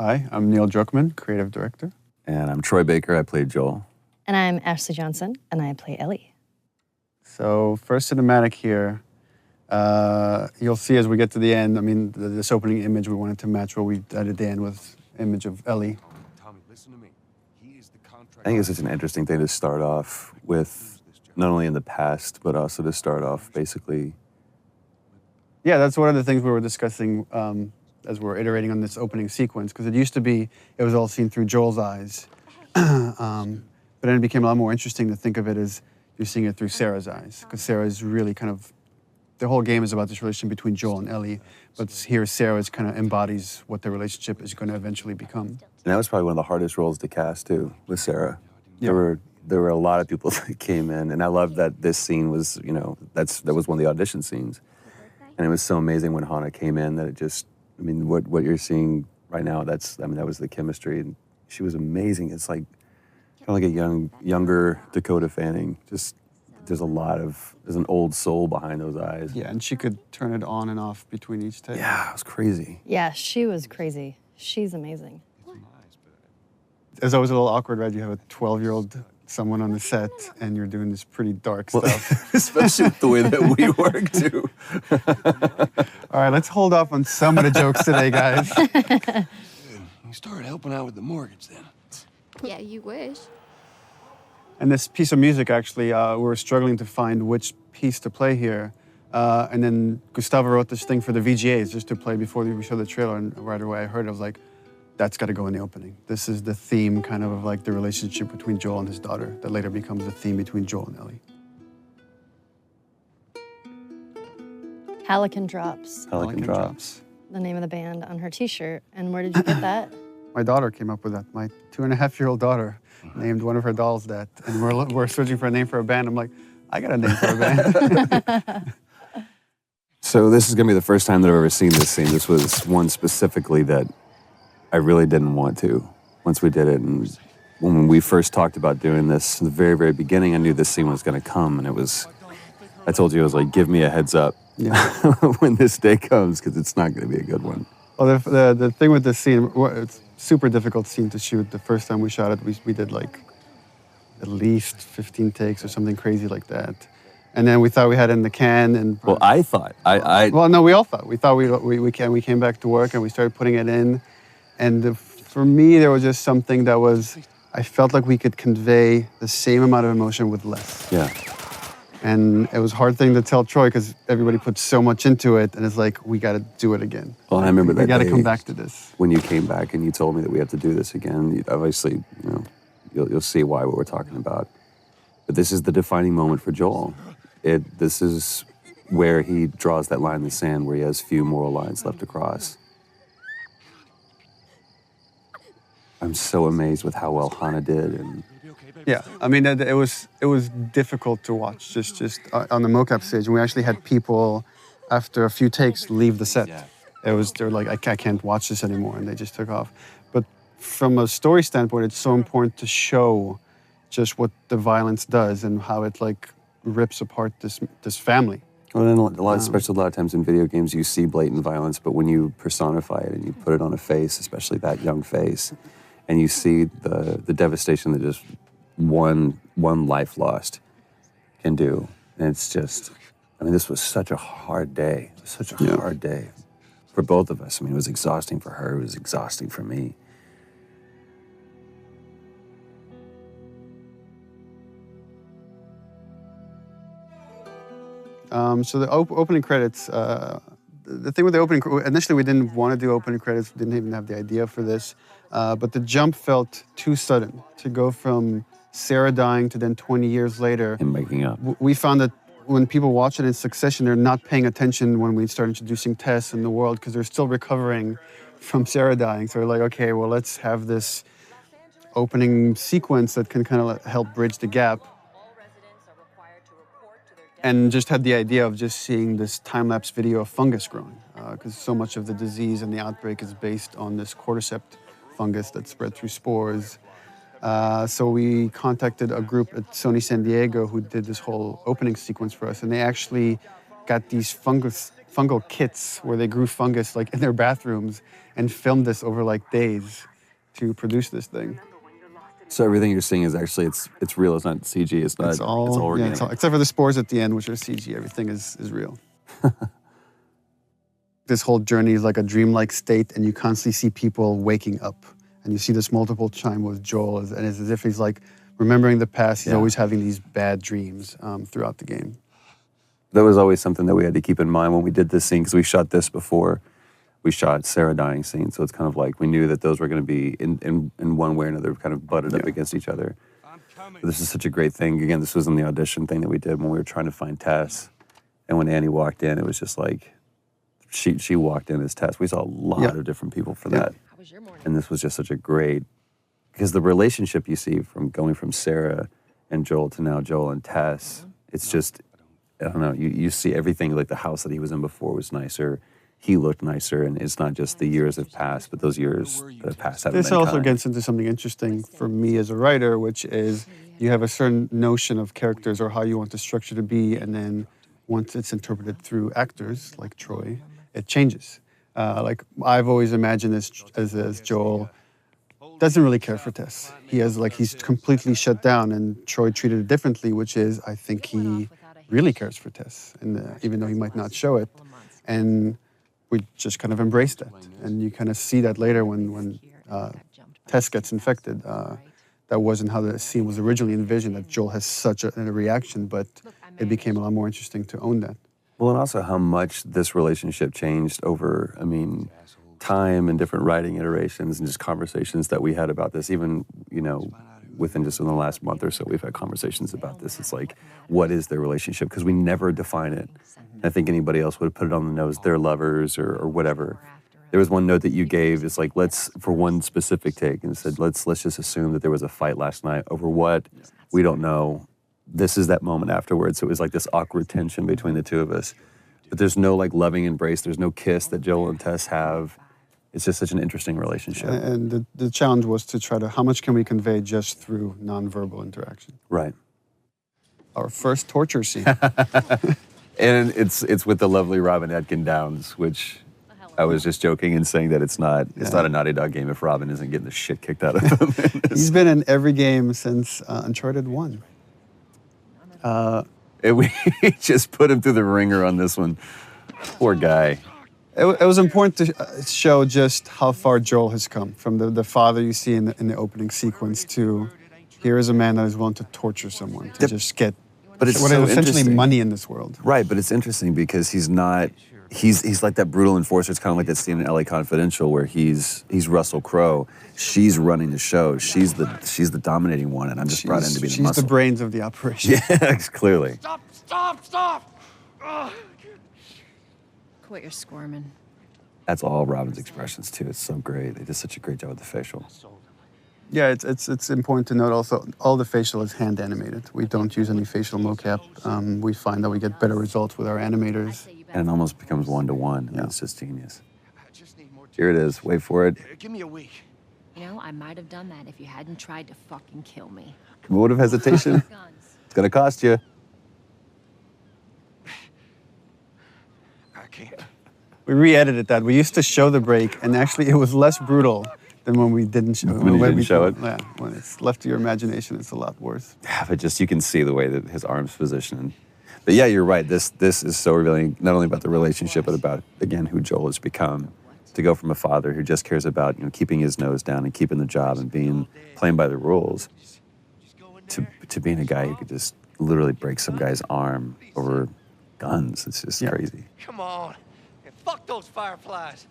Hi, I'm Neil Druckmann, creative director. And I'm Troy Baker, I played Joel. And I'm Ashley Johnson, and I play Ellie. So first cinematic here, you'll see as we get to the end, I mean, this opening image, we wanted to match what we did at the end with image of Ellie. Tommy, listen to me. He is the contract. I think it's such an interesting thing to start off with, not only in the past, but also to start off basically. Yeah, that's one of the things we were discussing as we're iterating on this opening sequence, because it used to be, it was all seen through Joel's eyes. But then it became a lot more interesting to think of it as you're seeing it through Sarah's eyes, because Sarah is really kind of, the whole game is about this relationship between Joel and Ellie, but here Sarah is kind of embodies what the relationship is going to eventually become. And that was probably one of the hardest roles to cast too, with Sarah. Yeah. There were a lot of people that came in, and I love that this scene was, that was one of the audition scenes. And it was so amazing when Hannah came in that it just, what you're seeing right now, that was the chemistry. And she was amazing. It's like, kind of like a younger Dakota Fanning. Just, there's an old soul behind those eyes. Yeah, and she could turn it on and off between each take. Yeah, it was crazy. Yeah, she was crazy. She's amazing. It's always a little awkward, right? You have a 12-year-old someone on the set, and you're doing this pretty dark stuff. Especially with the way that we work, too. All right, let's hold off on some of the jokes today, guys. Good. You started helping out with the mortgage then. Yeah, you wish. And this piece of music, actually, we were struggling to find which piece to play here. And then Gustavo wrote this thing for the VGAs just to play before we showed the trailer. And right away I heard it, I was like, that's got to go in the opening. This is the theme kind of like the relationship between Joel and his daughter that later becomes the theme between Joel and Ellie. Hallican Drops, Pelican Drops. the name of the band on her t-shirt. And where did you get that? My daughter came up with that. My 2.5-year-old daughter named one of her dolls that. And we're searching for a name for a band. I'm like, I got a name for a band. So this is going to be the first time that I've ever seen this scene. This was one specifically that I really didn't want to once we did it. And when we first talked about doing this, in the very, very beginning, I knew this scene was going to come. And I told you, I was like, give me a heads up when this day comes, because it's not going to be a good one. Well, the thing with this scene, it's a super difficult scene to shoot. The first time we shot it, we did like at least 15 takes or something crazy like that. And then we thought we had it in the can. And Well, I thought. Well, no, we all thought. We thought we came back to work and we started putting it in. And for me, there was just something that I felt like we could convey the same amount of emotion with less. Yeah. And it was a hard thing to tell Troy because everybody put so much into it, and it's like, we got to do it again. Well, I remember that We got to day come back to this. when you came back and you told me that we have to do this again. Obviously, you'll see why what we're talking about. But this is the defining moment for Joel. This is where he draws that line in the sand, where he has few moral lines left to cross. I'm so amazed with how well Hannah did, and Yeah, I mean, it was difficult to watch just on the mocap stage. And we actually had people, after a few takes, leave the set. They're like, I can't watch this anymore, and they just took off. But from a story standpoint, it's so important to show just what the violence does and how it like rips apart this family. well, then especially a lot of times in video games, you see blatant violence, but when you personify it and you put it on a face, especially that young face, and you see the devastation that just one life lost can do. And it's just, this was such a hard day. Such a hard day for both of us. It was exhausting for her. It was exhausting for me. So the opening credits, the thing with the opening, initially we didn't want to do opening credits, didn't even have the idea for this, but the jump felt too sudden to go from Sarah dying to then 20 years later. And making up. We found that when people watch it in succession, they're not paying attention when we start introducing Tess in the world because they're still recovering from Sarah dying. So we're like, okay, well, let's have this opening sequence that can kind of help bridge the gap. And just had the idea of just seeing this time-lapse video of fungus growing, because so much of the disease and the outbreak is based on this cordyceps fungus that's spread through spores. So we contacted a group at Sony San Diego who did this whole opening sequence for us, and they actually got these fungal kits where they grew fungus like in their bathrooms and filmed this over like days to produce this thing. So everything you're seeing is actually it's real. It's not CG. It's not. It's all, it's all organic. except for the spores at the end, which are CG. Everything is real. This whole journey is like a dreamlike state, and you constantly see people waking up. And you see this multiple time with Joel, and it's as if he's like remembering the past. He's always having these bad dreams throughout the game. That was always something that we had to keep in mind when we did this scene, because we shot this before we shot Sarah dying scene. So it's kind of like we knew that those were going to be in one way or another kind of butted up against each other. But this is such a great thing. Again, this was in the audition thing that we did when we were trying to find Tess. And when Annie walked in, it was just like, she walked in as Tess. We saw a lot of different people for that. And this was just such a great, because the relationship you see from going from Sarah and Joel to now Joel and Tess, it's just, I don't know, you see everything, like the house that he was in before was nicer. He looked nicer, and it's not just the years have passed, but those years that have passed haven't This been also kind. gets into something interesting for me as a writer, which is you have a certain notion of characters or how you want the structure to be, and then once it's interpreted through actors like Troy, it changes. Like I've always imagined as Joel doesn't really care for Tess. He's completely shut down, and Troy treated it differently, which is I think he really cares for Tess, and even though he might not show it, and we just kind of embrace that. And you kind of see that later when Tess gets infected. That wasn't how the scene was originally envisioned, that Joel has such a reaction, but it became a lot more interesting to own that. Well, and also how much this relationship changed over, time and different writing iterations and just conversations that we had about this. Even, within just in the last month or so, we've had conversations about this. It's like, what is their relationship? Because we never define it. I think anybody else would have put it on the nose, they're lovers or whatever. There was one note that you gave, it's like, for one specific take, and it said, let's just assume that there was a fight last night over what, we don't know. This is that moment afterwards. So it was like this awkward tension between the two of us. But there's no like loving embrace, there's no kiss that Joel and Tess have. It's just such an interesting relationship. And the challenge was to try to, how much can we convey just through nonverbal interaction? Right. Our first torture scene. And it's with the lovely Robin Atkin Downs, which I was just joking and saying that it's not a Naughty Dog game if Robin isn't getting the shit kicked out of him. He's been in every game since Uncharted 1. We just put him through the ringer on this one. Poor guy. It was important to show just how far Joel has come, from the father you see in the opening sequence to here is a man that is willing to torture someone to just get But it's what so is essentially interesting. money in this world. Right, but it's interesting because he's not. He's like that brutal enforcer. It's kind of like that scene in LA Confidential where he's Russell Crowe. She's running the show. She's the dominating one, and I'm just brought in to be the She's muscle. the brains of the operation. Yeah, clearly. Stop! Ugh. Quit your squirming. That's all Robin's expressions too. It's so great. They did such a great job with the facial. Yeah, it's important to note also, all the facial is hand animated. We don't use any facial mocap. We find that we get better results with our animators. And it almost becomes one-to-one. Yeah. It's just genius. I just need more time. Here it is. Wait for it. Give me a week. You know, I might have done that if you hadn't tried to fucking kill me. Vote of hesitation. Guns. It's gonna cost you. I can't. We re-edited that. We used to show the break, and actually it was less brutal than when we didn't show it. When you didn't show it? Yeah, when it's left to your imagination, it's a lot worse. Yeah, but just you can see the way that his arms position. But yeah, you're right. This is so revealing, not only about the relationship, but about, again, who Joel has become. To go from a father who just cares about, keeping his nose down and keeping the job and playing by the rules, to being a guy who could just literally break some guy's arm over guns. It's just crazy. Come on. Yeah, fuck those fireflies.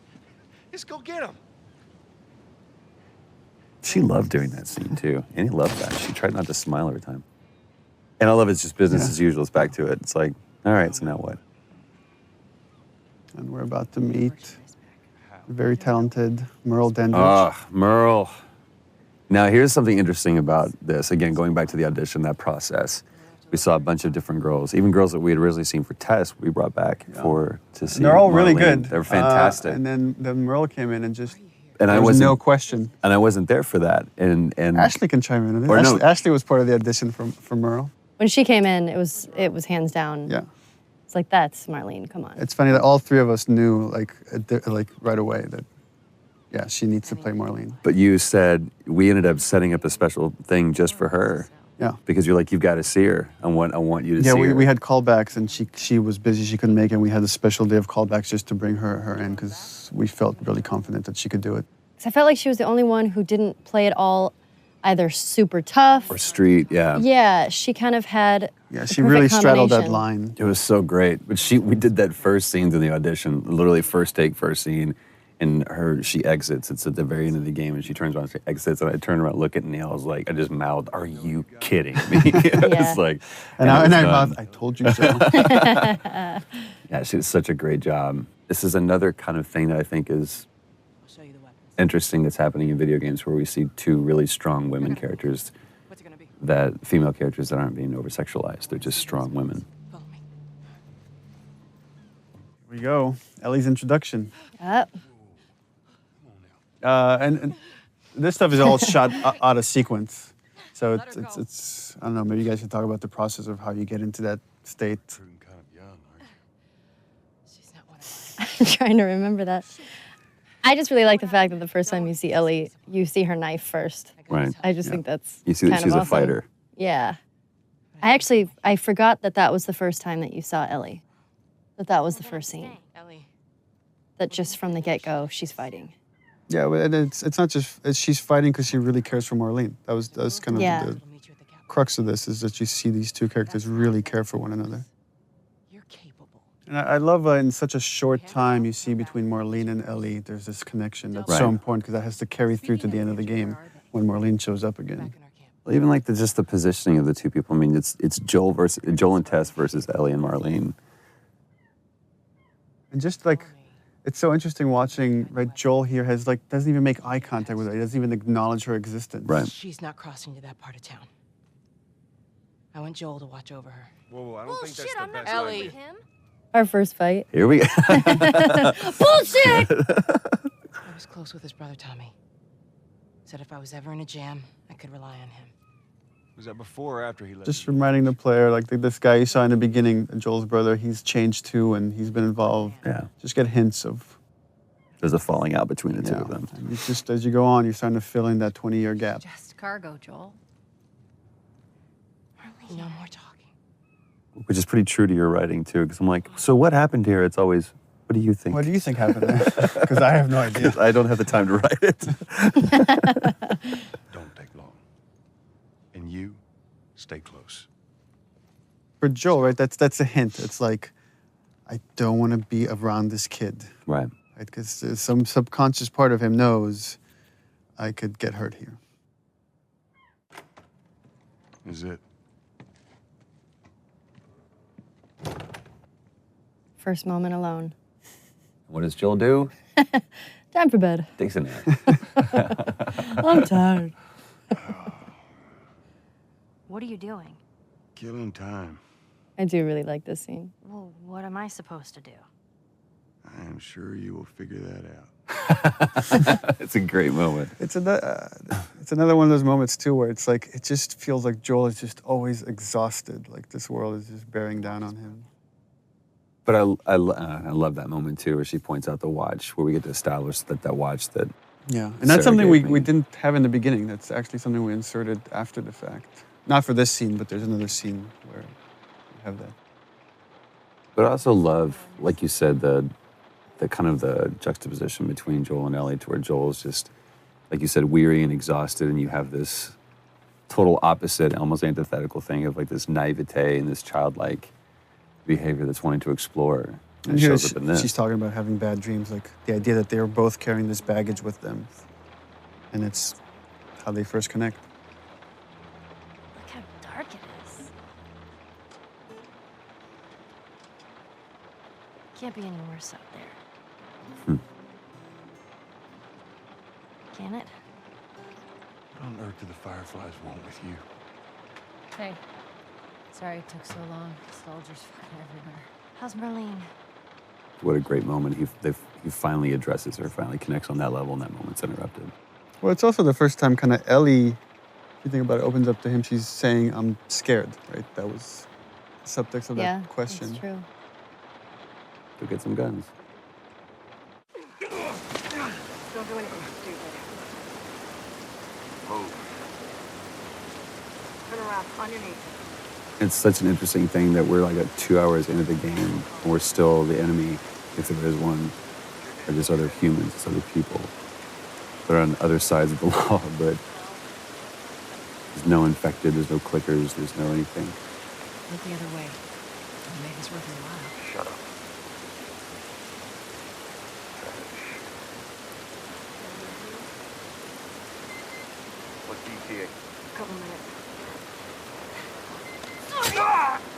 Just go get them. She loved doing that scene too. And he loved that. She tried not to smile every time. And I love it's just business as usual. It's back to it. It's like, all right, so now what? And we're about to meet very talented Merle Dandridge. Ah, Merle. Now, here's something interesting about this. Again, going back to the audition, that process. We saw a bunch of different girls, even girls that we had originally seen for Tess, we brought back to see. They're all really Marlene. good. They're fantastic. And then Merle came in and just, And there I was wasn't, no question. and I wasn't there for that. And Ashley can chime in on it. Or no. Ashley was part of the audition for Merle. When she came in, it was hands down. Yeah. It's like, that's Marlene, come on. It's funny that all three of us knew like right away that, yeah, she needs to play Marlene. But you said we ended up setting up a special thing just for her Yeah. because you're like, you've got to see her. I want you to Yeah, see her. we had callbacks, and she was busy. She couldn't make it. And we had a special day of callbacks just to bring her in because we felt really confident that she could do it. 'Cause I felt like she was the only one who didn't play it all either super tough. Or Street, yeah. Yeah, she kind of had Yeah, the she perfect really straddled that combination. line. It was so great. But we did that first scenes in the audition, literally first take, first scene, and she exits. It's at the very end of the game, and she turns around, she exits, and I turned around, look at Neil. I was like, I just mouthed, "Are you kidding me?" Yeah. It's like, And it I was done. mouthed, I told you so. Yeah, she did such a great job. This is another kind of thing that I think is I'll show you the weapons. interesting that's happening in video games, where we see two really strong women characters, What's it gonna be? female characters that aren't being over-sexualized. They're just strong women. Follow me. Here we go. Ellie's introduction. Yep. And this stuff is all shot out of sequence. So it's I don't know, maybe you guys can talk about the process of how you get into that state. She's not one of us. I'm trying to remember that. I just really like the fact that the first time you see Ellie, you see her knife first. Right. I just think that's You see that kind she's of a awesome. fighter. Yeah. I forgot that was the first time that you saw Ellie. That was the first scene. Ellie. That just from the get-go, she's fighting. Yeah, but it's not just she's fighting because she really cares for Marlene. That was kind of Yeah. the I'll meet you at the cap. crux of this, is that you see these two characters really care for one another. You're capable. And I love in such a short time you see between Marlene and Ellie, there's this connection that's so Right. important because that has to carry through to the end of the game when Marlene shows up again. Back in our camp. Well, even like just the positioning of the two people. I mean, it's Joel and Tess versus Ellie and Marlene. And just like, it's so interesting watching, right, Joel here doesn't even make eye contact with her. He doesn't even acknowledge her existence. Right. She's not crossing to that part of town. I want Joel to watch over her. Whoa, I don't think that's the best Ellie. idea. Our first fight. Here we go. Bullshit! I was close with his brother Tommy. Said if I was ever in a jam, I could rely on him. Was that before or after he left? Just reminding the player, like this guy you saw in the beginning, Joel's brother, he's changed too and he's been involved. Yeah. Just get hints of, There's a falling out between the two of them. And it's just as you go on, you're starting to fill in that 20-year gap. Just cargo, Joel. No more talking. Which is pretty true to your writing too, because I'm like, so what happened here? It's always, what do you think? What do you think happened there? Because I have no idea. I don't have the time to write it. Don't take long. And you, stay close. For Joel, right, that's a hint. It's like, I don't want to be around this kid. Right. Because some subconscious part of him knows I could get hurt here. Is it? First moment alone. What does Joel do? Time for bed. Takes a nap. I'm tired. What are you doing? Killing time. I do really like this scene. Well, what am I supposed to do? I am sure you will figure that out. It's a great moment. It's another one of those moments too where it's like, it just feels like Joel is just always exhausted. Like this world is just bearing down on him. But I love that moment too, where she points out the watch, where we get to establish that watch that. Yeah, and that's Sarah something gave me. we didn't have in the beginning. That's actually something we inserted after the fact. Not for this scene, but there's another scene where we have that. But I also love, like you said, the kind of the juxtaposition between Joel and Ellie, to where Joel's just, like you said, weary and exhausted, and you have this total opposite, almost antithetical thing of like this naivete and this childlike behavior that's wanting to explore. And it here shows up in this. she's talking about having bad dreams, like the idea that they're both carrying this baggage with them. And it's how they first connect. Look how dark it is. Can't be any worse out there. Can it? What on earth do the Fireflies want with you? Hey. Sorry it took so long. Soldiers fucking everywhere. How's Marlene? What a great moment. He finally addresses her, finally connects on that level, and that moment's interrupted. Well, it's also the first time kind of Ellie, if you think about it, opens up to him. She's saying, I'm scared, right? That was the subtext of Yeah, that question. that's true. Go get some guns. Don't do anything stupid. Move. Turn around, on your knees. It's such an interesting thing that we're like 2 hours into the game, and we're still the enemy, if there is one, or just other humans, just other people. They're on other sides of the law, but there's no infected, there's no clickers, there's no anything. Look the other way. It'll make this worth your while. Shut up. What DTA? Couple minutes.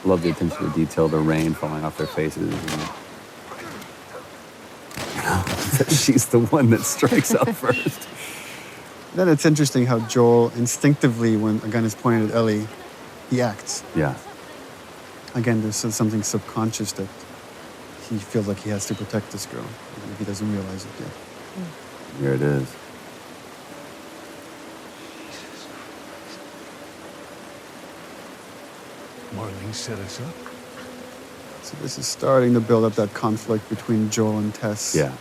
Love the attention to detail, the rain falling off their faces. And, she's the one that strikes out first. Then it's interesting how Joel instinctively, when a gun is pointed at Ellie, he acts. Yeah. Again, there's something subconscious that he feels like he has to protect this girl, even if he doesn't realize it yet. Here it is. Marlene set us up. So this is starting to build up that conflict between Joel and Tess. Yeah.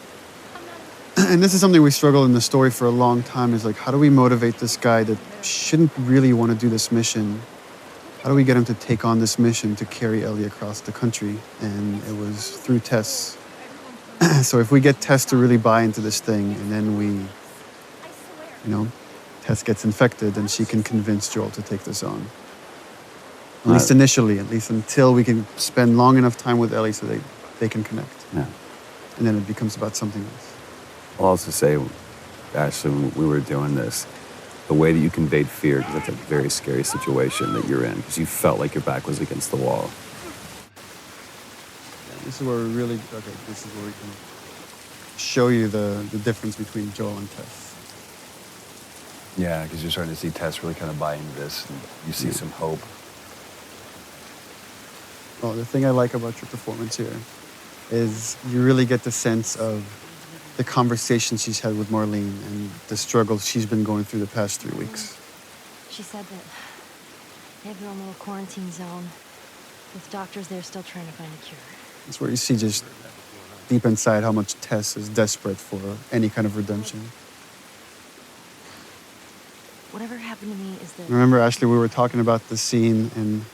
And this is something we struggled in the story for a long time, is like, how do we motivate this guy that shouldn't really want to do this mission? How do we get him to take on this mission to carry Ellie across the country? And it was through Tess. So if we get Tess to really buy into this thing, and then Tess gets infected, then she can convince Joel to take this on. At least initially, at least until we can spend long enough time with Ellie so they can connect. Yeah. And then it becomes about something else. I'll also say, Ashley, when we were doing this, the way that you conveyed fear, because that's a very scary situation that you're in, because you felt like your back was against the wall. This is where we really, this is where we can show you the difference between Joel and Tess. Yeah, because you're starting to see Tess really kind of buy into this, and you see some hope. Oh, the thing I like about your performance here is you really get the sense of the conversation she's had with Marlene and the struggles she's been going through the past 3 weeks. She said that they have their own little quarantine zone with doctors there still trying to find a cure. It's where you see just deep inside how much Tess is desperate for any kind of redemption. Whatever happened to me is that Remember, Ashley, we were talking about the scene and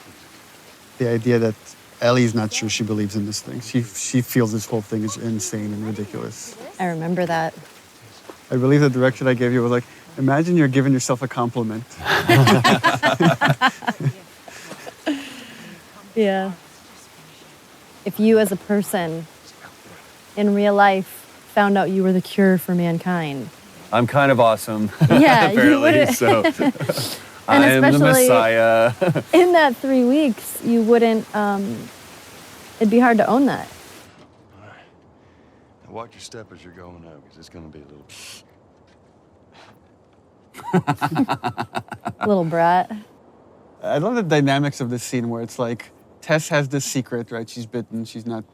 the idea that Ellie's not sure she believes in this thing. She feels this whole thing is insane and ridiculous. I remember that. I believe the direction I gave you was like, imagine you're giving yourself a compliment. Yeah. If you as a person in real life found out you were the cure for mankind. I'm kind of awesome. Yeah, you apparently, wouldn't. so I am the especially- Messiah. In that 3 weeks, you wouldn't, it'd be hard to own that. All right. Now watch your step as you're going out, because it's going to be a little... Little brat. I love the dynamics of this scene where it's like Tess has this secret, right? She's bitten. She's not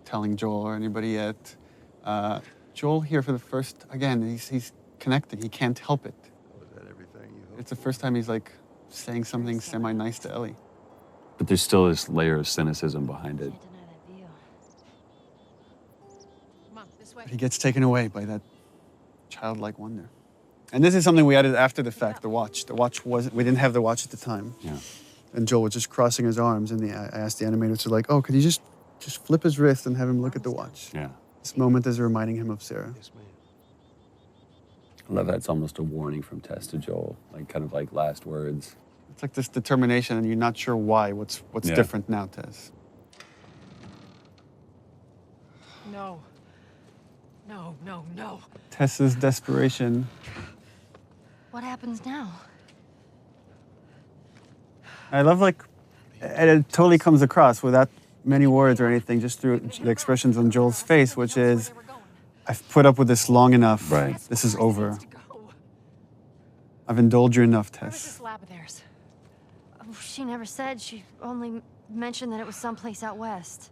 telling Joel or anybody yet. Joel here for the first, again, he's connecting. He can't help it. Was that everything you hoped? It's the first time he's like saying something semi-nice to Ellie. But there's still this layer of cynicism behind it. can't deny that view. Come on, this way. But he gets taken away by that childlike wonder. And this is something we added after the fact, the watch. The watch wasn't, we didn't have the watch at the time. Yeah. And Joel was just crossing his arms, and I asked the animators to like, oh, could you just flip his wrist and have him look at the watch? Yeah. This moment is reminding him of Sarah. Yes, ma'am. I love that it's almost a warning from Tess to Joel, like kind of like last words. It's like this determination, and you're not sure why. What's Yeah. different now, Tess? No. No, no, no. Tess's desperation. What happens now? I love and it totally comes across without many words or anything, just through the expressions on Joel's face, which is, I've put up with this long enough. Right. This is over. I've indulged you enough, Where's Tess. this lab of theirs? Oh, she never said. She only mentioned that it was someplace out west.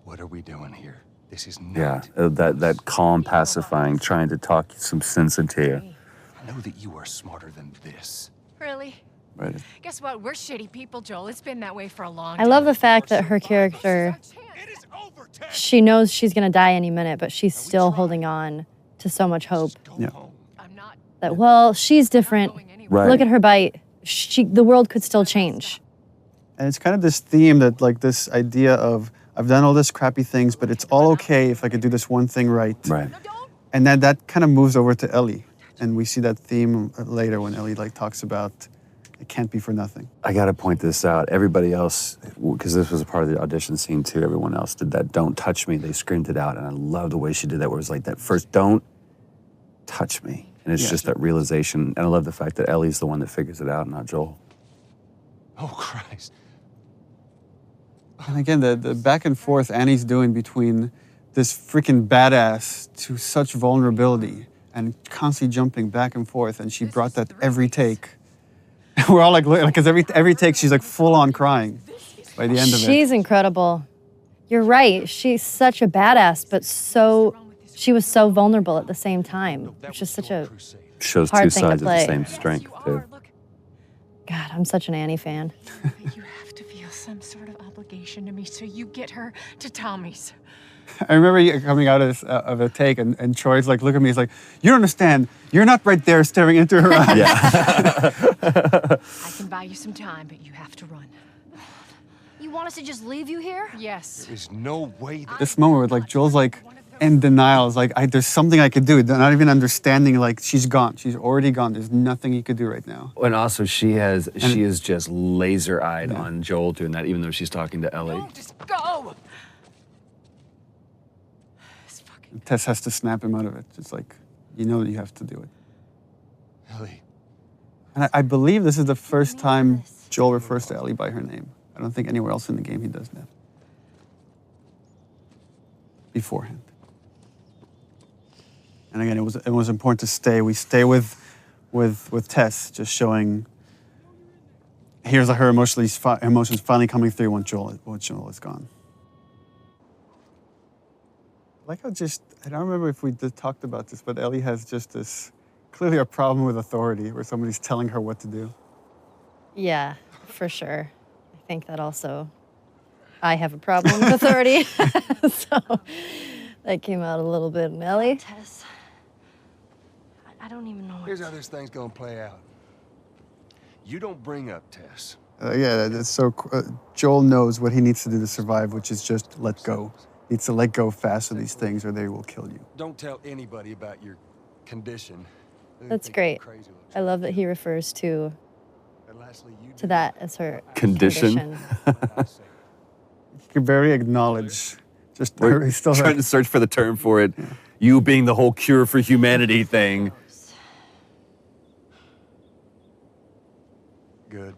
What are we doing here? This is Yeah. not... That calm, pacifying, trying to talk some sense into you. I know that you are smarter than this. Really? Right. Guess what? We're shitty people, Joel. It's been that way for a long I time. love the fact that her character she knows she's going to die any minute, but she's still holding on to so much hope Yeah. I'm not that, well, she's different. going anywhere. Right. Look at her bite. The world could still change. And it's kind of this theme that, like, this idea of, I've done all this crappy things, but it's all okay if I could do this one thing right. Right. And then that kind of moves over to Ellie. And we see that theme later when Ellie, like, talks about it can't be for nothing. I got to point this out. Everybody else, because this was a part of the audition scene too, everyone else did that "don't touch me." They screamed it out. And I love the way she did that, where it was like that first, "don't touch me." And it's Yeah. just that realization. And I love the fact that Ellie's the one that figures it out, not Joel. Oh, Christ. And again, the back and forth Annie's doing between this freaking badass to such vulnerability and constantly jumping back and forth. And she brought that every take. We're all like, because every take she's like full on crying by the end of it. She's incredible. You're right. She's such a badass, but she was so vulnerable at the same time, which is such a, Shows Hard two thing to sides of the play. same strength too. God, I'm such an Annie fan. You have to feel some sort of obligation to me, so you get her to Tommy's. I remember you coming out of a take, and Troy's like, look at me, he's like, you don't understand. You're not right there staring into her eyes. I can buy you some time, but you have to run. You want us to just leave you here? Yes. There's no way that... This moment where, like, Joel's like in denial. It's like, there's something I could do. They're not even understanding, like, she's gone. She's already gone. There's nothing he could do right now. And also, she is just laser-eyed on Joel doing that, even though she's talking to Ellie. No, just go. This fucking Tess has to snap him out of it. It's like, you know that you have to do it. Ellie. And I believe this is the first time Joel refers to Ellie by her name. I don't think anywhere else in the game he does that. Beforehand. And again, it was important to stay. We stay with Tess, just showing. Here's her emotions finally coming through when Joel is gone. Like how I don't remember if we talked about this, but Ellie has just this clearly a problem with authority, where somebody's telling her what to do. Yeah, for sure. I think that also, I have a problem with authority. So that came out a little bit in Ellie. Tess. I don't even know what Here's how this thing's gonna play out. You don't bring up Tess. Yeah, that's so. Joel knows what he needs to do to survive, which is just let go. He needs to let go fast of these things, or they will kill you. Don't tell anybody about your condition. They That's think you're great. crazy looks I love that he refers to And lastly, you to that as her Condition. I say. He can barely acknowledge. Just We're he's still trying to search for the term for it. You being the whole cure for humanity thing. Good.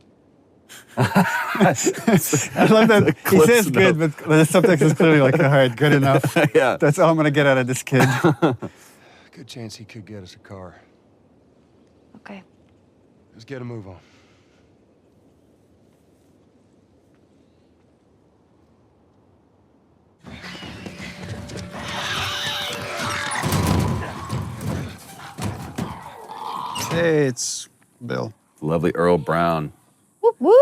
I love that he Close says enough. good, but the subtext is clearly like, all right, good enough. Yeah. That's all I'm gonna get out of this kid. Good chance he could get us a car. Okay. Let's get a move on. Hey, it's Bill. Lovely Earl Brown. whoop whoop.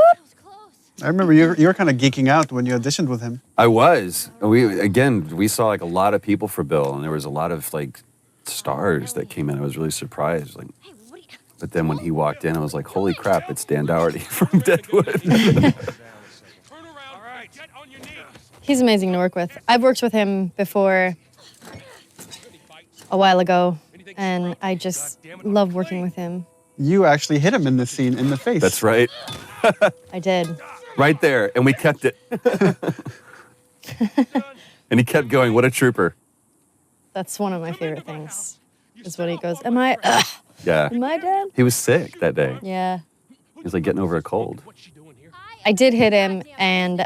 I remember you were kind of geeking out when you auditioned with him. I was. We saw like a lot of people for Bill, and there was a lot of like stars that came in. I was really surprised. Like, but then when he walked in, I was like, holy crap, it's Dan Dougherty from Deadwood. He's amazing to work with. I've worked with him before a while ago, and I just love working with him. You actually hit him in this scene in the face. That's right. I did. Right there. And we kept it. And he kept going. What a trooper. That's one of my favorite things, is when he goes, am I Yeah. dead? He was sick that day. Yeah. He was like getting over a cold. I did hit him, and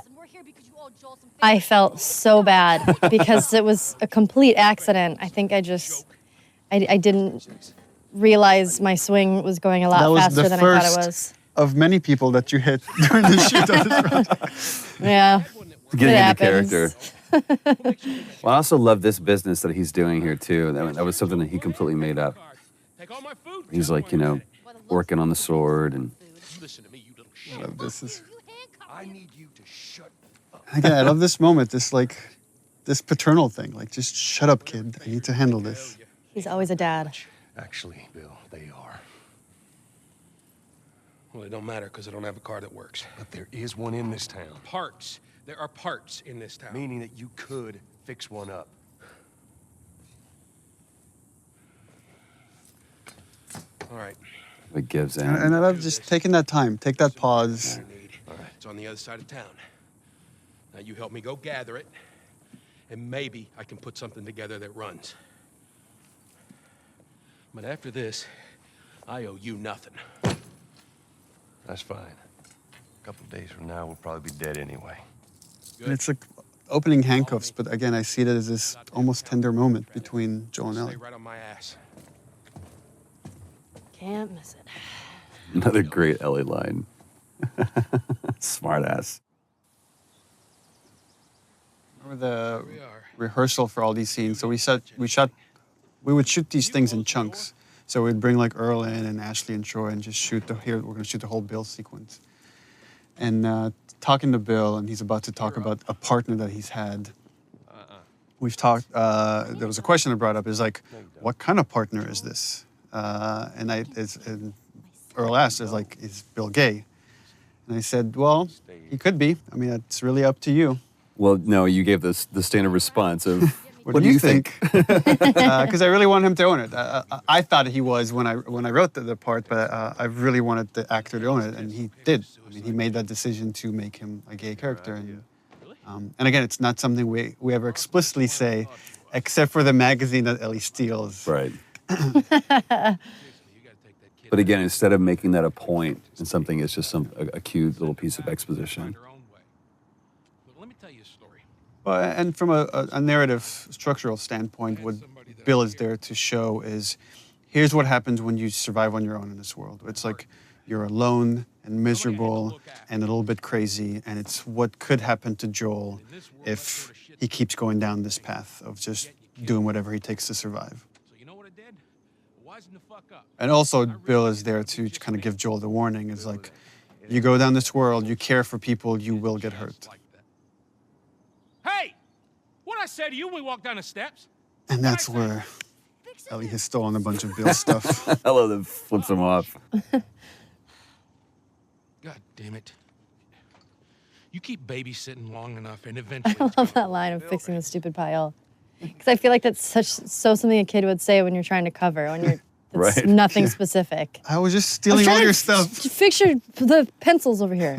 I felt so bad because it was a complete accident. I think I didn't realize my swing was going a That lot was faster the than I thought first it was. of many people that you hit during the shoot of this project. Yeah. Getting It into happens. character. Well, I also love this business that he's doing here too. That was something that he completely made up. He's like, working on the sword and This is I need you to shut up. Again, I love this moment, this paternal thing. Like, just shut up, kid. I need to handle this. He's always a dad. Actually, Bill, they are. Well, it don't matter because I don't have a car that works. But there is one in this town. Parts. There are parts in this town. Meaning that you could fix one up. All right. It gives in. And I love just taking that time, take that pause. All right. It's on the other side of town. Now you help me go gather it, and maybe I can put something together that runs. But after this, I owe you nothing. That's fine. A couple days from now, we'll probably be dead anyway. And it's like opening handcuffs, but again, I see it as this almost tender moment between Joel and Ellie. Stay right on my ass. Can't miss it. Another great Ellie line. Smart ass. Remember the we are. rehearsal for all these scenes? So we would shoot these things in chunks. So we'd bring like Earl in and Ashley and Troy and just shoot we're gonna shoot the whole Bill sequence. And talking to Bill, and he's about to talk about a partner that he's had. We've talked, there was a question that brought up, is like, what kind of partner is this? And Earl asked, is Bill gay? And I said, well, he could be. I mean, it's really up to you. Well, no, you gave the standard response of, What do you think? Because I really want him to own it. I thought he was when I wrote the part, but I really wanted the actor to own it, and he did. I mean, he made that decision to make him a gay character. And again, it's not something we ever explicitly say, except for the magazine that Ellie steals. Right. But again, instead of making that a point in something, it's just a cute little piece of exposition. Let me tell you a story. Well, and from a narrative structural standpoint, what Bill is there to show is, here's what happens when you survive on your own in this world. It's like you're alone and miserable and a little bit crazy, and it's what could happen to Joel if he keeps going down this path of just doing whatever he takes to survive. So you know what I did? Wisen the fuck up. And also, Bill is there to kind of give Joel the warning. It's like, you go down this world, you care for people, you will get hurt. Hey! What'd I say to you when we walked down the steps? And that's where Ellie has stolen a bunch of Bill's stuff. I love that flips him off. God damn it. You keep babysitting long enough and eventually... I love that line of fixing the stupid pile. Because I feel like that's so something a kid would say when you're trying to cover, when you're it's Right. nothing specific. I was just stealing all your stuff. Fix the pencils over here.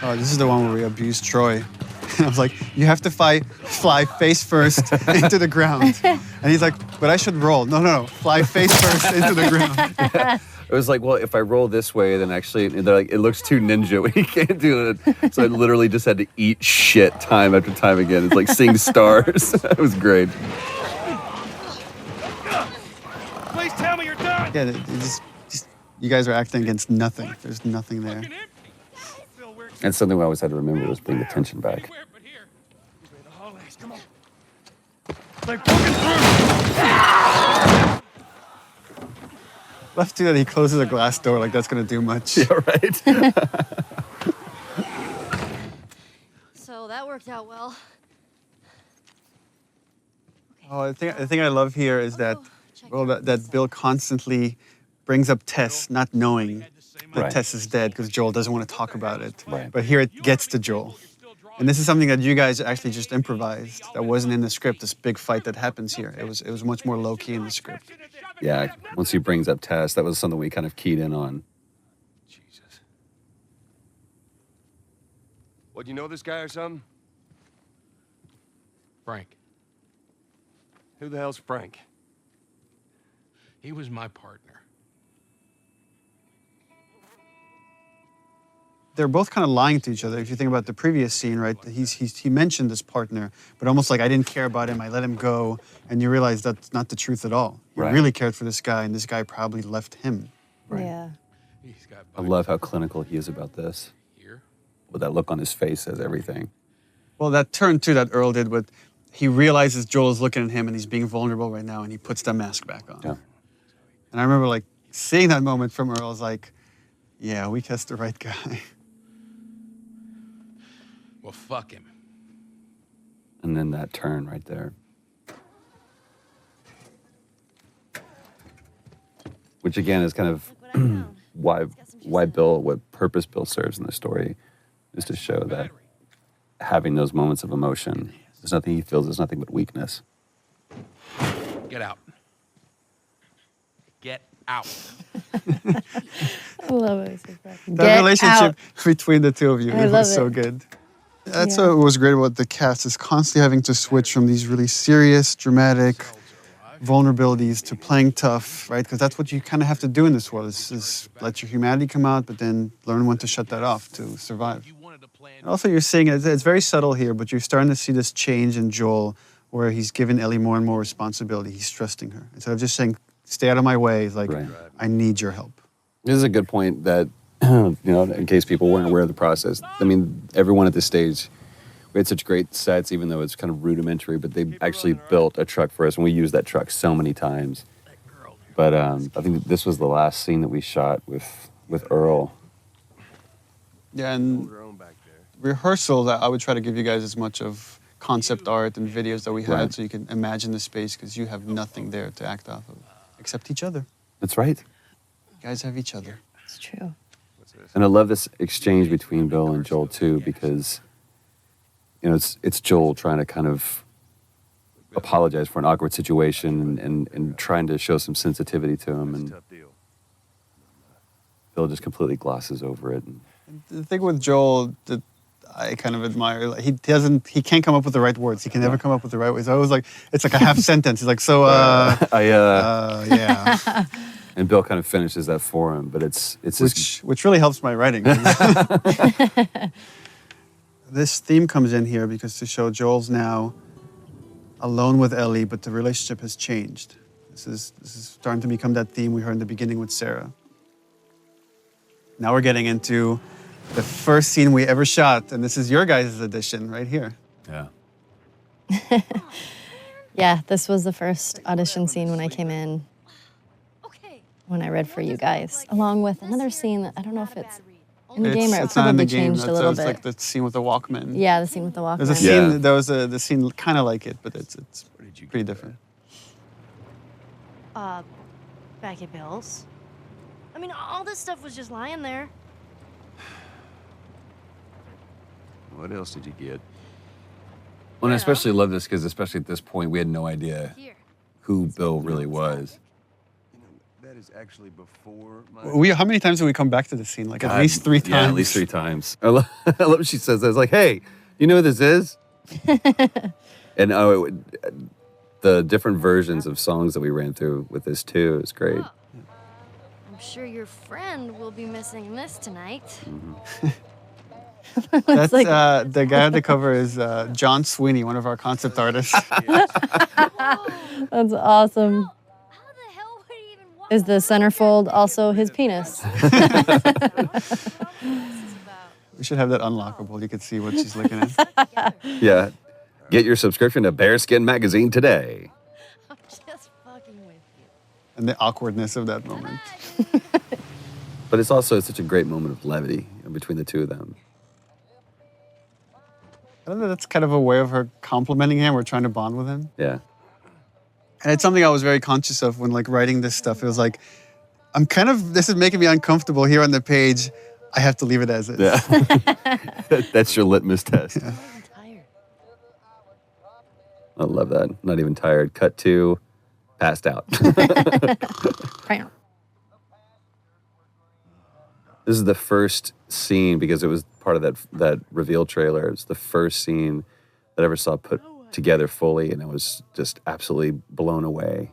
Oh, this is the one where we abused Troy. And I was like, you have to fly face first into the ground. And he's like, but I should roll. No, fly face first into the ground. It was like, well, if I roll this way, then actually, they're like, it looks too ninja. We can't do it. So I literally just had to eat shit time after time again. It's like seeing stars. It was great. Please tell me you're done! Yeah, just you guys are acting against nothing. There's nothing there. And something I always had to remember was bring the tension back. Come on. Left too that he closes a glass door like that's gonna do much. Yeah, right. So that worked out well. Oh, the thing I love here is that, well, that Bill constantly brings up Tess, not knowing that Right. Tess is dead because Joel doesn't want to talk about it. Right. But here it gets to Joel. And this is something that you guys actually just improvised. That wasn't in the script, this big fight that happens here. It was much more low-key in the script. Yeah, once he brings up Tess, that was something we kind of keyed in on. Jesus. What, you know this guy or something? Frank. Who the hell's Frank? He was my partner. They're both kind of lying to each other. If you think about the previous scene, right? He mentioned this partner, but almost like, I didn't care about him, I let him go. And you realize that's not the truth at all. He Right. really cared for this guy, and this guy probably left him. Right. Yeah. He's got I love how clinical he is about this. here. With that look on his face says everything. Well, that turn too that Earl did, with he realizes Joel is looking at him and he's being vulnerable right now, and he puts that mask back on. Yeah. And I remember like seeing that moment from Earl, I was like, yeah, we cast the right guy. Well, fuck him. And then that turn right there. Which again is kind of why Bill, what purpose Bill serves in the story, is to show that having those moments of emotion, there's nothing he feels, there's nothing but weakness. Get out. Get out. I love it. That relationship between the two of you I was love so it. good. That's what was great about the cast, is constantly having to switch from these really serious, dramatic vulnerabilities to playing tough, right? Because that's what you kind of have to do in this world, is let your humanity come out, but then learn when to shut that off to survive. And also, you're seeing it's very subtle here, but you're starting to see this change in Joel, where he's giving Ellie more and more responsibility. He's trusting her. Instead of just saying, stay out of my way, he's like, I need your help. This is a good point that, in case people weren't aware of the process. I mean, everyone at this stage, we had such great sets, even though it's kind of rudimentary, but they actually built a truck for us, and we used that truck so many times. But I think this was the last scene that we shot with Earl. Yeah, and rehearsals, I would try to give you guys as much of concept art and videos that we had, so you can imagine the space, because you have nothing there to act off of, except each other. That's right. You guys have each other. It's true. And I love this exchange between Bill and Joel too, because it's Joel trying to kind of apologize for an awkward situation and trying to show some sensitivity to him, and Bill just completely glosses over it. The thing with Joel that I kind of admire, like, he can't come up with the right words. He can never come up with the right words. I always it's like a half sentence. He's like, so, yeah. And Bill kind of finishes that for him, but it's which really helps my writing. This theme comes in here because to show Joel's now alone with Ellie, but the relationship has changed. This is starting to become that theme we heard in the beginning with Sarah. Now we're getting into the first scene we ever shot, and this is your guys' edition right here. Yeah. Yeah, this was the first audition scene when I came in, when I read for you guys, along with another scene that I don't know if it's in the game or it it's not in probably the game. changed a little It's bit. like the scene with the Walkman. Yeah, the scene with the Walkman. There's a scene. There was the scene kind of like it, but it's pretty different. Back at Bill's. I mean, all this stuff was just lying there. What else did you get? Well, and I especially love this because, especially at this point, we had no idea who Bill really was. That is actually before my... How many times did we come back to this scene? Like at least 3 times. Yeah, at least 3 times. I love what she says. I was like, hey, you know who this is? And the different versions of songs that we ran through with this too is great. I'm sure your friend will be missing this tonight. That's the guy on the cover is John Sweeney, one of our concept artists. That's awesome. Is the centerfold also his penis? We should have that unlockable. You could see what she's looking at. Yeah. Get your subscription to Bearskin Magazine today. I'm just fucking with you. And the awkwardness of that moment. But it's also such a great moment of levity between the two of them. I don't know, that's kind of a way of her complimenting him or trying to bond with him. Yeah. And it's something I was very conscious of when writing this stuff. It was like, this is making me uncomfortable here on the page. I have to leave it as is. Yeah. That's your litmus test. Yeah. I'm tired. I love that. Not even tired. Cut to passed out. This is the first scene, because it was part of that reveal trailer. It's the first scene that I ever saw put together fully, and I was just absolutely blown away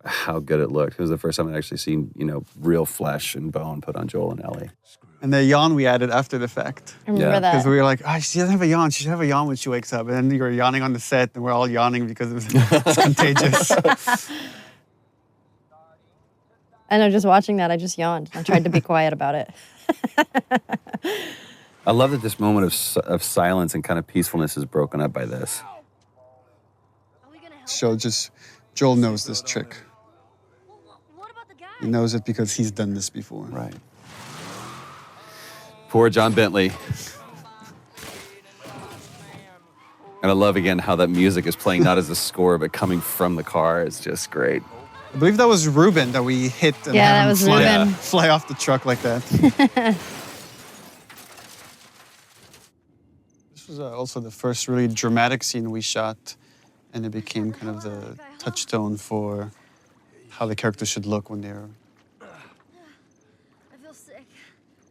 how good it looked. It was the first time I'd actually seen, real flesh and bone put on Joel and Ellie. And the yawn we added after the fact. I remember that. Because we were like, she doesn't have a yawn. She should have a yawn when she wakes up. And then you were yawning on the set, and we're all yawning because it's contagious. I know, just watching that, I just yawned. I tried to be quiet about it. I love that this moment of silence and kind of peacefulness is broken up by this. Joel knows this trick. He knows it because he's done this before. Right. Poor John Bentley. And I love, again, how that music is playing not as a score, but coming from the car. It's just great. I believe that was Ruben that we hit and Yeah, had that him was fly, Ruben. fly off the truck like that. This was also the first really dramatic scene we shot, and it became kind of the touchstone for how the characters should look when they're I feel sick.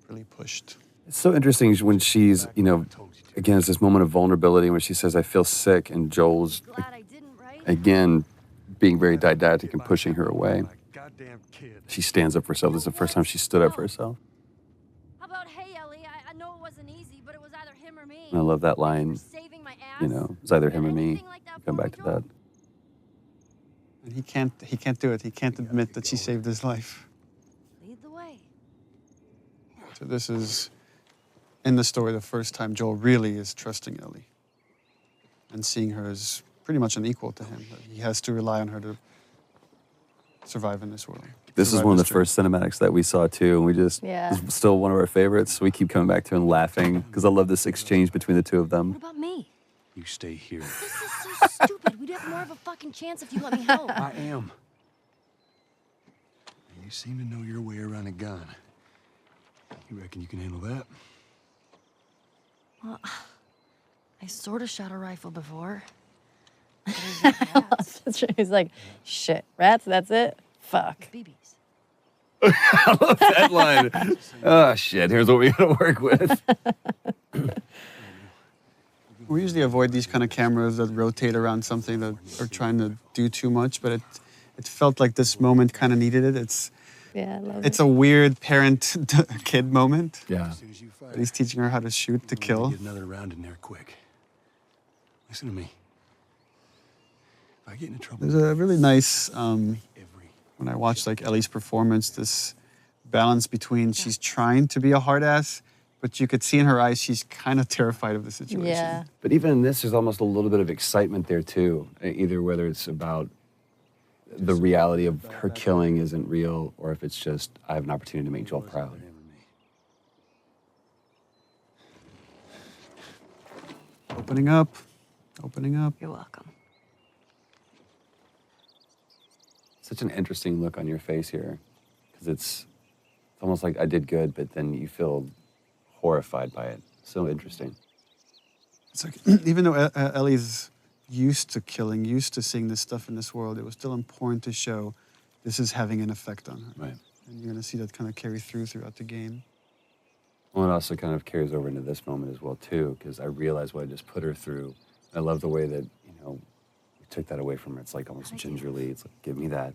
really pushed. It's so interesting when she's, again, it's this moment of vulnerability when she says, I feel sick, and Joel's, Glad I didn't, right? again, being very didactic and pushing her away. Goddamn kid. She stands up for herself. This is the first time she stood up for herself. How about, hey, Ellie, I know it wasn't easy, but it was either him or me. And I love that line, For saving my ass. it's either him or me. Anything like that Come for back me, to Joel? that. And he can't do it. He can't admit that she saved his life. Lead the way. So this is, in the story, the first time Joel really is trusting Ellie and seeing her as pretty much an equal to him. That he has to rely on her to survive in this world. This is survive one of the this journey. first cinematics that we saw too, and we just Yeah. it's still one of our favorites. We keep coming back to it and laughing because I love this exchange between the two of What them. about me? You stay here. This is so stupid. We'd have more of a fucking chance if you let me help. I am. You seem to know your way around a gun. You reckon you can handle that? Well, I sort of shot a rifle before. He's like, shit, rats, that's it? Fuck. BBs. That line. Oh shit! Here's what we got to work with. We usually avoid these kind of cameras that rotate around something that are trying to do too much, but it felt like this moment kind of needed it. Yeah, I love It's it. a weird parent-kid moment. Yeah. As soon as you fire, He's teaching her how to shoot to kill. Get another round in there quick. Listen to me. If I get into trouble, There's a really nice, every when I watched like Ellie's performance, this balance between she's trying to be a hard ass, but you could see in her eyes she's kind of terrified of the situation. Yeah. But even in this, there's almost a little bit of excitement there too. Either whether it's about the reality of her killing isn't real, or if it's just I have an opportunity to make Joel proud. Opening up, opening up. You're welcome. Such an interesting look on your face here, because it's almost like I did good, but then you feel horrified by it. So interesting. It's like, even though Ellie's used to killing, used to seeing this stuff in this world, it was still important to show this is having an effect on her. Right. And you're going to see that kind of carry throughout the game. Well, it also kind of carries over into this moment as well too, because I realized what I just put her through. I love the way that we took that away from her. It's like almost gingerly. It's like, give me that.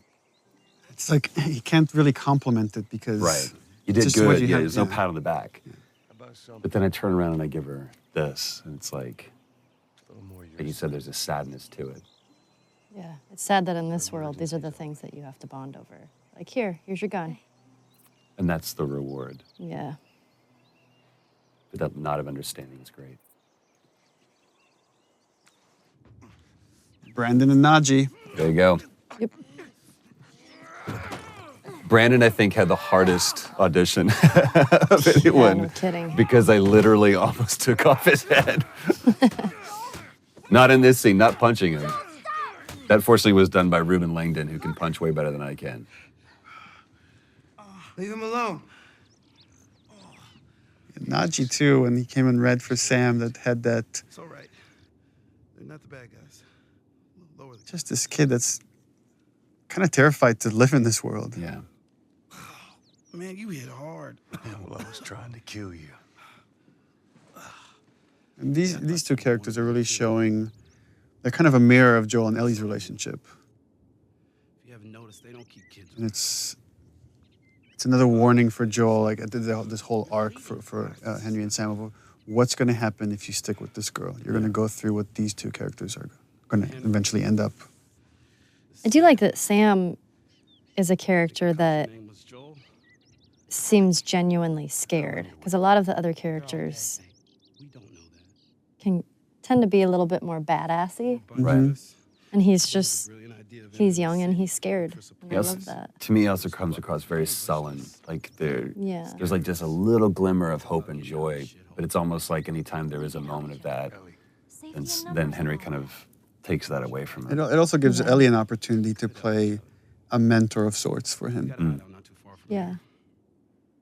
It's like you can't really compliment it because You did just what good. you Yeah, have- there's no yeah. pat on the back. But then I turn around and I give her this, and it's like you said, there's a sadness to it. Yeah. It's sad that in this world, these are the things that you have to bond over. Like, here's your gun. And that's the reward. Yeah. But that nod of understanding is great. Brandon and Najee. There you go. Yep. Brandon, I think, had the hardest audition of anyone. Yeah, no kidding. Because I literally almost took off his head. Not in this scene, not punching him. That fortunately was done by Ruben Langdon, who can punch way better than I can. Leave him alone. Najee too, when he came in red for Sam, that had that, It's all right. They're not the bad guys. Lower the just this kid that's kind of terrified to live in this world. Yeah. Man, you hit hard. Yeah, well, I was trying to kill you. And these two characters are really showing, they're kind of a mirror of Joel and Ellie's relationship. If you haven't noticed, they don't keep kids. And it's another warning for Joel, like this whole arc for Henry and Sam of what's going to happen if you stick with this girl. You're going to go through what these two characters are going to eventually end up. I do like that Sam is a character that Name was Joel. seems genuinely scared, because a lot of the other characters We don't know that. can tend to be a little bit more badassy, Right. and he's just, Brilliant idea of he's young and he's scared. And I Yes. love that. To me, it also comes across very sullen. Like Yeah. there's like just a little glimmer of hope and joy, but it's almost like anytime there is a moment of that, And then Henry kind of takes that away from It, him. it also gives Ellie an opportunity to play a mentor of sorts for him. Not too far from Yeah. here.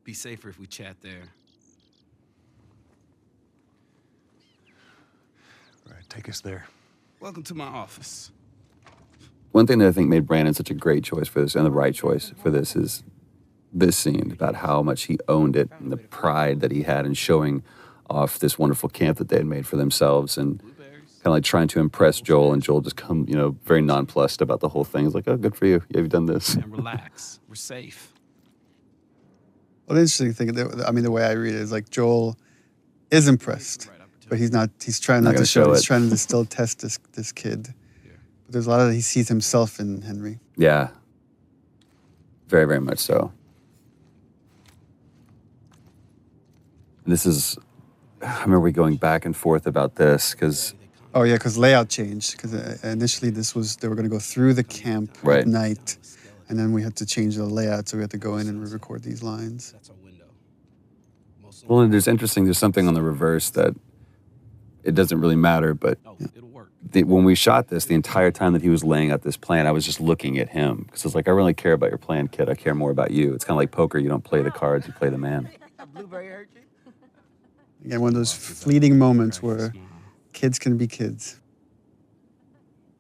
Be safer if we chat there. All right, take us there. Welcome to my office. One thing that I think made Brandon such a great choice for this and the right choice for this is this scene about how much he owned it and the pride that he had in showing off this wonderful camp that they had made for themselves and kind of like trying to impress Joel, and Joel just come, very nonplussed about the whole thing. He's like, oh, good for you. Yeah, you've done this. And relax. We're safe. Well, the interesting thing, the way I read it is like Joel is impressed, but he's not. He's trying not gonna to show it. show He's it. trying to still test this kid. But there's a lot of he sees himself in Henry. Yeah. Very, very much so. And this is, I remember we going back and forth about this because Oh yeah, because layout changed. Because initially they were going to go through the camp Right. at night, and then we had to change the layout, so we had to go in and re-record these lines. well, and there's something on the reverse that it doesn't really matter, but when we shot this, the entire time that he was laying out this plan, I was just looking at him because I was like, I really care about your plan, kid. I care more about you. It's kind of like poker. You don't play the cards, you play the man. Again, one of those fleeting moments where kids can be kids.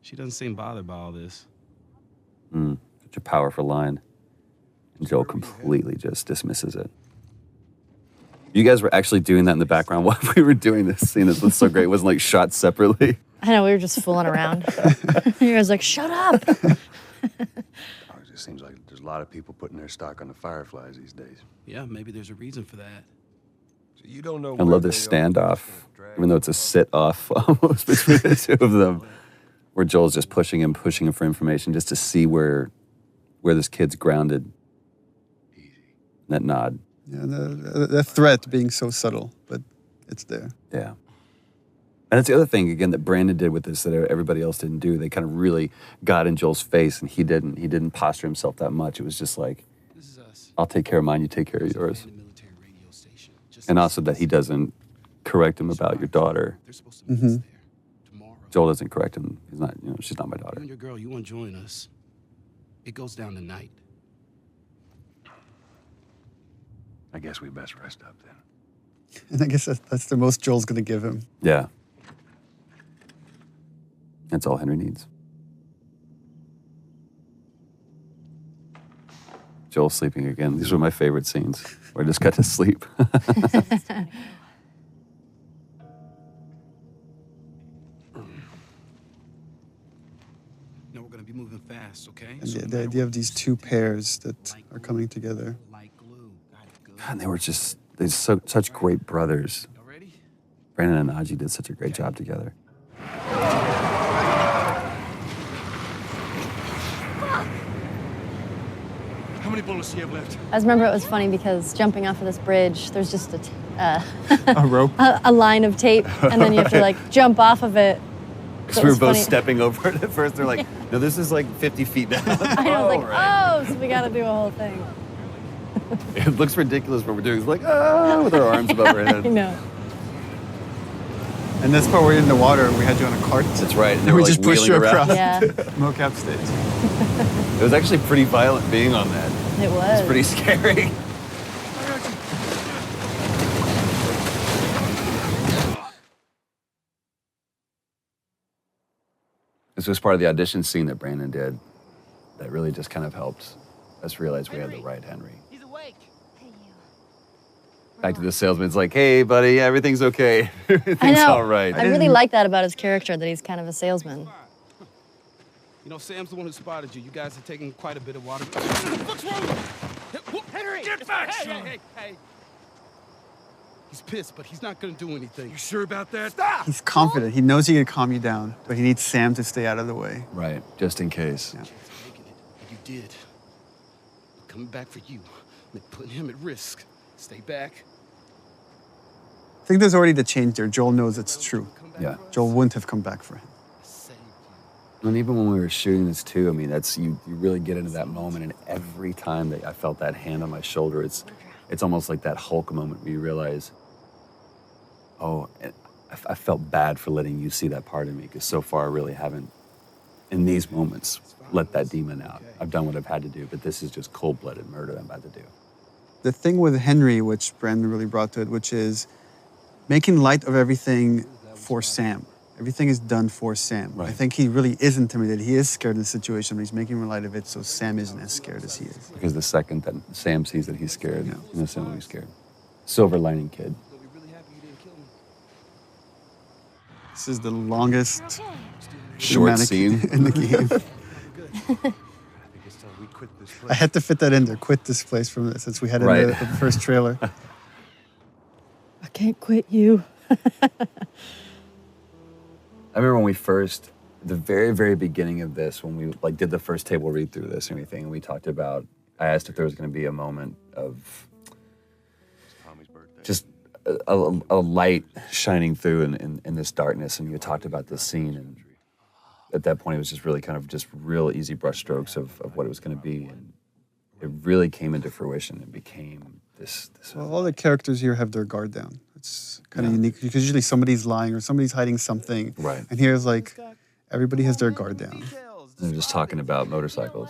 She doesn't seem bothered by all this. Such a powerful line. And Joel completely just dismisses it. You guys were actually doing that in the background while we were doing this scene. This was so great. It wasn't like shot separately. I know, we were just fooling around. You guys like, shut up. It just seems like there's a lot of people putting their stock on the Fireflies these days. Yeah, maybe there's a reason for that. So you don't know. I love this standoff, even though it's a sit-off almost between the two of them, where Joel's just pushing him for information just to see where this kid's grounded. That nod. Yeah, the threat being so subtle, but it's there. Yeah. And that's the other thing, again, that Brandon did with this that everybody else didn't do. They kind of really got in Joel's face, and he didn't. He didn't posture himself that much. It was just like, I'll take care of mine, you take care of yours. And also that he doesn't correct him about your daughter. Mm-hmm. Joel doesn't correct him. He's not, she's not my daughter. You and your girl, you want to join us? It goes down tonight. I guess we best rest up then. And I guess that's the most Joel's going to give him. Yeah. That's all Henry needs. Joel sleeping again. These were my favorite scenes where I just got to sleep. No, we're gonna be moving fast, okay? And the idea of these two pairs that are coming together. God, and they're such great brothers. Brandon and Aji did such a great job together. How many bullets do you have left? I just remember it was funny because jumping off of this bridge, there's just A rope? a line of tape, and then you have to like jump off of it. Because So we it were was both funny. stepping over it at first. They're like, no, this is like 50 feet down. I was like, oh, so we got to do a whole thing. It looks ridiculous what we're doing. It's like, with our arms above our head. I know. And this part where you're in the water, we had you on a cart. That's right. And And they we were, just like, pushed you wheeling around. across Yeah. mocap stage. It was actually pretty violent being on that. It was. It's pretty scary. This was part of the audition scene that Brandon did that really just kind of helped us realize we had the right Henry. He's awake. Back to the salesman. It's like, hey, buddy, everything's okay. I Everything's know. all right. I really like that about his character, that he's kind of a salesman. You know, Sam's the one who spotted you. You guys are taking quite a bit of water. What's wrong with you? Henry! Get back! Hey! He's pissed, but he's not gonna do anything. You sure about that? Stop! He's confident. He knows he can calm you down, but he needs Sam to stay out of the way. Right, just in case. Yeah. You did. Coming back for you. Meant putting him at risk. Stay back. I think there's already the change there. Joel knows it's true. Yeah. Joel wouldn't have come back for him. And even when we were shooting this too, I mean, that's you really get into that moment, and every time that I felt that hand on my shoulder, it's almost like that Hulk moment where you realize, oh, I felt bad for letting you see that part of me because so far I really haven't, in these moments, let that demon out. I've done what I've had to do, but this is just cold-blooded murder I'm about to do. The thing with Henry, which Brandon really brought to it, which is making light of everything for Sam. Everything is done for Sam. Right. I think he really is intimidated. He is scared in the situation, but he's making light of it so Sam isn't as scared as he is. Because the second that Sam sees that he's scared, Sam will be scared. Silver lining kid. This is the longest Short cinematic scene. in the game. I had to fit that in there. Quit this place from this, since we had it in the first trailer. I can't quit you. I remember when we first, the very, very beginning of this, when we like did the first table read through this and everything, and we talked about, I asked if there was going to be a moment of just a light shining through in this darkness, and you talked about this scene, and at that point it was just really kind of just real easy brushstrokes of what it was going to be, and it really came into fruition and became this Well, all the characters here have their guard down. It's kind of unique because usually somebody's lying or somebody's hiding something. Right. And here's like, everybody has their guard down. They're just talking about motorcycles.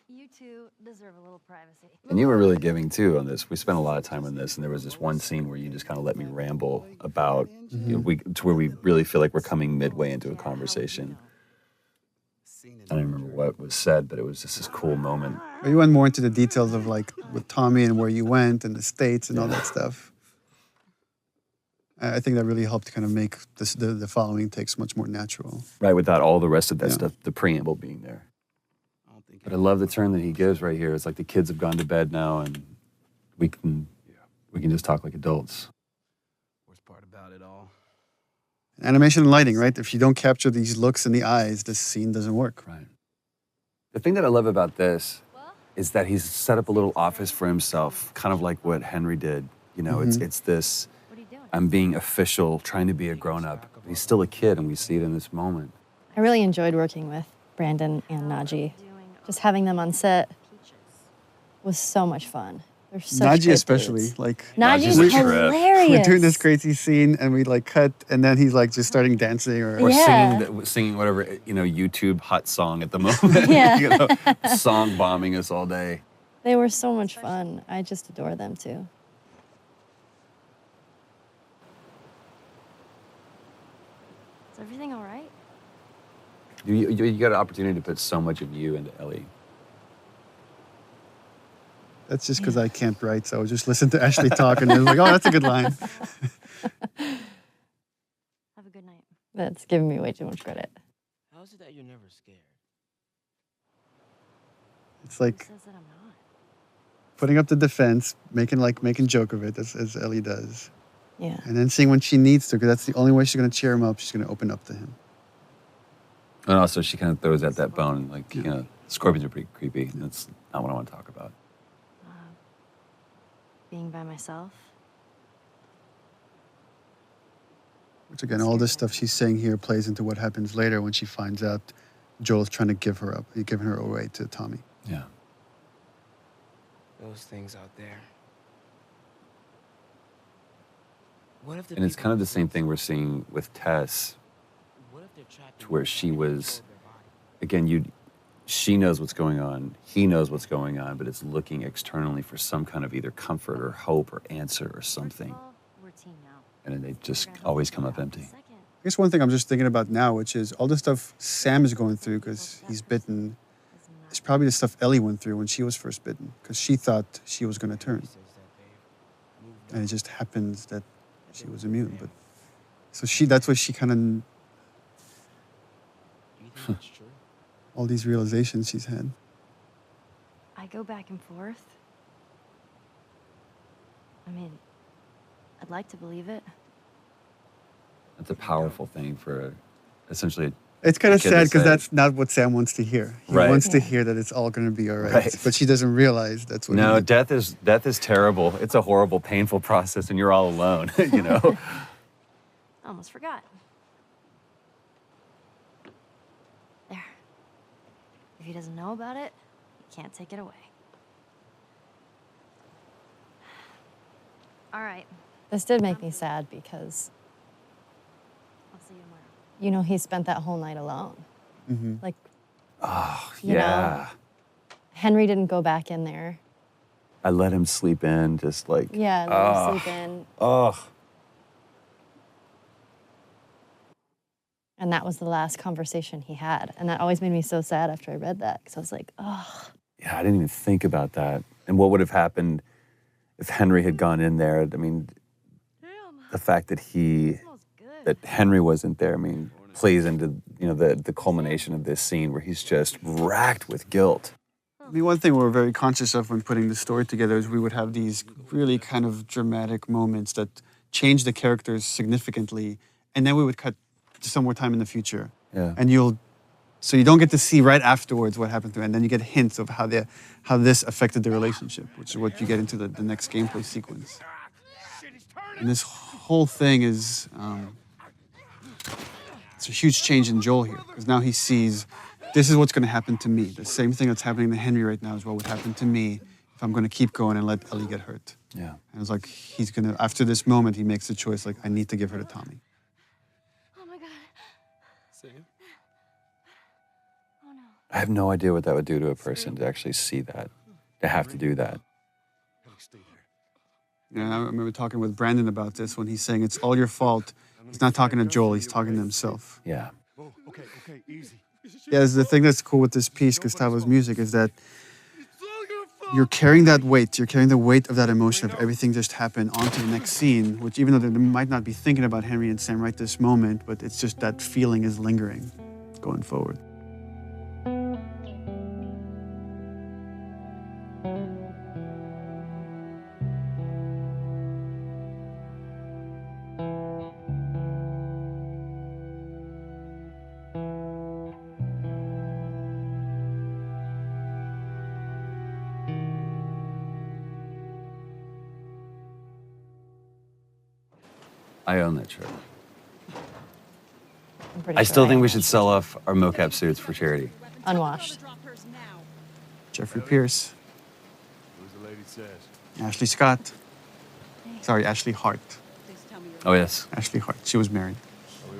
You two deserve a little privacy. And you were really giving too on this. We spent a lot of time on this, and there was this one scene where you just kind of let me ramble about, you know, to where we really feel like we're coming midway into a conversation. I don't remember what was said, but it was just this cool moment. But you went more into the details of like with Tommy and where you went and the States and all that stuff. I think that really helped kind of make this, the following takes much more natural. Right, without all the rest of that stuff, the preamble being there. But I love the turn that he gives right here. It's like the kids have gone to bed now, and we can just talk like adults. Worst part about it all. Animation and lighting, right? If you don't capture these looks in the eyes, this scene doesn't work. Right. The thing that I love about this is that he's set up a little office for himself, kind of like what Henry did. You know, it's this, I'm being official, trying to be a grown-up. He's still a kid, and we see it in this moment. I really enjoyed working with Brandon and Najee. Just having them on set was so much fun. They're such Najee good especially, dudes. like Najee's we're hilarious. doing this crazy scene, and we like cut, and then he's like just starting dancing or Singing whatever, you know, YouTube hot song at the moment. Yeah. You know, song bombing us all day. They were so much fun. I just adore them too. Is everything all right? You got an opportunity to put so much of you into Ellie. That's just because I can't write, so I just listen to Ashley talk, and I was like, oh, that's a good line. Have a good night. That's giving me way too much credit. How is it that you're never scared? It's like Who says that I'm not? putting up the defense, making joke of it, as Ellie does. Yeah. And then seeing when she needs to, because that's the only way she's going to cheer him up. She's going to open up to him. And also, she kind of throws out that bone, like, you know, scorpions are pretty creepy. That's not what I want to talk about. Being by myself. Which again, all this stuff she's saying here plays into what happens later when she finds out Joel's trying to give her up, giving her away to Tommy. Yeah. Those things out there. What if the And it's kind of the same thing we're seeing with Tess, to where she was, again, she knows what's going on, he knows what's going on, but it's looking externally for some kind of either comfort or hope or answer or something. We're a team now. And then they just always come up empty. I guess one thing I'm just thinking about now, which is all the stuff Sam is going through because he's bitten, is probably the stuff Ellie went through when she was first bitten, because she thought she was going to turn. And it just happens that she was immune. But so that's what she kind of, all these realizations she's had. I go back and forth. I mean, I'd like to believe it. That's a powerful thing for essentially. It's kind of a kid sad to because say. that's not what Sam wants to hear. He Right. wants to hear that it's all going to be all right. Right. But she doesn't realize that's what No, he death is terrible. It's a horrible, painful process, and you're all alone. You know. I almost forgot. There. If he doesn't know about it, he can't take it away. All right. This did make me sad because you know, he spent that whole night alone. Like, Oh, You know? Henry didn't go back in there. I let him sleep in, just like. Yeah, let him sleep in. Oh. And that was the last conversation he had. And that always made me so sad after I read that, because I was like, oh. Yeah, I didn't even think about that. And what would have happened if Henry had gone in there? I mean, the fact that Henry wasn't there, I mean, plays into, you know, the culmination of this scene where he's just racked with guilt. I mean, one thing we were very conscious of when putting the story together is we would have these really kind of dramatic moments that change the characters significantly, and then we would cut to some more time in the future. Yeah. And so you don't get to see right afterwards what happened to it, and then you get hints of how this affected the relationship, which is what you get into the next gameplay sequence. And this whole thing is, it's a huge change in Joel here, because now he sees, this is what's going to happen to me. The same thing that's happening to Henry right now is what would happen to me if I'm going to keep going and let Ellie get hurt. Yeah. And it's like, he's going to, after this moment, he makes the choice, like, I need to give her to Tommy. Oh my God. Sam? Oh no. I have no idea what that would do to a person to actually see that, to have to do that. Yeah, I remember talking with Brandon about this when he's saying it's all your fault. He's not talking to Joel, he's talking to himself. Yeah. Okay, easy. Yeah, the thing that's cool with this piece, Gustavo's music, is that you're carrying that weight. You're carrying the weight of that emotion of everything just happened onto the next scene, which even though they might not be thinking about Henry and Sam right this moment, but it's just that feeling is lingering going forward. I own that shirt. I'm pretty I sure still think own we it. should sell off our mocap suits for charity. Unwashed. Jeffrey Pierce, Who's the lady says? Ashley Scott. Sorry, Ashley Hart. Oh, yes. Ashley Hart. She was married.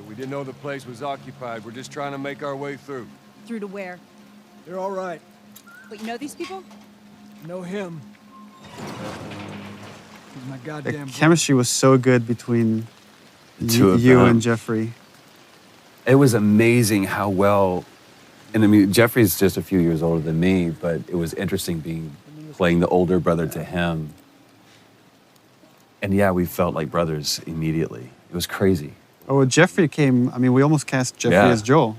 We didn't know the place was occupied. We're just trying to make our way through. Through to where? They're all right. But you know these people? Know him. He's my The goddamn chemistry was so good between two of you them. and Jeffrey. It was amazing how well, and I mean, Jeffrey's just a few years older than me, but it was interesting playing the older brother to him. And yeah, we felt like brothers immediately. It was crazy. Oh, Jeffrey came, I mean, we almost cast Jeffrey Yeah. as Joel.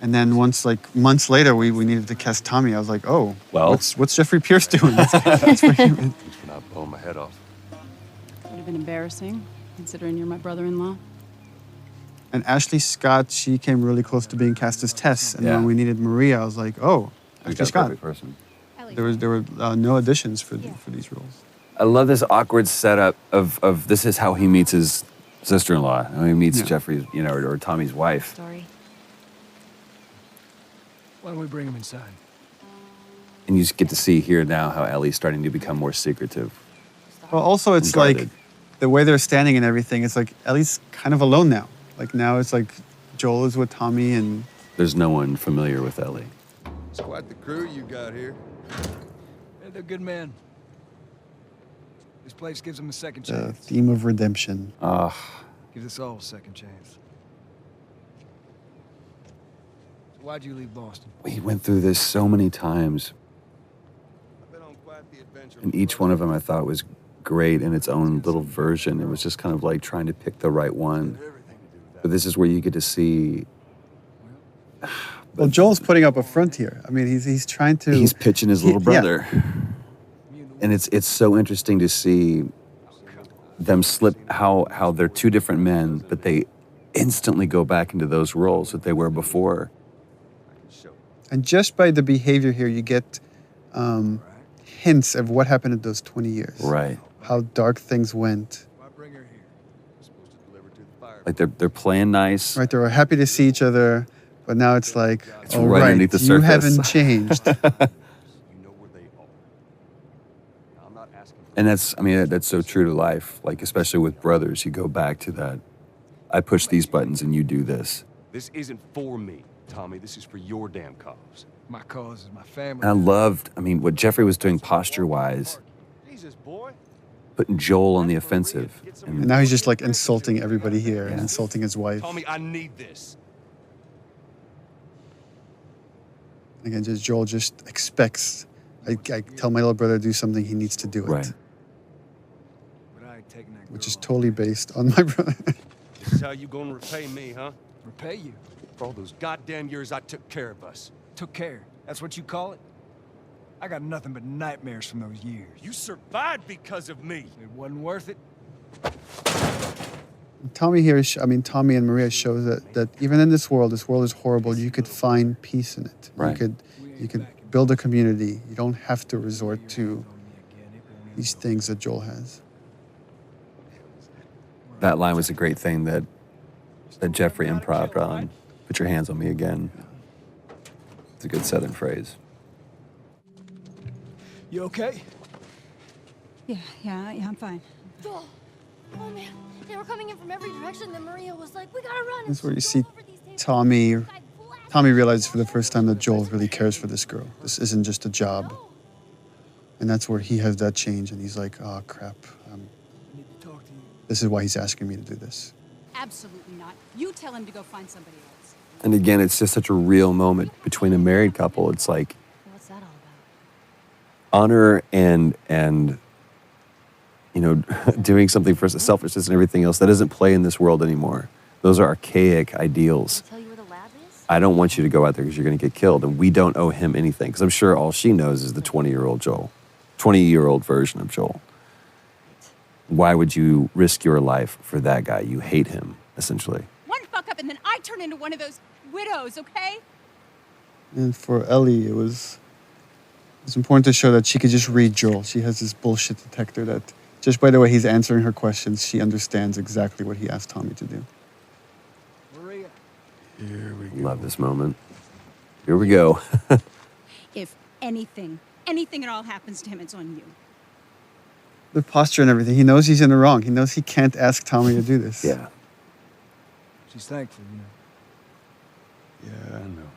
And then once, like, months later, we needed to cast Tommy. I was like, oh, Well. what's Jeffrey Pierce doing? That's for him. Not blowing my head off. Would have been embarrassing, considering you're my brother-in-law. And Ashley Scott, she came really close to being cast as Tess. And Yeah. when we needed Maria, I was like, oh, We Ashley got a Scott. perfect person. There were no additions for these roles. I love this awkward setup of this is how he meets his sister-in-law. How he meets Yeah. Jeffrey's, you know, or Tommy's wife. Story. Why don't we bring him inside? And you just get to see here now how Ellie's starting to become more secretive. Well, also, it's And like guarded. the way they're standing and everything, it's like Ellie's kind of alone now. Like now it's like Joel is with Tommy and There's no one familiar with Ellie. It's quite the crew you got here. Yeah, they're good men. This place gives them a second the chance. theme of redemption. Gives us all a second chance. So why'd you leave Boston? We went through this so many times. And each one of them I thought was great in its own little version. It was just kind of like trying to pick the right one. But this is where you get to see. Well, Joel's putting up a front here. I mean, he's trying to. He's pitching his little Yeah. brother. And it's so interesting to see them slip how they're two different men, but they instantly go back into those roles that they were before. And just by the behavior here, you get hints of what happened in those 20 years. Right. How dark things went. Like they're playing nice. Right, they were happy to see each other, but now it's like, It's oh, right right, underneath the you surface. haven't changed. And that's so true to life. Like, especially with brothers, you go back to that I push these buttons and you do this. This isn't for me, Tommy. This is for your damn cause. My cause is my family. And I loved, what Jeffrey was doing posture-wise, Jesus, boy. putting Joel on the offensive. And now he's just like insulting everybody here and insulting his wife. Tommy, I need this. Again, just Joel just expects. I tell my little brother to do something, he needs to do it. Right. But I ain't taking that Which is totally based on my brother. This is how you gonna repay me, huh? repay you. For all those goddamn years I took care of us. Took care. That's what you call it? I got nothing but nightmares from those years. You survived because of me. It wasn't worth it. Tommy here, Tommy and Maria shows that even in this world is horrible, you could find peace in it. Right. You could build a community. You don't have to resort to these things that Joel has. That line was a great thing that Jeffrey improv'd on. Put your hands on me again. It's a good Southern phrase. You okay? Yeah, I'm fine. Joel! Oh man, they were coming in from every direction. Then Maria was like, "We gotta run." That's where you see Tommy realizes for the first time that Joel really cares for this girl. This isn't just a job. And that's where he has that change, and he's like, "Oh crap, this is why he's asking me to do this." Absolutely not. You tell him to go find somebody else. And again, it's just such a real moment between a married couple. It's like What's that all about? honor and doing something for selfishness and everything else that doesn't play in this world anymore. Those are archaic ideals. Tell you where the lab is? I don't want you to go out there because you're going to get killed, and we don't owe him anything. Because I'm sure all she knows is the 20-year-old Joel, 20-year-old version of Joel. Why would you risk your life for that guy? You hate him, essentially. One fuck up and then I turn into one of those widows, okay? And for Ellie, it was important to show that she could just read Joel. She has this bullshit detector that, just by the way he's answering her questions, she understands exactly what he asked Tommy to do. Maria. Here we go. Love this moment. Here we go. If anything at all happens to him, it's on you. The posture and everything. He knows he's in the wrong. He knows he can't ask Tommy to do this. Yeah. She's thankful, Yeah, I know.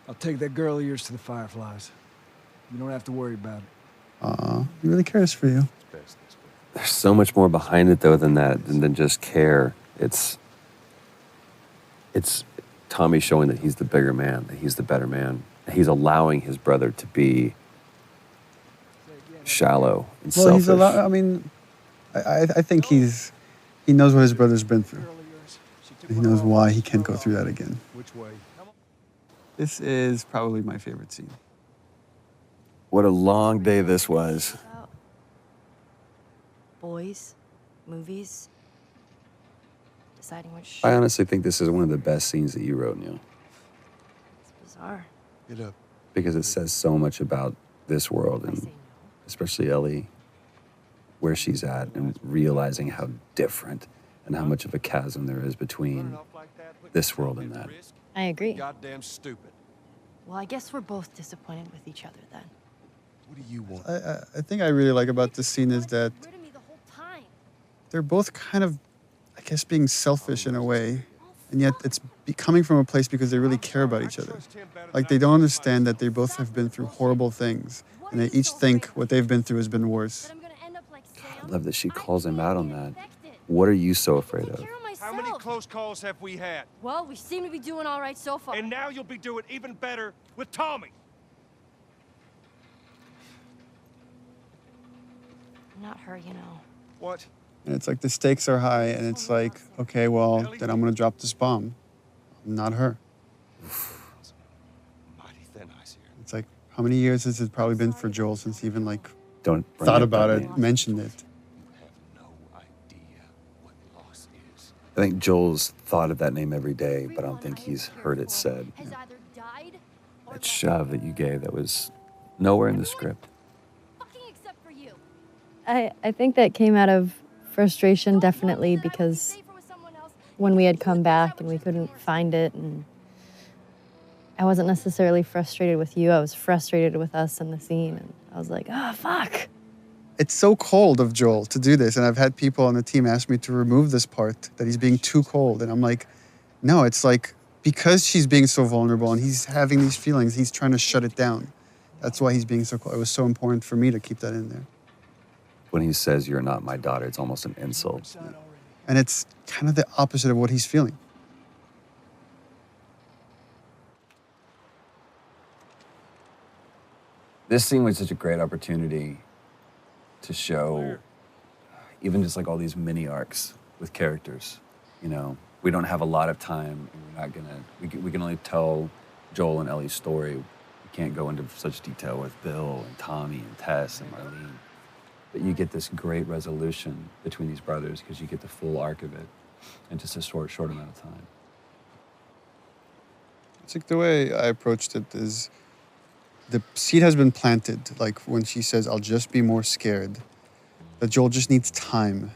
I'll take that girl of yours to the Fireflies. You don't have to worry about it. He really cares for you. There's so much more behind it, though, than just care. It's Tommy showing that he's the bigger man, that he's the better man. He's allowing his brother to be shallow and selfish. I think he knows what his brother's been through. He knows why he can't go through that again. Which way? This is probably my favorite scene. What a long day this was. Boys, movies, deciding which. I honestly think this is one of the best scenes that you wrote, Neil. It's bizarre. Get up. Because it says so much about this world, and especially Ellie, where she's at, and realizing how different and how much of a chasm there is between this world and that. I agree. Goddamn stupid. Well, I guess we're both disappointed with each other then. What do you want? I think I really like about this scene is that they're both kind of, I guess, being selfish in a way, and yet it's coming from a place because they really care about each other. Like, they don't understand that they both have been through horrible things, and they each think what they've been through has been worse. I love that she calls him out on that. What are you so afraid of? How many close calls have we had? Well, we seem to be doing all right so far. And now you'll be doing even better with Tommy. Not her, you know. What? And it's like the stakes are high, and it's like, okay, well, then I'm gonna drop this bomb. Not her. Mighty thin ice here. It's like, how many years has it probably been for Joel since he even like Don't bring thought up about that it, name. mentioned it? I think Joel's thought of that name every day, but I don't think he's heard it said. That shove that you gave, that was nowhere in the script. I think that came out of frustration, definitely, because when we had come back and we couldn't find it, and I wasn't necessarily frustrated with you, I was frustrated with us in the scene, and I was like, oh, fuck. it's so cold of Joel to do this. And I've had people on the team ask me to remove this part, that he's being too cold. And I'm like, no, it's like, because she's being so vulnerable and he's having these feelings, he's trying to shut it down. That's why he's being so cold. It was so important for me to keep that in there. When he says, "You're not my daughter," it's almost an insult. And it's kind of the opposite of what he's feeling. This scene was such a great opportunity to show even just like all these mini arcs with characters. You know, we don't have a lot of time, and we're not gonna. We can only tell Joel and Ellie's story. We can't go into such detail with Bill and Tommy and Tess and Marlene. But you get this great resolution between these brothers because you get the full arc of it in just a short amount of time. It's like the way I approached it is the seed has been planted. Like when she says, "I'll just be more scared," that Joel just needs time.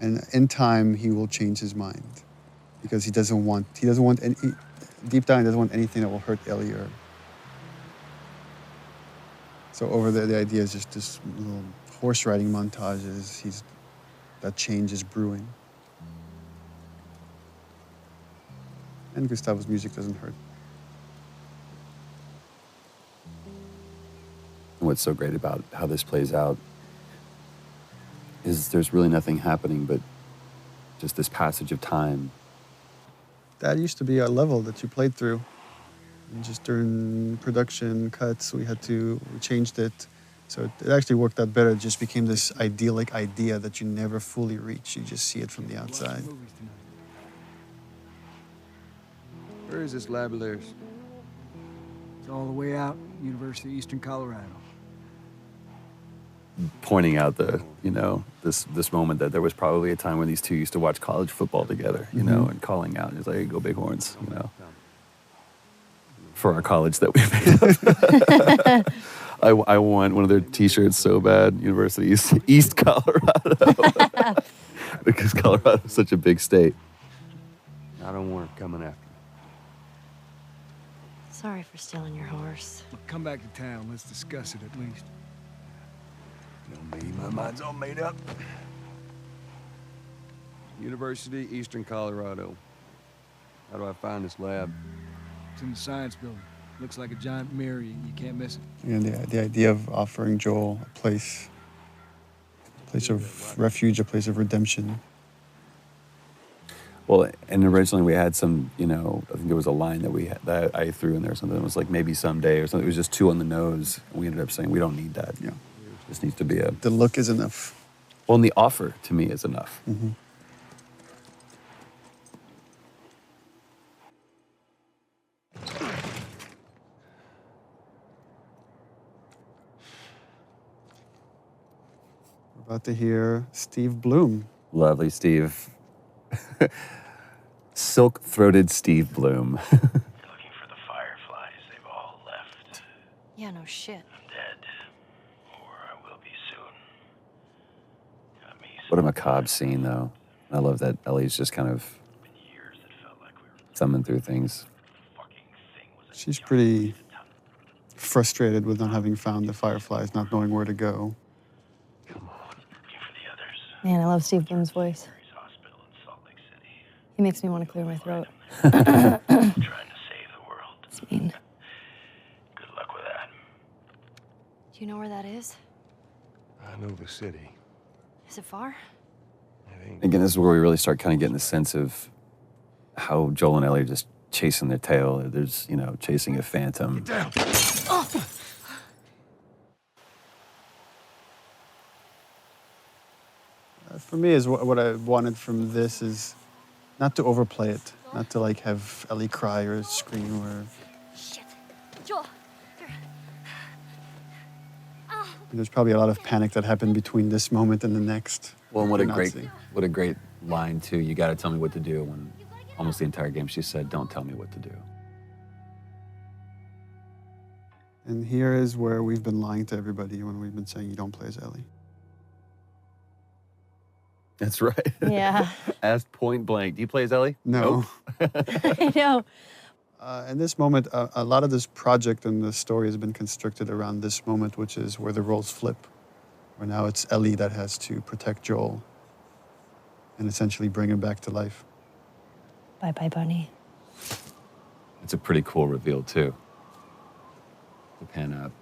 And in time, he will change his mind because he doesn't want any, deep down, he doesn't want anything that will hurt Ellie or. So over there, the idea is just this little horse riding montages. That change is brewing. And Gustavo's music doesn't hurt. What's so great about how this plays out is there's really nothing happening but just this passage of time. That used to be a level that you played through. And just during production cuts, we changed it. So it actually worked out better. It just became this idyllic idea that you never fully reach. You just see it from the outside. Where is this lab of theirs? It's all the way out, University of Eastern Colorado. Pointing out this moment that there was probably a time when these two used to watch college football together, you know, and calling out. It's like, "Hey, go Bighorns," you know. For our college that we made up. I want one of their T-shirts so bad. University East Colorado, because Colorado is such a big state. I don't want her coming after me. Sorry for stealing your horse. Look, come back to town. Let's discuss it at least. No, me, my mind's all made up. University, Eastern Colorado. How do I find this lab? It's in the science building. Looks like a giant mirror. You can't miss it. And the idea of offering Joel a place of refuge, a place of redemption. Well, and originally we had some, I think there was a line that I threw in there or something. It was like maybe someday or something. It was just too on the nose. And we ended up saying we don't need that. Yeah. This needs to be the look is enough. Well, and the offer to me is enough. Mm-hmm. We're about to hear Steve Bloom. Lovely Steve. Silk-throated Steve Bloom. You're looking for the Fireflies. They've all left. Yeah, no shit. I'm dead. Or I will be soon. Got me What a macabre scene, though. I love that Ellie's just kind of thumbing through things. She's pretty frustrated with not having found the Fireflies, not knowing where to go. Man, I love Steve Bloom's voice. He makes me want to clear my throat. trying to save the world. It's mean. Good luck with that. Do you know where that is? I know the city. Is it far? Again, this is where we really start kind of getting the sense of how Joel and Ellie are just chasing their tail. There's, chasing a phantom. Down. For me, is what I wanted from this is not to overplay it, not to have Ellie cry or scream or. Shit. Joel. There's probably a lot of panic that happened between this moment and the next. Well, and what We're a great line too. You got to tell me what to do. When almost the entire game she said, "Don't tell me what to do." And here is where we've been lying to everybody when we've been saying you don't play as Ellie. That's right. Yeah. Asked point blank. Do you play as Ellie? No. Nope. I know. In this moment, a lot of this project and the story has been constructed around this moment, which is where the roles flip. where now it's Ellie that has to protect Joel and essentially bring him back to life. Bye-bye, Bunny. It's a pretty cool reveal, too. The pan up.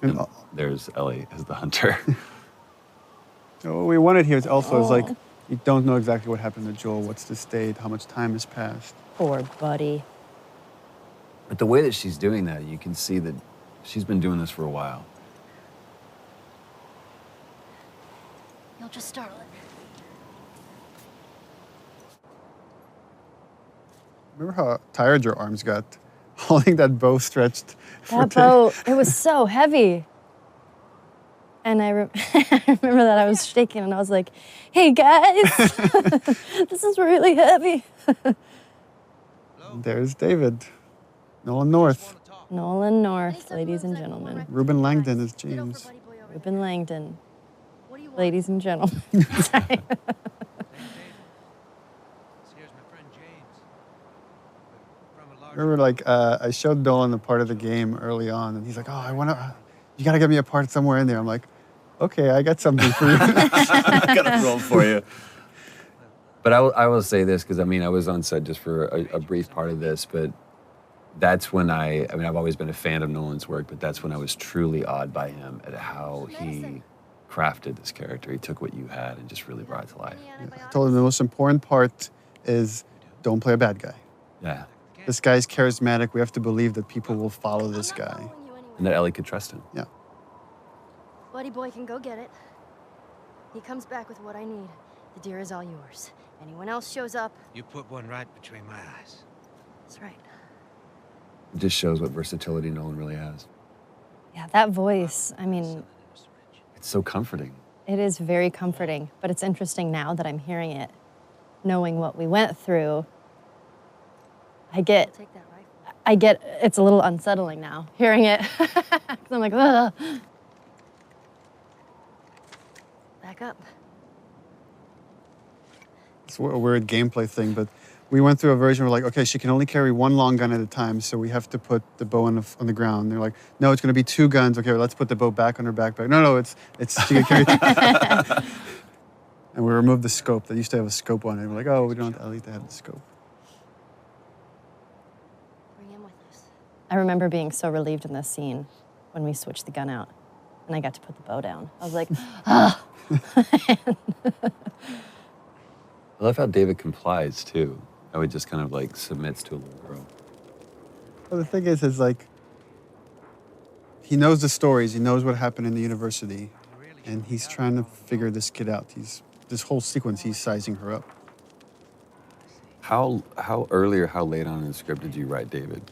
And there's Ellie as the hunter. So what we wanted here is also is like, you don't know exactly what happened to Joel, what's the state, how much time has passed. Poor buddy. But the way that she's doing that, you can see that she's been doing this for a while. You'll just startle it. Remember how tired your arms got holding that bow stretched? That bow, it was so heavy. And I remember that I was shaking and I was like, hey guys, this is really heavy. There's David. Nolan North. Nolan North, ladies and gentlemen. Ruben Langdon is James. Ruben Langdon, ladies and gentlemen. Sorry. Remember, like, I showed Nolan a part of the game early on, and he's like, oh, you gotta get me a part somewhere in there. I'm like, okay, I got something for you. I got a role for you. But I will say this, because I mean, I was on set just for a brief part of this, but that's when I mean, I've always been a fan of Nolan's work, but that's when I was truly awed by him at how he crafted this character. He took what you had and just really brought it to life. Yeah. I told him the most important part is don't play a bad guy. Yeah. This guy's charismatic. We have to believe that people will follow this guy. And that Ellie could trust him. Yeah. Buddy boy can go get it. He comes back with what I need. The deer is all yours. Anyone else shows up. You put one right between my eyes. That's right. It just shows what versatility Nolan really has. Yeah, that voice, I mean, It's so comforting. it is very comforting, but it's interesting now that I'm hearing it, knowing what we went through. I get, it's a little unsettling now, hearing it. 'Cause I'm like, ugh. Back up. It's a weird gameplay thing, but we went through a version where like, okay, she can only carry one long gun at a time, so we have to put the bow on the ground. They're like, no, it's going to be 2 guns. Okay, well, let's put the bow back on her backpack. No, it's she can carry. And we removed the scope. They used to have a scope on it. We're like, oh, we don't want Ellie to have the scope. Bring him with us. I remember being so relieved in this scene when we switched the gun out and I got to put the bow down. I was like, ah. I love how David complies, too. How he just kind of like submits to a little girl. Well, the thing is like, he knows the stories. He knows what happened in the university. And he's trying to figure this kid out. This whole sequence, he's sizing her up. How early or how late on in the script did you write David?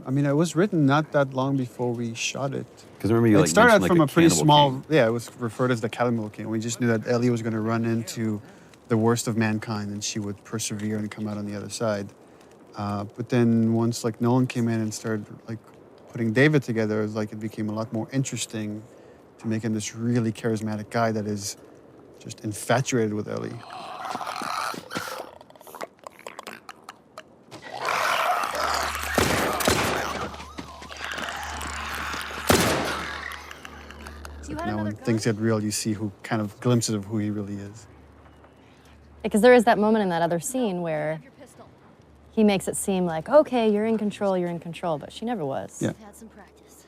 I mean, it was written not that long before we shot it. Because remember you It like started out mentioned, from like, a pretty Cannibal small, King. yeah, it was referred as the Cannibal King. We just knew that Ellie was going to run into the worst of mankind and she would persevere and come out on the other side. But then once like Nolan came in and started like putting David together, it was like it became a lot more interesting to make him this really charismatic guy that is just infatuated with Ellie. Now when things get real, you see who kind of glimpses of who he really is. Because there is that moment in that other scene where he makes it seem like, okay, you're in control, but she never was. Yeah. Had some practice.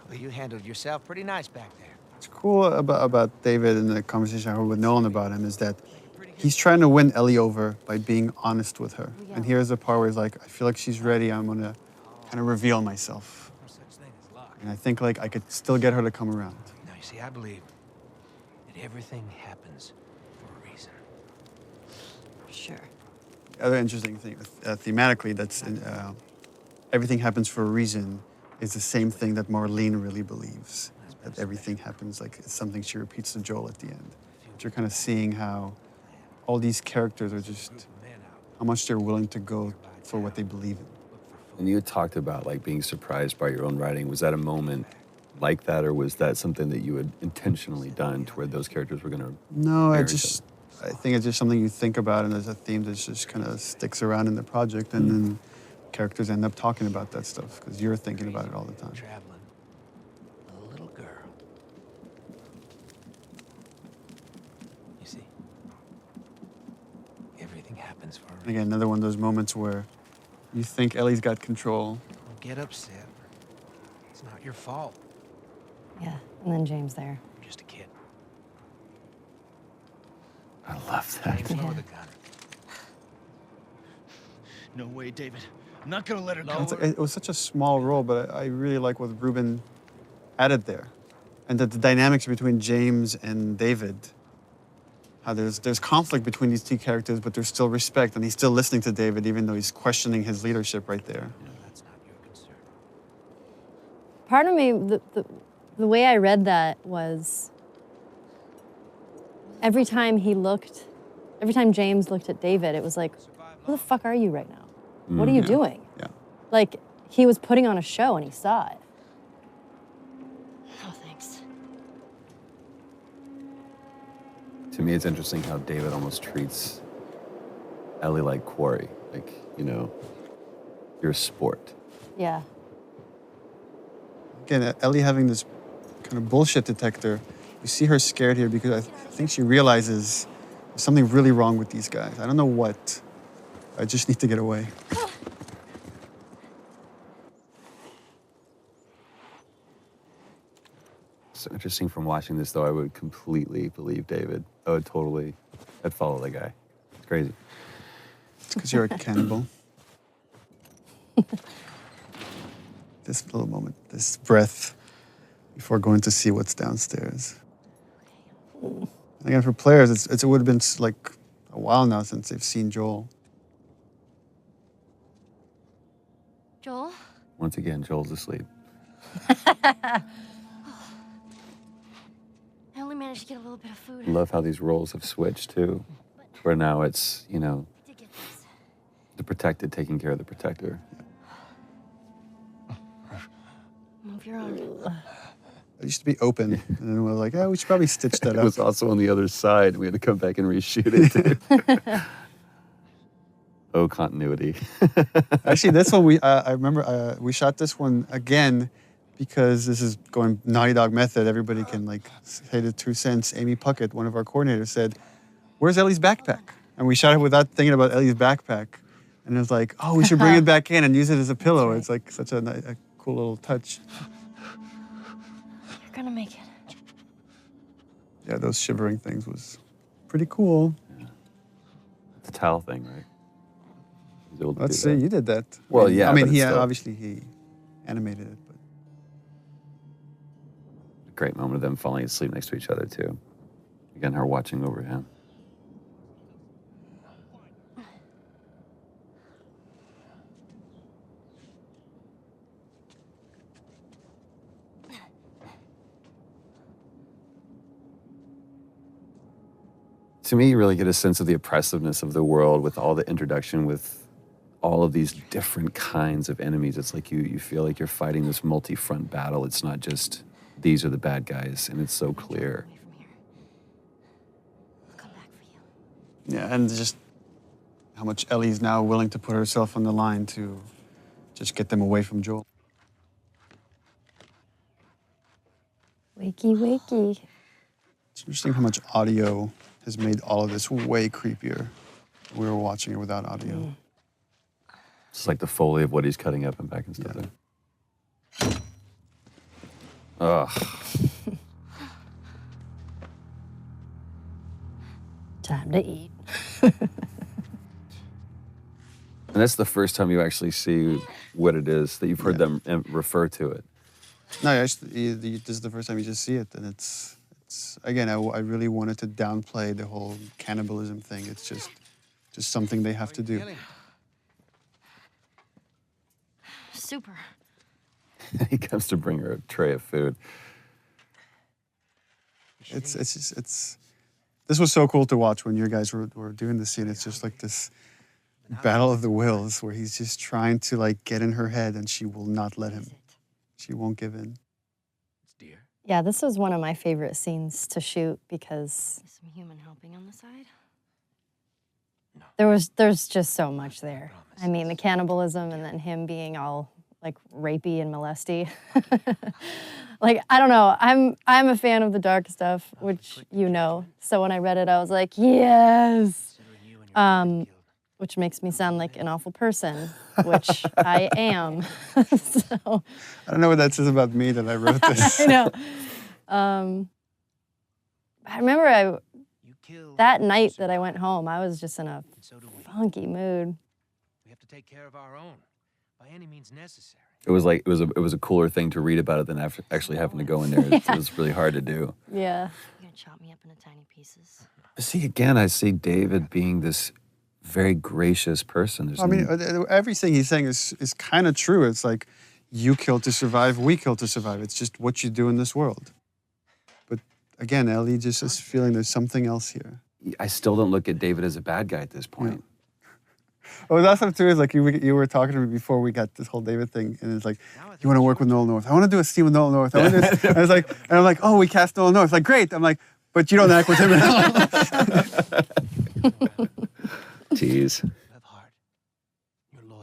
Well, you handled yourself pretty nice back there. What's cool about David and the conversation I had with Nolan about him is that he's trying to win Ellie over by being honest with her. And here's the part where he's like, I feel like she's ready. I'm going to kind of reveal myself. And I think like I could still get her to come around. Now, you see, I believe that everything happens for a reason. Sure. The other interesting thing, thematically, that's everything happens for a reason is the same thing that Marlene really believes. That everything happens like it's something she repeats to Joel at the end. But you're kind of seeing how all these characters are just, how much they're willing to go for what they believe in. And you had talked about like being surprised by your own writing. Was that a moment like that, or was that something that you had intentionally done to where those characters were going to? No, I think it's just something you think about, and there's a theme that just kind of sticks around in the project. And then characters end up talking about that stuff because you're thinking about it all the time. Traveling. A little girl. You see? Everything happens for a And again, another one of those moments where you think Ellie's got control. Don't get upset. It's not your fault. Yeah, and then James there. You're just a kid. I love that. James, lower the gun. No way, David. I'm not gonna let her go. It was such a small role, but I really like what Ruben added there. And that the dynamics between James and David, how there's conflict between these two characters, but there's still respect, and he's still listening to David, even though he's questioning his leadership right there. That's not your concern. Part of me, the way I read that was every time James looked at David, it was like, who the fuck are you right now? What are you doing? Yeah. Like, he was putting on a show and he saw it. Oh, thanks. To me, it's interesting how David almost treats Ellie like quarry. Like, you know, you're a sport. Yeah. Again, Ellie having this kind of bullshit detector, you see her scared here because I think she realizes there's something really wrong with these guys. I don't know what. I just need to get away. So interesting from watching this, though, I would completely believe David. I'd follow the guy. It's crazy. It's because you're a cannibal. This little moment, this breath before going to see what's downstairs. Again, for players, it would have been like a while now since they've seen Joel. Joel? Once again, Joel's asleep. I only managed to get a little bit of food. Love how these roles have switched, too. Where now it's, you know, the protected taking care of the protector. Move your arm. It used to be open, and then we were like, oh, we should probably stitch that It up. was also on the other side. We had to come back and reshoot it, too. Oh, continuity. Actually, this one, I remember we shot this one again because this is going Naughty Dog method. Everybody can like say the 2 cents. Amy Puckett, one of our coordinators, said, where's Ellie's backpack? And we shot it without thinking about Ellie's backpack. And it was like, oh, we should bring it back in and use it as a pillow. It's like such a cool little touch. You're gonna make it. Yeah, those shivering things was pretty cool. Yeah. The towel thing, right? He was able to Let's do see, that. you did that. Well, yeah. I mean, but it's still obviously he animated it, but a great moment of them falling asleep next to each other, too. Again, her watching over him. To me, you really get a sense of the oppressiveness of the world with all the introduction with all of these different kinds of enemies. It's like you feel like you're fighting this multi-front battle. It's not just these are the bad guys, and it's so clear. yeah, and just how much Ellie's now willing to put herself on the line to just get them away from Joel. Wakey, wakey. It's interesting how much audio has made all of this way creepier. We were watching it without audio. It's like the Foley of what he's cutting up and back and stuff there. Ugh. Time to eat. And that's the first time you actually see what it is, that you've heard them refer to it. No, actually, this is the first time you just see it, and it's again, I really wanted to downplay the whole cannibalism thing. It's just something they have to do. Super. He comes to bring her a tray of food. This was so cool to watch when you guys were doing the scene. It's just like this battle of the wills where he's just trying to like get in her head, and she will not let him. She won't give in. Yeah, this was one of my favorite scenes to shoot because Some human helping on the side. There's just so much there. I mean, the cannibalism and then him being all like rapey and molesty. Like, I don't know. I'm a fan of the dark stuff, which you know. So when I read it, I was like, yes. Which makes me sound like an awful person, which I am. So I don't know what that says about me that I wrote this. I know. I remember that night that I went home, I was just in a funky mood. We have to take care of our own, by any means necessary. It was like it was a cooler thing to read about it than actually having to go in there. It was really hard to do. Yeah. You're gonna chop me up into tiny pieces. But see, again, I see David being this very gracious person. I mean, everything he's saying is kind of true. It's like, you kill to survive, we kill to survive. It's just what you do in this world. But again, Ellie just is feeling there's something else here. I still don't look at David as a bad guy at this point. Oh, that's what too is like you were talking to me before we got this whole David thing, and it's like, you want to work with Nolan North? I want to do a scene with Nolan North. I want to do this. And I was like, and I'm like, oh, we cast Nolan North. Like, great. I'm like, but you don't act with him at all. Tease.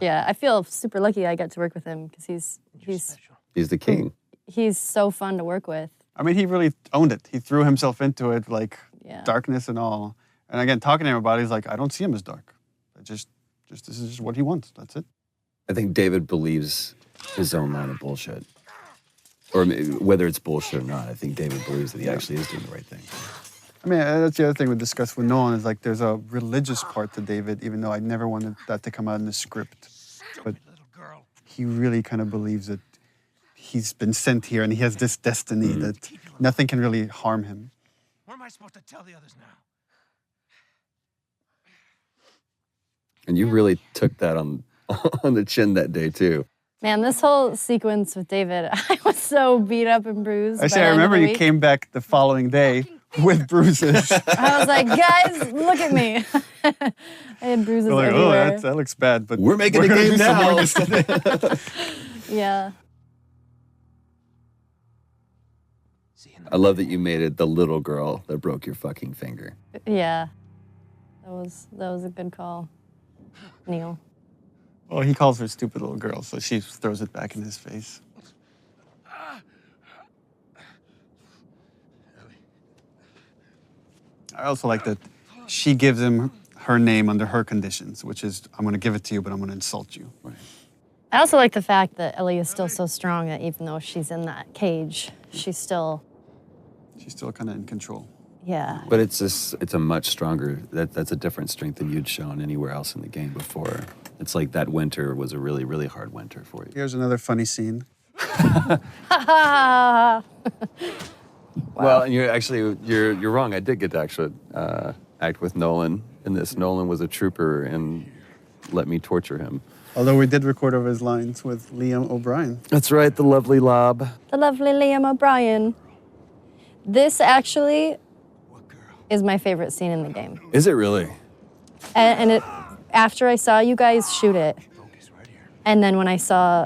Yeah, I feel super lucky I got to work with him because He's the king. He's so fun to work with. I mean, he really owned it. He threw himself into it, like darkness and all. And again, talking to him about it, he's like, I don't see him as dark. Just this is just what he wants. That's it. I think David believes his own line of bullshit. Or whether it's bullshit or not, I think David believes that he actually is doing the right thing. I mean, that's the other thing we discussed with Nolan is like there's a religious part to David, even though I never wanted that to come out in the script. But he really kind of believes that he's been sent here and he has this destiny that nothing can really harm him. What am I supposed to tell the others now? And you really took that on the chin that day, too. Man, this whole sequence with David, I was so beat up and bruised. I remember you came back the following day with bruises. I was like, guys, look at me. I had bruises We're like, everywhere. oh, that looks bad, but we're making a gonna game do some now. more yesterday. Yeah. I love that you made it the little girl that broke your fucking finger. Yeah. That was a good call, Neil. Well, he calls her stupid little girl, so she throws it back in his face. I also like that she gives him her name under her conditions, which is, I'm going to give it to you, but I'm going to insult you. Right. I also like the fact that Ellie is still so strong that even though she's in that cage, she's still kind of in control. Yeah. But it's a much stronger, that's a different strength than you'd shown anywhere else in the game before. It's like that winter was a really, really hard winter for you. Here's another funny scene. Well, and you're wrong. I did get to actually act with Nolan in this. Nolan was a trooper and let me torture him. Although we did record over his lines with Liam O'Brien. That's right, the lovely Lob. The lovely Liam O'Brien. This actually is my favorite scene in the game. Is it really? And it, after I saw you guys shoot it, and then when I saw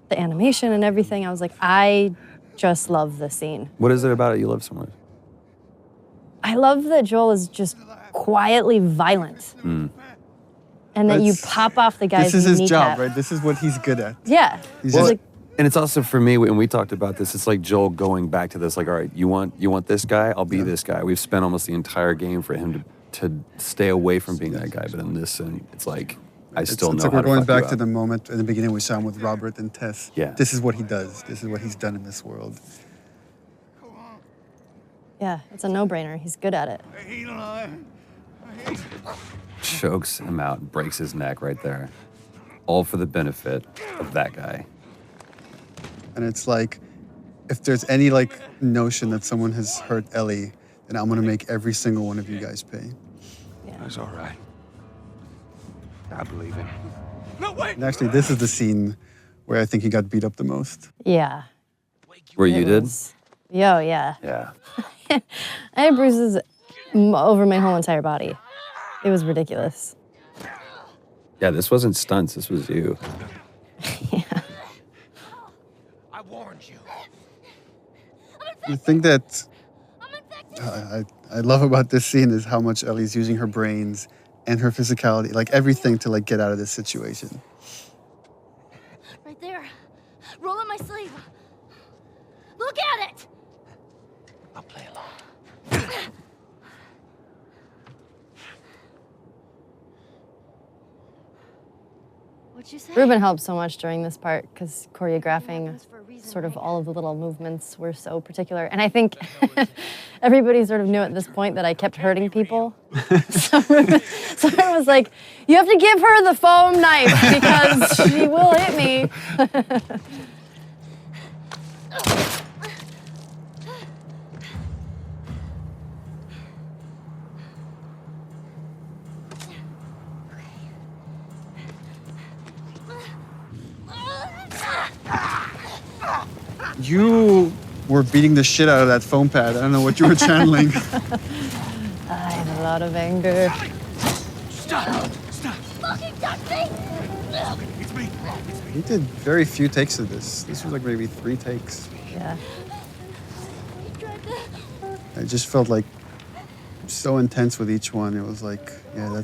the animation and everything, I was like, I just love the scene. What is it about it you love so much? I love that Joel is just quietly violent. And that you pop off the guy's This is his kneecap. job, right? This is what he's good at. Yeah. He's Well, just, and it's also for me, when we talked about this, it's like Joel going back to this, like, all right, you want this guy? I'll be this guy. We've spent almost the entire game for him to stay away from being that guy. But in this, and it's like, I still know it's like how we're going to fuck you back to up. the moment in the beginning we saw him with Robert and Tess. Yeah. This is what he does. This is what he's done in this world. Yeah, it's a no-brainer. He's good at it. Chokes him out and breaks his neck right there. All for the benefit of that guy. And it's like, if there's any like notion that someone has hurt Ellie, then I'm gonna make every single one of you guys pay. That's all right. I believe him. And actually, this is the scene where I think he got beat up the most. Yeah. Where you did? Yo, yeah. Yeah. I had bruises over my whole entire body. It was ridiculous. Yeah, this wasn't stunts. This was you. I warned you. The thing that I love about this scene is how much Ellie's using her brains, and her physicality, like everything to like get out of this situation. Right there. Roll up my sleeve. Look at it! I'll play along. What'd you say? Ruben helped so much during this part because choreographing sort of all of the little movements were so particular. And I think everybody sort of knew at this point that I kept hurting people. So Ruben was like, you have to give her the foam knife because she will hit me. You were beating the shit out of that foam pad. I don't know what you were channeling. I had a lot of anger. Stop! Fucking touch me! It's me. He did very few takes of this. This was like maybe 3 takes. Yeah. I just felt like so intense with each one. It was like, yeah,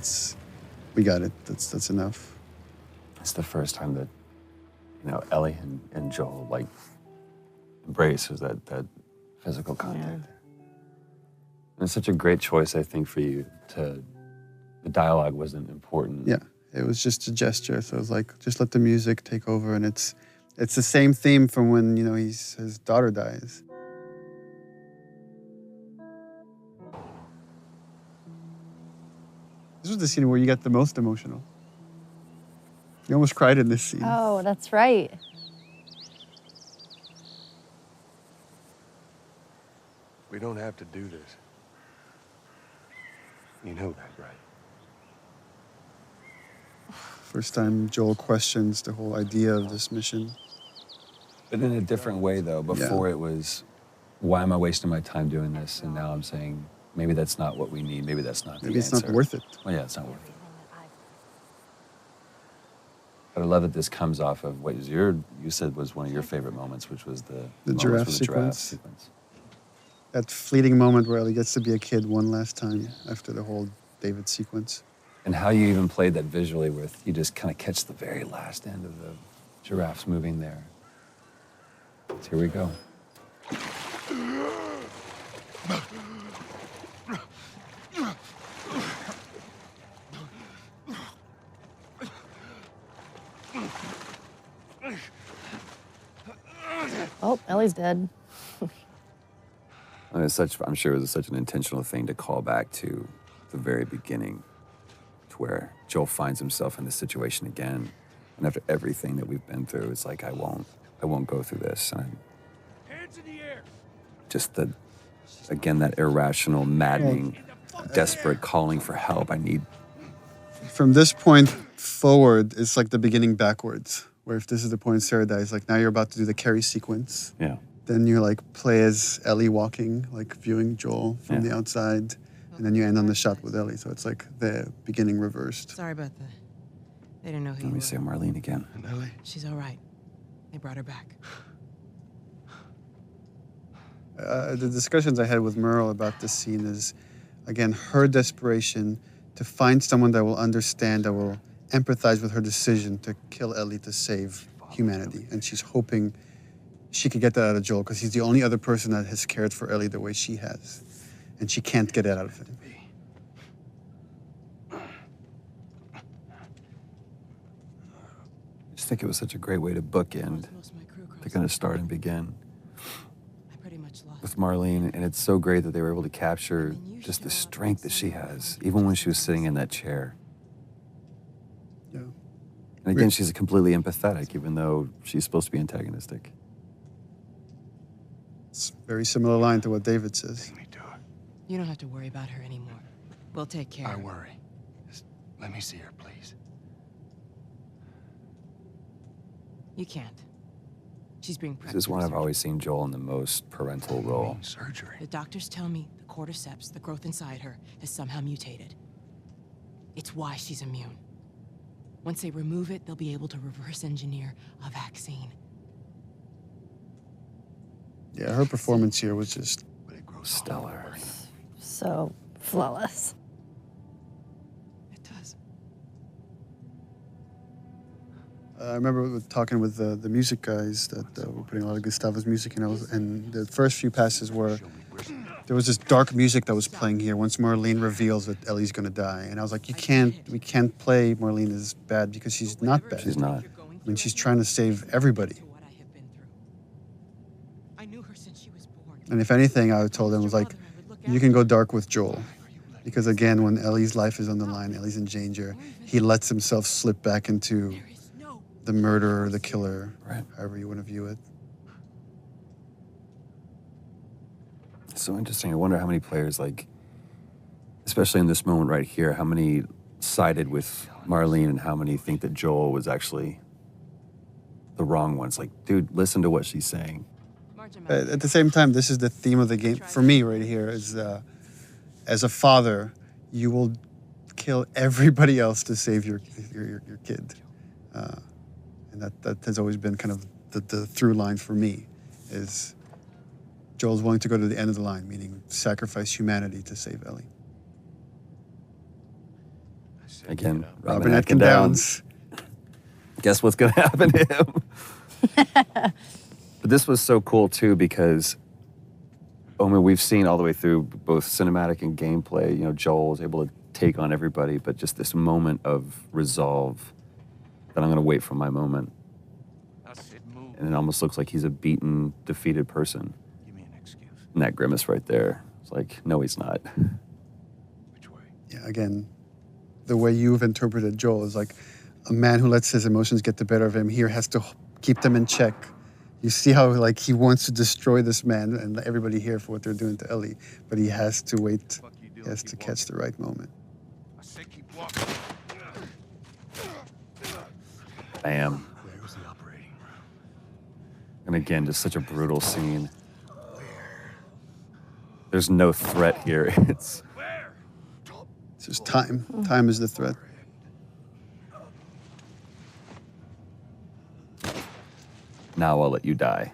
we got it. That's enough. It's the first time that, you know, Ellie and Joel like embraces that physical contact. And it's such a great choice, I think, for you to. The dialogue wasn't important. Yeah, it was just a gesture. So it was like, just let the music take over, and it's the same theme from when, you know, his daughter dies. This was the scene where you got the most emotional. You almost cried in this scene. Oh, that's right. We don't have to do this. You know that, right? First time Joel questions the whole idea of this mission. But in a different way, though. Before it was, why am I wasting my time doing this? And now I'm saying, maybe that's not what we need. Maybe that's not the Maybe it's answer. not worth it. Well, yeah, it's not worth it. But I love that this comes off of what you said was one of your favorite moments, which was the giraffe sequence. That fleeting moment where Ellie gets to be a kid one last time after the whole David sequence. And how you even played that visually with, you just kind of catch the very last end of the giraffes moving there. So here we go. Oh, Ellie's dead. And I'm sure it was such an intentional thing to call back to the very beginning, to where Joel finds himself in this situation again. And after everything that we've been through, it's like, I won't go through this. And Hands in the air. just again, that irrational, maddening, desperate calling for help. I need. From this point forward, it's like the beginning backwards, where if this is the point Sarah dies, like now you're about to do the Carrie sequence. Yeah. Then you like play as Ellie walking, like viewing Joel from the outside, and then you end on the shot with Ellie. So it's like the beginning reversed. Sorry about that. They didn't know who Let you me were. say Marlene again. And Ellie? She's all right. They brought her back. The discussions I had with Merle about this scene is, again, her desperation to find someone that will understand, that will empathize with her decision to kill Ellie to save humanity. And she's hoping she could get that out of Joel because he's the only other person that has cared for Ellie the way she has. And she can't get that out of him. I just think it was such a great way to bookend, to kind of start and begin with Marlene. And it's so great that they were able to capture just the strength that she has, even when she was sitting in that chair. Yeah. And again, she's completely empathetic, even though she's supposed to be antagonistic. It's a very similar line to what David says. You don't have to worry about her anymore. We'll take care. I worry. Just let me see her, please. You can't. She's being This is one I've always seen Joel in the most parental role. Surgery. The doctors tell me the cordyceps, the growth inside her, has somehow mutated. It's why she's immune. Once they remove it, they'll be able to reverse engineer a vaccine. Yeah, her performance here was just stellar. So flawless. It does. I remember talking with the music guys that were putting a lot of Gustavo's music in. And the first few passes were, there was this dark music that was playing here once Marlene reveals that Ellie's gonna die. And I was like, we can't play Marlene as bad because she's not bad. She's not. I mean, she's trying to save everybody. And if anything, I told him, was like, you can go dark with Joel. Because again, when Ellie's life is on the line, Ellie's in danger, he lets himself slip back into the murderer, the killer, right, however you want to view it. So interesting. I wonder how many players, like, especially in this moment right here, how many sided with Marlene and how many think that Joel was actually the wrong one. It's like, dude, listen to what she's saying. At the same time, this is the theme of the game. For me right here is, as a father, you will kill everybody else to save your kid. And that has always been kind of the through line for me, is Joel's willing to go to the end of the line, meaning sacrifice humanity to save Ellie. Again, Robin Atkin Downes. Guess what's going to happen to him? But this was so cool too because, I mean, we've seen all the way through both cinematic and gameplay. You know, Joel is able to take on everybody, but just this moment of resolve that I'm going to wait for my moment. And it almost looks like he's a beaten, defeated person. Give me an excuse. And that grimace right there, it's like, no, he's not. Yeah, again, the way you've interpreted Joel is like a man who lets his emotions get the better of him here has to keep them in check. You see how like he wants to destroy this man and everybody here for what they're doing to Ellie, but he has to wait. He has to catch the right moment. I say keep walking. Bam. Where's the operating room? And again, just such a brutal scene. There's no threat here. It's just time. Time is the threat. Now I'll let you die.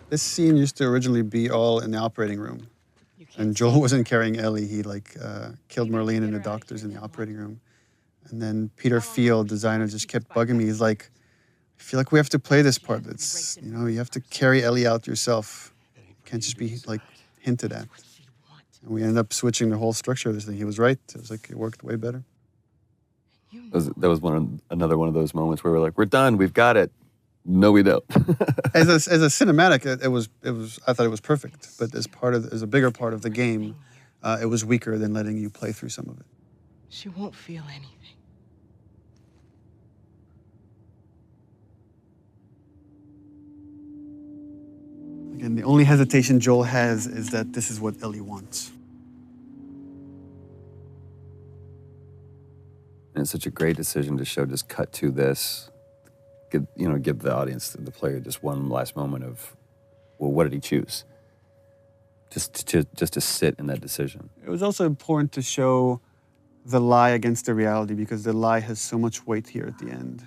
This scene used to originally be all in the operating room. And Joel wasn't carrying Ellie. He killed Marlene and the doctors in the operating room. And then Peter Field, designer, just kept bugging me. He's like, I feel like we have to play this part. It's, you have to carry Ellie out yourself. You can't just be like hinted at. And we ended up switching the whole structure of this thing. He was right. It was like, it worked way better. That was another one of those moments where we're like, we're done, we've got it. No, we don't. As a cinematic, it was. I thought it was perfect. But as a bigger part of the game, it was weaker than letting you play through some of it. She won't feel anything. Again, the only hesitation Joel has is that this is what Ellie wants. And it's such a great decision to show, just cut to this, give the audience, the player, just one last moment of, well, what did he choose? Just to sit in that decision. It was also important to show the lie against the reality because the lie has so much weight here at the end.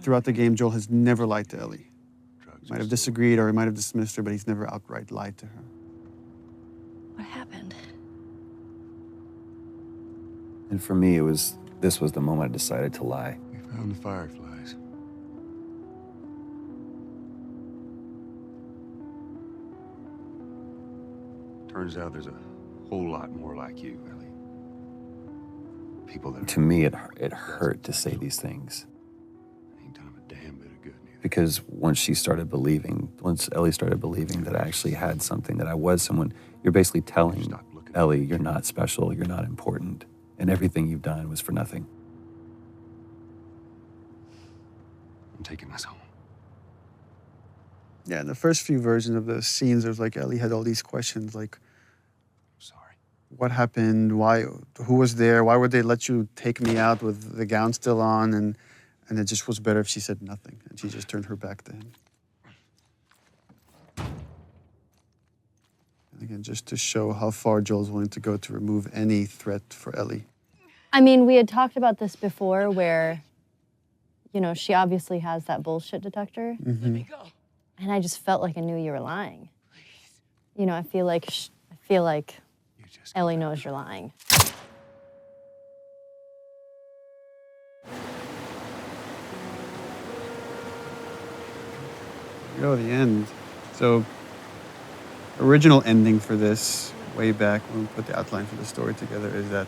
Throughout the game, Joel has never lied to Ellie. He might have disagreed or he might have dismissed her, but he's never outright lied to her. What happened? And for me, this was the moment I decided to lie. We found the fireflies. Turns out there's a whole lot more like you, Ellie. People that To me, it hurt to say these things. ain't done a damn bit of good neither. Because once Ellie started believing that I actually had something, that I was someone, you're basically telling Ellie, you're not special, you're not important, and everything you've done was for nothing. I'm taking this home. Yeah, in the first few versions of the scenes, there was like Ellie had all these questions like, what happened? Why? Who was there? Why would they let you take me out with the gown still on? And it just was better if she said nothing and she just turned her back to him. And again, just to show how far Joel's willing to go to remove any threat for Ellie. I mean, we had talked about this before where, she obviously has that bullshit detector. Mm-hmm. And I just felt like I knew you were lying. I feel like feel like Ellie knows you're lying. Go to the end. So, original ending for this, way back when we put the outline for the story together, is that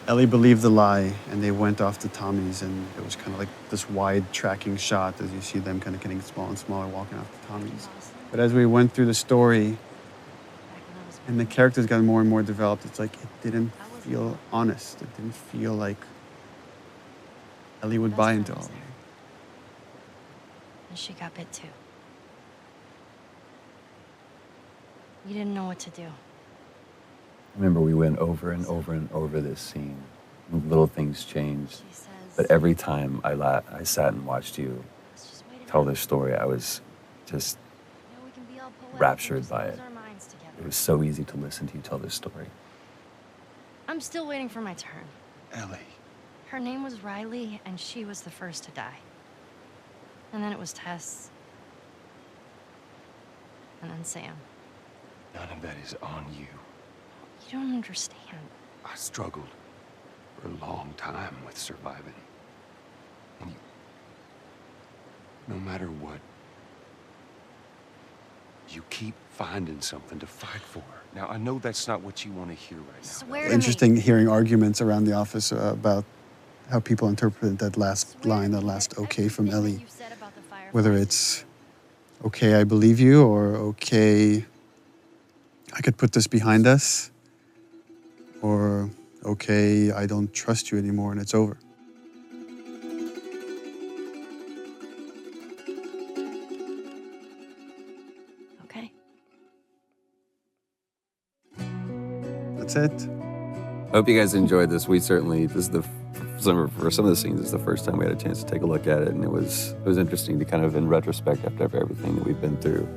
Ellie believed the lie and they went off to Tommy's, and it was kind of like this wide tracking shot as you see them kind of getting smaller and smaller walking off to Tommy's. But as we went through the story and the characters got more and more developed, it's like it didn't feel honest. It didn't feel like Ellie would buy into all of it. And she got bit too. You didn't know what to do. I remember we went over and over and over this scene. Little things changed. But every time I sat and watched you tell this story, I was just raptured by it. It was so easy to listen to you tell this story. I'm still waiting for my turn. Ellie. Her name was Riley, and she was the first to die. And then it was Tess. And then Sam. None of that is on you. You don't understand. I struggled for a long time with surviving. And no matter what, you keep finding something to fight for. Now, I know that's not what you want to hear right now. Swear to me. Interesting hearing arguments around the office about how people interpret that last line, that last okay from Ellie. Whether it's, okay, I believe you, or okay, I could put this behind us, or okay, I don't trust you anymore and it's over. Okay. That's it. I hope you guys enjoyed this. We certainly, this is for some of the scenes, it's the first time we had a chance to take a look at it, and it was interesting to kind of, in retrospect, after everything that we've been through,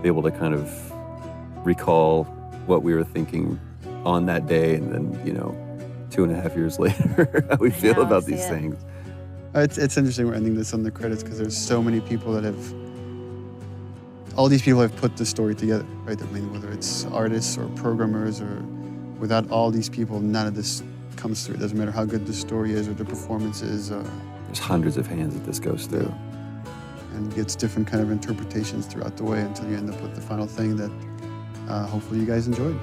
be able to kind of recall what we were thinking on that day, and then 2.5 years later, how we feel about these things. It's interesting we're ending this on the credits because there's so many people that have, all these people have put the story together, right? I mean, whether it's artists or programmers, or without all these people, none of this comes through. It doesn't matter how good the story is or the performance is. There's hundreds of hands that this goes through. And gets different kind of interpretations throughout the way until you end up with the final thing that hopefully you guys enjoyed.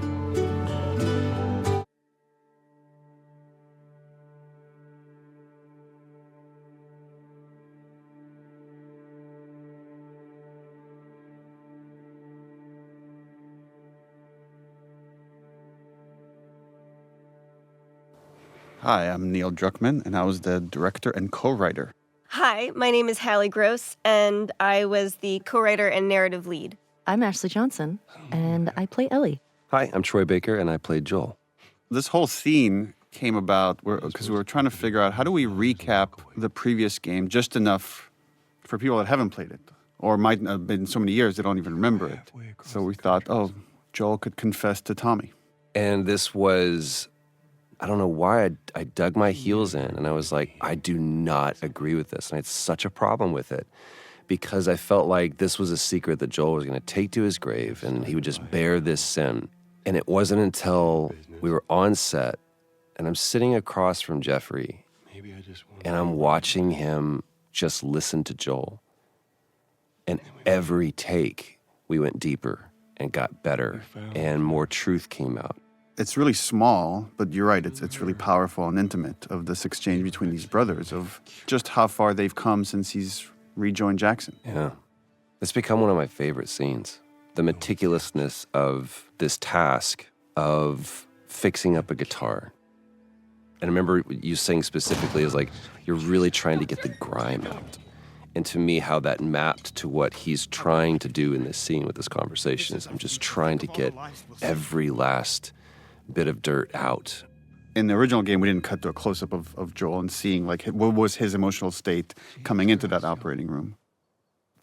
Hi, I'm Neil Druckmann, and I was the director and co-writer. Hi, my name is Hallie Gross, and I was the co-writer and narrative lead. I'm Ashley Johnson, and I play Ellie. Hi, I'm Troy Baker, and I played Joel. This whole scene came about because we were trying to figure out how do we recap the previous game just enough for people that haven't played it, or might not have been so many years they don't even remember it. So we thought, Joel could confess to Tommy. And this was, I don't know why I dug my heels in, and I was like, I do not agree with this. And I had such a problem with it because I felt like this was a secret that Joel was going to take to his grave, and he would just bear this sin. And it wasn't until we were on set, and I'm sitting across from Jeffrey, and I'm watching him just listen to Joel. And every take, we went deeper and got better, and more truth came out. It's really small, but you're right, it's really powerful and intimate, of this exchange between these brothers, of just how far they've come since he's rejoined Jackson. Yeah. It's become one of my favorite scenes. The meticulousness of this task of fixing up a guitar. And I remember you saying specifically is like, you're really trying to get the grime out. And to me, how that mapped to what he's trying to do in this scene with this conversation is I'm just trying to get every last bit of dirt out. In the original game, we didn't cut to a close-up of Joel and seeing like what was his emotional state coming into that operating room.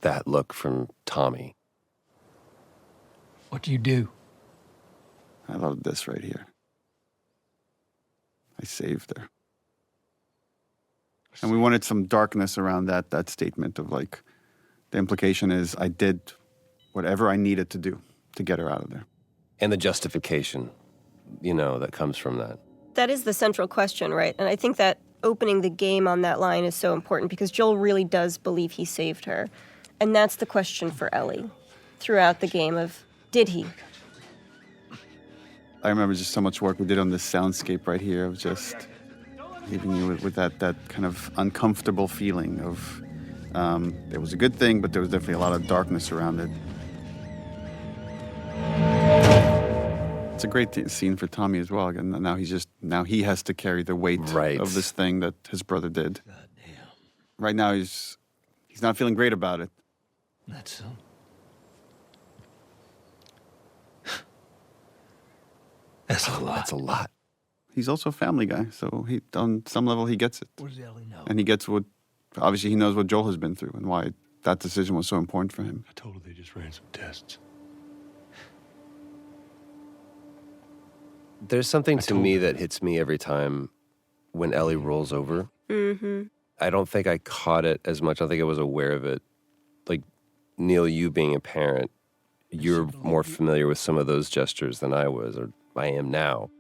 That look from Tommy. What do you do? I love this right here. I saved her. And we wanted some darkness around that statement of like, the implication is I did whatever I needed to do to get her out of there. And the justification, that comes from that. That is the central question, right? And I think that opening the game on that line is so important because Joel really does believe he saved her. And that's the question for Ellie throughout the game of, did he? I remember just so much work we did on this soundscape right here of just leaving you with that kind of uncomfortable feeling of it was a good thing, but there was definitely a lot of darkness around it. It's a great scene for Tommy as well. And now he has to carry the weight of this thing that his brother did. Right now he's not feeling great about it. That's so. That's a lot. That's a lot. He's also a family guy, so on some level he gets it. What does Ellie know? And he gets obviously he knows what Joel has been through and why that decision was so important for him. I told her they just ran some tests. There's something to me that hits me every time when Ellie rolls over. Mm-hmm. I don't think I caught it as much. I don't think I was aware of it. Like, Neil, you being a parent, you're more familiar with some of those gestures than I was, or I am now.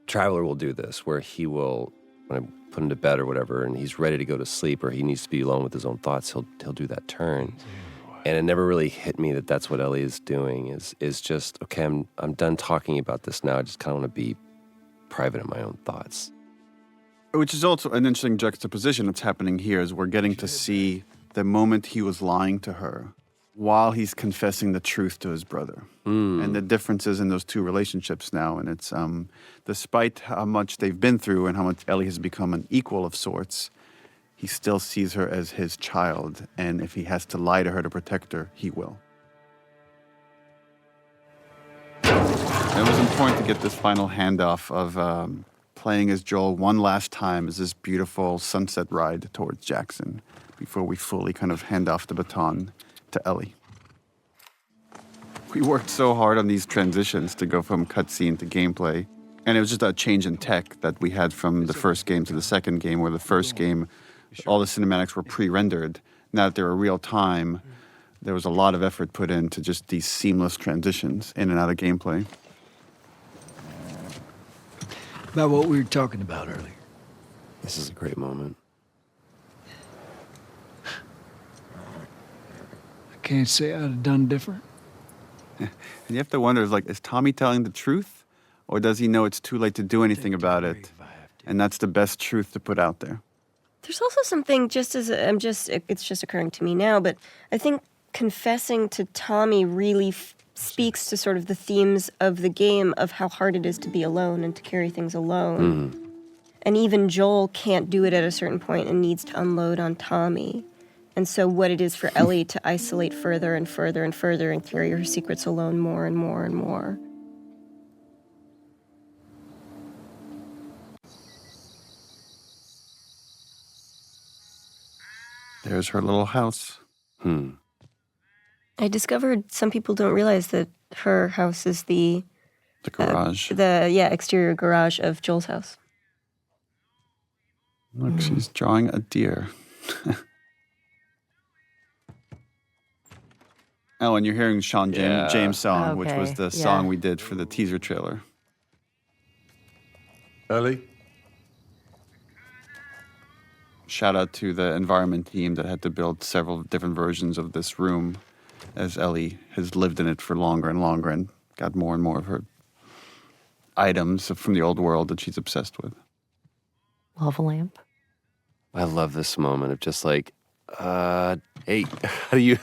Traveler will do this, where he will, when I put him to bed or whatever, and he's ready to go to sleep, or he needs to be alone with his own thoughts, he'll do that turn. And it never really hit me that that's what Ellie is doing, is just, okay, I'm done talking about this now. I just kind of want to be private in my own thoughts. Which is also an interesting juxtaposition that's happening here, is we're getting to see the moment he was lying to her while he's confessing the truth to his brother. And the differences in those two relationships now. And it's, despite how much they've been through and how much Ellie has become an equal of sorts, he still sees her as his child, and if he has to lie to her to protect her, he will. It was important to get this final handoff of playing as Joel one last time as this beautiful sunset ride towards Jackson before we fully kind of hand off the baton to Ellie. We worked so hard on these transitions to go from cutscene to gameplay, and it was just a change in tech that we had from the first game to the second game, where the first game all the cinematics were pre-rendered. Now that they were real time, there was a lot of effort put into just these seamless transitions in and out of gameplay. About what we were talking about earlier. This is a great moment. I can't say I'd have done different. And you have to wonder, is Tommy telling the truth? Or does he know it's too late to do anything about it? And that's the best truth to put out there. There's also something, it's just occurring to me now, but I think confessing to Tommy really speaks to sort of the themes of the game of how hard it is to be alone and to carry things alone. And even Joel can't do it at a certain point and needs to unload on Tommy. And so what it is for Ellie to isolate further and further and further and carry her secrets alone more and more and more. There's her little house. I discovered some people don't realize that her house is the garage. Exterior garage of Joel's house. Look, she's drawing a deer. Oh, and you're hearing Sean James' song, which was the song we did for the teaser trailer. Ellie? Shout out to the environment team that had to build several different versions of this room, as Ellie has lived in it for longer and longer and got more and more of her items from the old world that she's obsessed with. Lava lamp. I love this moment of just like, hey, how do you...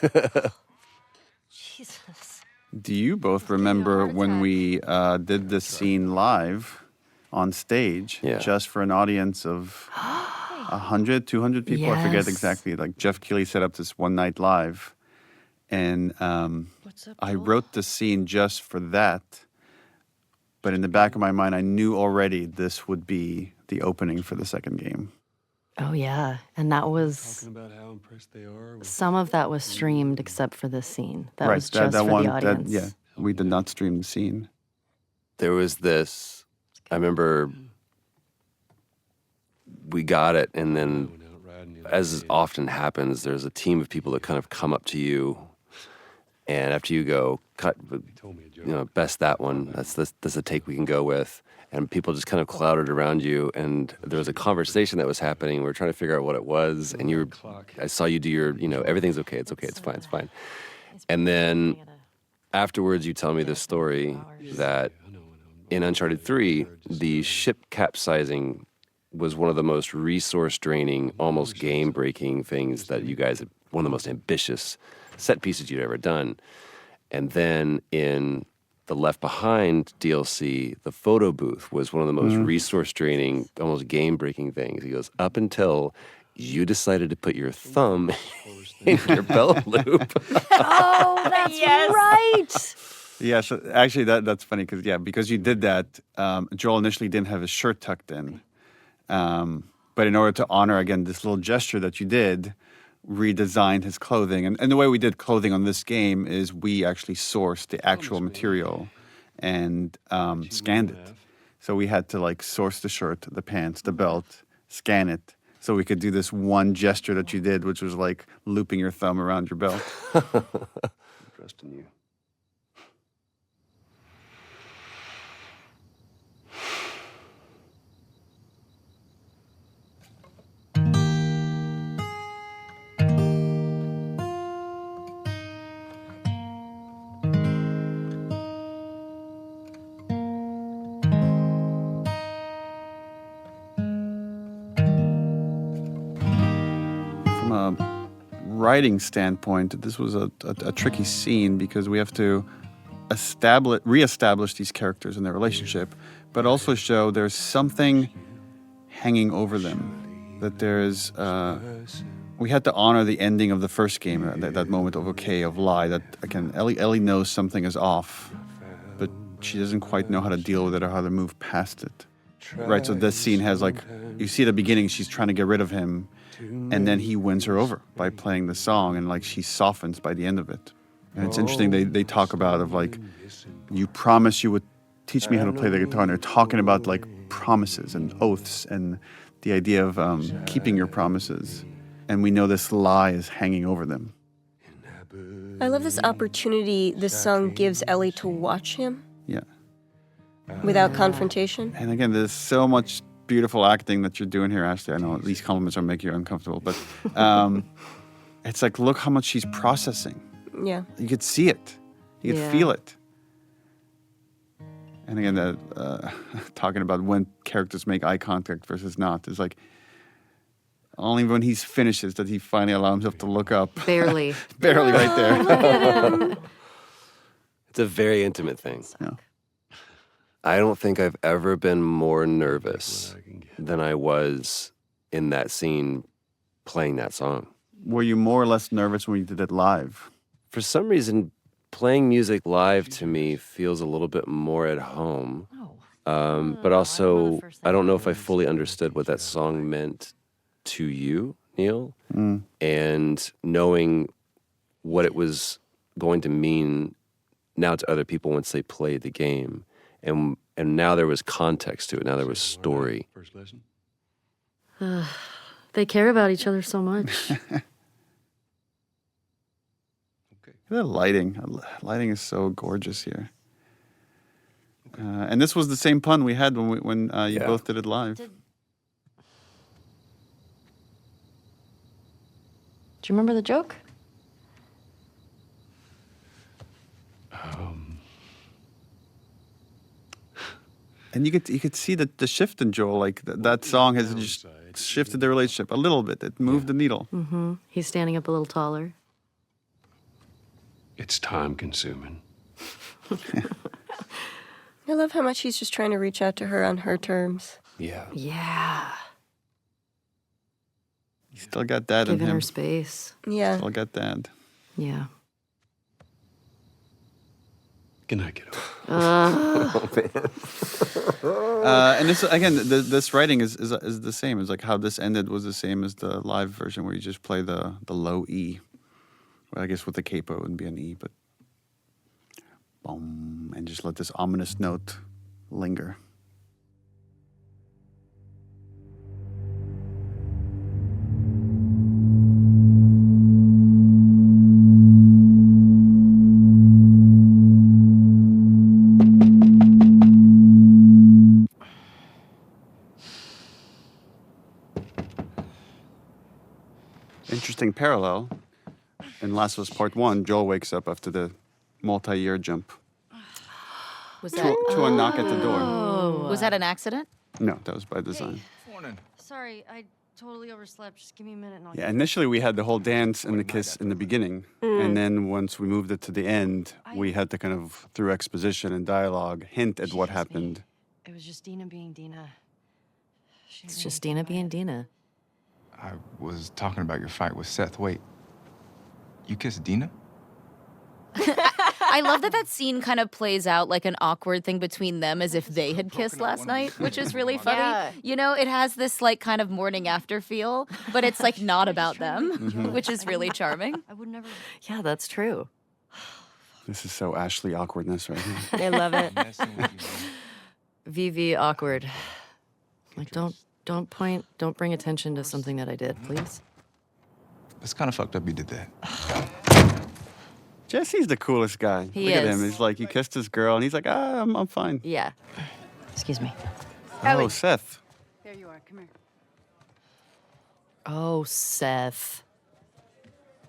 Jesus. Do you both remember when we did this scene live on stage, just for an audience of 100, 200 people? I forget exactly. Like Jeff Keighley set up this one night live, and I wrote the scene just for that. But in the back of my mind, I knew already this would be the opening for the second game. Oh, yeah. And that was... Talking about how impressed they are. Some of that was streamed except for this scene. That right, was just for the audience. We did not stream the scene. There was this, I remember we got it, and then, as often happens, there's a team of people that kind of come up to you And after you go, cut, best that one. That's a take we can go with. And people just kind of clouded around you. And there was a conversation that was happening. We were trying to figure out what it was. And I saw you do your, everything's okay. It's okay. It's fine. It's fine. And then afterwards, you tell me this story that in Uncharted 3, the ship capsizing was one of the most resource draining, almost game breaking things that you guys, one of the most ambitious set pieces you'd ever done. And then in the Left Behind DLC, the photo booth was one of the most resource draining, almost game breaking things. He goes, up until you decided to put your thumb in your belt loop. Oh, that's right. Yeah, so actually that's funny because you did that, Joel initially didn't have his shirt tucked in. But in order to honor, again, this little gesture that you did, redesigned his clothing. And the way we did clothing on this game is we actually sourced the actual material and scanned it. So we had to source the shirt, the pants, the belt, scan it, so we could do this one gesture that you did, which was like looping your thumb around your belt. Trust in you. From a writing standpoint, this was a tricky scene because we have to reestablish these characters and their relationship, but also show there's something hanging over them. That there's, we had to honor the ending of the first game, that moment of okay, of lie, that again, Ellie knows something is off, but she doesn't quite know how to deal with it or how to move past it. Right, so this scene has you see at the beginning, she's trying to get rid of him, and then he wins her over by playing the song, and she softens by the end of it. And it's interesting, they talk about you promised you would teach me how to play the guitar, and they're talking about promises and oaths and the idea of keeping your promises. And we know this lie is hanging over them. I love this opportunity this song gives Ellie to watch him. Yeah. Without confrontation. And again, there's so much beautiful acting that you're doing here, Ashley. I know these compliments are making you uncomfortable, but it's look how much she's processing. Yeah. You could see it. You could feel it. And again, talking about when characters make eye contact versus not, is only when he's finished is that he finally allows himself to look up. Barely. Barely right there. It's a very intimate thing. Yeah. I don't think I've ever been more nervous than I was in that scene playing that song. Were you more or less nervous when you did it live? For some reason, playing music live to me feels a little bit more at home. But also, I don't know if I fully understood what that song meant to you, Neil. And knowing what it was going to mean now to other people once they played the game. And now there was context to it. Now there was story. First lesson? They care about each other so much. The lighting. Lighting is so gorgeous here. And this was the same pun we had when you both did it live. Do you remember the joke? And you could see the shift in Joel. That song has just shifted the relationship a little bit. It moved the needle. Mm-hmm. He's standing up a little taller. It's time consuming. I love how much he's just trying to reach out to her on her terms. Yeah. Yeah. He still got that in him. Giving her space. Yeah. Still got that. Yeah. Good night, kiddo. And this again, this writing is the same. It's how this ended was the same as the live version, where you just play the low E. Well, I guess with the capo it wouldn't be an E, but boom, and just let this ominous note linger. interesting parallel. In Last of Us Part 1, Joel wakes up after the multi-year jump Was to a knock at the door. Was that an accident? No, that was by design. Sorry, I totally overslept. Just give me a minute and I'll Yeah, initially we had the whole dance and the kiss in the beginning. And then once we moved it to the end, we had to kind of, through exposition and dialogue, hint at what happened. It was just Dina being Dina. It's just Dina being Dina. I was talking about your fight with Seth. Wait, you kissed Dina? I love that scene kind of plays out like an awkward thing between them as if they had kissed last night, which is really funny. Yeah. You know, it has this like kind of morning after feel, but it's like not about them, which is really charming. I would never. Yeah, that's true. This is so Ashley awkwardness right here. I love it. VV awkward. Like, don't point, don't bring attention to something that I did, please. It's kind of fucked up you did that. Jesse's the coolest guy. He Look at is. him. He's like, he kissed his girl, and he's like, I'm fine. Yeah. Excuse me. Oh, Seth. There you are. Come here. Oh, Seth.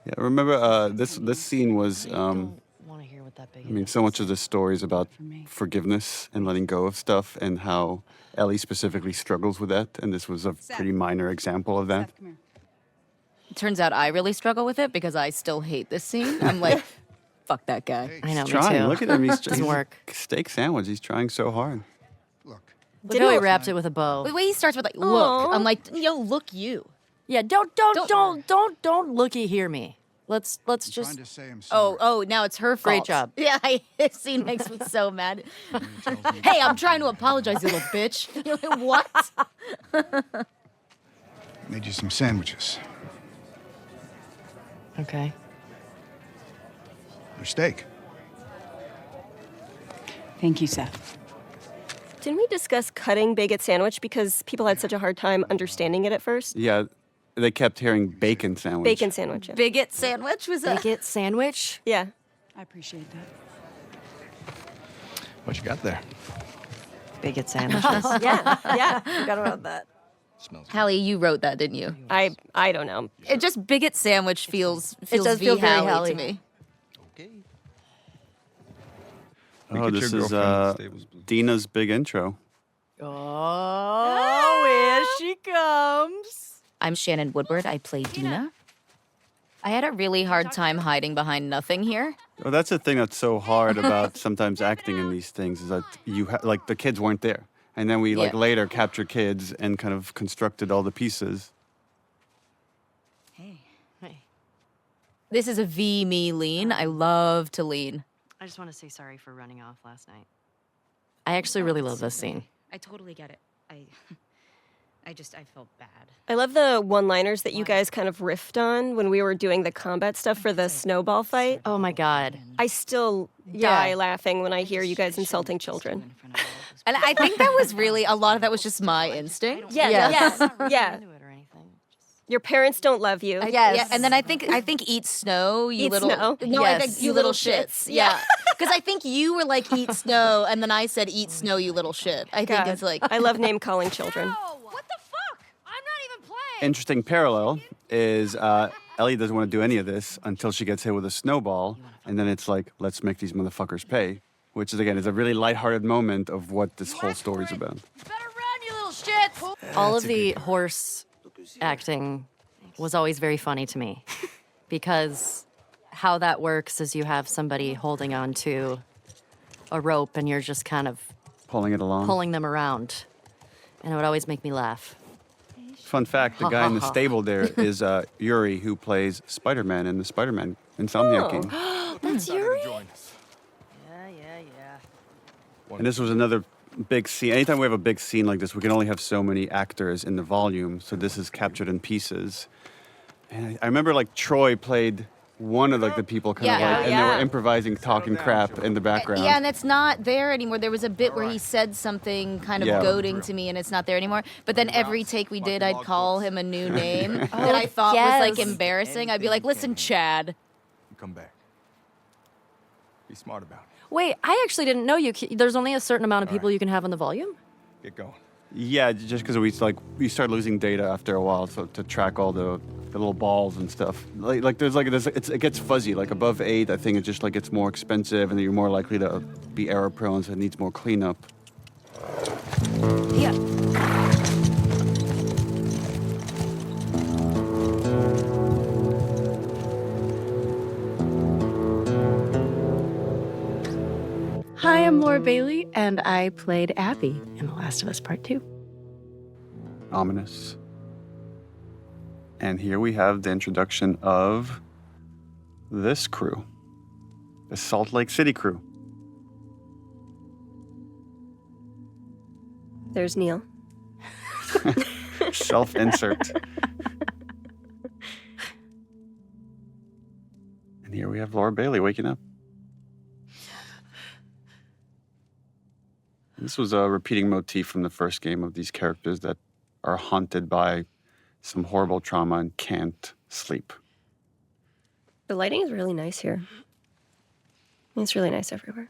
Yeah, remember this scene was, Want to hear what that big? I mean, so much of the story is about forgiveness and letting go of stuff, and how Ellie specifically struggles with that, and this was a pretty minor example of that. Come here. It turns out I really struggle with it because I still hate this scene. I'm like, fuck that guy. I know, He's me trying. too. Look at him. He's Doesn't work. Steak sandwich. He's trying so hard. Look how he wrapped it with a bow. The way he starts with like, look. I'm like, yo, look you. Yeah, don't looky hear me. Let's just. Oh, now it's her fault. Great job. Yeah, this scene makes me so mad. Hey, I'm trying to apologize, you little bitch. You're like, what? Made you some sandwiches. Okay. Or steak. Thank you, Seth. Didn't we discuss cutting Baguette sandwich because people had such a hard time understanding it at first? Yeah, they kept hearing bacon sandwich. Bacon sandwich. Yeah. Bigot sandwich was that? Bigot sandwich? Yeah. I appreciate that. What you got there? Bigot sandwiches. Yeah. Forgot about that. Hallie, you wrote that, didn't you? I don't know. It just bigot sandwich feels does V feel very Hallie Hallie. to me. Oh, Get this your is girlfriend on the stables, please. Dina's big intro. Oh, here she comes. I'm Shannon Woodward. I play Dina. I had a really hard time hiding behind nothing here. Well, that's the thing that's so hard about sometimes acting in these things is that like the kids weren't there, and then we like Yeah. later capture kids and kind of constructed all the pieces. This is a V me lean. I love to lean. I just want to say sorry for running off last night. I actually really love this scene. I totally get it. I felt bad. I love the one-liners that you guys kind of riffed on when we were doing the combat stuff for the snowball fight. Oh my God. I still die laughing when I hear you guys insulting children. And I think that was really, a lot of that was just my instinct. Yeah. Your parents don't love you. Yeah, and then I think eat snow, you Eat little snow. No, I Yes. think you little shits. Yeah. Because I think you were like eat snow, and then I said eat snow, you little shit. I think God. it's like I love name calling children. What the fuck? I'm not even playing. Interesting parallel is Ellie doesn't want to do any of this until she gets hit with a snowball, and then it's like, let's make these motherfuckers pay, which is again is a really lighthearted moment of what this whole story's about. Better run, you little shits. All of the horse acting was always very funny to me because how that works is you have somebody holding on to a rope and you're just kind of Pulling it along. pulling them around. And it would always make me laugh. Fun fact: the guy in the stable there is Yuri, who plays Spider-Man in the Spider-Man Insomniac game. That's Yuri? And this was another big scene. Anytime we have a big scene like this, we can only have so many actors in the volume. So this is captured in pieces. And I remember like Troy played one of like the people kind of Yeah. like, and they were improvising, talking crap in the background. Yeah, and it's not there anymore. There was a bit where he said something kind of Yeah. goading to me, and it's not there anymore. But then every take we did, I'd call him a new name that Oh, I thought was like yes. embarrassing. I'd be like, "Listen, Chad." You come back. Be smart about it. Wait, I actually didn't know there's only a certain amount of people you can have in the volume? Get going. Yeah, just because we start losing data after a while, so to track all the little balls and stuff. It gets fuzzy. Like above 8, I think it just like gets more expensive, and you're more likely to be error prone, so it needs more cleanup. Yeah. Hi, I'm Laura Bailey, and I played Abby in The Last of Us Part 2. Ominous. And here we have the introduction of this crew, the Salt Lake City crew. There's Neil. Self-insert. And here we have Laura Bailey waking up. This was a repeating motif from the first game of these characters that are haunted by some horrible trauma and can't sleep. The lighting is really nice here. It's really nice everywhere.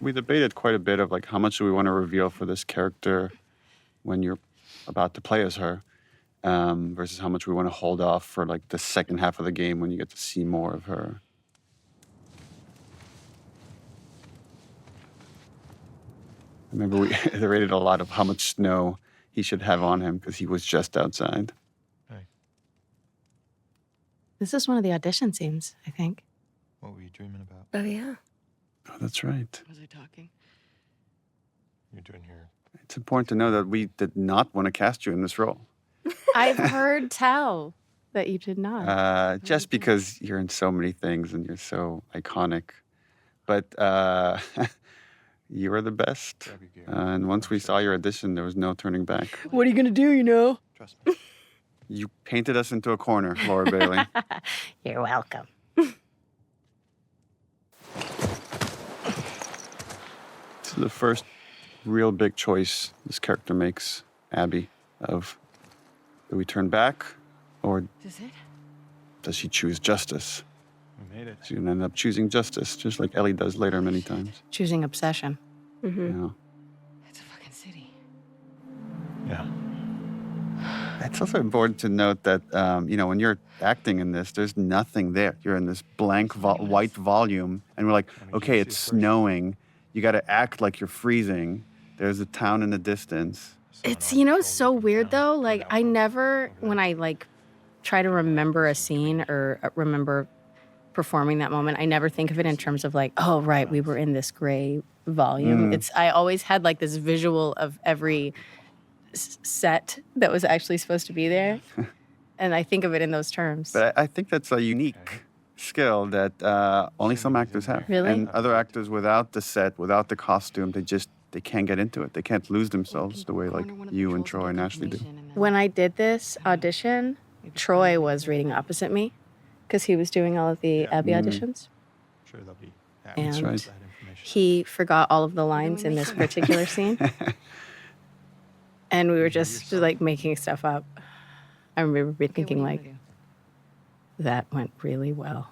We debated quite a bit of like how much do we want to reveal for this character when you're about to play as her, versus how much we want to hold off for like the second half of the game when you get to see more of her. I remember we iterated a lot of how much snow he should have on him because he was just outside. This is one of the audition scenes, I think. What were you dreaming about? Oh, yeah. Oh, that's right. Was I talking? You're doing here. It's important to know that we did not want to cast you in this role. I've heard tell that you did not. Just because you're in so many things and you're so iconic. But you were the best. And once we saw your audition, there was no turning back. What are you going to do, you know? Trust me. You painted us into a corner, Laura Bailey. You're welcome. This is the first real big choice this character makes, Abby, of do we turn back or does she choose justice? We made it. She's going to end up choosing justice, just like Ellie does later many times. Choosing obsession. Mm-hmm. Yeah. It's a fucking city. Yeah. It's also important to note that, when you're acting in this, there's nothing there. You're in this blank white volume, and we're like, okay, it's snowing. You got to act like you're freezing. There's a town in the distance. It's, so weird though. Like, I never, when I try to remember a scene or remember performing that moment, I never think of it in terms of oh, right, we were in this gray volume. I always had this visual of every set that was actually supposed to be there. And I think of it in those terms. But I think that's a unique skill that only some actors have. Really? And other actors without the set, without the costume, they can't get into it. They can't lose themselves the way you and Troy and Ashley do. When I did this audition, Troy was reading opposite me because he was doing all of the Abby auditions. Sure, they'll be And That's right. he forgot all of the lines in this particular scene. And we were just making stuff up. I remember thinking that went really well.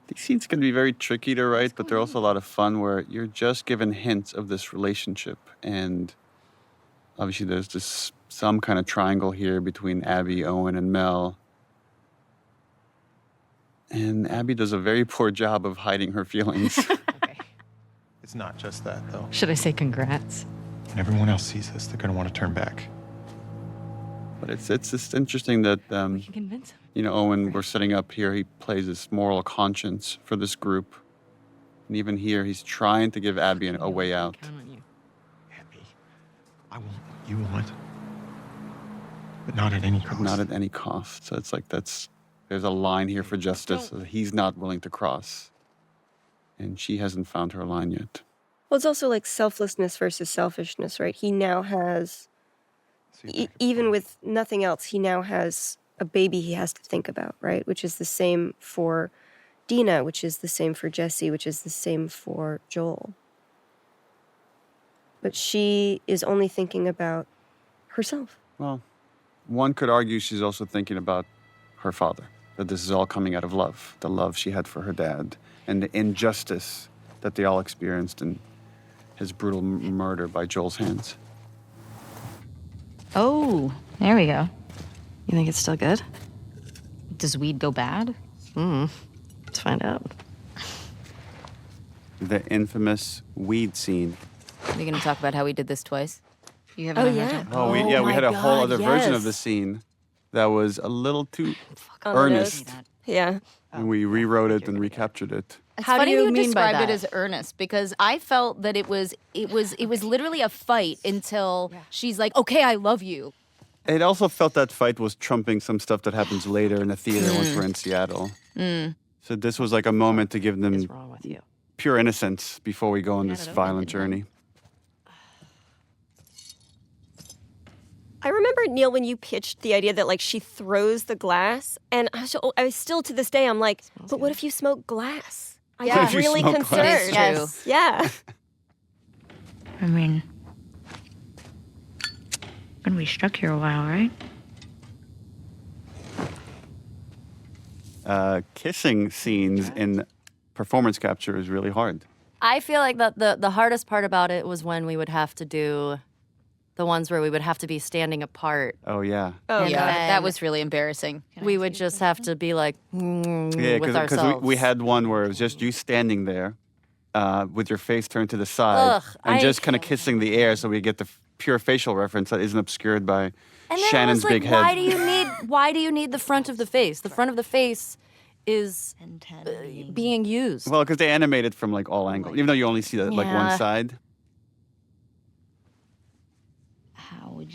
These scenes can be very tricky to write, but they're also a lot of fun where you're just given hints of this relationship. And obviously there's some kind of triangle here between Abby, Owen, and Mel. And Abby does a very poor job of hiding her feelings. It's not just that, though. Should I say congrats? When everyone else sees this, they're going to want to turn back. But it's just interesting that, Convince him. Owen, we're setting up here, he plays this moral conscience for this group. And even here, he's trying to give Abby a way out. Count on you. Abby, I want what you want. But not at any cost. Not at any cost. So it's there's a line here for justice that he's not willing to cross. And she hasn't found her line yet. Well, it's also selflessness versus selfishness, right? He now has, even with nothing else, he now has a baby he has to think about, right? Which is the same for Dina, which is the same for Jesse, which is the same for Joel. But she is only thinking about herself. Well, one could argue she's also thinking about her father, that this is all coming out of love, the love she had for her dad, and the injustice that they all experienced in his brutal murder by Joel's hands. Oh, there we go. You think it's still good? Does weed go bad? Let's find out. The infamous weed scene. Are you going to talk about how we did this twice? You Oh, yeah. Oh, we had a whole other version of the scene that was a little too earnest. Yeah. And we rewrote it and recaptured it. It's How do funny you you mean by described it that? as earnest because I felt that it was literally a fight until she's like, "Okay, I love you." It also felt that fight was trumping some stuff that happens later in the theater once we're in Seattle. So this was like a moment to give them pure innocence before we go on this violent journey. I remember, Neil, when you pitched the idea that, like, she throws the glass, and I was still, to this day, I'm like, but what if you smoke glass? I'm What if you really smoke concerned. glass? Yes. Yeah. I mean, gonna be stuck here a while, right? Kissing scenes in performance capture is really hard. I feel like that the hardest part about it was when we would have to do the ones where we would have to be standing apart. Oh, yeah. Oh And yeah, then that was really embarrassing. We would just have to be like Yeah, with because ourselves. we had one where it was just you standing there with your face turned to the side Ugh, and I just kind of kissing the air so we get the pure facial reference that isn't obscured by And then Shannon's I was like, big head. why do you need the front of the face? The front of the face is being used. Well, because they animate it from like all angles, even though you only see like one Yeah. side.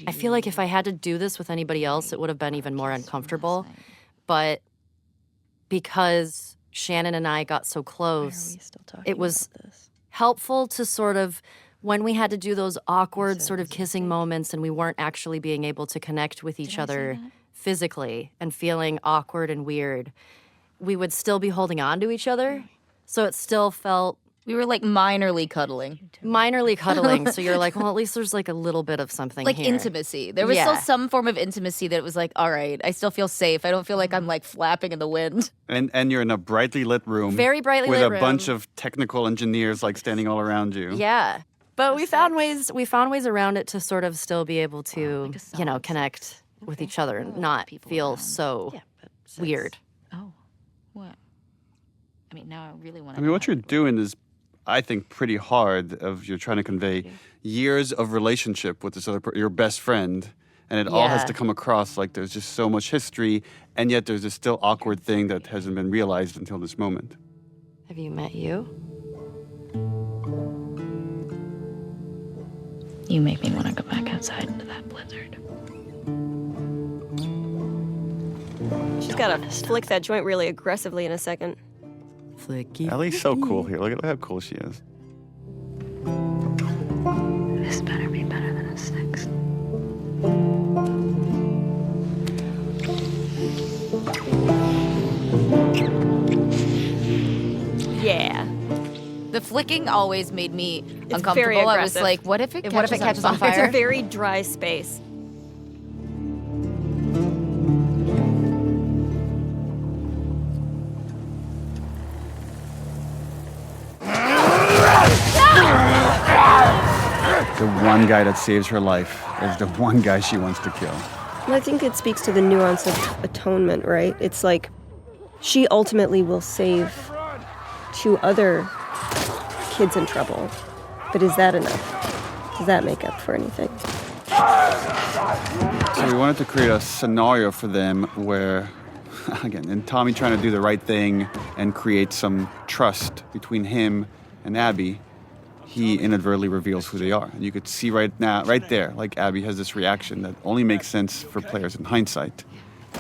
I feel like if I had to do this with anybody else, it would have been even more uncomfortable. But because Shannon and I got so close, it was helpful to sort of, when we had to do those awkward sort of kissing moments and we weren't actually being able to connect with each other physically and feeling awkward and weird, we would still be holding on to each other. So it still felt... We were like minorly cuddling. So you're like, well, at least there's like a little bit of something Like here. intimacy. There was still Yeah. some form of intimacy that was like, all right, I still feel safe. I don't feel like I'm like flapping in the wind. And you're in a brightly lit room. Very brightly with lit a room. bunch of technical engineers like standing all around you. Yeah. But we found ways around it to sort of still be able to, connect with each other and not feel so weird. Oh, what? I mean, now I really want I mean, what you're doing is, I think, pretty hard. You're trying to convey years of relationship with this other your best friend, and it all has Yeah. to come across like there's just so much history, and yet there's this still awkward thing that hasn't been realized until this moment. Have you met you? You make me want to go back outside into that blizzard. She's got to flick that joint really aggressively in a second. Flicky. Ellie's so cool here. Look at how cool she is. This better be better than a 6. Yeah. The flicking always made me It's uncomfortable. very I was aggressive. like, what if it catches on on fire? It's a very dry space. The one guy that saves her life is the one guy she wants to kill. And I think it speaks to the nuance of atonement, right? It's like she ultimately will save 2 other kids in trouble. But is that enough? Does that make up for anything? So we wanted to create a scenario for them where, again, and Tommy trying to do the right thing and create some trust between him and Abby, he inadvertently reveals who they are. And you could see right there, like Abby has this reaction that only makes sense for players in hindsight,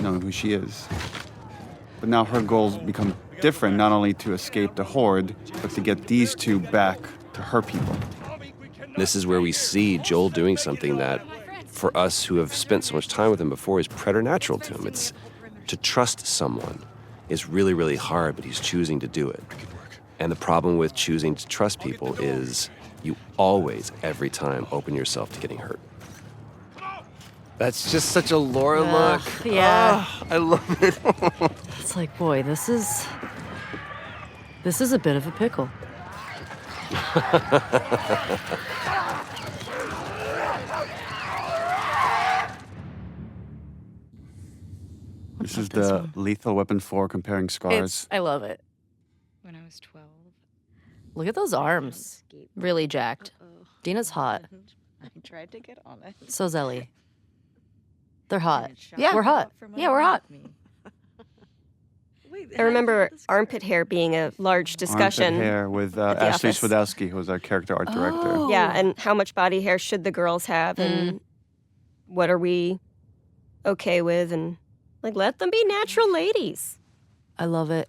knowing who she is. But now her goals become different, not only to escape the Horde, but to get these 2 back to her people. This is where we see Joel doing something that, for us who have spent so much time with him before, is preternatural to him. It's to trust someone is really, really hard, but he's choosing to do it. And the problem with choosing to trust people is you always, every time, open yourself to getting hurt. That's just such a Laura look. Yeah. Ah, I love it. It's like, boy, this is a bit of a pickle. This is the Lethal Weapon 4 comparing scars. I love it. When I was 12. Look at those arms. Really jacked. Dina's hot. I tried to get on it. So's Ellie. They're hot. Yeah. We're hot. Yeah, we're hot. I remember armpit hair being a large discussion. Armpit hair with at the Ashley office. Swadowski, who was our character art director. Yeah, and how much body hair should the girls have, and what are we okay with, and like let them be natural ladies. I love it.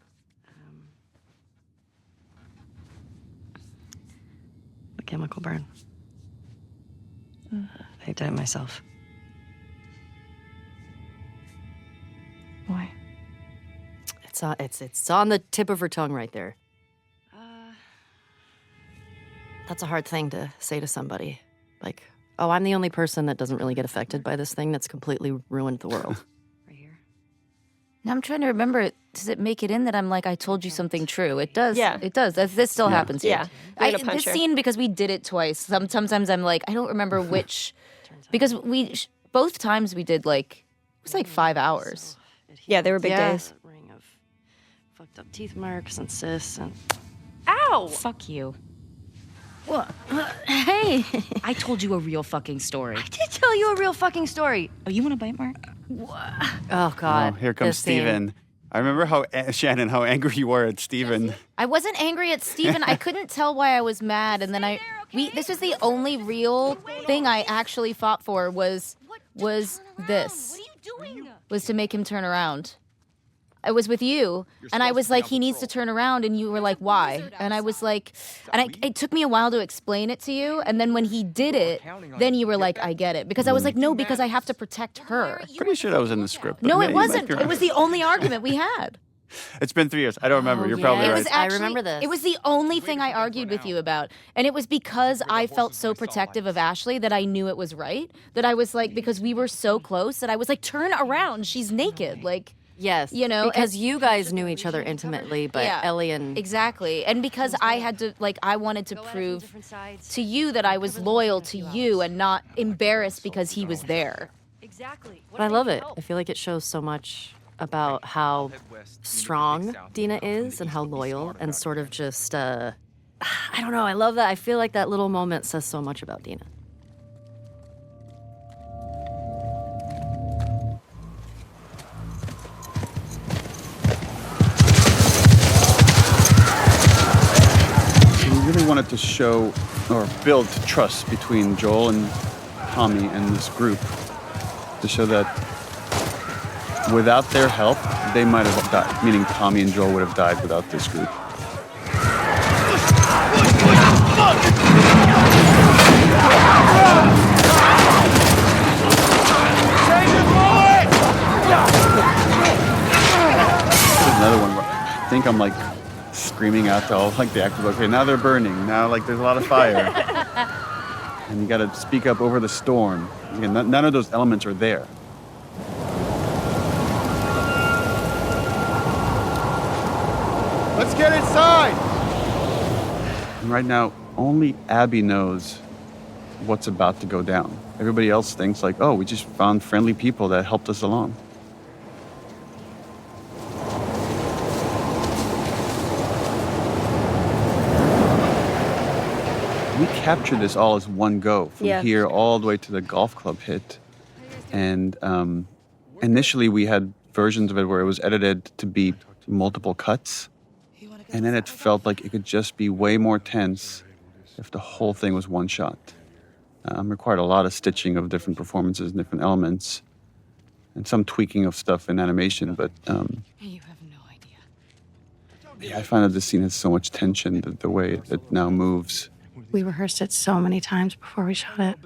A chemical burn. I did it myself. Why? It's on the tip of her tongue right there. That's a hard thing to say to somebody. Like, oh, I'm the only person that doesn't really get affected by this thing that's completely ruined the world. Now I'm trying to remember. Does it make it in that I'm like, I told you something true? It does. Yeah. It does. This still happens here. Yeah. This puncher. scene, because we did it twice. Sometimes I'm like, I don't remember which. Because both times we did like, it was like 5 hours. Yeah, they were big Yeah. days. Ring of fucked up teeth marks and cysts and. Ow! Fuck you. What? Hey! I told you a real fucking story. I did tell you a real fucking story. Oh, you want a bite mark? Oh, God. Oh, here comes this scene. Steven. I remember Shannon, how angry you were at Steven. I wasn't angry at Steven. I couldn't tell why I was mad, and then this was the only real thing I actually fought for was this. Was to make him turn around. I was with you, and I was like, he needs to turn around, and you were like, why? And I was like, it took me a while to explain it to you, and then when he did it, then you were like, I get it. Because I was like, no, because I have to protect her. Pretty sure that was in the script. but No, yeah, it you might wasn't. be It right. was the only argument we had. It's been 3 years. I don't remember. You're probably It right. was actually, I remember this. It was the only thing I argued with you about. And it was because I felt so protective of Ashley that I knew it was right. That I was like, because we were so close, that I was like, turn around. She's naked. Like, Yes. you know, because and- you guys knew each other intimately, but Yeah. Ellie and. Exactly. And because I had to, like, I wanted to prove to you that I was loyal to you and not embarrassed because he was there. But I love it. I feel like it shows so much about how strong Dina is and how loyal and sort of just, I don't know, I love that. I feel like that little moment says so much about Dina. So we really wanted to show or build trust between Joel and Tommy and this group to show that without their help, they might have died, meaning Tommy and Joel would have died without this group. There's another one where I think I'm like screaming out to all like the actors, okay, now they're burning, now like there's a lot of fire. And you gotta speak up over the storm. Again, none of those elements are there. Let's get inside! And right now, only Abby knows what's about to go down. Everybody else thinks like, oh, we just found friendly people that helped us along. We captured this all as one go, from Yeah. here all the way to the golf club hit. And initially we had versions of it where it was edited to be multiple cuts. And then it felt like it could just be way more tense if the whole thing was one shot. Required a lot of stitching of different performances and different elements, and some tweaking of stuff in animation. But yeah, I find that this scene has so much tension, the way it now moves. We rehearsed it so many times before we shot it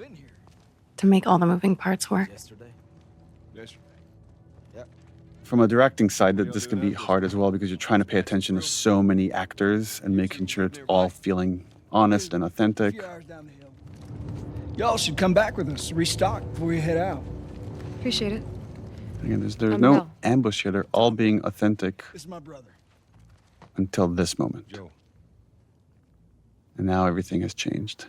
to make all the moving parts work. From a directing side, that this can be hard as well because you're trying to pay attention to so many actors and making sure it's all feeling honest and authentic. Y'all should come back with us, restock before you head out. Appreciate it. Again, there's I'm no Mel. ambush here. They're all being authentic This is my brother. until this moment. And now everything has changed.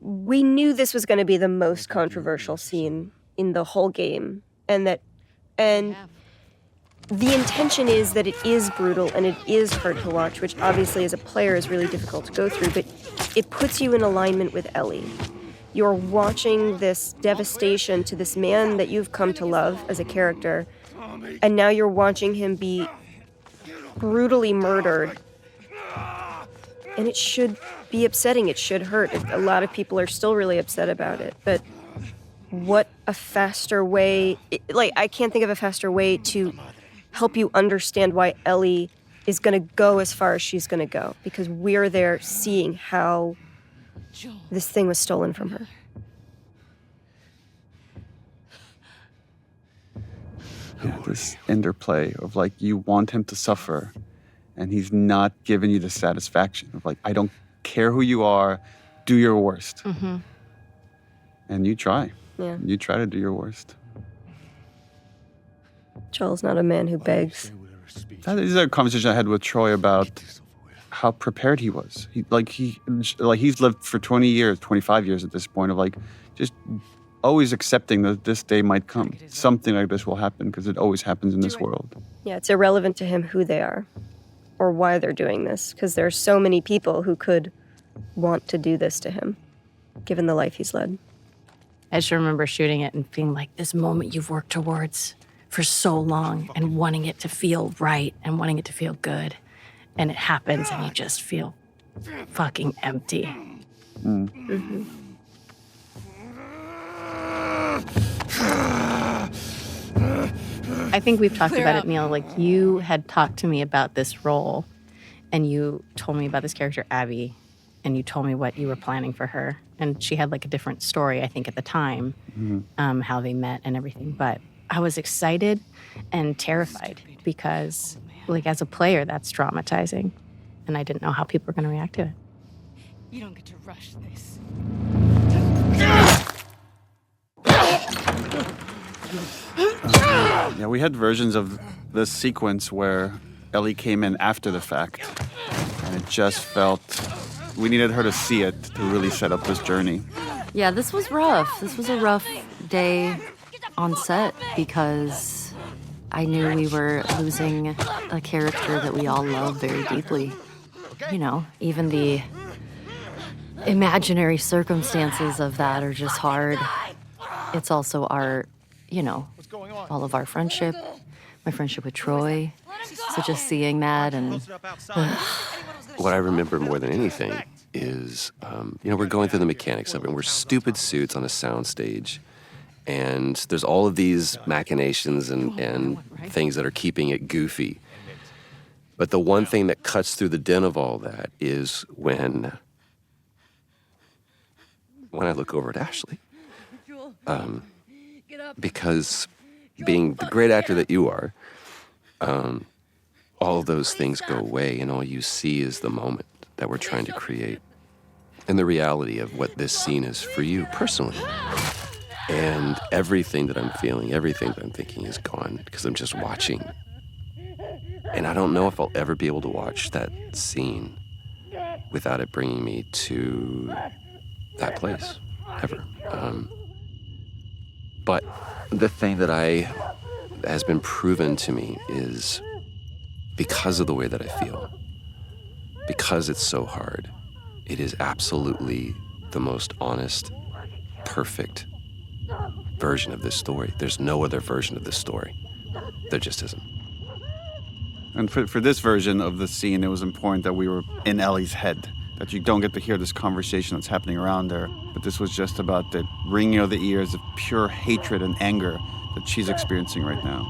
We knew this was going to be the most controversial scene in the whole game, and the intention is that it is brutal and it is hard to watch, which obviously as a player is really difficult to go through, but it puts you in alignment with Ellie. You're watching this devastation to this man that you've come to love as a character, and now you're watching him be brutally murdered. And it should be upsetting, it should hurt. A lot of people are still really upset about it, but what a faster way, I can't think of a faster way to help you understand why Ellie is gonna go as far as she's gonna go, because we're there seeing how this thing was stolen from her. Yeah, this interplay of like, you want him to suffer, and he's not giving you the satisfaction of like, I don't care who you are, do your worst. Mm-hmm. And you try. Yeah. You try to do your worst. Joel's not a man who begs. That is a conversation I had with Troy about how prepared he was. He's lived for 20 years, 25 years at this point of like, just always accepting that this day might come. Something like this will happen because it always happens in this world. Yeah, it's irrelevant to him who they are or why they're doing this, because there are so many people who could want to do this to him, given the life he's led. I just remember shooting it and being like, this moment you've worked towards for so long and wanting it to feel right and wanting it to feel good. And it happens and you just feel fucking empty. Mm-hmm. I think we've talked about it, Neil. Like, you had talked to me about this role and you told me about this character, Abby, and you told me what you were planning for her. And she had like a different story, I think, at the time, how they met and everything. But I was excited and terrified because, like, as a player, that's traumatizing. And I didn't know how people were going to react to it. You don't get to rush this. Yeah, we had versions of this sequence where Ellie came in after the fact, and it just felt we needed her to see it to really set up this journey. Yeah, this was rough. This was a rough day on set because I knew we were losing a character that we all love very deeply. You know, even the imaginary circumstances of that are just hard. It's also our, you know, all of our friendship, my friendship with Troy. So just seeing that and... What I remember more than anything is, you know, we're going through the mechanics of it, and we're stupid suits on a soundstage, and there's all of these machinations and things that are keeping it goofy. But the one thing that cuts through the din of all that is when I look over at Ashley. Because being the great actor that you are, all of those things go away, and all you see is the moment that we're trying to create and the reality of what this scene is for you personally. And everything that I'm feeling, everything that I'm thinking is gone because I'm just watching. And I don't know if I'll ever be able to watch that scene without it bringing me to that place, ever. But the thing that has been proven to me is because of the way that I feel, because it's so hard, it is absolutely the most honest, perfect version of this story. There's no other version of this story. There just isn't. And for this version of the scene, it was important that we were in Ellie's head, that you don't get to hear this conversation that's happening around her. But this was just about the ringing of the ears of pure hatred and anger that she's experiencing right now.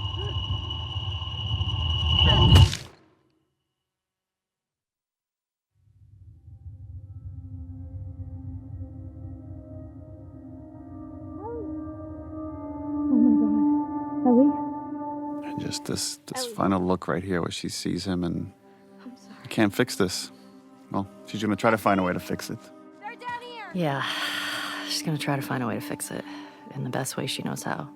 And just this final look right here where she sees him and I can't fix this. Well, she's gonna try to find a way to fix it. Yeah, she's gonna try to find a way to fix it. in the best way she knows how.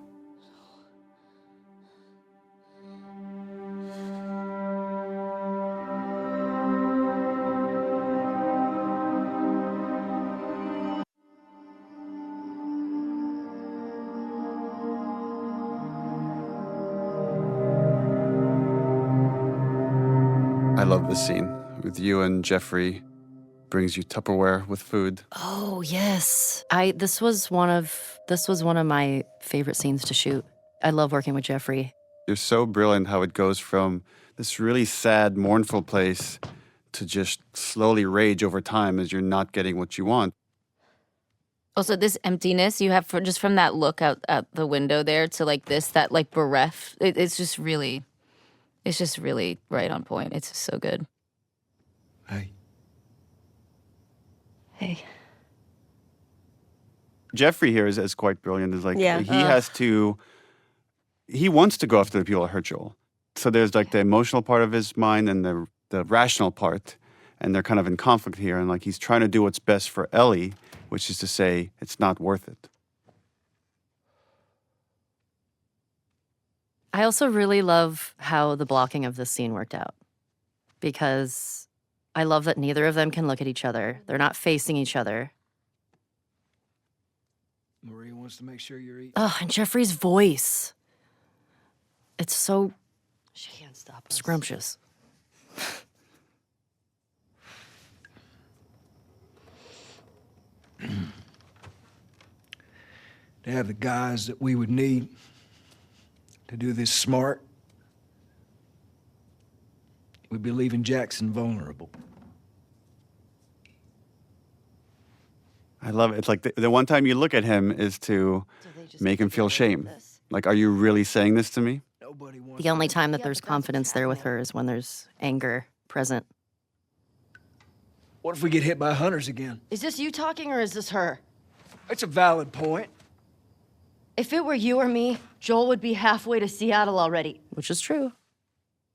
I love this scene with you and Jeffrey. Brings you Tupperware with food. Oh, yes. This was one of my favorite scenes to shoot. I love working with Jeffrey. You're so brilliant how it goes from this really sad, mournful place to just slowly rage over time as you're not getting what you want. Also, this emptiness you have just from that look out the window there to like this, that like bereft. It's just really right on point. It's just so good. Hey. Hey. Jeffrey here is quite brilliant. Is like Yeah. he wants to go after the people that hurt Joel. So there's like the emotional part of his mind and the rational part, and they're kind of in conflict here. And like he's trying to do what's best for Ellie, which is to say it's not worth it. I also really love how the blocking of this scene worked out, because I love that neither of them can look at each other. They're not facing each other. Maria wants to make sure you're eating. Oh, and Jeffrey's voice. It's so She can't stop us. scrumptious. To have the guys that we would need to do this smart, we'd be leaving Jackson vulnerable. I love it. It's like the one time you look at him is to make him feel shame. Like, are you really saying this to me? The only time that there's confidence there with her is when there's anger present. What if we get hit by hunters again? Is this you talking or is this her? It's a valid point. If it were you or me, Joel would be halfway to Seattle already. Which is true.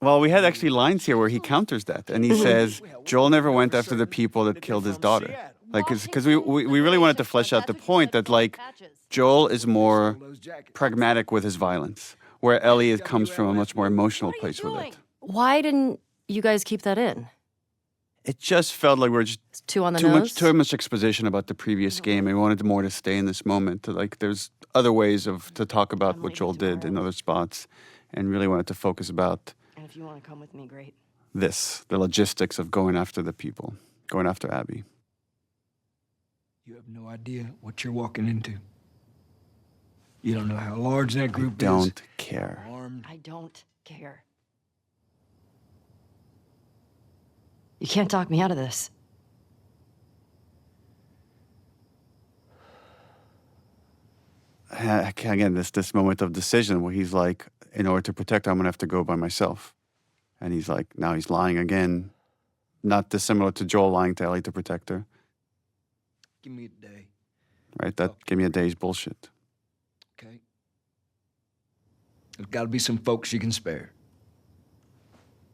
Well, we had actually lines here where he counters that, and he says Joel never went after the people that killed his daughter. Like, because we really wanted to flesh out the point that like Joel is more pragmatic with his violence, where Ellie comes from a much more emotional place with it. Why didn't you guys keep that in? It just felt like we were just Too on the nose? too much exposition about the previous game, and we wanted more to stay in this moment. Like, there's other ways to talk about what Joel did in other spots, and really wanted to focus about And if you want to come with me, great. the logistics of going after the people, going after Abby. You have no idea what you're walking into. You don't know how large that group is. Don't care. I don't care. You can't talk me out of this. Again, this moment of decision where he's like, in order to protect her, I'm gonna have to go by myself. And he's like, now he's lying again. Not dissimilar to Joel lying to Ellie to protect her. Give me a day, Right? That give me a day's bullshit. okay? There's got to be some folks you can spare.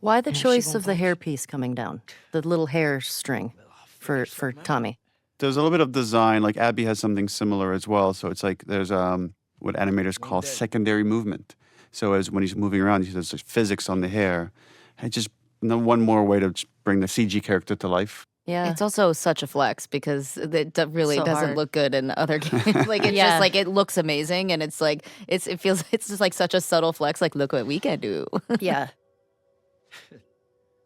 Why the And she choice won't of the hairpiece coming down? The little hair string for Tommy. There's a little bit of design, like Abby has something similar as well. So it's like there's what animators call secondary movement. So as when he's moving around, there's physics on the hair. And just one more way to bring the CG character to life. Yeah. It's also such a flex because it really So doesn't hard. look good in other games. Like, it's Yeah. just like, it looks amazing. And it's like, it's just like such a subtle flex. Like, look what we can do. Yeah.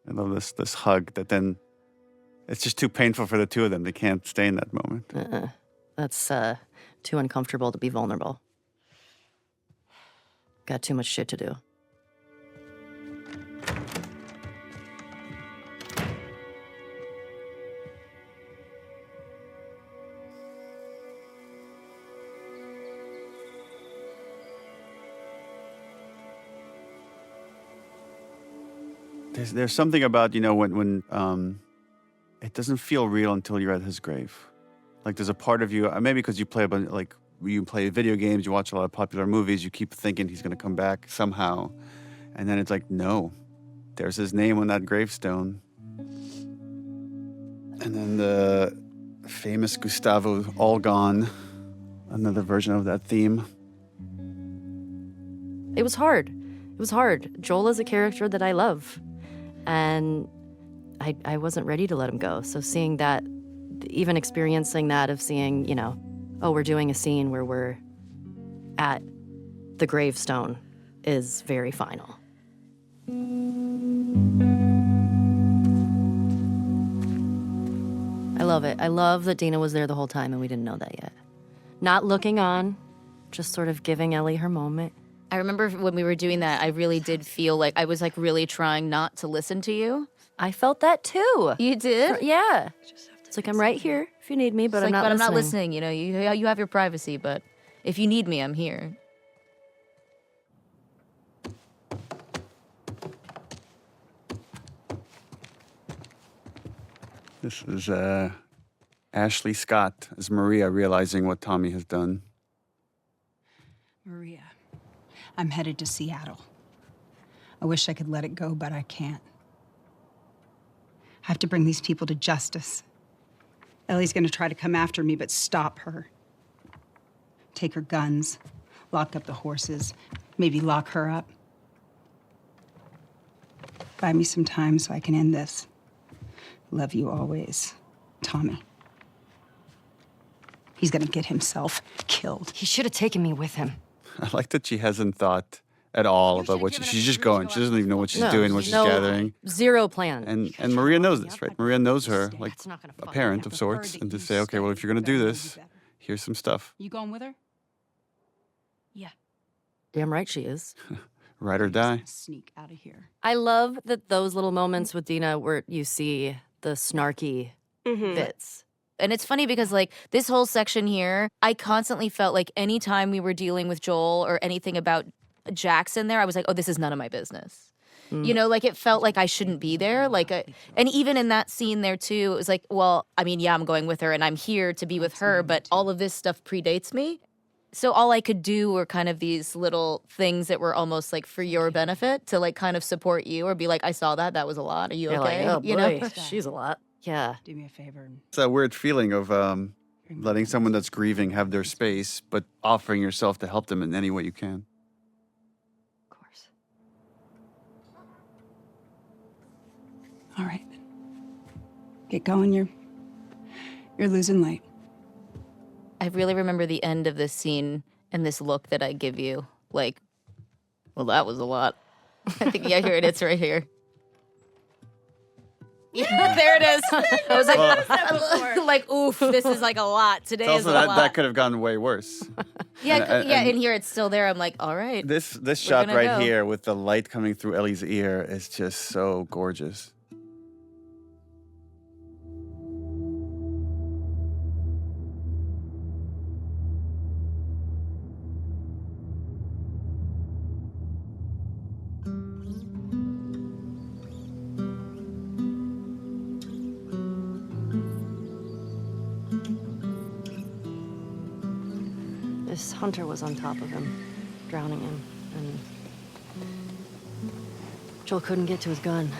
I love this hug that then it's just too painful for the two of them. They can't stay in that moment. That's too uncomfortable to be vulnerable. Got too much shit to do. There's something about, when it doesn't feel real until you're at his grave. Like there's a part of you, maybe because you play video games, you watch a lot of popular movies, you keep thinking he's going to come back somehow. And then it's like, no, there's his name on that gravestone. And then the famous Gustavo All Gone another version of that theme. It was hard. It was hard. Joel is a character that I love. And I wasn't ready to let him go. So seeing that, even experiencing that of seeing, you know, oh, we're doing a scene where we're at the gravestone is very final. I love it. I love that Dina was there the whole time and we didn't know that yet. Not looking on, just sort of giving Ellie her moment. I remember when we were doing that, I really did feel like I was like really trying not to listen to you. I felt that too. You did? Yeah. It's like I'm right here if you need me, but It's I'm like, not but listening. I'm not listening. You know, you have your privacy, but if you need me, I'm here. This is Ashley Scott as Maria realizing what Tommy has done. Maria, I'm headed to Seattle. I wish I could let it go, but I can't. I have to bring these people to justice. Ellie's gonna try to come after me, but stop her. Take her guns, lock up the horses, maybe lock her up. Buy me some time so I can end this. Love you always, Tommy. He's gonna get himself killed. He should have taken me with him. I like that she hasn't thought at all about what she's just going. She doesn't even know what she's doing, what she's gathering. Zero plan. And Maria knows this, right? Maria knows her, like a parent of sorts, and to say, okay, well, if you're gonna do this, here's some stuff. You going with her? Yeah. Damn right she is. Ride or die. Sneak out of here. I love that those little moments with Dina where you see the snarky bits. And it's funny because, like, this whole section here, I constantly felt like anytime we were dealing with Joel or anything about Jackson there, I was like, oh, this is none of my business. You know, like, it felt like I shouldn't be there. Like, and even in that scene there, too, it was like, well, I mean, yeah, I'm going with her and I'm here to be with her, but all of this stuff predates me. So all I could do were kind of these little things that were almost like for your benefit to, like, kind of support you or be like, I saw that. That was a lot. Are you You're okay? like, oh, you boy, know? she's a lot. Yeah. Do me a favor. It's that weird feeling of letting someone that's grieving have their space, but offering yourself to help them in any way you can. Of course. All right. Get going. You're losing light. I really remember the end of this scene and this look that I give you. Like, well, that was a lot. I think, yeah, here it is right here. Yeah, there it is. I was like, like, oof, this is like a lot. Today is a lot. That could have gone way worse. Yeah, and here it's still there. I'm like, all right. This shot gonna right go. here with the light coming through Ellie's ear is just so gorgeous. This hunter was on top of him, drowning him, and Joel couldn't get to his gun.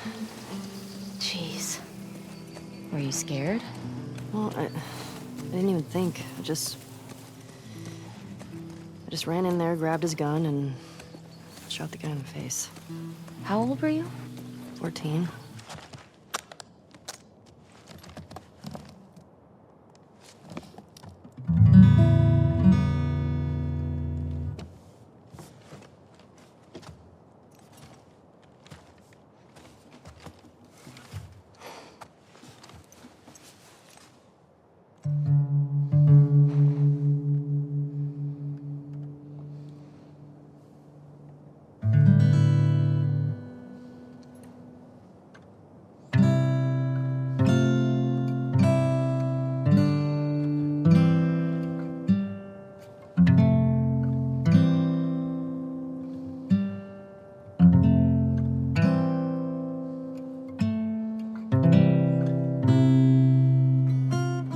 Jeez. Were you scared? Well, I didn't even think. I just ran in there, grabbed his gun, and shot the guy in the face. How old were you? 14.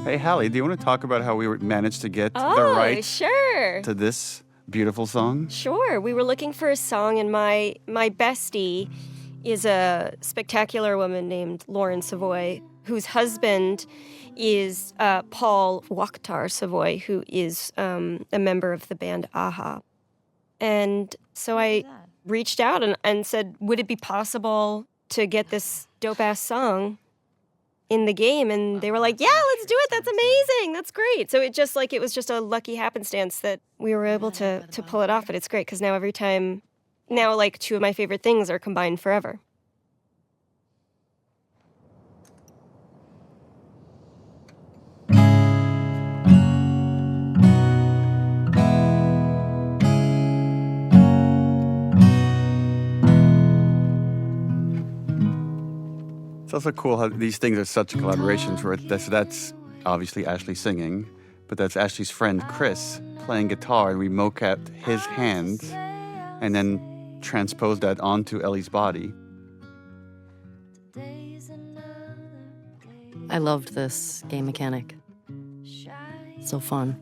Hey, Hallie, do you want to talk about how we managed to get the Oh, right sure. to this beautiful song? Sure. We were looking for a song, and my bestie is a spectacular woman named Lauren Savoy, whose husband is Paul Wakhtar Savoy, who is a member of the band Aha. And so I reached out and said, would it be possible to get this dope-ass song in the game? And they were like, yeah, let's do it. That's amazing. That's great. So it was just a lucky happenstance that we were able to pull it off. But it's great because now like two of my favorite things are combined forever. It's also cool how these things are such collaborations where that's obviously Ashley singing, but that's Ashley's friend Chris playing guitar, and we mocapped his hands and then transposed that onto Ellie's body. I loved this game mechanic. So fun.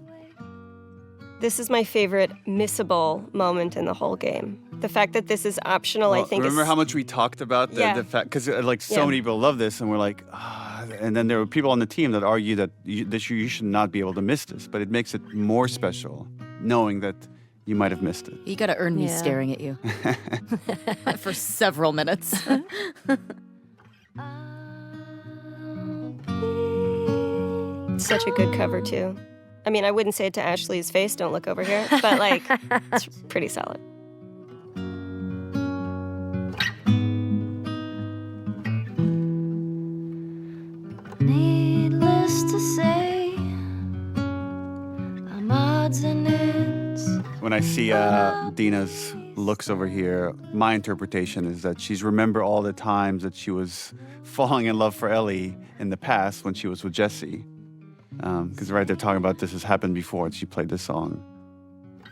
This is my favorite missable moment in the whole game. The fact that this is optional, I think. Remember how much we talked about the fact, because like so many people love this, and we're like, and then there were people on the team that argue that you should not be able to miss this, but it makes it more special knowing that you might have missed it. You got to earn me staring at you for several minutes. Such a good cover too. I mean, I wouldn't say it to Ashley's face, don't look over here, but like, it's pretty solid. Needless to say, I'm odds and ends. When I see Dina's looks over here, my interpretation is that she's remember all the times that she was falling in love for Ellie in the past when she was with Jesse. Because right, they're talking about this has happened before, and she played this song.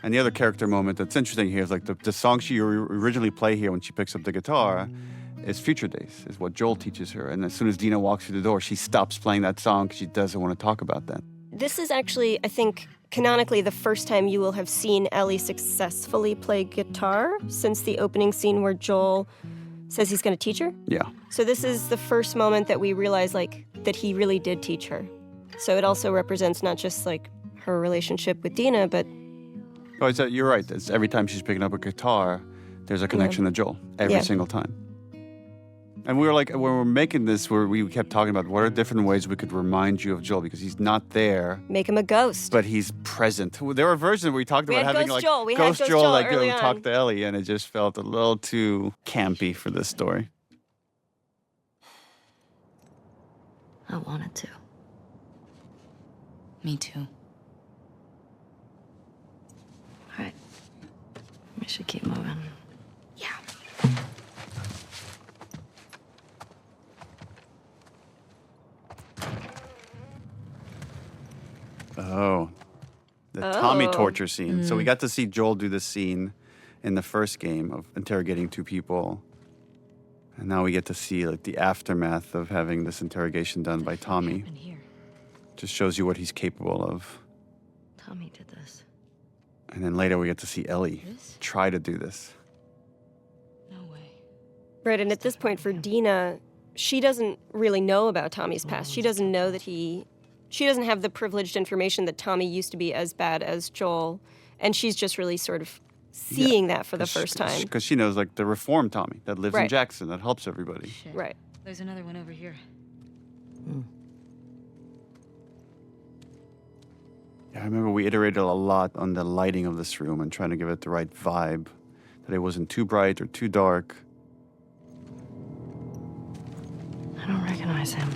And the other character moment that's interesting here is like the song she originally play here when she picks up the guitar is Future Days, is what Joel teaches her. And as soon as Dina walks through the door, she stops playing that song because she doesn't want to talk about that. This is actually, I think, canonically the first time you will have seen Ellie successfully play guitar since the opening scene where Joel says he's going to teach her. Yeah. So this is the first moment that we realize like that he really did teach her. So it also represents not just like her relationship with Dina, but Oh, you're right. It's every time she's picking up a guitar, there's a connection to Joel. Every single time. And we were like, when we were making this, we kept talking about what are different ways we could remind you of Joel, because he's not there. Make him a ghost. But he's present. There were versions where we talked about having Ghost like Joel. We Ghost had Joel like early go on. talk to Ellie, and it just felt a little too campy for this story. I wanted to. Me too. All right. We should keep moving. Yeah. Oh, the Tommy Oh. torture scene. So we got to see Joel do this scene in the first game of interrogating two people. And now we get to see like the aftermath of having this interrogation done by Tommy. Just shows you what he's capable of. Tommy did this. And then later we get to see Ellie try to do this. Right, and at this point for Dina, she doesn't really know about Tommy's past. She doesn't know that she doesn't have the privileged information that Tommy used to be as bad as Joel. And she's just really sort of seeing that for the first time. Because she knows like the reformed Tommy that lives in Right. Jackson, that helps everybody. Right. There's another one over here. Yeah, I remember we iterated a lot on the lighting of this room and trying to give it the right vibe, that it wasn't too bright or too dark. I don't recognize him.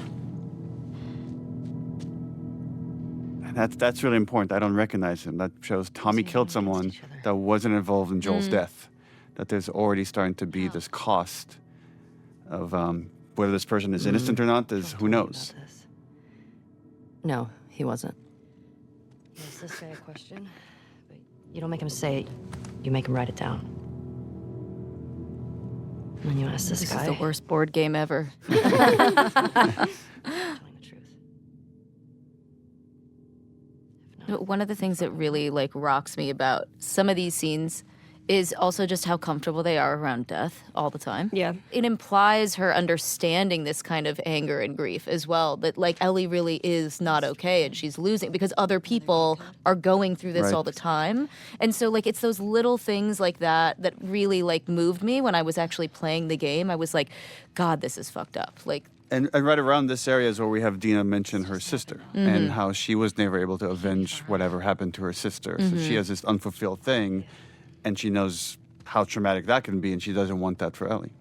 And that's really important. I don't recognize him. That shows Tommy killed someone that wasn't involved in Joel's death. That there's already starting to be this cost of whether this person is innocent or not. Who knows? No, he wasn't. Ask this guy a question, but you don't make him say it. You make him write it down. And then you ask this guy. This is the worst board game ever. One of the things that really like rocks me about some of these scenes is also just how comfortable they are around death all the time. Yeah. It implies her understanding this kind of anger and grief as well, that like Ellie really is not okay and she's losing because other people are going through this Right. all the time. And so like it's those little things like that that really like moved me when I was actually playing the game. I was like, God, this is fucked up. Like And right around this area is where we have Dina mention her sister and how she was never able to avenge whatever happened to her sister. So she has this unfulfilled thing, and she knows how traumatic that can be, and she doesn't want that for Ellie.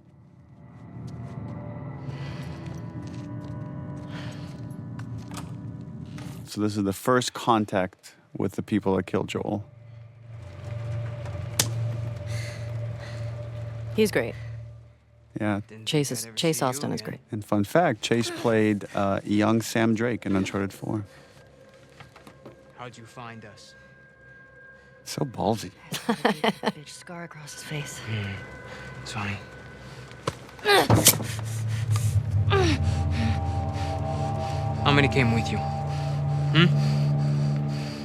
So this is the first contact with the people that killed Joel. He's great. Yeah. Chase Austin is great. And fun fact, Chase played young Sam Drake in Uncharted 4. How'd you find us? So ballsy. Big scar across his face. It's funny. How many came with you?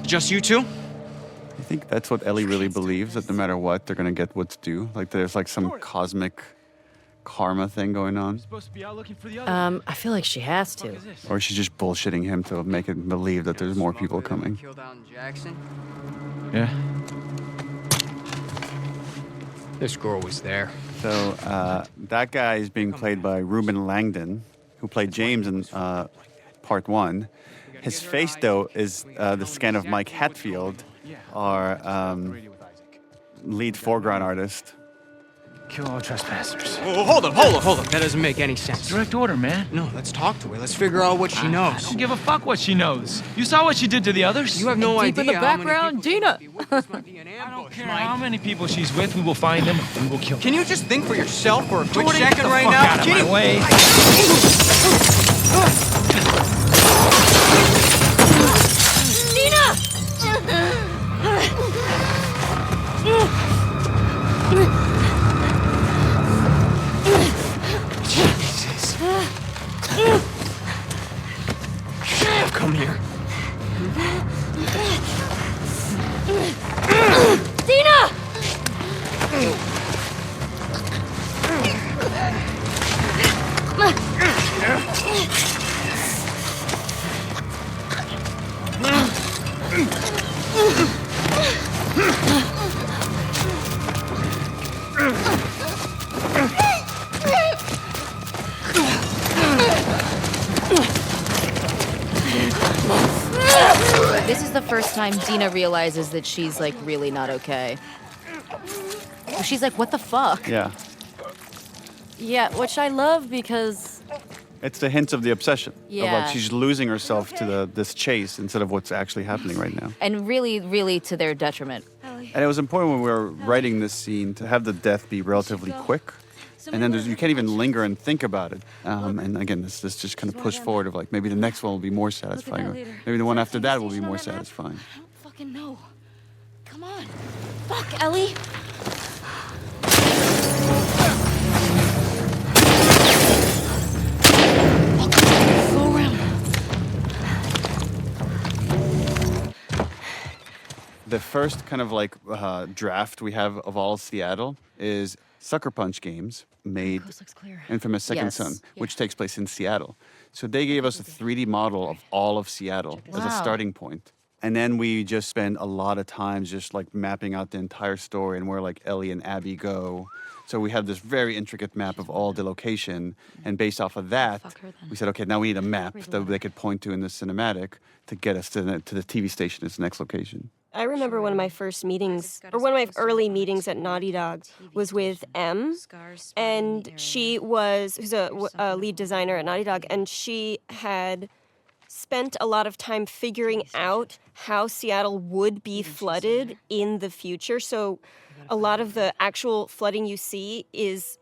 Just you two? I think that's what Ellie really believes, that no matter what, they're going to get what's due. Like there's like some cosmic karma thing going on. I feel like she has to. Or she's just bullshitting him to make it believe that there's more people coming. Killed out in Jackson? Yeah. This girl was there. So that guy is being played by Ruben Langdon, who played James in part 1. His face, though, is the scan of Mike Hatfield, our lead foreground artist. Kill all trespassers. Oh, hold up. That doesn't make any sense. Direct order, man. No, let's talk to her. Let's figure out what she knows. I don't give a fuck what she knows. You saw what she did to the others? You have no Deep idea in the how many background, people Dina. I don't care how many people she's with. We will find them and we'll kill them. Can you just think for yourself for a quick Jordan, get second the right fuck now? out of my way. Jesus. Come here. Dina! this is the first time Dina realizes that she's like really not okay. She's like, what the fuck? Yeah. Yeah, which I love because It's the hints of the obsession. Of Yeah. like she's losing herself to this chase instead of what's actually happening right now. And really, really to their detriment. And it was important when we were writing this scene to have the death be relatively quick. And then you can't even linger and think about it. And again, this just kind of push forward of like, maybe the next one will be more satisfying. Or maybe the one after that will be more satisfying. Fucking no. Come on. Fuck, Ellie. Go around. The first kind of like draft we have of all Seattle is Sucker Punch Games made infamous Second Yes. Son, which takes place in Seattle. So they gave us a 3D model of all of Seattle as a Wow. starting point. And then we just spend a lot of time just like mapping out the entire story and where like Ellie and Abby go. So we have this very intricate map of all the location. And based off of that, we said, okay, now we need a map that they could point to in the cinematic to get us to the TV station as the next location. I remember one of my first meetings, or one of my early meetings at Naughty Dog was with Em, and she who's a lead designer at Naughty Dog, and she had spent a lot of time figuring out how Seattle would be flooded in the future. So a lot of the actual flooding you see is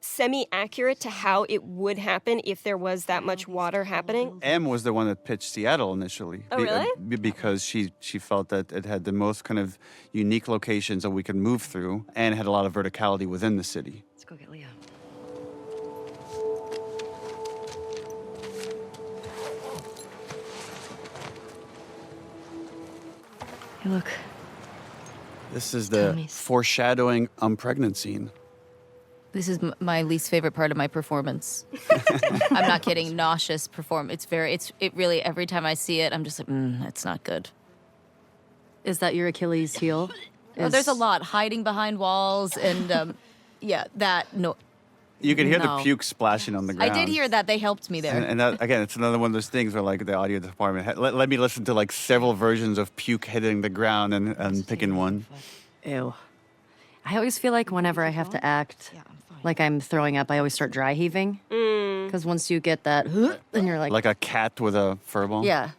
semi-accurate to how it would happen if there was that much water happening. Em was the one that pitched Seattle initially. Oh, really? Because she felt that it had the most kind of unique locations that we could move through and had a lot of verticality within the city. Let's go get Leo. Hey, look. This is the foreshadowing pregnant scene. This is my least favorite part of my performance. I'm not kidding. Nauseous performance. It really, every time I see it, I'm just like, it's not good. Is that your Achilles heel? Oh, there's a lot. Hiding behind walls and, no. You can hear the puke splashing on the ground. I did hear that. They helped me there. And that, again, it's another one of those things where, like, the audio department let me listen to, like, several versions of puke hitting the ground and picking one. Ew. I always feel like whenever I have to act like I'm throwing up, I always start dry heaving. Because once you get that, then you're like... Like a cat with a furball? Yeah.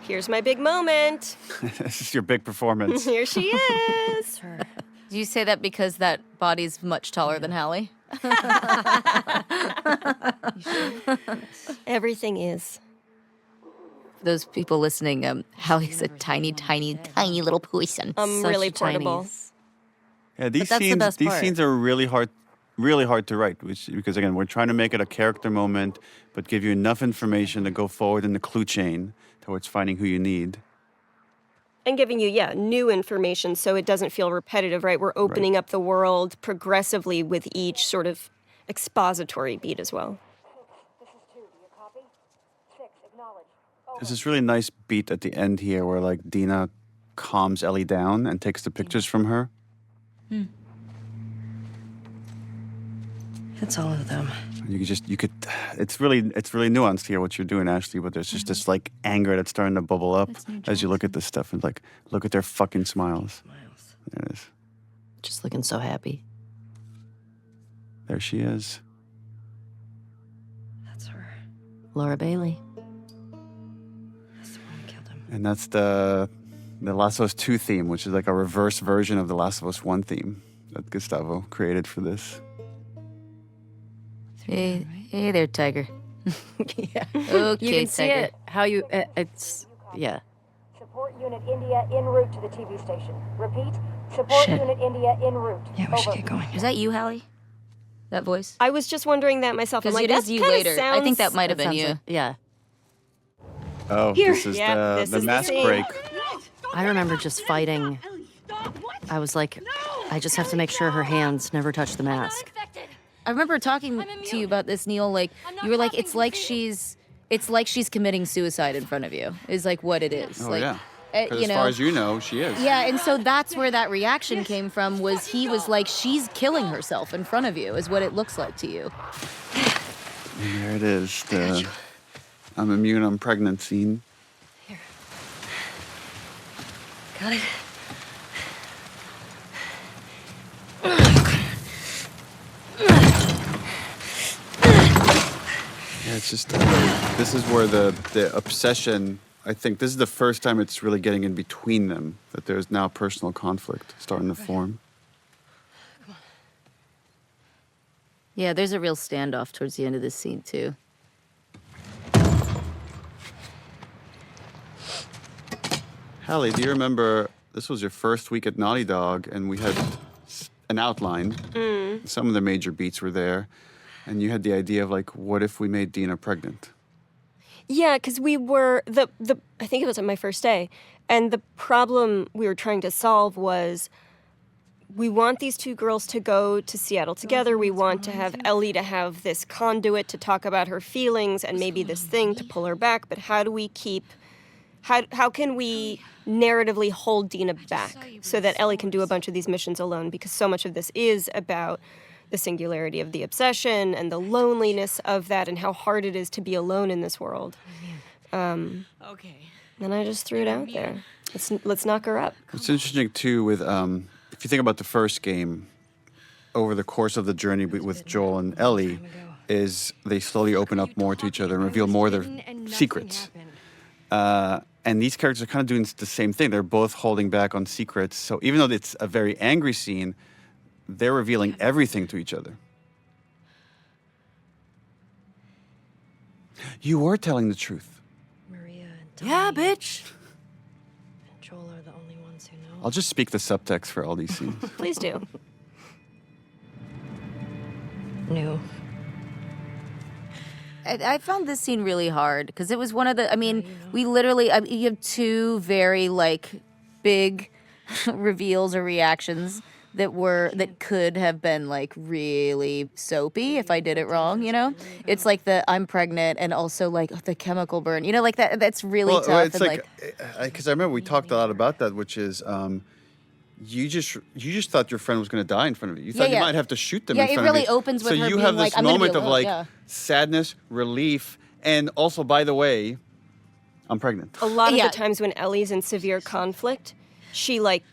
Here's my big moment. This is your big performance. Here she is. Do you say that because that body's much taller than Hallie? Everything is. For those people listening, Hallie's a tiny, tiny, tiny little person. Really portable. Yeah, these that's the best part. scenes are really hard to write, because again, we're trying to make it a character moment, but give you enough information to go forward in the clue chain towards finding who you need. And giving you, new information so it doesn't feel repetitive, right? We're opening up the world progressively with each sort of expository beat as well. There's this really nice beat at the end here where, like, Dina calms Ellie down and takes the pictures from her. It's all of them. It's really nuanced here what you're doing, Ashley, but there's just this, like, anger that's starting to bubble up as you look at this stuff and, like, look at their fucking smiles. There it is. Just looking so happy. There she is. That's her. Laura Bailey. That's the one who killed him. And that's the Last of Us 2 theme, which is like a reverse version of the Last of Us 1 theme that Gustavo created for this. Hey there, Tiger. Yeah. Okay, You can see Tiger. it. How you... it's... Yeah. Support Unit India en route to the TV station. Repeat, support Shit. Unit India en route. Yeah, we should get going. Is that you, Hallie? That voice? I was just wondering that myself. I'm Because like, it is that you kinda later. I think that sounds- might have been sounds you. like- yeah. Oh, Here. this is Yeah, this the is the mask scene. break. I remember just fighting. I was like, I just have to make sure her hands never touch the mask. I remember talking to you about this, Neil. Like, you were like, it's like she's committing suicide in front of you. Is like what it is. Oh, like, yeah. you Because as know. far as you know, she is. Yeah, and so that's where that reaction came from. Was he was like, she's killing herself in front of you. Is what it looks like to you. And there it is. The I'm immune, I'm pregnant scene. Got it. Yeah, it's just this is where the obsession. I think this is the first time it's really getting in between them. That there's now personal conflict starting to form. Yeah, there's a real standoff towards the end of this scene too. Hallie, do you remember this was your first week at Naughty Dog, and we had an outline. Some of the major beats were there, and you had the idea of like, what if we made Dina pregnant? Yeah, because we were I think it was on my first day, and the problem we were trying to solve was we want these two girls to go to Seattle together. We want to have Ellie to have this conduit to talk about her feelings and maybe this thing to pull her back. But how do we how can we narratively hold Dina back so that Ellie can do a bunch of these missions alone? Because so much of this is about the singularity of the obsession and the loneliness of that and how hard it is to be alone in this world. Okay. Then I just threw it out there. Let's knock her up. It's interesting too with if you think about the first game, over the course of the journey with Joel and Ellie, is they slowly open up more to each other and reveal more of their secrets. And these characters are kind of doing the same thing. They're both holding back on secrets. So even though it's a very angry scene, they're revealing everything to each other. You were telling the truth. Maria and Tommy Yeah, bitch. and Joel are the only ones who know. I'll just speak the subtext for all these scenes. Please do. Knew. I found this scene really hard because it was one of the. I mean, we literally. You have two very like big reveals or reactions that could have been like really soapy if I did it wrong. You know, it's like the I'm pregnant and also like the chemical burn. You know, like that. That's really tough. It's and because I remember we talked a lot about that, which is. You just thought your friend was going to die in front of you. You thought you might have to shoot them in front of you. Yeah, it really opens with her So you being have like, this I'm gonna be moment of alone, like yeah. sadness, relief, and also, by the way, I'm pregnant. A lot of the times when Ellie's in severe conflict, she like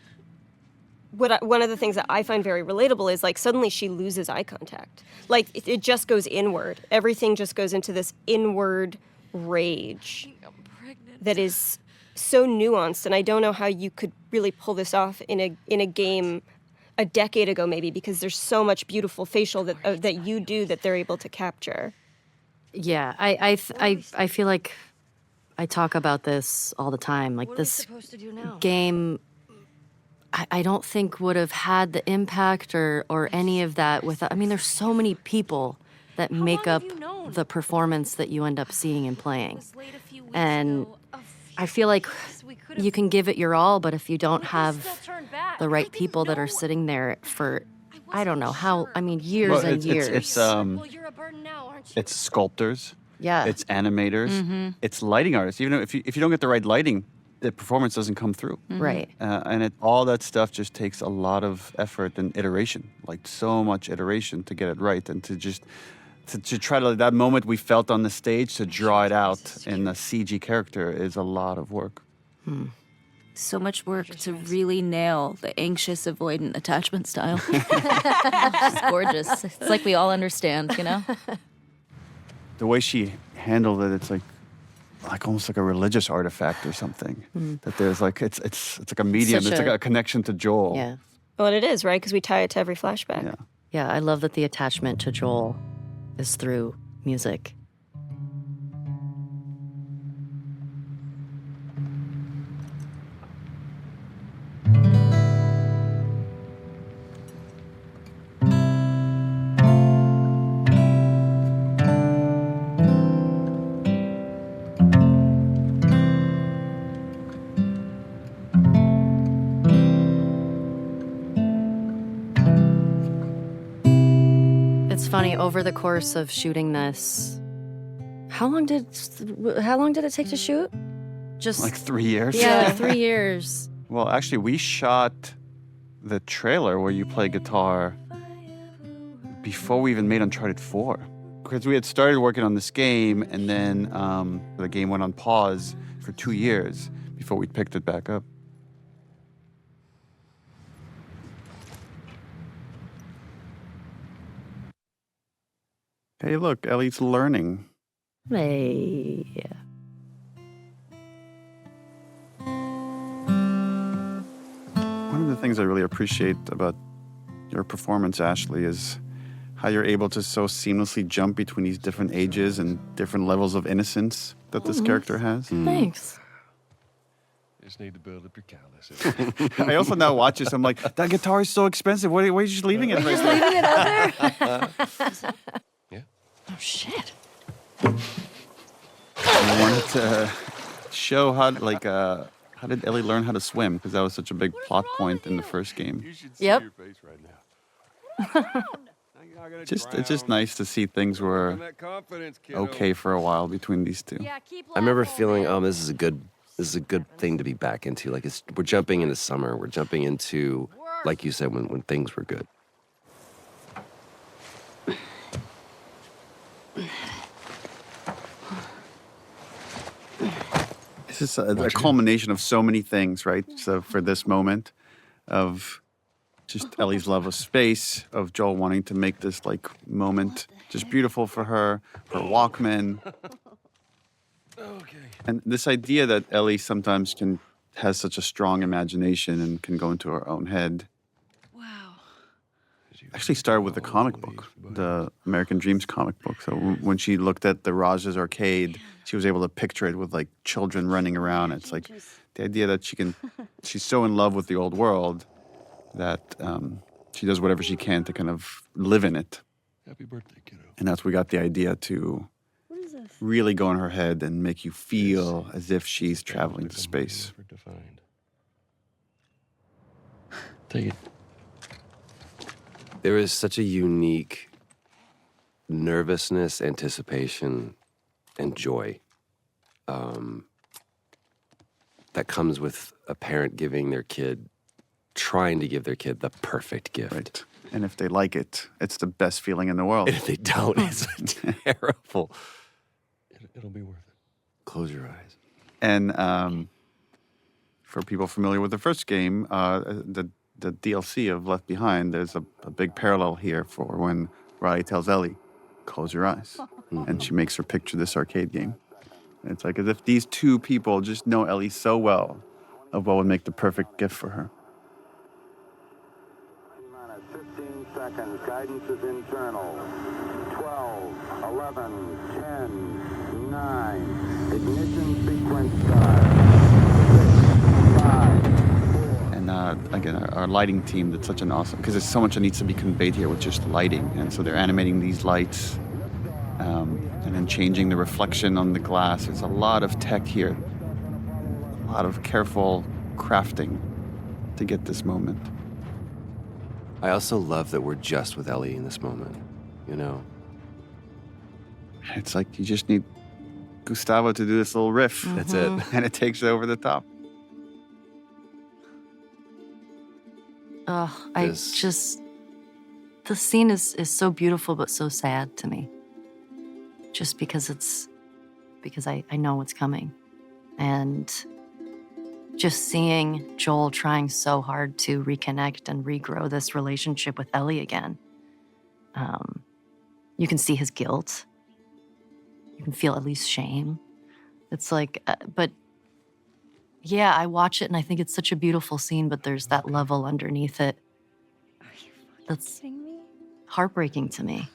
one of the things that I find very relatable is like suddenly she loses eye contact. Like it just goes inward. Everything just goes into this inward rage that is so nuanced, and I don't know how you could really pull this off in a game a decade ago maybe, because there's so much beautiful facial that you do that they're able to capture. Yeah, I feel like I talk about this all the time. Like this game, I don't think would have had the impact or any of that without. I mean, there's so many people that make up the performance that you end up seeing and playing, and I feel like you can give it your all, but if you don't have the right people that are sitting there for, I don't know how, I mean, years and years. It's sculptors. Yeah. It's animators. It's lighting artists. Even if you don't get the right lighting, the performance doesn't come through. Right. And all that stuff just takes a lot of effort and iteration, like so much iteration to get it right, and to try to, that moment we felt on the stage, to draw it out in a CG character is a lot of work. So much work to really nail the anxious avoidant attachment style. It's gorgeous. It's like we all understand, you know? The way she handled it, it's like almost like a religious artifact or something. That there's like it's like a medium. It's like a connection to Joel. Yeah. Well, it is, right? Because we tie it to every flashback. Yeah, I love that the attachment to Joel is through music. It's funny, over the course of shooting this, how long did it take to shoot? Just like 3 years. Yeah, 3 years. Well, actually, we shot the trailer where you play guitar before we even made Uncharted 4. Because we had started working on this game, and then the game went on pause for 2 years before we picked it back up. Hey, look, Ellie's learning. Hey. One of the things I really appreciate about your performance, Ashley, is how you're able to so seamlessly jump between these different ages and different levels of innocence that this character has. Thanks. Just need to build up your calluses. I also now watch this. I'm like, that guitar is so expensive. Why are you just leaving it right there? Leaving it out there? Yeah. Oh, shit. I wanted to show how did Ellie learn how to swim? Because that was such a big plot point in the first game. Yep. It's just nice to see things were okay for a while between these two. I remember feeling, this is a good thing to be back into. Like we're jumping into summer. We're jumping into, like you said, when things were good. This is a culmination of so many things, right? So for this moment of just Ellie's love of space, of Joel wanting to make this like moment just beautiful for her Walkman. Okay. And this idea that Ellie sometimes has such a strong imagination and can go into her own head. Wow. Actually started with the comic book, the American Dreams comic book. So when she looked at the Raj's arcade, she was able to picture it with like children running around. It's like the idea that she's so in love with the old world that she does whatever she can to kind of live in it. Happy birthday, kiddo. And that's where we got the idea to really go in her head and make you feel as if she's traveling to space. Take it. There is such a unique nervousness, anticipation, and joy that comes with a parent trying to give their kid the perfect gift. Right. And if they like it, it's the best feeling in the world. And if they don't, it's terrible. It'll be worth it. Close your eyes. And for people familiar with the first game, the DLC of Left Behind, there's a big parallel here for when Riley tells Ellie, close your eyes. And she makes her picture this arcade game. And it's like as if these two people just know Ellie so well of what would make the perfect gift for her. 15 seconds. Guidance is internal. 12, 11, 10, 9. Ignition sequence start. 6, 5, 4. And again, our lighting team did such an awesome, because there's so much that needs to be conveyed here with just lighting. And so they're animating these lights and then changing the reflection on the glass. There's a lot of tech here, a lot of careful crafting to get this moment. I also love that we're just with Ellie in this moment, you know? It's like you just need Gustavo to do this little riff. That's it. And it takes it over the top. The scene is so beautiful but so sad to me. Just because I know what's coming. And just seeing Joel trying so hard to reconnect and regrow this relationship with Ellie again. You can see his guilt. You can feel at least shame. It's like, but yeah, I watch it and I think it's such a beautiful scene, but there's that level underneath it that's heartbreaking to me.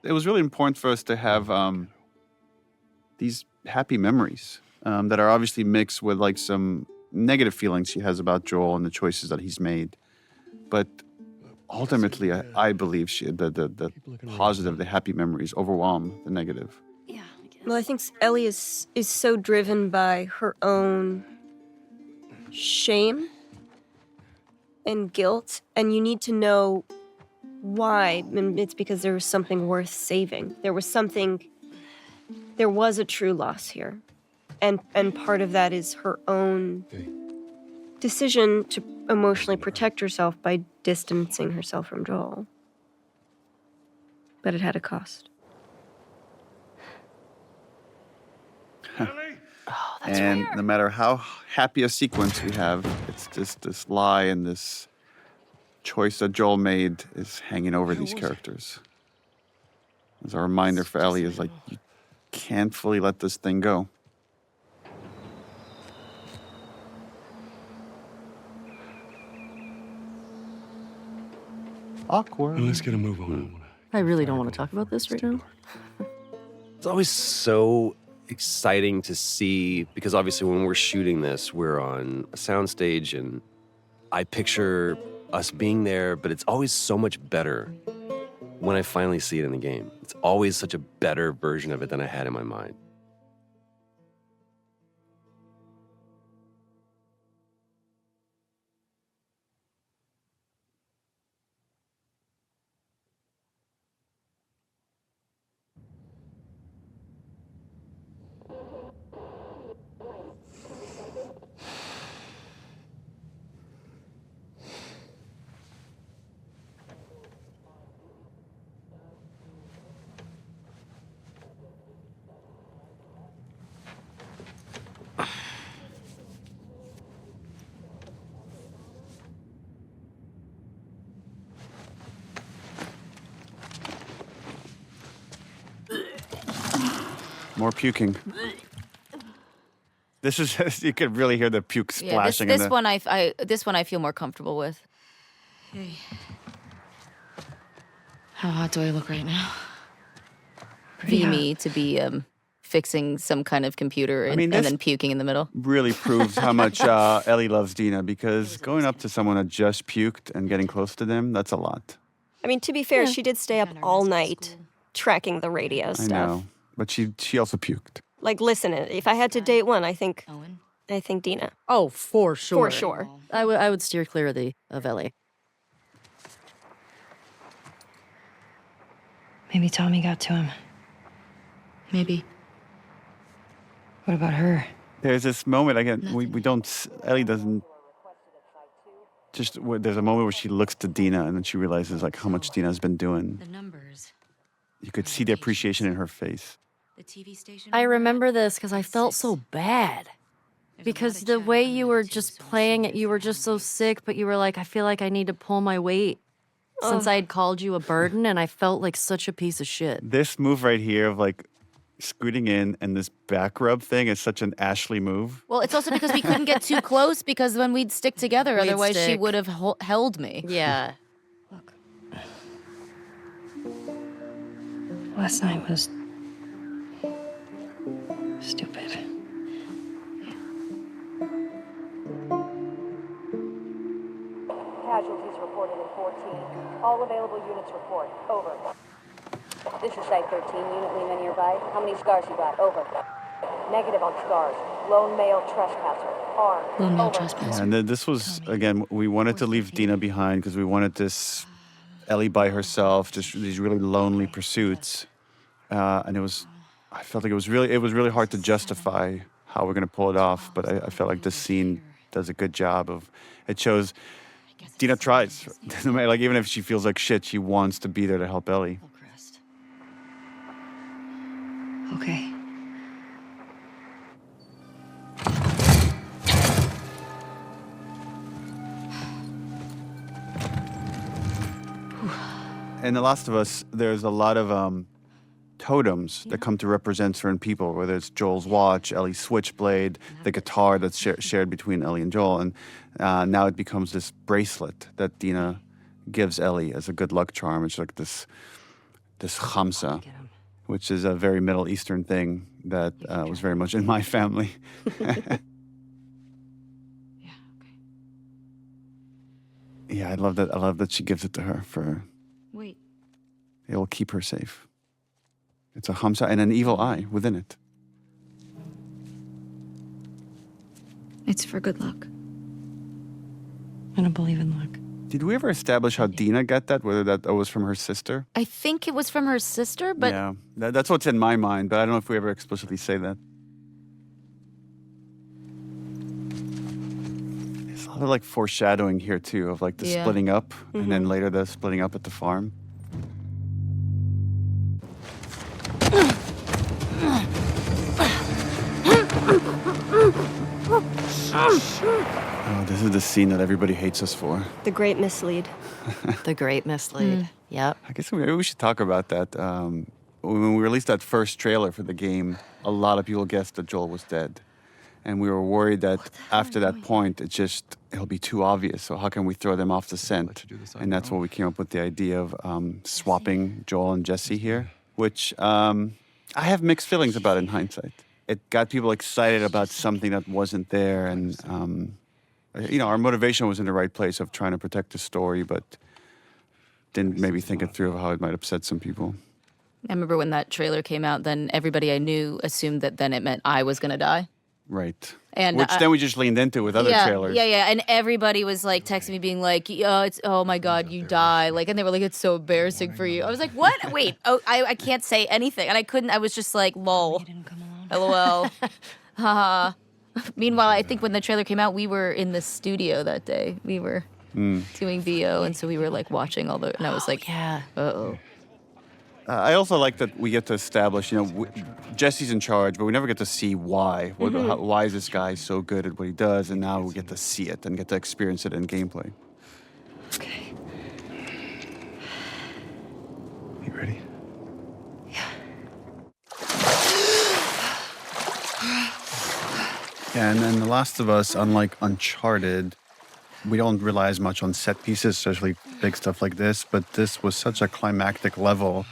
It was really important for us to have these happy memories that are obviously mixed with like some negative feelings she has about Joel and the choices that he's made. But ultimately, I believe the positive, the happy memories overwhelm the negative. Well, I think Ellie is so driven by her own shame and guilt, and you need to know why. And it's because there was something worth saving. There was a true loss here. And part of that is her own decision to emotionally protect herself by distancing herself from Joel. But it had a cost. And no matter how happy a sequence we have, it's just this lie and this choice that Joel made is hanging over these characters. As a reminder for Ellie is like, you can't fully let this thing go. Awkward. Let's get a move on. I really don't want to talk about this right now. It's always so exciting to see, because obviously when we're shooting this, we're on a soundstage and I picture us being there, but it's always so much better when I finally see it in the game. It's always such a better version of it than I had in my mind. More puking. This is, you could really hear the puke splashing. This one I feel more comfortable with. Hey. How hot do I look right now? Me to be fixing some kind of computer and then puking in the middle. Really proves how much Ellie loves Dina, because going up to someone that just puked and getting close to them, that's a lot. I mean, to be fair, she did stay up all night tracking the radio I stuff. know. But she also puked. Like, listen, if I had to date one, I think Dina. Oh, for sure. For sure. I would steer clear of Ellie. Maybe Tommy got to him. Maybe. What about her? There's this moment, again, we don't, Ellie doesn't, there's a moment where she looks to Dina and then she realizes like how much Dina's been doing. The numbers. You could see the appreciation in her face. The TV station. I remember this because I felt so bad. Because the way you were just playing it, you were just so sick, but you were like, I feel like I need to pull my weight since I had called you a burden, and I felt like such a piece of shit. This move right here of like scooting in and this back rub thing is such an Ashley move. Well, it's also because we couldn't get too close because when we'd stick together, We'd otherwise she stick. would have held me. Yeah. Last night was stupid. Casualties reported in 14. All available units report. Over. This is Site 13. Unit Lima nearby. How many scars you got? Over. Negative on scars. Lone male trespasser. Armed. Lone male Over. trespasser. And then this was, again, we wanted to leave Dina behind because we wanted this Ellie by herself, just these really lonely pursuits. And I felt like it was really hard to justify how we're going to pull it off. But I felt like this scene does a good job of, it shows Dina tries. No matter, like, even if she feels like shit, she wants to be there to help Ellie. Okay. In The Last of Us, there's a lot of totems that come to represent certain people, whether it's Joel's watch, Ellie's switchblade, the guitar that's shared between Ellie and Joel. And now it becomes this bracelet that Dina gives Ellie as a good luck charm. It's like this khamsa, which is a very Middle Eastern thing that was very much in my family. Yeah, I love that. I love that she gives it to her for. Wait. It will keep her safe. It's a khamsa and an evil eye within it. It's for good luck. I don't believe in luck. Did we ever establish how Dina got that? Whether that was from her sister? I think it was from her sister, but Yeah, that's what's in my mind, but I don't know if we ever explicitly say that. There's a lot of like foreshadowing here too, of like the Yeah. splitting up, and then later the splitting up at the farm. Oh, this is the scene that everybody hates us for. The great mislead. The great mislead. Yep. I guess maybe we should talk about that. When we released that first trailer for the game, a lot of people guessed that Joel was dead. And we were worried that after that point, it'll be too obvious. So how can we throw them off the scent? And that's why we came up with the idea of swapping Joel and Jesse here, which I have mixed feelings about in hindsight. It got people excited about something that wasn't there. And, our motivation was in the right place of trying to protect the story, but didn't maybe think it through of how it might upset some people. I remember when that trailer came out, then everybody I knew assumed that then it meant I was going to die. Right. And, which then we just leaned into with other trailers. Yeah. And everybody was like texting me being like, oh my God, you die. Like, and they were like, it's so embarrassing for you. I was like, what? Wait, I can't say anything. And I was just like, lol. LOL. Haha. Meanwhile, I think when the trailer came out, we were in the studio that day. We were doing VO, and so we were like watching all the, and I was like, yeah, uh-oh. I also like that we get to establish, Jesse's in charge, but we never get to see why. Why is this guy so good at what he does? And now we get to see it and get to experience it in gameplay. Okay. You ready? Yeah, and then The Last of Us, unlike Uncharted, we don't rely as much on set pieces, especially big stuff like this, but this was such a climactic level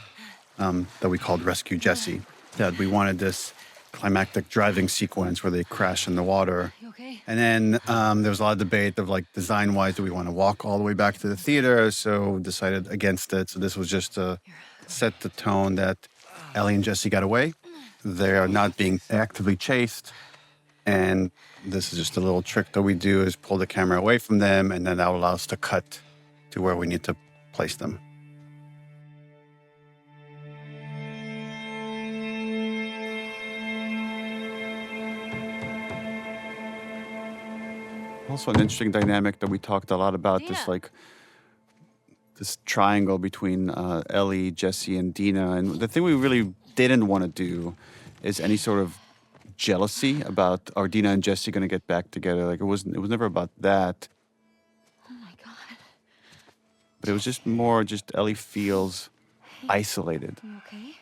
that we called Rescue Jesse, that we wanted this climactic driving sequence where they crash in the water. And then there was a lot of debate of like design-wise, do we want to walk all the way back to the theater? So decided against it. So this was just a set the tone that Ellie and Jesse got away. They are not being actively chased. And this is just a little trick that we do is pull the camera away from them, and then that will allow us to cut to where we need to place them. Also an interesting dynamic that we talked a lot about, this triangle between Ellie, Jesse, and Dina. And the thing we really didn't want to do is any sort of jealousy about are Dina and Jesse going to get back together. Like it was never about that. Oh my God. But it was just more just Ellie feels isolated. You okay?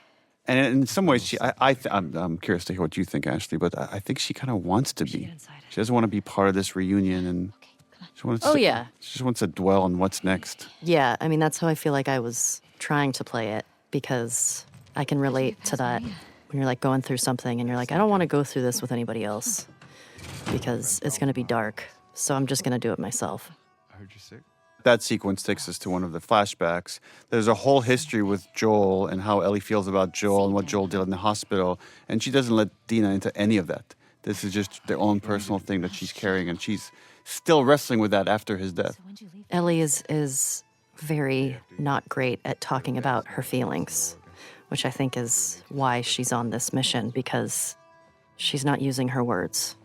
And in some ways, I'm curious to hear what you think, Ashley, but I think she kind of wants to be. She doesn't want to be part of this reunion, and she wants Oh, to, yeah. she just wants to dwell on what's next. Yeah, I mean, that's how I feel like I was trying to play it because I can relate to that when you're like going through something and you're like, I don't want to go through this with anybody else because it's going to be dark. So I'm just going to do it myself. I heard you're sick. That sequence takes us to one of the flashbacks. There's a whole history with Joel and how Ellie feels about Joel and what Joel did in the hospital, and she doesn't let Dina into any of that. This is just their own personal thing that she's carrying, and she's still wrestling with that after his death. Ellie is very not great at talking about her feelings, which I think is why she's on this mission, because she's not using her words.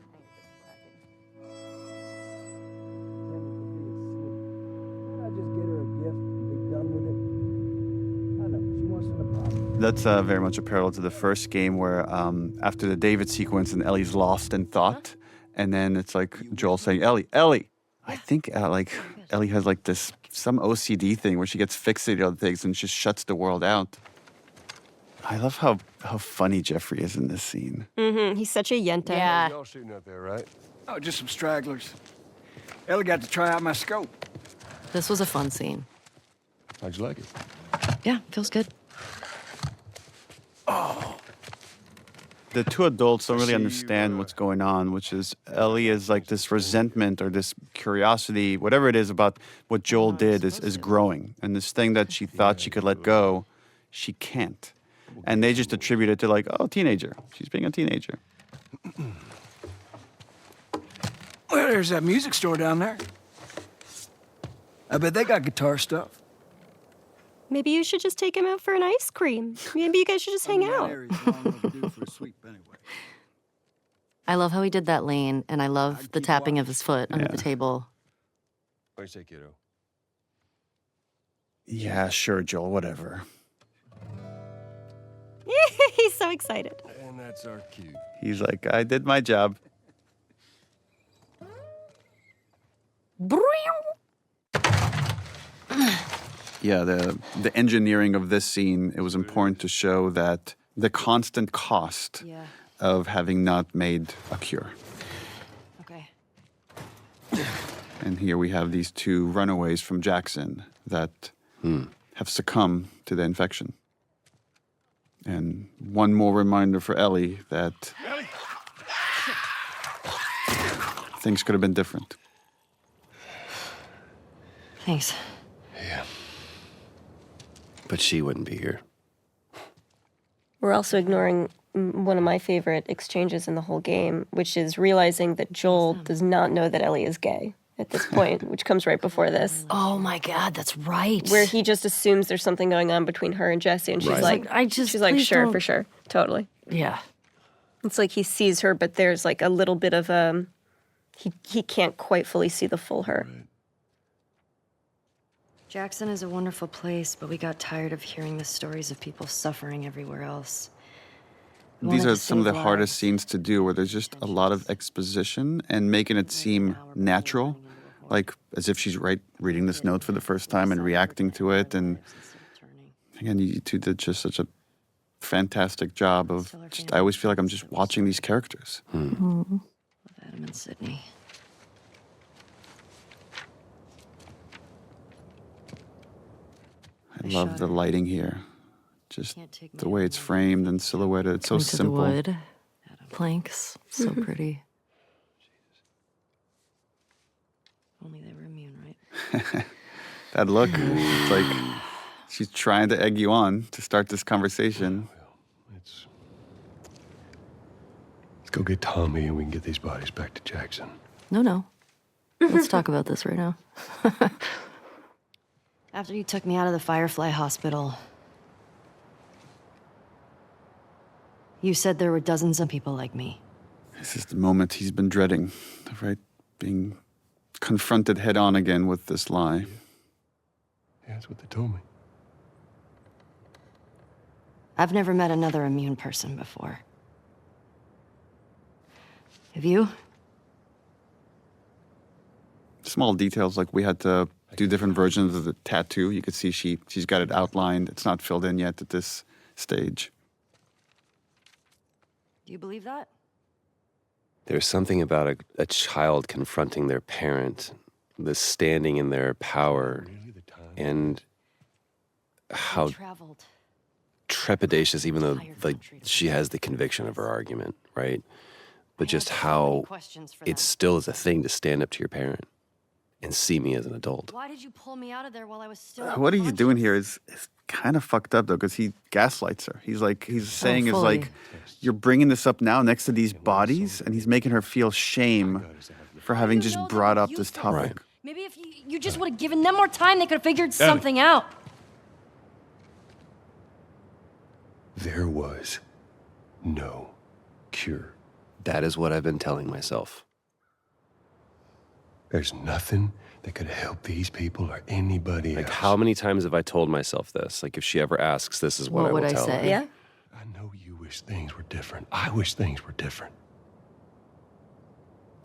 That's very much a parallel to the first game where after the David sequence and Ellie's lost in thought, and then it's like Joel saying, Ellie. I think Ellie has like some OCD thing where she gets fixated on things and just shuts the world out. I love how funny Jeffrey is in this scene. Mm-hmm. He's such a yenta. Yeah. Y'all shooting up there, right? Oh, just some stragglers. Ellie got to try out my scope. This was a fun scene. How'd you like it? Yeah, feels good. The two adults don't really understand what's going on, which is Ellie is like this resentment or this curiosity, whatever it is about what Joel did is growing. And this thing that she thought she could let go, she can't. And they just attribute it to like, oh, teenager. She's being a teenager. Well, there's that music store down there. I bet they got guitar stuff. Maybe you should just take him out for an ice cream. Maybe you guys should just hang out. I love how he did that lane, and I love the tapping of his foot under the table. What do you say, kiddo? Yeah, sure, Joel, whatever. He's so excited. And that's our cue. He's like, I did my job. Yeah, the engineering of this scene, it was important to show that the constant cost of having not made a cure. Okay. And here we have these two runaways from Jackson that have succumbed to the infection. And one more reminder for Ellie that things could have been different. Thanks. Yeah. But she wouldn't be here. We're also ignoring one of my favorite exchanges in the whole game, which is realizing that Joel does not know that Ellie is gay at this point, which comes right before this. Oh my God, that's right. Where he just assumes there's something going on between her and Jesse, and she's like, she's like, sure, don't. for sure, totally. Yeah. It's like he sees her, but there's like a little bit of he can't quite fully see the full her. Jackson is a wonderful place, but we got tired of hearing the stories of people suffering everywhere else. We These wanted are to some of save the hardest lives. scenes to do where there's just a lot of exposition and making it seem natural, like as if she's reading this note for the first time and reacting to it. And again, you two did just such a fantastic job of just, I always feel like I'm just watching these characters. Love Adam and Sydney. I love the lighting here. Just the way it's framed and silhouetted. It's so Into simple. the wood. Planks. So pretty. Only they were immune, right? That look, it's like She's trying to egg you on to start this conversation. Let's go get Tommy and we can get these bodies back to Jackson. No. Let's talk about this right now. After you took me out of the Firefly Hospital, you said there were dozens of people like me. This is the moment he's been dreading, right? Being confronted head on again with this lie. Yeah, that's what they told me. I've never met another immune person before. Have you? Small details, like we had to do different versions of the tattoo. You could see she's got it outlined. It's not filled in yet at this stage. Do you believe that? There's something about a child confronting their parent, the standing in their power, and how trepidatious, even though like she has the conviction of her argument, right? But just how it still is a thing to stand up to your parent and see me as an adult. Why did you pull me out of there while I was still What he's doing here is kind of fucked up, though, because he gaslights her. He's saying is like, you're bringing this up now next to these bodies, and he's making her feel shame for having just brought up this topic. Right. Maybe if you just would have given them more time, they could have figured something out. There was no cure. That is what I've been telling myself. There's nothing that could help these people or anybody Like, else. how many times have I told myself this? Like, if she ever asks, this is what I would will I tell say? her. Yeah. I know you wish things were different. I wish things were different.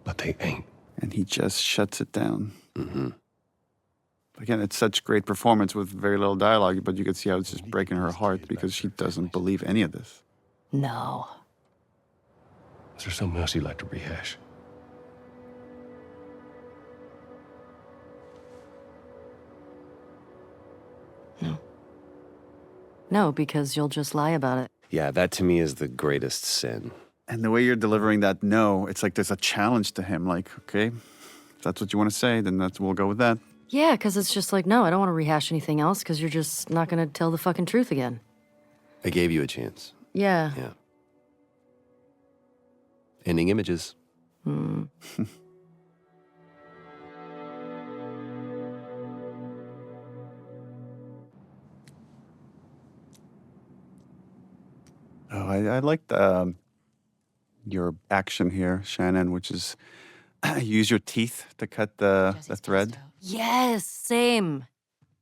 But they ain't. And he just shuts it down. Mm-hmm. Again, it's such great performance with very little dialogue, but you could see how it's just breaking her heart because she doesn't believe any of this. No. Is there something else you'd like to rehash? No, because you'll just lie about it. Yeah, that to me is the greatest sin. And the way you're delivering that no, it's like there's a challenge to him. Like, okay, if that's what you want to say, then we'll go with that. Yeah, because it's just like, no, I don't want to rehash anything else because you're just not going to tell the fucking truth again. I gave you a chance. Yeah. Yeah. Ending images. Hmm. Oh, I liked your action here, Shannon, which is use your teeth to cut the thread. Yes, same.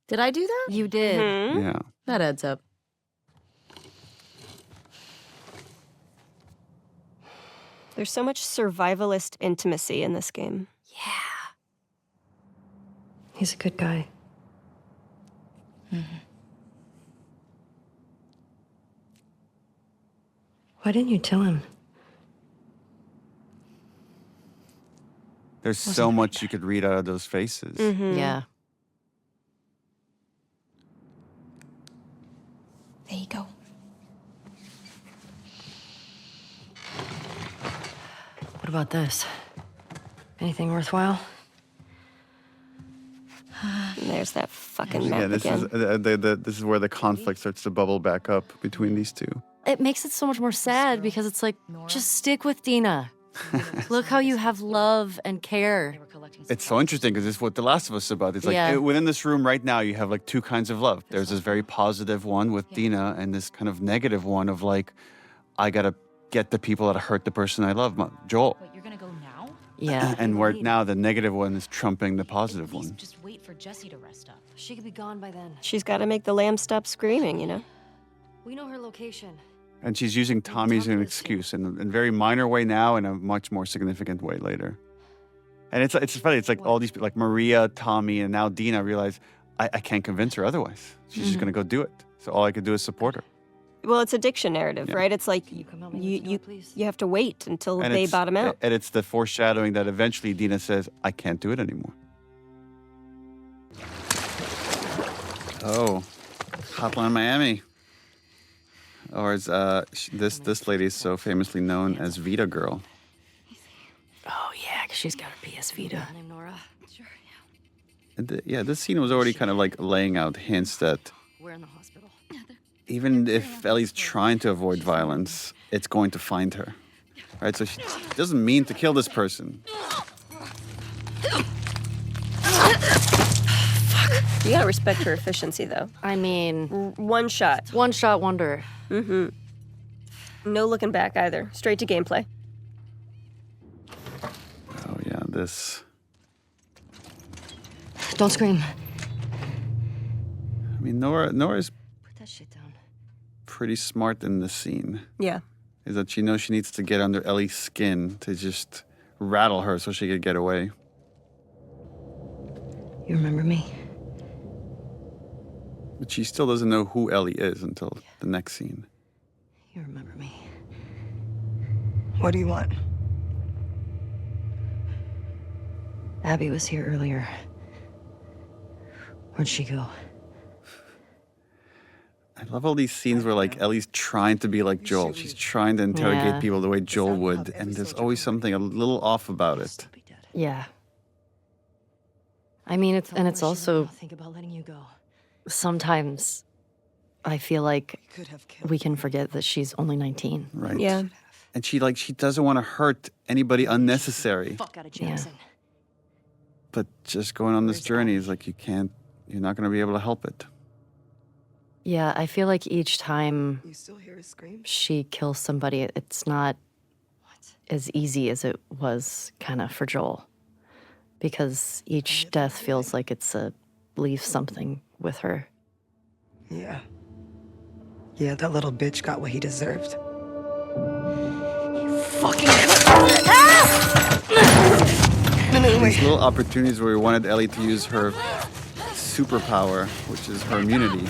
Did I do that? You did. Yeah. That adds up. There's so much survivalist intimacy in this game. He's a good guy. Why didn't you tell him? There's so much you could read out of those faces. Yeah. There you go. What about this? Anything worthwhile? There's that fucking map Yeah, this again. is this is where the conflict starts to bubble back up between these two. It makes it so much more sad because it's like, just stick with Dina. Look how you have love and care. It's so interesting because it's what The Last of Us is about. It's like Yeah. within this room right now, you have like two kinds of love. There's this very positive one with Dina, and this kind of negative one of like, I gotta get the people that hurt the person I love, Joel. Wait, you're gonna go now? Yeah. And where now the negative one is trumping the positive one. Just wait for Jessie to rest up. She could be gone by then. She's got to make the lamb stop screaming, you know? We know her location. And she's using Tommy as an excuse in a very minor way now, and a much more significant way later. And it's funny. It's like all these people, like Maria, Tommy, and now Dina realize I can't convince her otherwise. She's just gonna go do it. So all I could do is support her. Well, it's a diction narrative, Yeah. right? It's like you have to wait until And they it's- bottom out. And it's the foreshadowing that eventually Dina says, I can't do it anymore. Oh, Hotline Miami. Or as this lady is so famously known as Vita Girl. Oh, yeah, because she's got a PS Vita. Name Nora. And yeah, this scene was already kind of like laying out hints that We're in the hospital. even if Ellie's trying to avoid violence, it's going to find her. Right? So she doesn't mean to kill this person. You gotta respect her efficiency, though. I mean, one shot. One shot wonder. Mm-hmm. No looking back either. Straight to gameplay. Oh yeah, this. Don't scream. I mean, Nora's Put that shit down. pretty smart in this scene. Yeah. Is that she knows she needs to get under Ellie's skin to just rattle her so she could get away. You remember me? But she still doesn't know who Ellie is until the next scene. You remember me. What do you want? Abby was here earlier. Where'd she go? I love all these scenes where like Ellie's trying to be like Joel. She's trying to interrogate Yeah. people the way Joel would, and there's always something a little off about it. Yeah. I mean, it's also Think about letting you go. sometimes I feel like we can forget that she's only 19. Right. Yeah. And she doesn't want to hurt anybody unnecessary. Fuck out of Yeah. Jackson. But just going on this journey is like you're not going to be able to help it. Yeah, I feel like each time You still hear her scream? she kills somebody, it's not as easy as it was kind of for Joel. Because each death feels like it's leaves something with her. Yeah. Yeah, that little bitch got what he deserved. These little opportunities where we wanted Ellie to use her superpower, which is her immunity,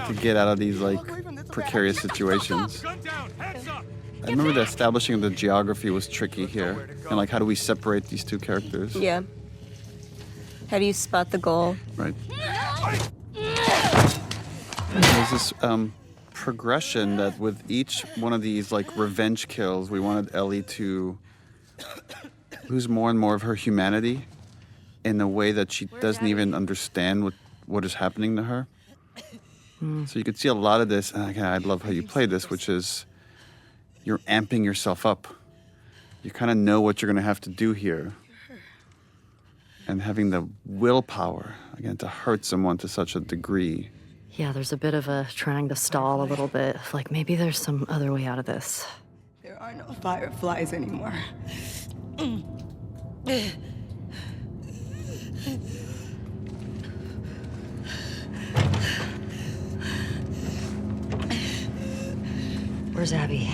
to get out of these like precarious situations. I remember the establishing of the geography was tricky here, and like how do we separate these two characters? Yeah. How do you spot the goal? Right. There's this progression that with each one of these like revenge kills, we wanted Ellie to lose more and more of her humanity in a way that she doesn't even understand what is happening to her. So you could see a lot of this, and again, I love how you play this, which is you're amping yourself up. You kind of know what you're going to have to do here. And having the willpower, again, to hurt someone to such a degree. Yeah, there's a bit of a trying to stall a little bit. Like maybe there's some other way out of this. There are no fireflies anymore. Where's Abby?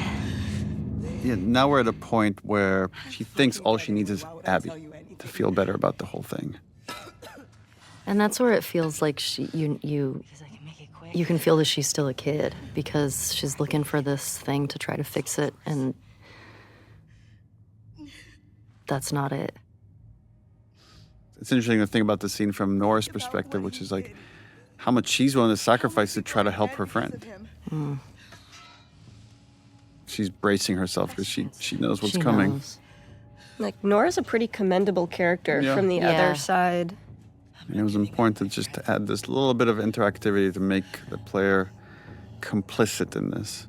Yeah, now we're at a point where she thinks all she needs is Abby to feel better about the whole thing. And that's where it feels like you can feel that she's still a kid because she's looking for this thing to try to fix it, and that's not it. It's interesting to think about the scene from Nora's perspective, which is like how much she's willing to sacrifice to try to help her friend. Mm. She's bracing herself because she knows what's She coming. knows. Like, Nora's a pretty commendable character Yeah. from the Yeah. other side. And it was important to just to add this little bit of interactivity to make the player complicit in this.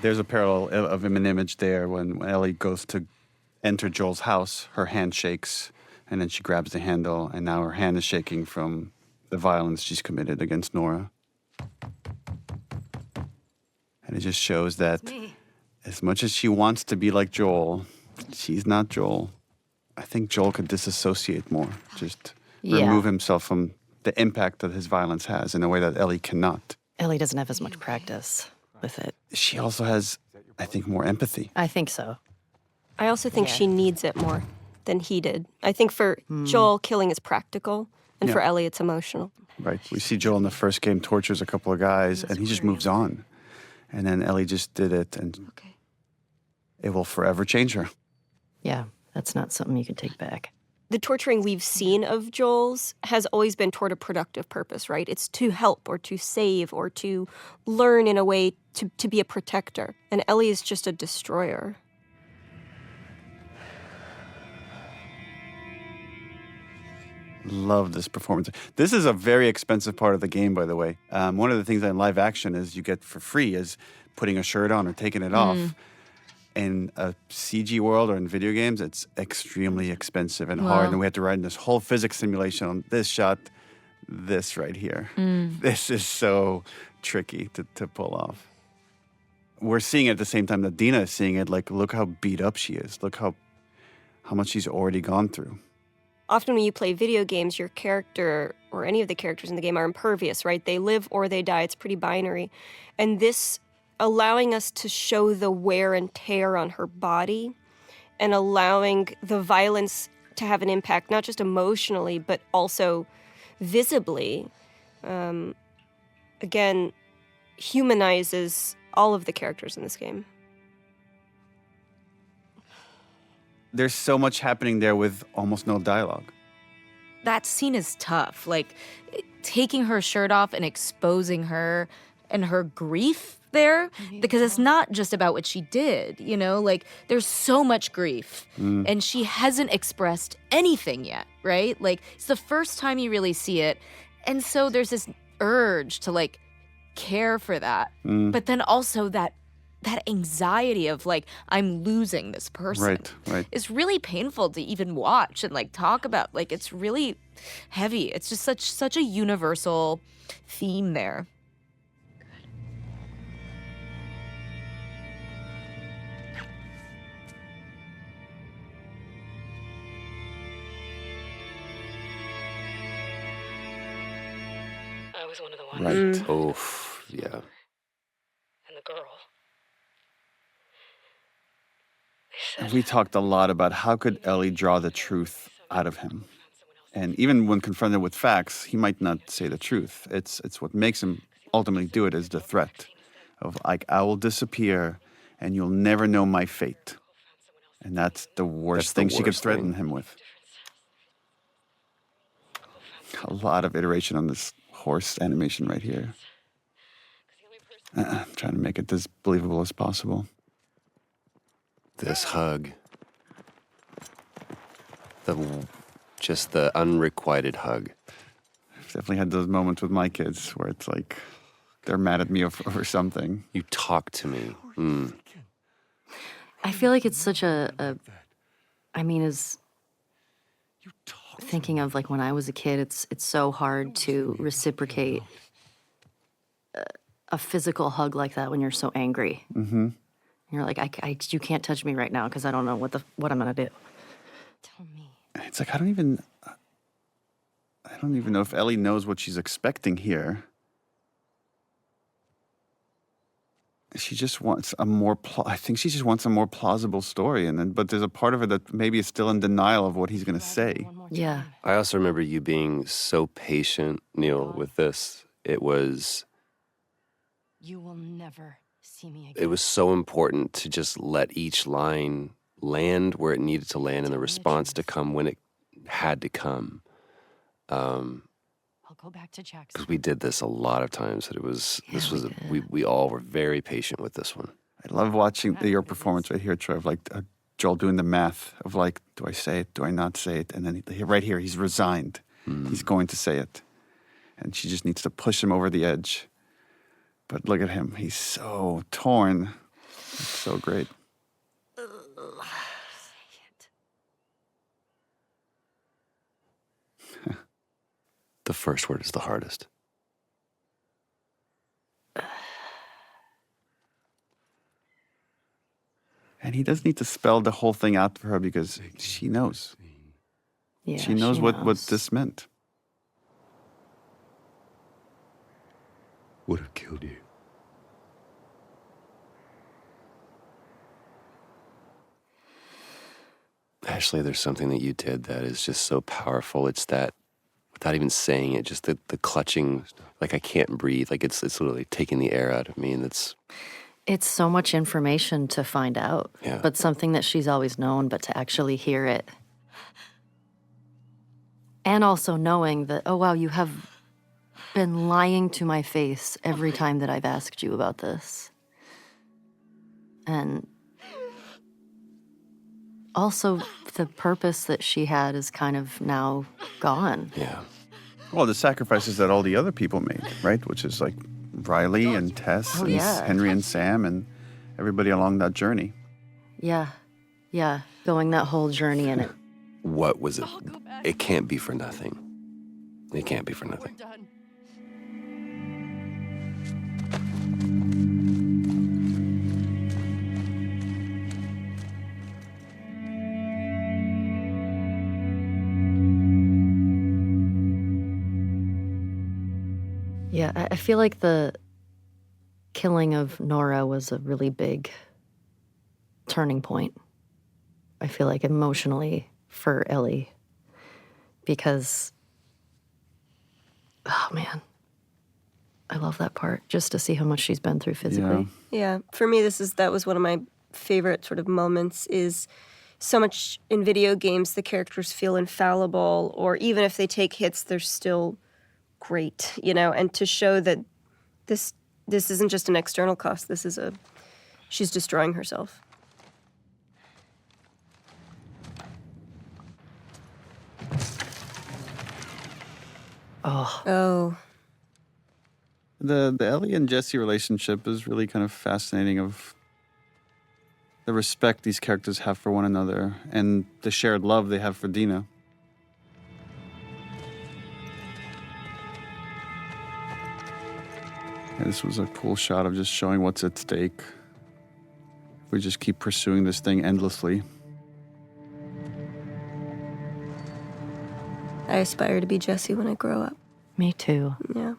There's a parallel of an image there when Ellie goes to enter Joel's house, her hand shakes, and then she grabs the handle, and now her hand is shaking from the violence she's committed against Nora. And it just shows that as much as she wants to be like Joel, she's not Joel. I think Joel could disassociate more, just Yeah. remove himself from the impact that his violence has in a way that Ellie cannot. Ellie doesn't have as much practice with it. She also has, I think, more empathy. I think so. I also think Yeah. she needs it more than he did. I think for Joel, killing is practical, and for Yeah. Ellie, it's emotional. Right. We see Joel in the first game tortures a couple of guys, and he just moves on. And then Ellie just did it, and it will forever change her. Yeah, that's not something you can take back. The torturing we've seen of Joel's has always been toward a productive purpose, right? It's to help or to save or to learn in a way to be a protector. And Ellie is just a destroyer. Love this performance. This is a very expensive part of the game, by the way. One of the things in live action is you get for free is putting a shirt on or taking it off. In a CG world or in video games, it's extremely expensive and hard. Wow. And we had to run this whole physics simulation on this shot, this right here. This is so tricky to pull off. We're seeing it at the same time that Dina is seeing it. Like, look how beat up she is. Look how much she's already gone through. Often when you play video games, your character or any of the characters in the game are impervious, right? They live or they die. It's pretty binary. And this allowing us to show the wear and tear on her body and allowing the violence to have an impact, not just emotionally, but also visibly, again, humanizes all of the characters in this game. There's so much happening there with almost no dialogue. That scene is tough. Like, taking her shirt off and exposing her and her grief there, because it's not just about what she did, you know? Like, there's so much grief, and she hasn't expressed anything yet, right? Like, it's the first time you really see it, and so there's this urge to, like, care for that, but then also that anxiety of, like, I'm losing this person. Right. It's really painful to even watch and, like, talk about. Like, it's really heavy. It's just such a universal theme there. I was one of the ones. Right. Oof. Yeah. And the girl. And we talked a lot about how could Ellie draw the truth out of him. And even when confronted with facts, he might not say the truth. It's what makes him ultimately do it is the threat of, like, I will disappear and you'll never know my fate. And that's the worst thing she could threaten him with. A lot of iteration on this horse animation right here. I'm trying to make it as believable as possible. This hug. Just the unrequited hug. I've definitely had those moments with my kids where it's like they're mad at me over something. You talk to me. I feel like it's such I mean, as thinking of, like, when I was a kid, it's so hard to reciprocate a physical hug like that when you're so angry. Mm-hmm. You're like, you can't touch me right now because I don't know what I'm gonna do. Tell me. It's like I don't even know if Ellie knows what she's expecting here. She just wants I think she just wants a more plausible story, but there's a part of her that maybe is still in denial of what he's going to say. Yeah. I also remember you being so patient, Neil, with this. It was... You will never see me again. It was so important to just let each line land where it needed to land and the response to come when it had to come. I'll go back to Jackson. Because we did this a lot of times. We all were very patient with this one. I love watching your performance right here, Troy, of like Joel doing the math of like, do I say it? Do I not say it? And then right here, he's resigned. He's going to say it. And she just needs to push him over the edge. But look at him. He's so torn. It's so great. The first word is the hardest. And he doesn't need to spell the whole thing out for her because she knows. Yeah, she knows what this meant. Would have killed you. Ashley, there's something that you did that is just so powerful. It's that, without even saying it, just the clutching, like I can't breathe. Like it's literally taking the air out of me, and It's so much information to find out, but something that she's always known, but to actually hear it. And also knowing that, oh, wow, you have been lying to my face every time that I've asked you about this. And also the purpose that she had is kind of now gone. Yeah. Well, the sacrifices that all the other people made, right? Which is like Riley and Tess Oh, and yeah. Henry and Sam and everybody along that journey. Yeah. Yeah. Going that whole journey in it. What was it? It can't be for nothing. It can't be for nothing. Yeah, I feel like the killing of Nora was a really big turning point. I feel like emotionally for Ellie because, oh man, I love that part just to see how much she's been through physically. Yeah, for me, that was one of my favorite sort of moments. Is so much in video games the characters feel infallible, or even if they take hits, they're still great, you know. And to show that this isn't just an external cost. She's destroying herself. Oh. The Ellie and Jesse relationship is really kind of fascinating, of the respect these characters have for one another and the shared love they have for Dina. Yeah, this was a cool shot of just showing what's at stake. We just keep pursuing this thing endlessly. I aspire to be Jesse when I grow up. Me too. Yeah.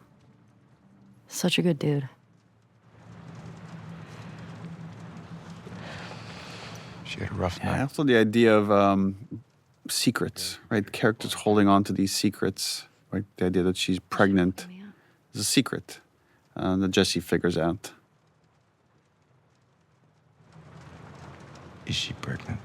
Such a good dude. She had a rough night. And also the idea of secrets, right? Characters holding on to these secrets, right? The idea that she's pregnant is a secret that Jesse figures out. Is she pregnant?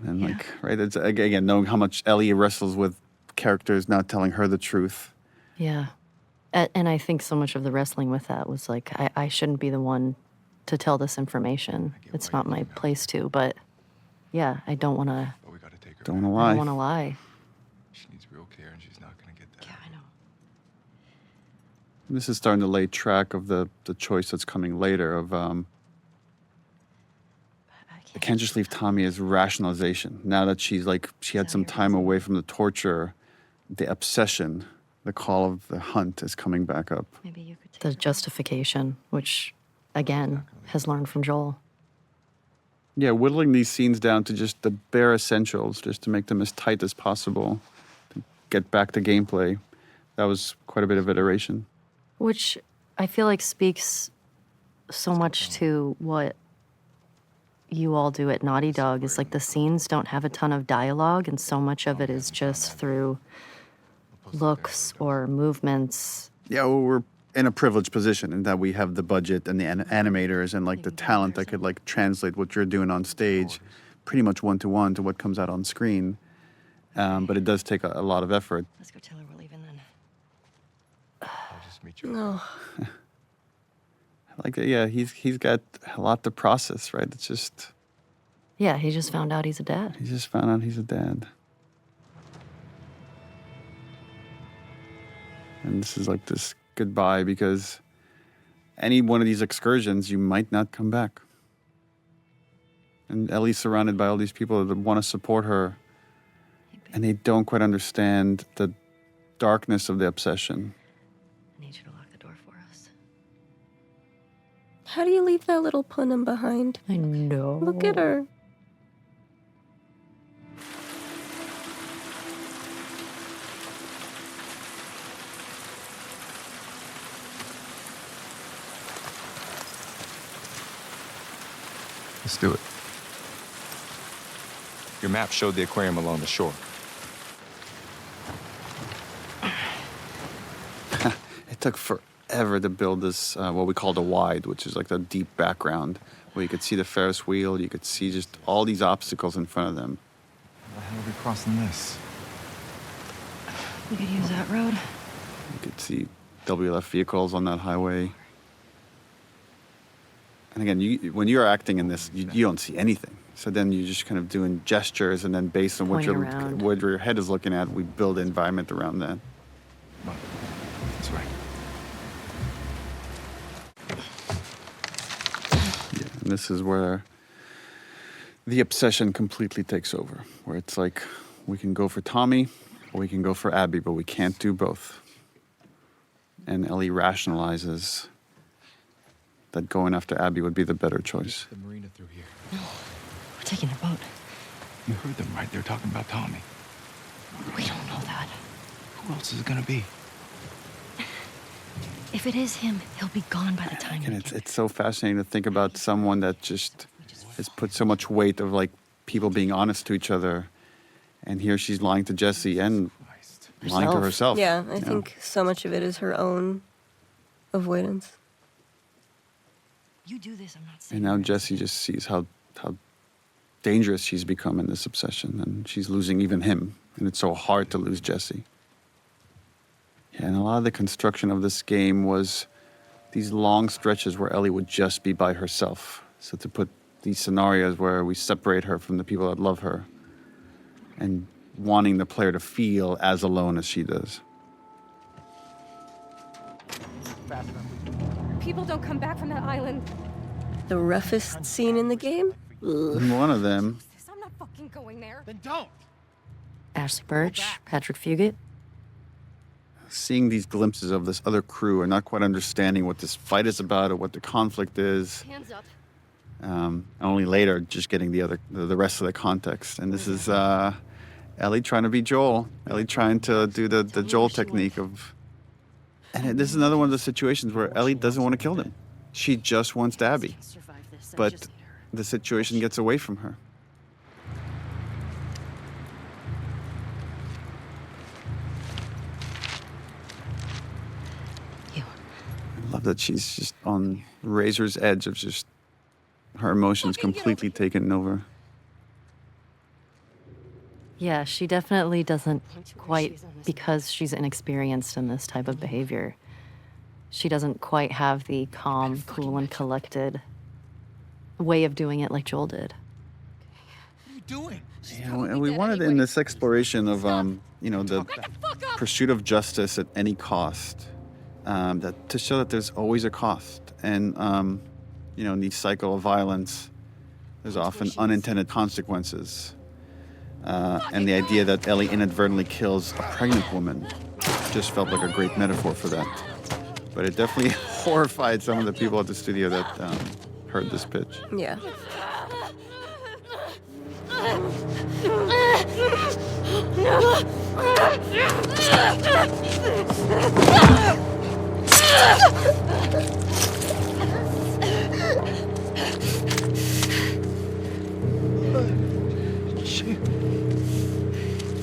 And then, right, it's, again, knowing how much Ellie wrestles with characters not telling her the truth. Yeah. And I think so much of the wrestling with that was like, I shouldn't be the one to tell this information. It's not my place to, but yeah, I don't want to. Don't want to lie. I don't want to lie. She needs real care, and she's not going to get that. Yeah, I know. This is starting to lay track of the choice that's coming later of, I can't just leave Tommy as rationalization. Now that she had some time away from the torture, the obsession, the call of the hunt is coming back up. Maybe you could the justification, which, again, has learned from Joel. Yeah, whittling these scenes down to just the bare essentials, just to make them as tight as possible, to get back to gameplay. That was quite a bit of iteration. Which I feel like speaks so much to what you all do at Naughty Dog, is like the scenes don't have a ton of dialogue, and so much of it is just through looks or movements. Yeah, well, we're in a privileged position in that we have the budget and the animators and the talent that could translate what you're doing on stage pretty much one-to-one to what comes out on screen. But it does take a lot of effort. Let's go tell her we're leaving then. I'll just meet you. No. Yeah, he's got a lot to process, right? It's just... Yeah, he just found out he's a dad. He just found out he's a dad. And this is this goodbye, because any one of these excursions, you might not come back. And Ellie's surrounded by all these people that want to support her, and they don't quite understand the darkness of the obsession. I need you to lock the door for us. How do you leave that little Punim behind? I know. Look at her. Let's do it. Your map showed the aquarium along the shore. It took forever to build this, what we called a wide, which is the deep background, where you could see the Ferris wheel, you could see just all these obstacles in front of them. How the hell are we crossing this? We could use that road. You could see WLF vehicles on that highway. And again, when you're acting in this, you don't see anything. So then you're just kind of doing gestures, and then based on what your head is looking at, we build the environment around that. That's right. Yeah, and this is where the obsession completely takes over, where it's like we can go for Tommy or we can go for Abby, but we can't do both. And Ellie rationalizes that going after Abby would be the better choice. The marina through here. No, we're taking the boat. You heard them, right? They're talking about Tommy. We don't know that. Who else is it gonna be? If it is him, he'll be gone by the time. And it's so fascinating to think about someone that just has put so much weight of like people being honest to each other, and here she's lying to Jesse and lying to herself. Yeah, I think so much of it is her own avoidance. You do this, I'm not saying. And now Jesse just sees how dangerous she's become in this obsession, and she's losing even him, and it's so hard to lose Jesse. Yeah, and a lot of the construction of this game was these long stretches where Ellie would just be by herself. So to put these scenarios where we separate her from the people that love her, and wanting the player to feel as alone as she does. People don't come back from that island. The roughest scene in the game? And one of them, I'm not fucking going there. Then don't. Ashley Birch, Patrick Fugit. seeing these glimpses of this other crew and not quite understanding what this fight is about or what the conflict is. Hands up. And only later just getting the rest of the context. And this is Ellie trying to be Joel. Ellie trying to do the Joel technique of... And this is another one of the situations where Ellie doesn't want to kill them. She just wants Abby. But the situation gets away from her. I love that she's just on razor's edge of just her emotions completely taken over. Yeah, she definitely doesn't quite, because she's inexperienced in this type of behavior, she doesn't quite have the calm, cool, and collected way of doing it like Joel did. What are you doing? Yeah, and we wanted in this exploration of, the pursuit of justice at any cost, that to show that there's always a cost. And, in the cycle of violence, there's often unintended consequences. And the idea that Ellie inadvertently kills a pregnant woman just felt like a great metaphor for that. But it definitely horrified some of the people at the studio that heard this pitch. Yeah.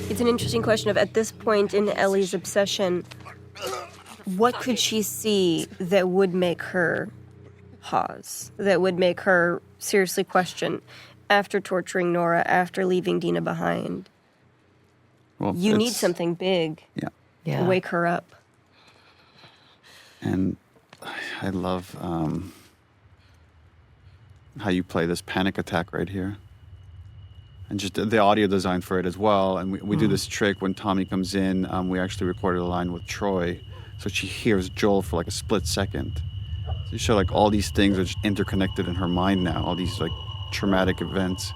It's an interesting question of, at this point in Ellie's obsession, what could she see that would make her pause, that would make her seriously question after torturing Nora, after leaving Dina behind? Well, you need something big to wake her up. And I love how you play this panic attack right here. And just the audio design for it as well. And we do this trick when Tommy comes in. We actually recorded a line with Troy, so she hears Joel for like a split second. So you show like all these things are just interconnected in her mind now, all these like traumatic events.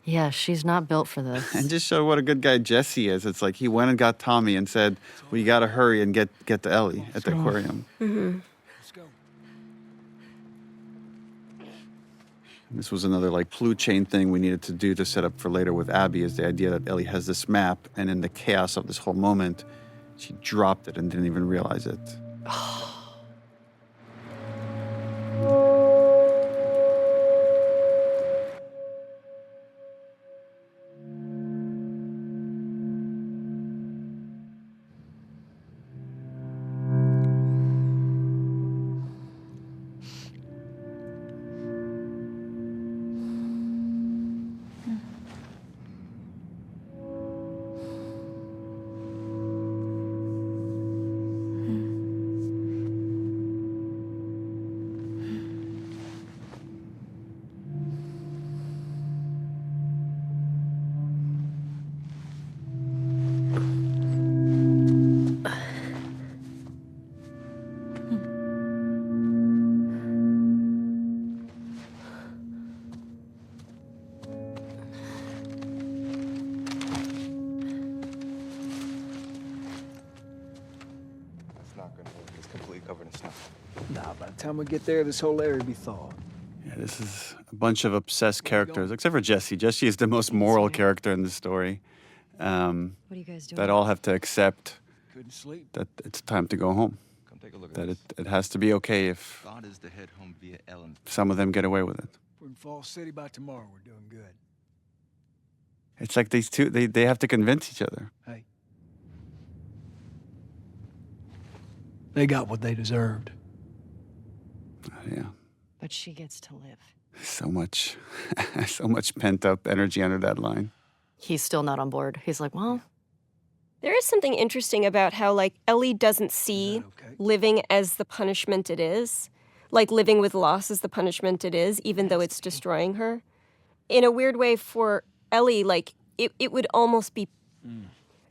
Yeah, she's not built for this. And just show what a good guy Jesse is. It's like he went and got Tommy and said, "We got to hurry and get to Ellie at the aquarium." Mm-hmm. This was another like clue chain thing we needed to do to set up for later with Abby, is the idea that Ellie has this map, and in the chaos of this whole moment, she dropped it and didn't even realize it. the time we get there, this whole area will be thawed. Yeah, this is a bunch of obsessed characters, except for Jesse. Jesse is the most moral character in the story. What are you guys doing? That all have to accept Couldn't sleep. that it's time to go home. Come take a look at That this. it has to be okay if God is to head home via Ellen. some of them get away with it. If we're in Falls City by tomorrow, we're doing good. It's like these two, they have to convince each other. Hey. They got what they deserved. Yeah, But she gets to live. so much, so much pent up energy under that line. He's still not on board. He's like, well, There is something interesting about how, like, Ellie doesn't see living as the punishment it is. Like, living with loss is the punishment it is, even though it's destroying her. In a weird way, for Ellie, like, it would almost be...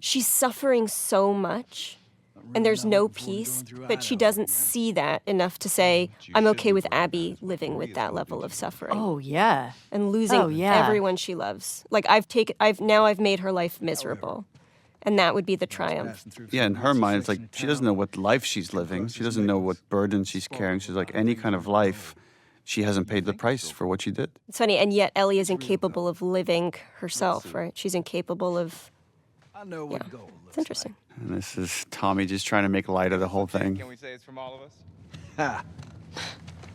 She's suffering so much, and there's no peace, but she doesn't see that enough to say, I'm okay with Abby living with that level of suffering. oh, yeah. And losing everyone she loves. Like, I've made her life miserable. And that would be the triumph. Yeah, in her mind, it's like she doesn't know what life she's living. She doesn't know what burden she's carrying. She's like, any kind of life, she hasn't paid the price for what she did. It's funny, and yet Ellie is incapable of living herself, right? She's incapable of... I know what gold It's interesting. And this is Tommy just trying to make light of the whole thing. Can we say it's from all of us? Ha!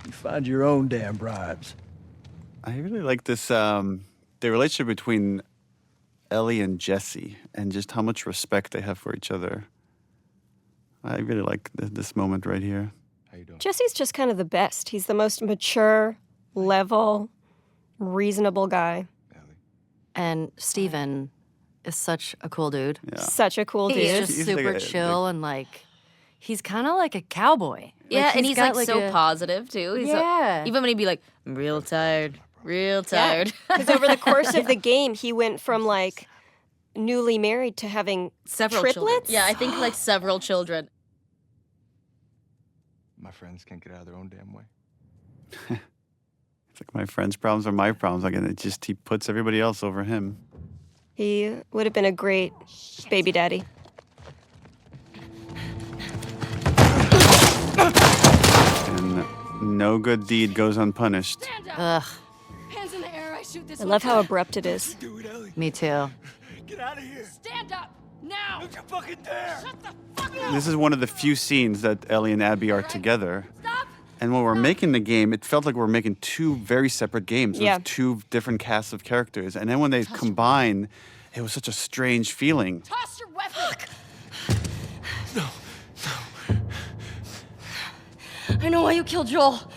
You find your own damn bribes. I really like this, the relationship between Ellie and Jesse and just how much respect they have for each other. I really like this moment right here. How you doing? Jesse's just kind of the best. He's the most mature, level, reasonable guy. And Steven is such a cool dude. Such a cool dude. He's just super chill and like, he's kind of like a cowboy. Yeah, and he's got, like so a- positive too. He's Yeah. even when he'd be like, I'm real tired, real tired. Because over the course of the game, he went from like newly married to having Several triplets. children. Yeah, I think like several children. My friends can't get out of their own damn way. It's like my friend's problems are my problems. Like, and it just, he puts everybody else over him. He would have been a great baby daddy. And no good deed goes unpunished. Ugh, Hands in the air, I shoot this I love how abrupt it is. me too. Get out of here! Stand up! Now! Don't you fucking dare! Shut the fuck up! This is one of the few scenes that Ellie and Abby are together. And when we're making the game, it felt like we were making two very separate games with Yeah. two different casts of characters. And then when they combine, it was such a strange feeling. Toss your weapon! I know why you killed Joel.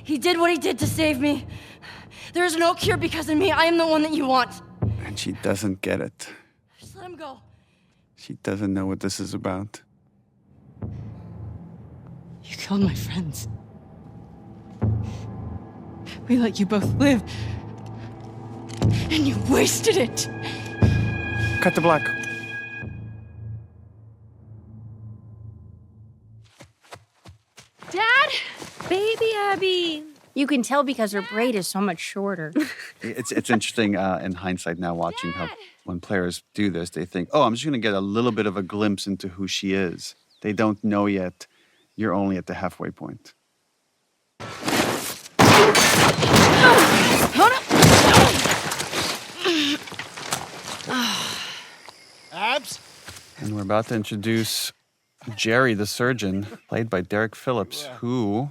He did what he did to save me. There is no cure because of me. I am the one that you want. And she doesn't get it. Just let him go. She doesn't know what this is about. You killed my friends. We let you both live. And you wasted it. Cut to black. Dad? Baby Abby. You can tell because her braid is so much shorter. It's interesting in hindsight now watching how when players do this, they think, oh, I'm just going to get a little bit of a glimpse into who she is. They don't know yet. You're only at the halfway point. Abs? And we're about to introduce Jerry the surgeon, played by Derek Phillips, who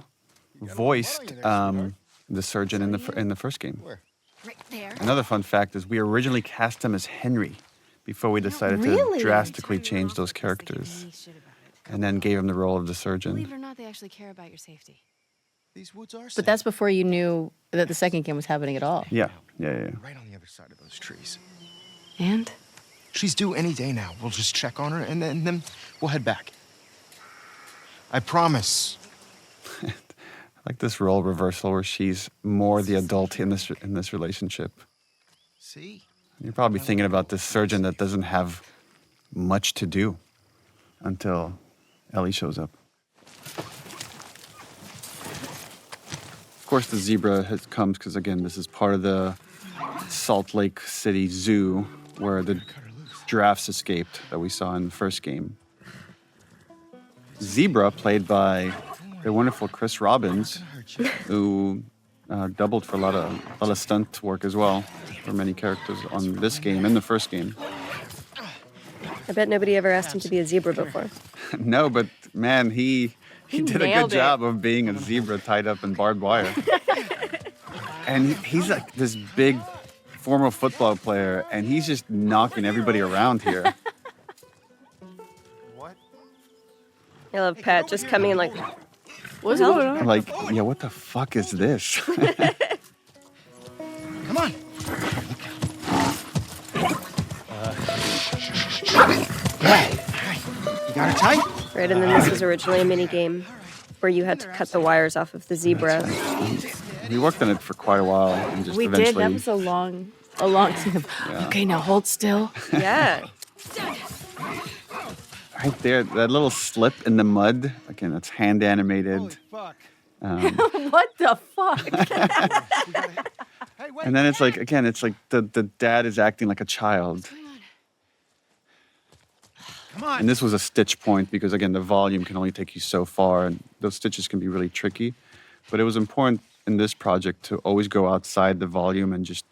voiced the surgeon in the first game. Right there. Another fun fact is we originally cast him as Henry before we decided Really? to drastically change those characters, and then gave him the role of the surgeon. Believe it or not, they actually care about your safety. These woods are But that's before you knew that the second game was happening at all. Yeah. right on the other side of those trees. And? She's due any day now. We'll just check on her and then we'll head back. I promise. I like this role reversal where she's more the adult in this relationship. See? You're probably thinking about this surgeon that doesn't have much to do until Ellie shows up. Of course, the zebra comes because, again, this is part of the Salt Lake City Zoo where the giraffes escaped that we saw in the first game. zebra, played by the wonderful Chris Robbins, who doubled for a lot of stunt work as well for many characters on this game and the first game. I bet nobody ever asked him to be a zebra before. No, but man, he did a good nailed it. job of being a zebra tied up in barbed wire. And he's like this big former football player, and he's just knocking everybody around here. I love Pat just coming in like, what's I'm going on? like, yeah, what the fuck is this? Come on. You got it tight? Right, and then this was originally a mini game where you had to cut the wires off of the zebra. We worked on it for quite a while, and just We did. eventually. That was a long scene of, Yeah. okay, now hold still. Yeah. Right there, that little slip in the mud. Again, that's hand animated. What the fuck? And then it's like, again, it's like the dad is acting like a child. Come on. And this was a stitch point because, again, the volume can only take you so far, and those stitches can be really tricky. But it was important in this project to always go outside the volume and just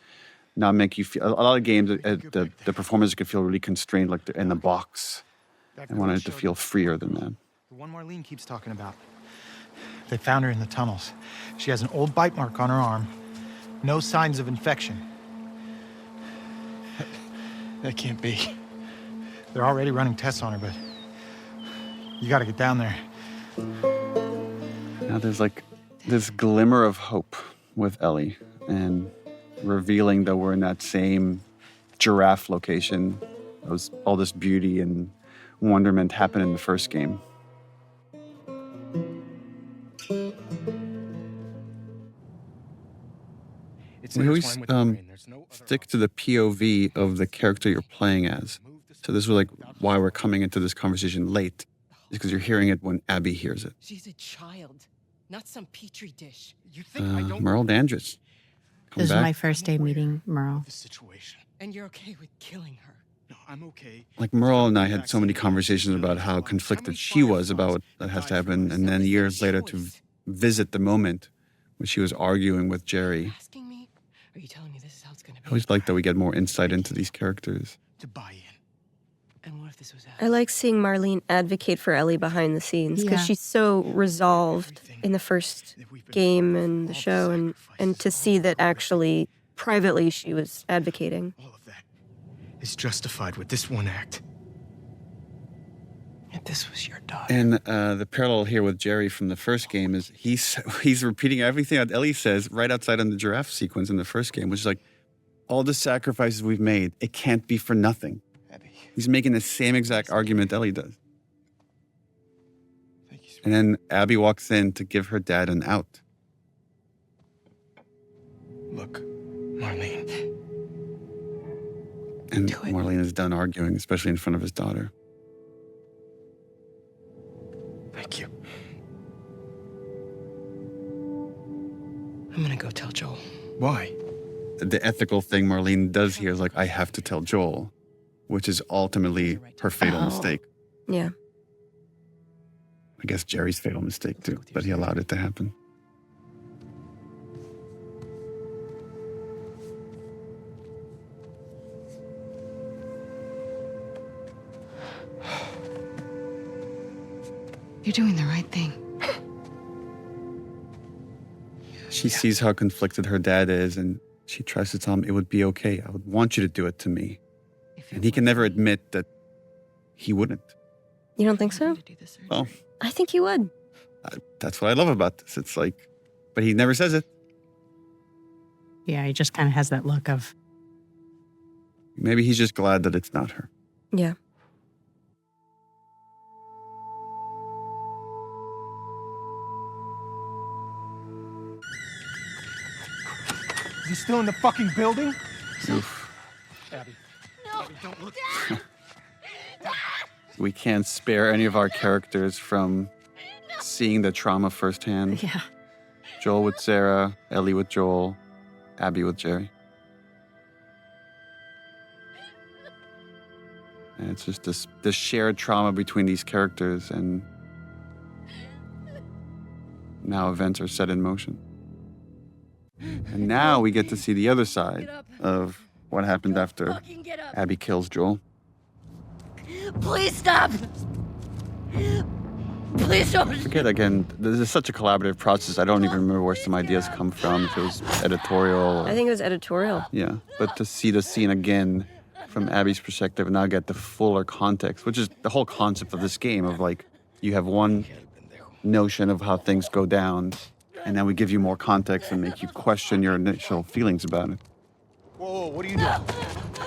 not make you feel. A lot of games, the performers could feel really constrained, like they're in the box. I wanted it to feel freer than that. The one Marlene keeps talking about. They found her in the tunnels. She has an old bite mark on her arm. No signs of infection. That can't be. They're already running tests on her, but you gotta get down there. Now there's like this glimmer of hope with Ellie, and revealing that we're in that same giraffe location. All this beauty and wonderment happened in the first game. We always stick to the POV of the character you're playing as. So this was like why we're coming into this conversation late, is because you're hearing it when Abby hears it. She's a child, not some petri dish. You Merle Dandridge. Come This was back. my first day meeting Merle. And you're okay with killing her? No, I'm okay. Like Merle and I had so many conversations about how conflicted she was about what that has to happen, and then years later to visit the moment when she was arguing with Jerry. Asking me? Are you telling me this is how it's gonna I be? always like that we get more insight into these characters. To buy in. And what if this was I like seeing Marlene advocate for Ellie behind the scenes because Yeah. she's so resolved in the first game and the show, and to see that actually privately she was advocating. It's justified with this one act. If this was your daughter. And the parallel here with Jerry from the first game is he's repeating everything that Ellie says right outside on the giraffe sequence in the first game, which is like, all the sacrifices we've made, it can't be for nothing. He's making the same exact argument Ellie does. And then Abby walks in to give her dad an out. Look, Marlene. And Marlene is done arguing, especially in front of his daughter. Thank you. I'm gonna go tell Joel. Why? The ethical thing Marlene does here is like, I have to tell Joel, which is ultimately her fatal mistake. Yeah. I guess Jerry's fatal mistake too, but he allowed it to happen. You're doing the right thing. She sees how conflicted her dad is, and she tries to tell him it would be okay. I would want you to do it to me. And he can never admit that he wouldn't. You don't think so? Well, I think he would. that's what I love about this. It's like, but he never says it. Yeah, he just kind of has that look of, Maybe he's just glad that it's not her. Yeah. Is he still in the fucking building? Oof. Abby. Abby, don't look. We can't spare any of our characters from seeing the trauma firsthand. Yeah. Joel with Sarah, Ellie with Joel, Abby with Jerry. And it's just this shared trauma between these characters, and now events are set in motion. And now we get to see the other side of what happened after Abby kills Joel. Please stop! Please don't. Forget again, this is such a collaborative process. I don't even remember where some ideas come from, if it was editorial. I think it was editorial. Yeah, but to see the scene again from Abby's perspective and now get the fuller context, which is the whole concept of this game of like, you have one notion of how things go down, and then we give you more context and make you question your initial feelings about it. Whoa, what are you doing?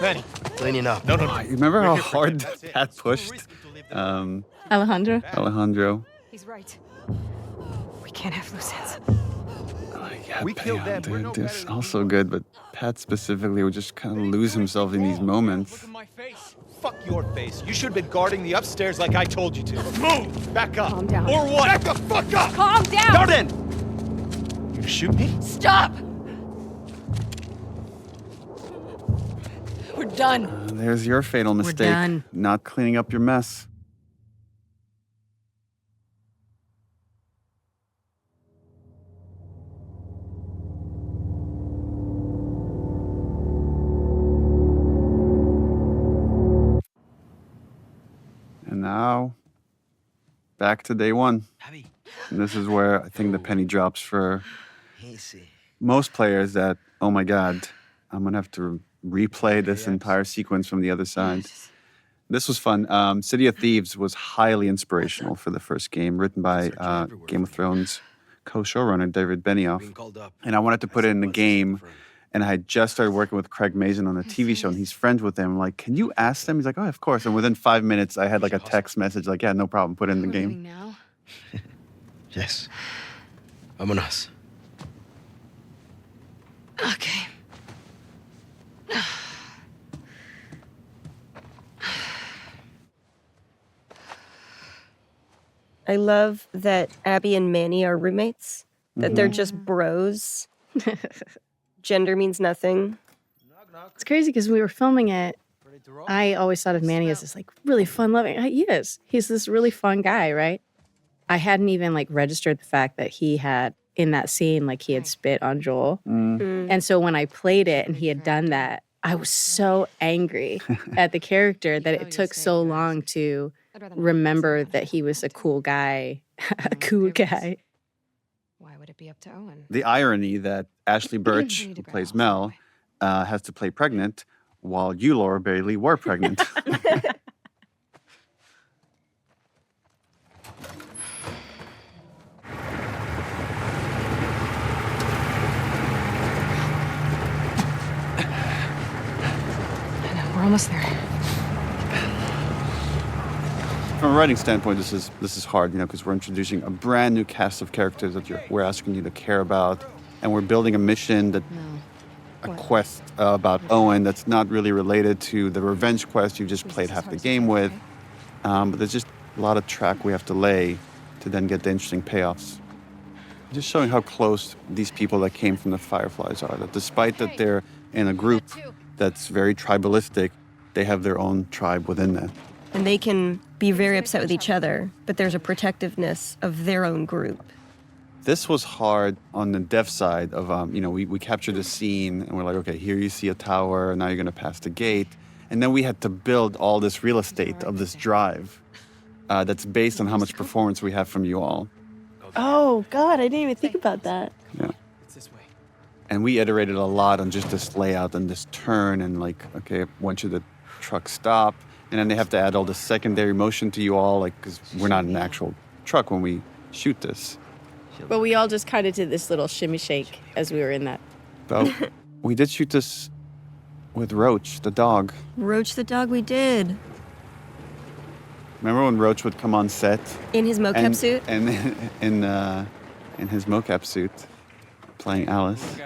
Manny. Cleaning up. No. You remember how hard Pat pushed Alejandro? He's right. We can't have loose ends. Yeah, Pat, dude, this also good, but Pat specifically would just kind of lose himself in these moments. Fuck your face. You should have been guarding the upstairs like I told you to. Move! Back up. Calm down. Or what? Back the fuck up! Calm down! Darden! You gonna shoot me? Stop! We're done. There's your fatal mistake. done. Not cleaning up your mess. And now, back to day one. And this is where I think the penny drops for most players that, oh my God, I'm gonna have to replay this entire sequence from the other side. This was fun. City of Thieves was highly inspirational for the first game, written by Game of Thrones co-showrunner David Benioff. And I wanted to put it in the game, and I had just started working with Craig Mazin on a TV show, and he's friends with him. I'm like, can you ask them? He's like, oh, of course. And within 5 minutes, I had like a text message like, yeah, no problem, put it in the game. Now? Yes. Vámonos. Okay. I love that Abby and Manny are roommates, that they're just bros. Gender means nothing. It's crazy because we were filming it. I always thought of Manny as this like really fun loving. He is. He's this really fun guy, right? I hadn't even like registered the fact that he had in that scene, like he had spit on Joel. And so when I played it and he had done that, I was so angry at the character that it took so long to remember that he was a cool guy, a cool guy. Why would it be up to Owen? The irony that Ashley Birch, who plays Mel, has to play pregnant, while you, Laura Bailey, were pregnant. We're almost there. From a writing standpoint, this is hard, because we're introducing a brand new cast of characters that we're asking you to care about, and we're building a mission a quest about Owen that's not really related to the revenge quest you just played half the game with. But there's just a lot of track we have to lay to then get the interesting payoffs. Just showing how close these people that came from the Fireflies are. That despite that they're in a group that's very tribalistic, they have their own tribe within that. And they can be very upset with each other, but there's a protectiveness of their own group. This was hard on the dev side of, we captured a scene and we're like, okay, here you see a tower, and now you're going to pass the gate. And then we had to build all this real estate of this drive that's based on how much performance we have from you all. Oh, God, I didn't even think about that. Yeah. And we iterated a lot on just this layout and this turn and like, okay, when should the truck stop? And then they have to add all the secondary motion to you all, like, because we're not an actual truck when we shoot this. But we all just kind of did this little shimmy shake as we were in that. But we did shoot this with Roach, the dog. Roach the dog, we did. Remember when Roach would come on set? In his mocap suit? And in his mocap suit, playing Alice.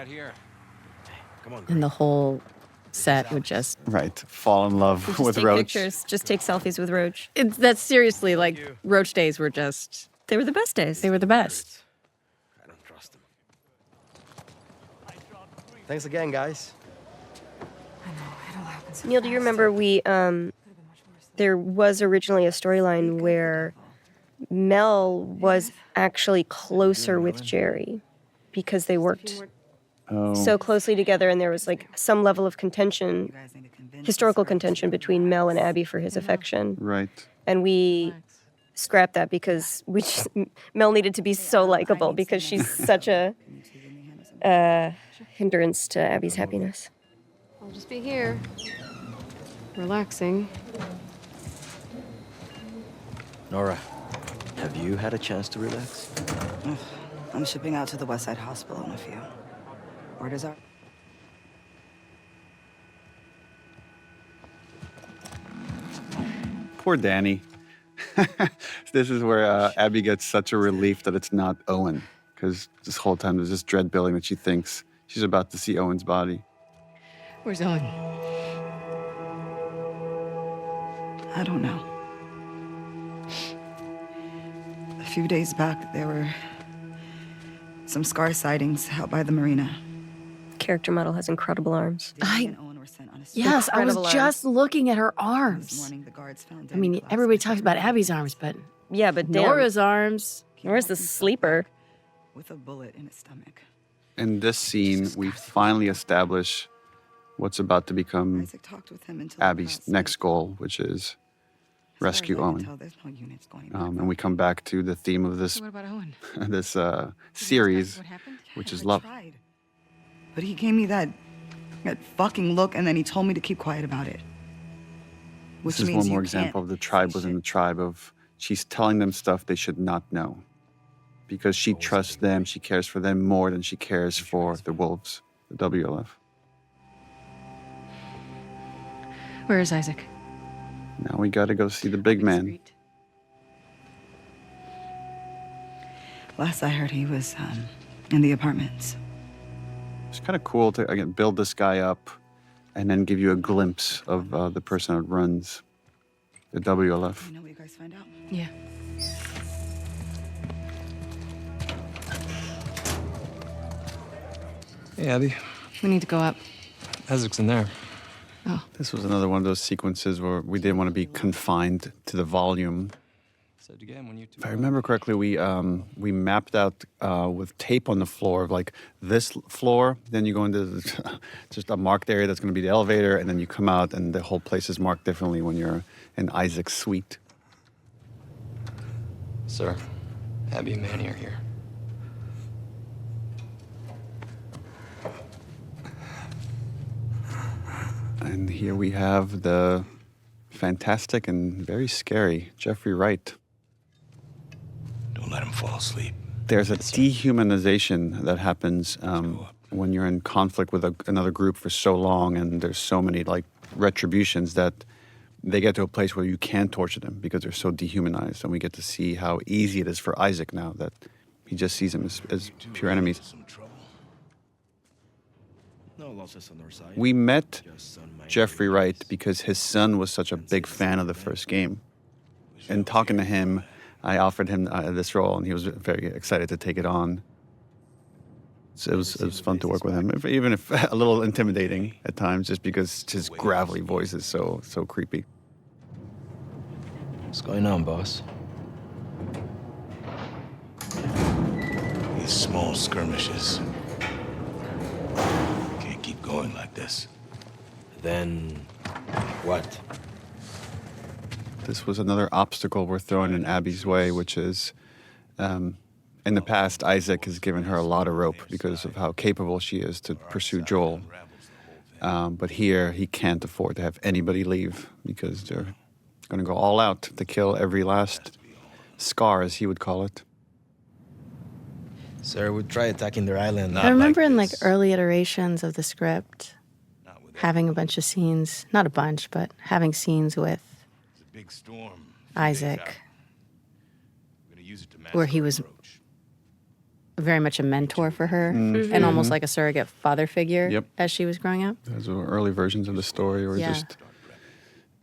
And the whole set would just... Right, fall in love Just with take Roach. pictures, just take selfies with Roach. That's seriously, like, Roach days were just... They were the best days. They were the best. Thanks again, guys. Neil, do you remember there was originally a storyline where Mel was actually closer with Jerry because they worked so closely together, and there was like some level of contention, historical contention between Mel and Abby for his affection. Right. And we scrapped that because Mel needed to be so likable because she's such a hindrance to Abby's happiness. I'll just be here, relaxing. Nora, have you had a chance to relax? I'm shipping out to the Westside Hospital in a few. Orders are... Poor Danny. This is where Abby gets such a relief that it's not Owen, because this whole time there's this dread building that she thinks she's about to see Owen's body. Where's Owen? I don't know. A few days back, there were some scar sightings out by the marina. Character model has incredible arms. Yes, I was Incredible just looking at her arms. I mean, everybody talks about Abby's arms, but yeah, but damn. Nora's arms. Nora's the sleeper. With a bullet in his stomach. In this scene, we finally establish what's about to become Abby's next goal, which is rescue Owen. And we come back to the theme of this What about Owen? this series, which is love. But he gave me that fucking look, and then he told me to keep quiet about it. Which This is means one more you example of the tribe within the tribe of she's telling them stuff they should not know. Because she trusts them, she cares for them more than she cares for the wolves, the WLF. Where is Isaac? Now we gotta go see the big man. Last I heard, he was in the apartments. It's kind of cool to, again, build this guy up and then give you a glimpse of the person that runs the WLF. You know what you guys find out? Yeah. Hey, Abby. We need to go up. Isaac's in there. Oh. This was another one of those sequences where we didn't want to be confined to the volume. If I remember correctly, we mapped out with tape on the floor of like this floor. Then you go into just a marked area that's going to be the elevator, and then you come out, and the whole place is marked differently when you're in Isaac's suite. Sir, Abby and Manny are here. And here we have the fantastic and very scary Jeffrey Wright. Don't let him fall asleep. There's a dehumanization that happens when you're in conflict with another group for so long, and there's so many like retributions that they get to a place where you can't torture them because they're so dehumanized. And we get to see how easy it is for Isaac now that he just sees them as pure enemies. We met Jeffrey Wright because his son was such a big fan of the first game. And talking to him, I offered him this role, and he was very excited to take it on. So it was fun to work with him, even if a little intimidating at times, just because his gravelly voice is so creepy. What's going on, boss? These small skirmishes. Can't keep going like this. Then what? This was another obstacle we're throwing in Abby's way, which is, in the past, Isaac has given her a lot of rope because of how capable she is to pursue Joel. But here, he can't afford to have anybody leave because they're going to go all out to kill every last scar, as he would call it. Sir, we'd try attacking their island. I remember in like early iterations of the script, having a bunch of scenes, not a bunch, but having scenes with Isaac, where he was very much a mentor for her and almost like a surrogate father figure as she was growing up. Those were early versions of the story where Yeah. just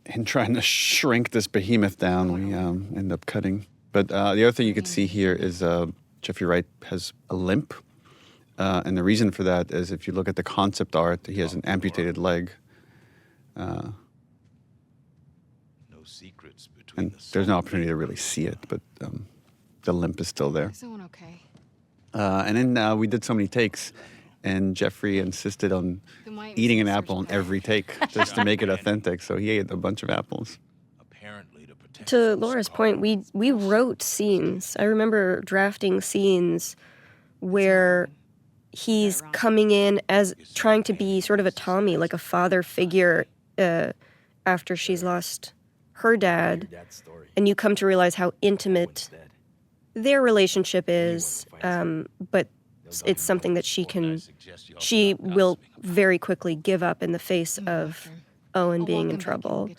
in trying to shrink this behemoth down, we end up cutting. But the other thing you could see here is Jeffrey Wright has a limp. And the reason for that is if you look at the concept art, he has an amputated leg. And there's no opportunity to really see it, but the limp is still there. Is someone okay? And then we did so many takes, and Jeffrey insisted on eating an apple on every take just to make it authentic. So he ate a bunch of apples. To Laura's point, we wrote scenes. I remember drafting scenes where he's coming in as trying to be sort of a Tommy, like a father figure after she's lost her dad. And you come to realize how intimate their relationship is, but it's something that she will very quickly give up in the face of Owen being in trouble.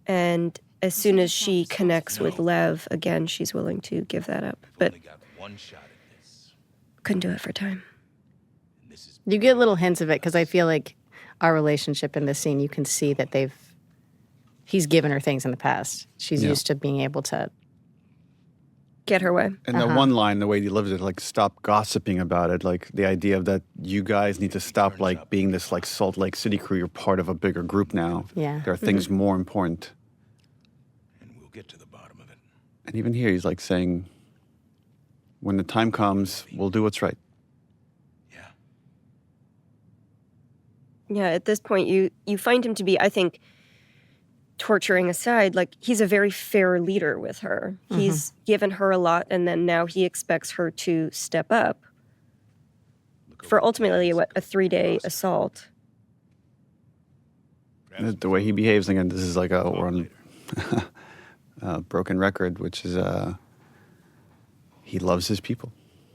And as soon as she connects with Lev, again, she's willing to give that up. But couldn't do it for time. You get little hints of it because I feel like our relationship in this scene, you can see that he's given her things in the past. She's used to being able to get her way. And that one line, the way he lives it, like, stop gossiping about it. Like, the idea of that you guys need to stop, like, being this, like, Salt Lake City crew. You're part of a bigger group now. Yeah. There are things more important. And we'll get to the bottom of it. And even here, he's, like, saying, when the time comes, we'll do what's right. Yeah, at this point, you find him to be, I think, torturing aside, like, he's a very fair leader with her. Mm-hmm. He's given her a lot, and then now he expects her to step up for ultimately, a 3-day assault. The way he behaves, again, this is like we're on a broken record, which is he loves his people.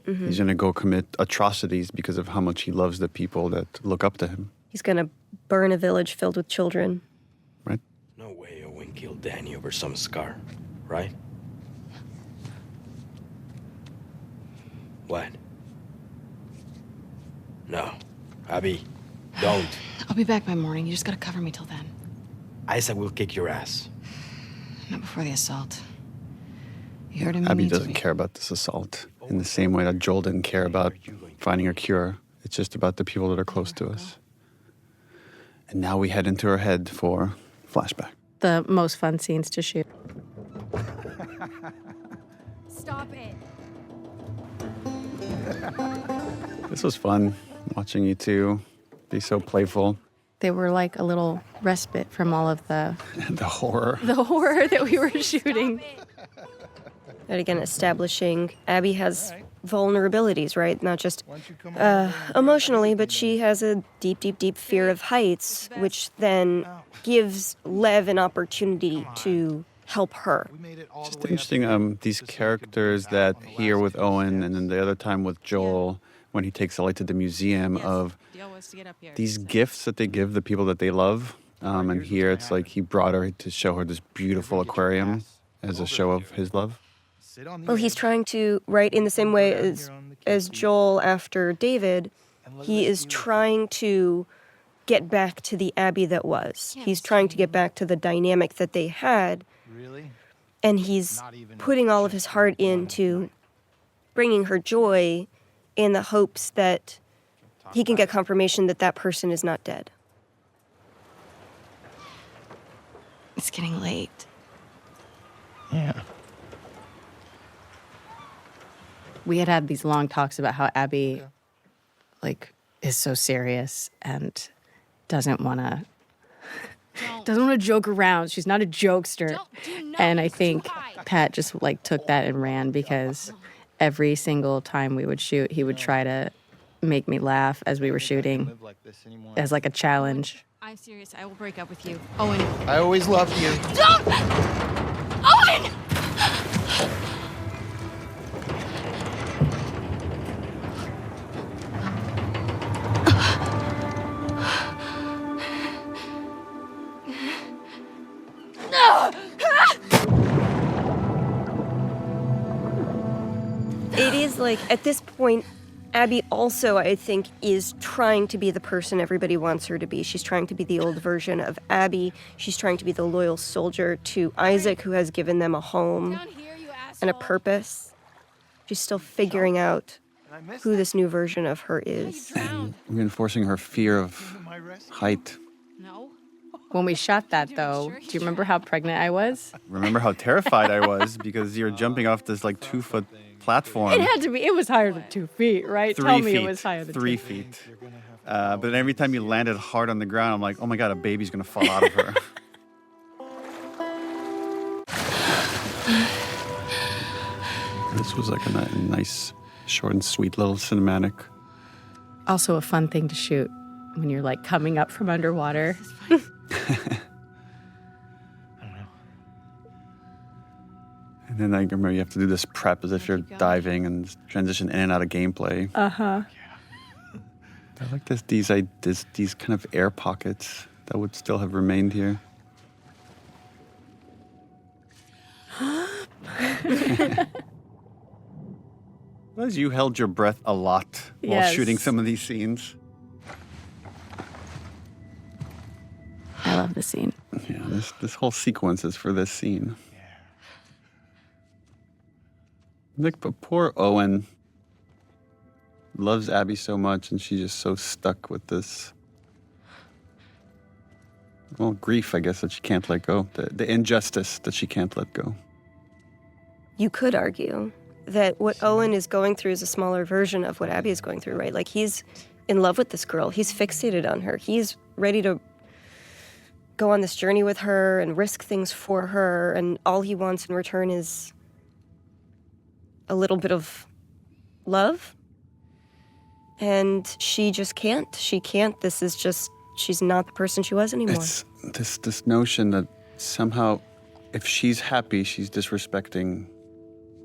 Mm-hmm. He's going to go commit atrocities because of how much he loves the people that look up to him. He's going to burn a village filled with children. Right. No way Owen killed Danny over some scar, right? What? No. Abby, don't. I'll be back by morning. You just gotta cover me till then. Isaac will kick your ass. Not before the assault. You heard him. Abby doesn't care about this assault in the same way that Joel didn't care about finding a cure. It's just about the people that are close to us. And now we head into her head for flashback. The most fun scenes to shoot. Stop it. This was fun, watching you two be so playful. They were like a little respite from all of the horror. The horror that we were shooting. And again, establishing Abby has vulnerabilities, right? Not just emotionally, but she has a deep, deep, deep fear of heights, which then gives Lev an opportunity to help her. Just interesting, these characters that here with Owen and then the other time with Joel, when he takes Ellie to the museum, of these gifts that they give the people that they love. And here it's like he brought her to show her this beautiful aquarium as a show of his love. Well, he's trying to, right, in the same way as Joel after David, he is trying to get back to the Abby that was. He's trying to get back to the dynamic that they had. And he's putting all of his heart into bringing her joy in the hopes that he can get confirmation that that person is not dead. It's getting late. Yeah. We had these long talks about how Abby, like, is so serious and doesn't want to joke around. She's not a jokester. And I think Pat just, like, took that and ran, because every single time we would shoot, he would try to make me laugh as we were shooting as, like, a challenge. I'm serious. I will break up with you. Owen. I always loved you. Don't! Owen! It is like, at this point, Abby also, I think, is trying to be the person everybody wants her to be. She's trying to be the old version of Abby. She's trying to be the loyal soldier to Isaac, who has given them a home and a purpose. She's still figuring out who this new version of her is. And reinforcing her fear of height. When we shot that, though, do you remember how pregnant I was? Remember how terrified I was because you're jumping off this like 2-foot platform. It had to be. It was higher than 2 feet, right? 3 Tell me feet. it was higher than 3 2 feet. But then every time you landed hard on the ground, I'm like, oh my God, a baby's gonna fall out of her. This was like a nice, short and sweet little cinematic. Also a fun thing to shoot when you're like coming up from underwater. And then I remember you have to do this prep as if you're diving and transition in and out of gameplay. Uh-huh. I like these kind of air pockets that would still have remained here. As you held your breath a lot while Yes. shooting some of these scenes. I love the scene. Yeah, this whole sequence is for this scene. Like, but poor Owen loves Abby so much, and she's just so stuck with this, well, grief, I guess, that she can't let go. The injustice that she can't let go. You could argue that what Owen is going through is a smaller version of what Abby is going through, right? Like, he's in love with this girl. He's fixated on her. He's ready to go on this journey with her and risk things for her, and all he wants in return is a little bit of love. And she just can't. She can't. This is just, she's not the person she was anymore. It's this notion that somehow, if she's happy, she's disrespecting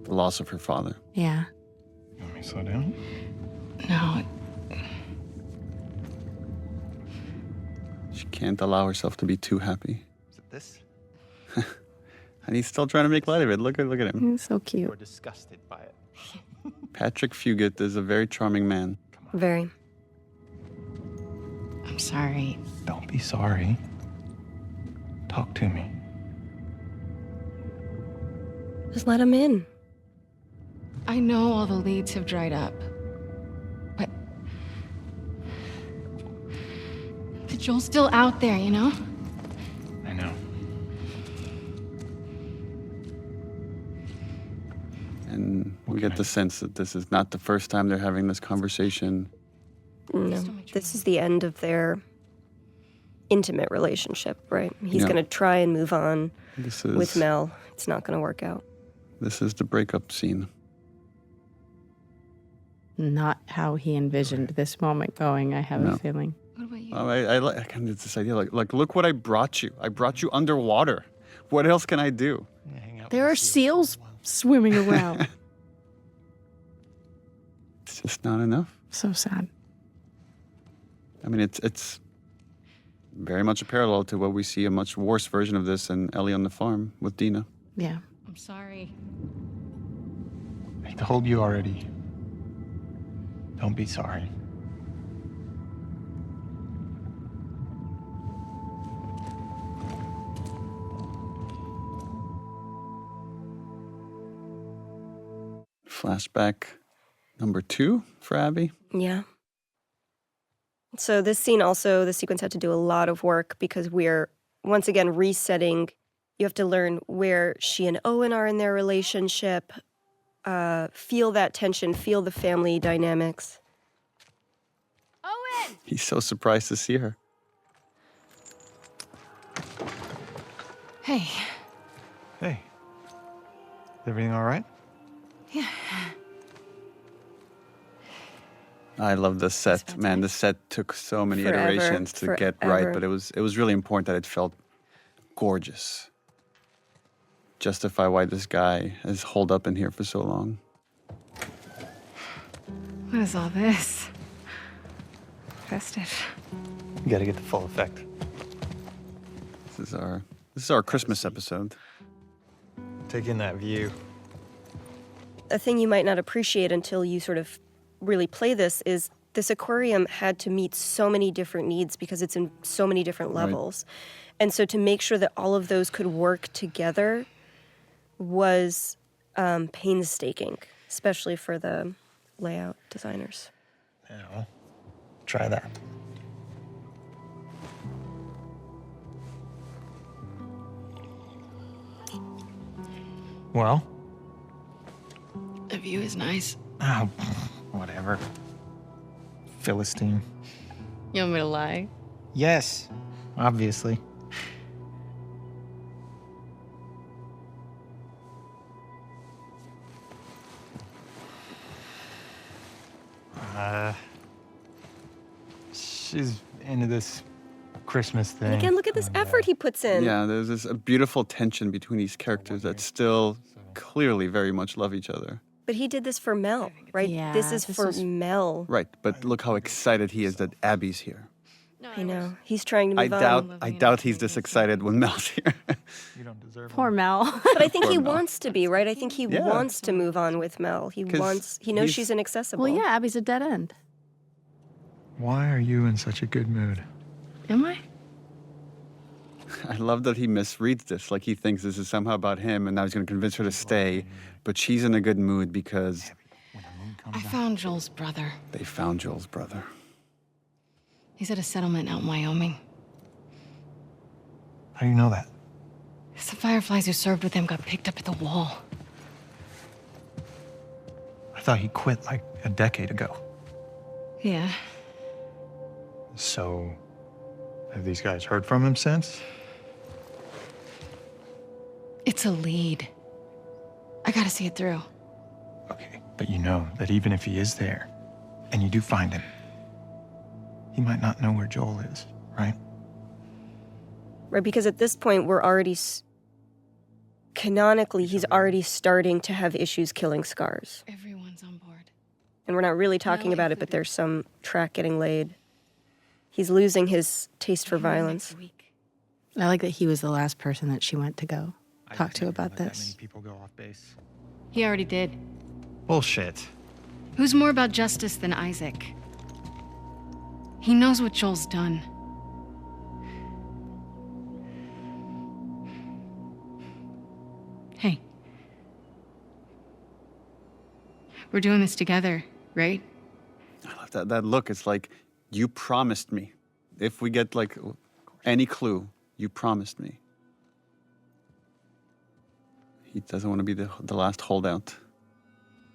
the loss of her father. Yeah. You want me to slow down? No. She can't allow herself to be too happy. Is it this? And he's still trying to make light of it. Look at him. He's so cute. You're disgusted by it. Patrick Fugit is a very charming man. Very. I'm sorry. Don't be sorry. Talk to me. Just let him in. I know all the leads have dried up, but Joel's still out there, you know? I know. And we get the sense that this is not the first time they're having this conversation. No, this is the end of their intimate relationship, right? He's Yeah. going to try and move on This with is Mel. It's not going to work out. this is the breakup scene. Not how he envisioned this moment going, I have No. a feeling. I like kind of this idea, like, look what I brought you. I brought you underwater. What else can I do? There are seals swimming around. It's just not enough. So sad. I mean, it's very much a parallel to what we see a much worse version of this in Ellie on the Farm with Dina. Yeah. I'm sorry. I told you already. Don't be sorry. Flashback number 2 for Abby. Yeah. So this scene also, the sequence had to do a lot of work because we're, once again, resetting. You have to learn where she and Owen are in their relationship, feel that tension, feel the family dynamics. Owen! He's so surprised to see her. Hey. Hey. Is everything all right? Yeah. I love the set, man. The set took so many Forever, iterations to get right, but it was really important that it felt gorgeous. Justify why this guy has holed up in here for so long. What is all this? Festive. You gotta get the full effect. This is our Christmas episode. Take in that view. A thing you might not appreciate until you sort of really play this is this aquarium had to meet so many different needs because it's in so many different Right. levels. And so to make sure that all of those could work together was painstaking, especially for the layout designers. Now, try that. Well? The view is nice. Oh, whatever. Philistine. You want me to lie? Yes, obviously. She's into this Christmas thing. And again, look at this effort he puts in. Yeah, there's this a beautiful tension between these characters that still clearly very much love each other. But he did this for Mel, right? Yeah, this is this for was- Mel. Right, but look how excited he is that Abby's here. I know. He's trying to I move on. doubt he's this excited when Mel's here. Poor Mel. But I think Poor he Mel. wants to be, right? I think he Yeah. wants to move on with Mel. He 'Cause knows he's- she's inaccessible. Well, yeah, Abby's a dead end. Why are you in such a good mood? Am I? I love that he misreads this. Like he thinks this is somehow about him, and now he's going to convince her to stay. But she's in a good mood because I found Joel's brother. they found Joel's brother. He's at a settlement out in Wyoming. How do you know that? Some Fireflies who served with him got picked up at the wall. I thought he quit like a decade ago. Yeah. So, have these guys heard from him since? It's a lead. I gotta see it through. But you know that even if he is there, and you do find him, he might not know where Joel is, right? Right, because at this point, we're already... Canonically, he's already starting to have issues killing Scars. Everyone's on board. And we're not really talking about it, but there's some track getting laid. He's losing his taste for violence. I like that he was the last person that she went to go talk to about this. People go off base. He already did. Bullshit. Who's more about justice than Isaac? He knows what Joel's done. Hey. We're doing this together, right? I love that look. It's like, you promised me. If we get like any clue, you promised me. He doesn't want to be the last holdout.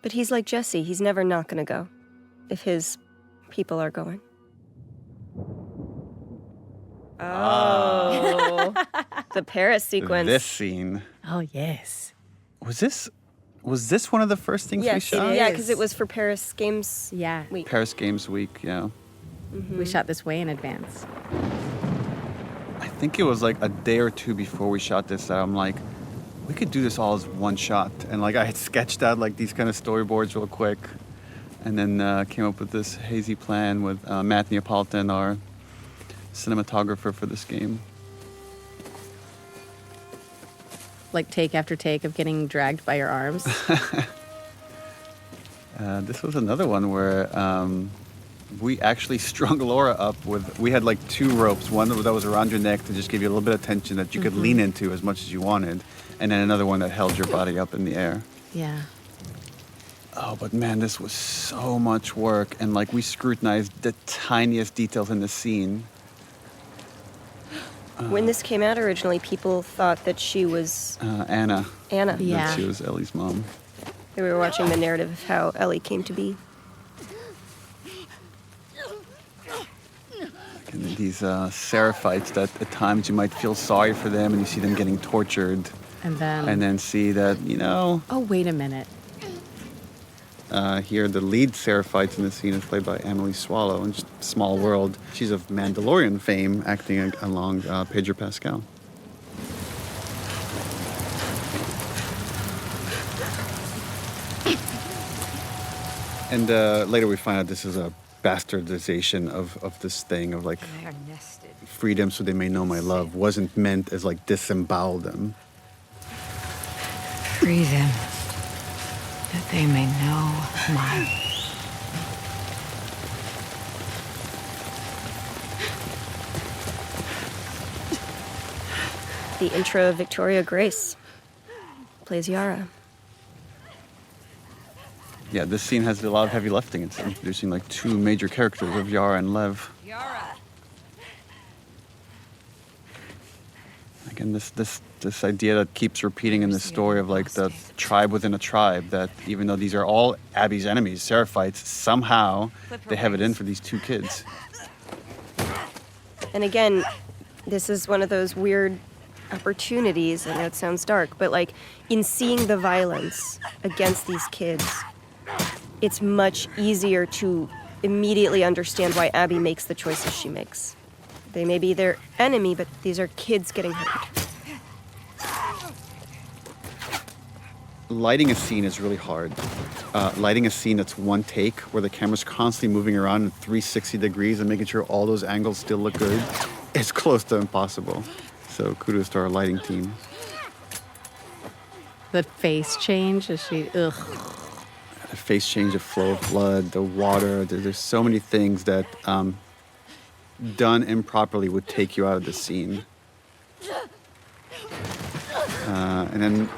But he's like Jesse. He's never not going to go if his people are going. Oh. The Paris sequence. This scene. Oh, yes. Was this one of the first things we Yes, shot? yeah, because it was for Paris Games Week. Paris Games Week, yeah. We shot this way in advance. I think it was like a day or two before we shot this that I'm like, we could do this all as one shot. And like I had sketched out like these kind of storyboards real quick, and then came up with this hazy plan with Matt Neapolitan, our cinematographer for this game. Like take after take of getting dragged by your arms. This was another one where we actually strung Laura up with, we had like two ropes, one that was around your neck to just give you a little bit of tension that you could lean into as much as you wanted, and then another one that held your body up in the air. Yeah. Oh, but man, this was so much work, and like we scrutinized the tiniest details in the scene. When this came out originally, people thought that she was Anna. Anna. That she was Ellie's mom. We were watching the narrative of how Ellie came to be. And these Seraphites that at times you might feel sorry for them, and you see them getting tortured, And then... and then see that, you know, Oh, wait a minute. here the lead Seraphites in the scene is played by Emily Swallow in just Small World. She's of Mandalorian fame, acting along Pedro Pascal. And later we find out this is a bastardization of this thing of like They are nested. freedom so they may know my love wasn't meant as like disembowel them. Free them, that they may know my... The intro of Victoria Grace plays Yara. Yeah, this scene has a lot of heavy lifting. It's introducing like two major characters of Yara and Lev. Yara. Again, this this idea that keeps repeating in this story of like the tribe within a tribe, that even though these are all Abby's enemies, Seraphites, somehow they have it in for these two kids. And again, this is one of those weird opportunities. I know it sounds dark, but like in seeing the violence against these kids, it's much easier to immediately understand why Abby makes the choices she makes. They may be their enemy, but these are kids getting hurt. Lighting a scene is really hard. Lighting a scene that's one take, where the camera's constantly moving around in 360 degrees and making sure all those angles still look good, is close to impossible. So kudos to our lighting team. The face change, is she, ugh. The face change, the flow of blood, the water, there's so many things that done improperly would take you out of the scene. And then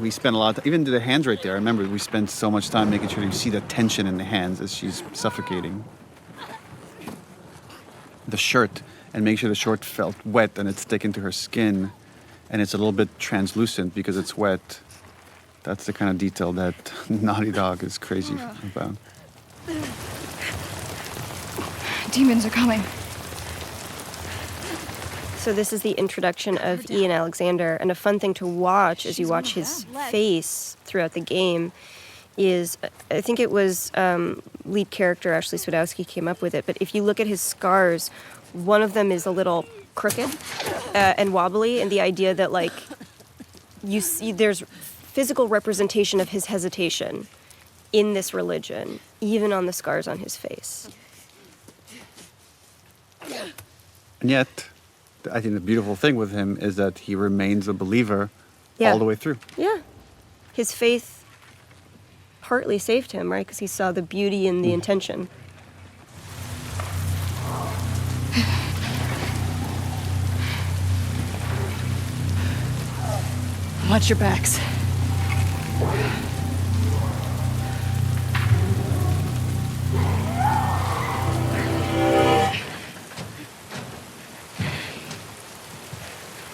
we spent a lot of, even to the hands right there, I remember we spent so much time making sure you see the tension in the hands as she's suffocating. The shirt, and make sure the shirt felt wet and it's sticking to her skin, and it's a little bit translucent because it's wet. That's the kind of detail that Naughty Dog is crazy about. Demons are coming. So this is the introduction of Ian Alexander, and a fun thing to watch as you watch his face throughout the game is, I think it was lead character Ashley Swadowski came up with it, but if you look at his scars, one of them is a little crooked and wobbly, and the idea that like you see there's physical representation of his hesitation in this religion, even on the scars on his face. And yet, I think the beautiful thing with him is that he remains a believer Yeah. all the way through. Yeah. His faith partly saved him, right? Because he saw the beauty in the intention. Watch your backs.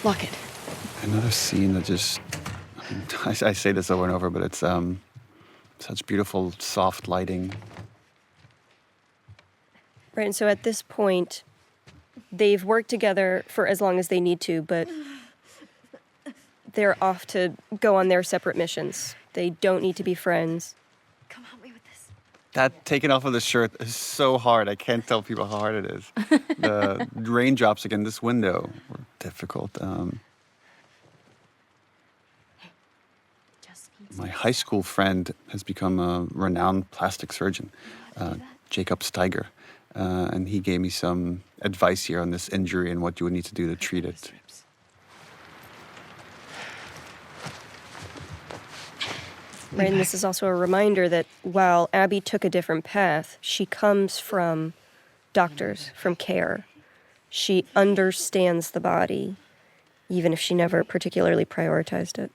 Lock it. Another scene that just, I say this over and over, but it's such beautiful, soft lighting. Right, and so at this point, they've worked together for as long as they need to, but they're off to go on their separate missions. They don't need to be friends. That taking off of the shirt is so hard. I can't tell people how hard it is. The raindrops against this window were difficult. My high school friend has become a renowned plastic surgeon, Jacob Steiger. And he gave me some advice here on this injury and what you would need to do to treat it. Right, and this is also a reminder that while Abby took a different path, she comes from doctors, from care. She understands the body, even if she never particularly prioritized it.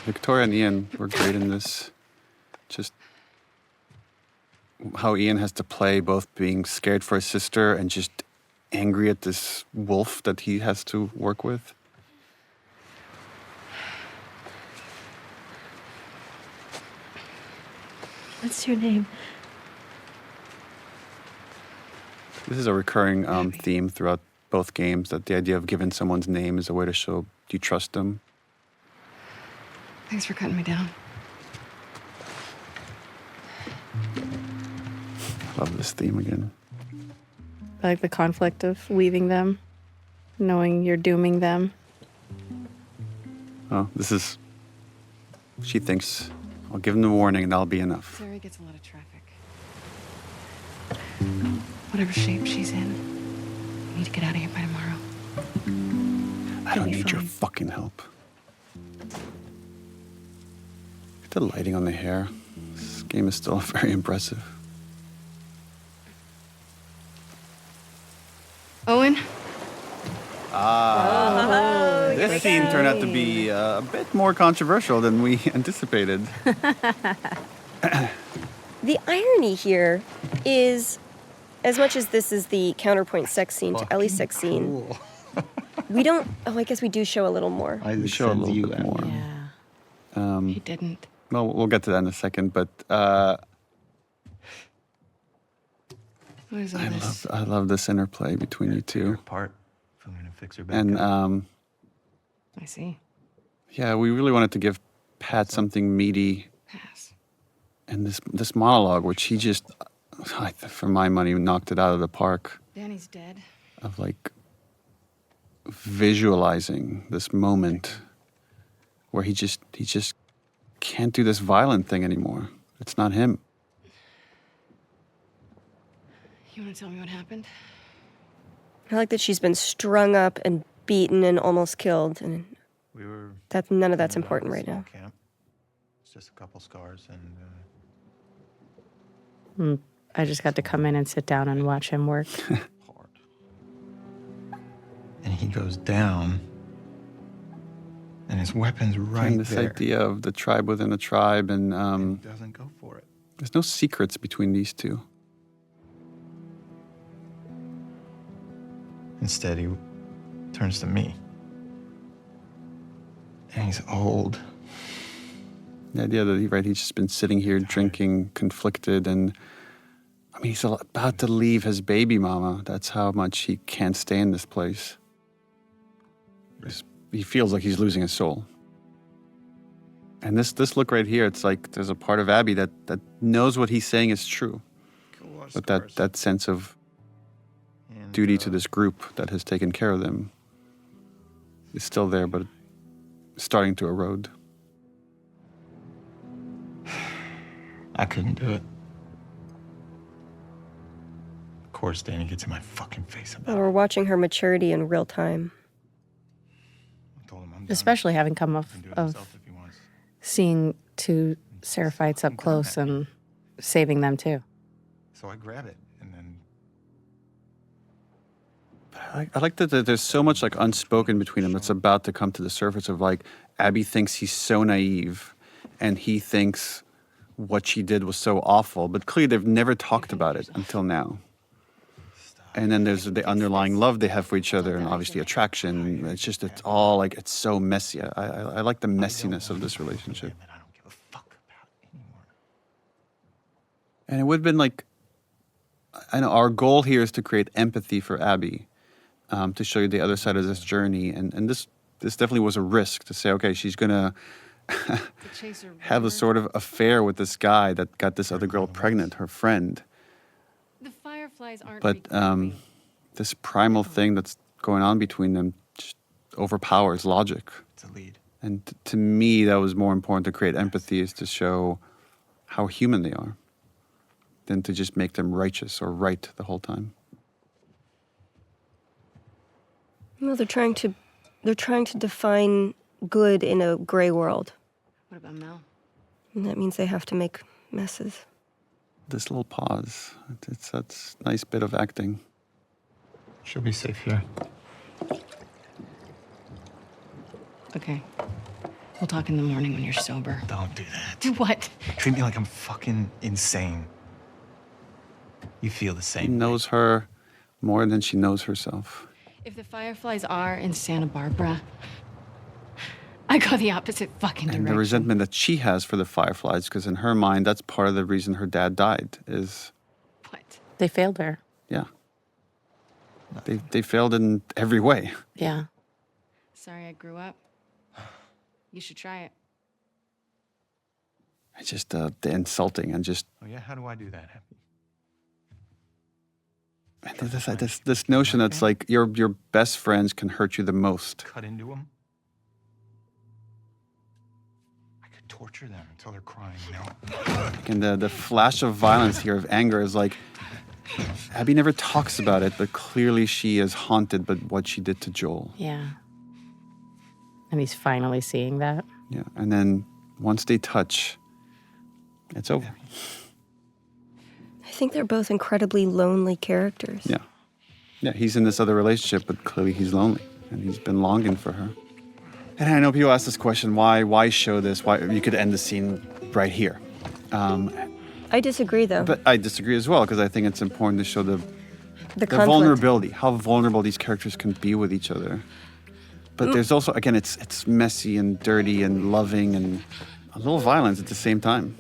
Victoria and Ian were great in this. Just how Ian has to play both being scared for his sister and just angry at this wolf that he has to work with. What's your name? This is a recurring theme throughout both games, that the idea of giving someone's name is a way to show you trust them. Thanks for cutting me down. I love this theme again. I like the conflict of leaving them, knowing you're dooming them. Oh, this is... She thinks, I'll give them the warning and that'll be enough. Sarah gets a lot of traffic. Whatever shape she's in, we need to get out of here by tomorrow. I don't need your fucking help. Look at the lighting on the hair. This game is still very impressive. Owen? This scene turned out to be a bit more controversial than we anticipated. The irony here is as much as this is the counterpoint sex scene to Ellie's sex scene, we don't. Oh, I guess we do show a little more. We show a little bit more. Yeah. He didn't. Well, we'll get to that in a second, but What is all this? I love this interplay between you two. Apart, filming to fix her back And up. I see. yeah, we really wanted to give Pat something meaty. And this monologue, which he just, for my money, knocked it out of the park. Danny's dead. Of like visualizing this moment where he just can't do this violent thing anymore. It's not him. You want to tell me what happened? I like that she's been strung up and beaten and almost killed, and none of that's important right now. Camp. It's just a couple scars and. I just got to come in and sit down and watch him work. And he goes down, and his weapon's right And this there. idea of the tribe within a tribe, and He doesn't go for it. there's no secrets between these two. Instead, he turns to me. And he's old. The idea that he's just been sitting here drinking, conflicted, and I mean, he's about to leave his baby mama. That's how much he can't stay in this place. He feels like he's losing his soul. And this look right here, it's like there's a part of Abby that knows what he's saying is true. But that sense of duty to this group that has taken care of them is still there, but starting to erode. I couldn't do it. Of course, Danny gets in my fucking face about We're watching her maturity in real time. Especially having come off of seeing two Seraphites up close and saving them too. So I grab it, and then I like that there's so much like unspoken between them that's about to come to the surface of like Abby thinks he's so naive and he thinks what she did was so awful, but clearly they've never talked about it until now. And then there's the underlying love they have for each other and obviously attraction. It's all like, it's so messy. I like the messiness of this relationship. And it would have been like, I know our goal here is to create empathy for Abby, to show you the other side of this journey. And this definitely was a risk to say, okay, she's going to have a sort of affair with this guy that got this other girl pregnant, her friend. The fireflies aren't. But this primal thing that's going on between them just overpowers logic. It's a lead. And to me, that was more important to create empathy, is to show how human they are than to just make them righteous or right the whole time. Well, they're trying to define good in a gray world. What about Mel? And that means they have to make messes. This little pause, that's a nice bit of acting. She'll be safe here. Okay. We'll talk in the morning when you're sober. Don't do that. Do what? Treat me like I'm fucking insane. You feel the She same. knows her more than she knows herself. If the fireflies are in Santa Barbara, I go the opposite fucking And direction. the resentment that she has for the fireflies, because in her mind, that's part of the reason her dad died, is... They failed her. Yeah. They failed in every way. Yeah. Sorry I grew up. You should try it. It's just the insulting and just... Oh yeah, how do I do that, Happy? This notion that's like your best friends can hurt you the most. Cut into them? I could torture them until they're crying, you know? And the flash of violence here, of anger, is like, Abby never talks about it, but clearly she is haunted by what she did to Joel. Yeah. And he's finally seeing that. Yeah, and then once they touch, it's over. I think they're both incredibly lonely characters. Yeah. Yeah, he's in this other relationship, but clearly he's lonely, and he's been longing for her. And I know people ask this question, why show this? Why you could end the scene right here. I disagree, though. But I disagree as well, because I think it's important to show the conflict. vulnerability, how vulnerable these characters can be with each other. But there's also, again, it's messy and dirty and loving and a little violence at the same time.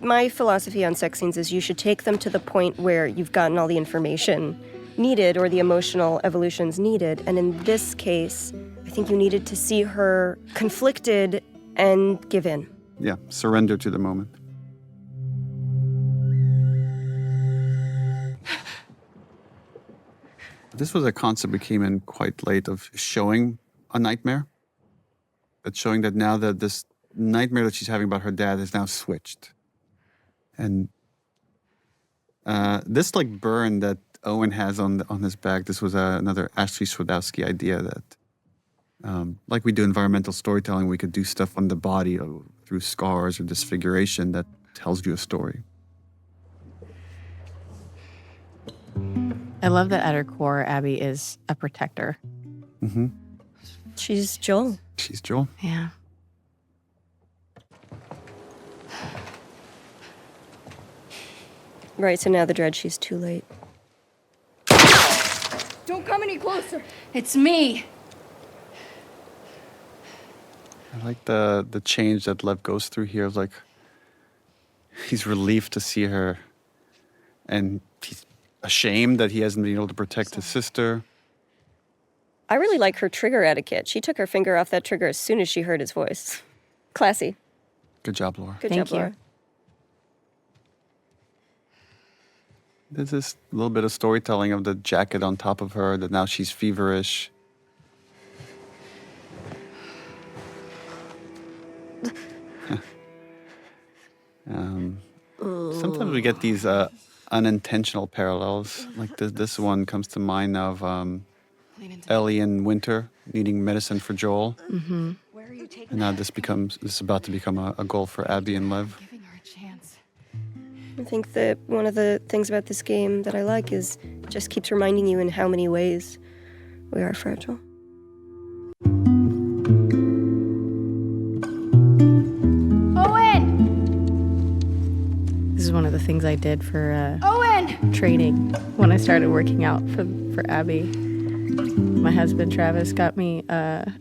My philosophy on sex scenes is you should take them to the point where you've gotten all the information needed or the emotional evolutions needed. And in this case, I think you needed to see her conflicted and give in. Yeah, surrender to the moment. This was a concept we came in quite late of showing a nightmare. But showing that now that this nightmare that she's having about her dad is now switched. And this like burn that Owen has on his back, this was another Ashley Swedowski idea that like we do environmental storytelling, we could do stuff on the body through scars or disfiguration that tells you a story. I love that at her core, Abby is a protector. Mm-hmm. She's Joel. She's Joel. Yeah. Right, so now the dread, she's too late. Don't come any closer. It's me. I like the change that Lev goes through here. Like, he's relieved to see her, and he's ashamed that he hasn't been able to protect his sister. I really like her trigger etiquette. She took her finger off that trigger as soon as she heard his voice. Classy. Good job, Laura. Good Thank job, you. Laura. There's this little bit of storytelling of the jacket on top of her, that now she's feverish. Sometimes we get these unintentional parallels. Like this one comes to mind of Ellie in Winter needing medicine for Joel. Mm-hmm. And now this is about to become a goal for Abby and Lev. I think that one of the things about this game that I like is it just keeps reminding you in how many ways we are fragile. Owen! This is one of the things I did for Owen! training when I started working out for Abby. My husband Travis got me a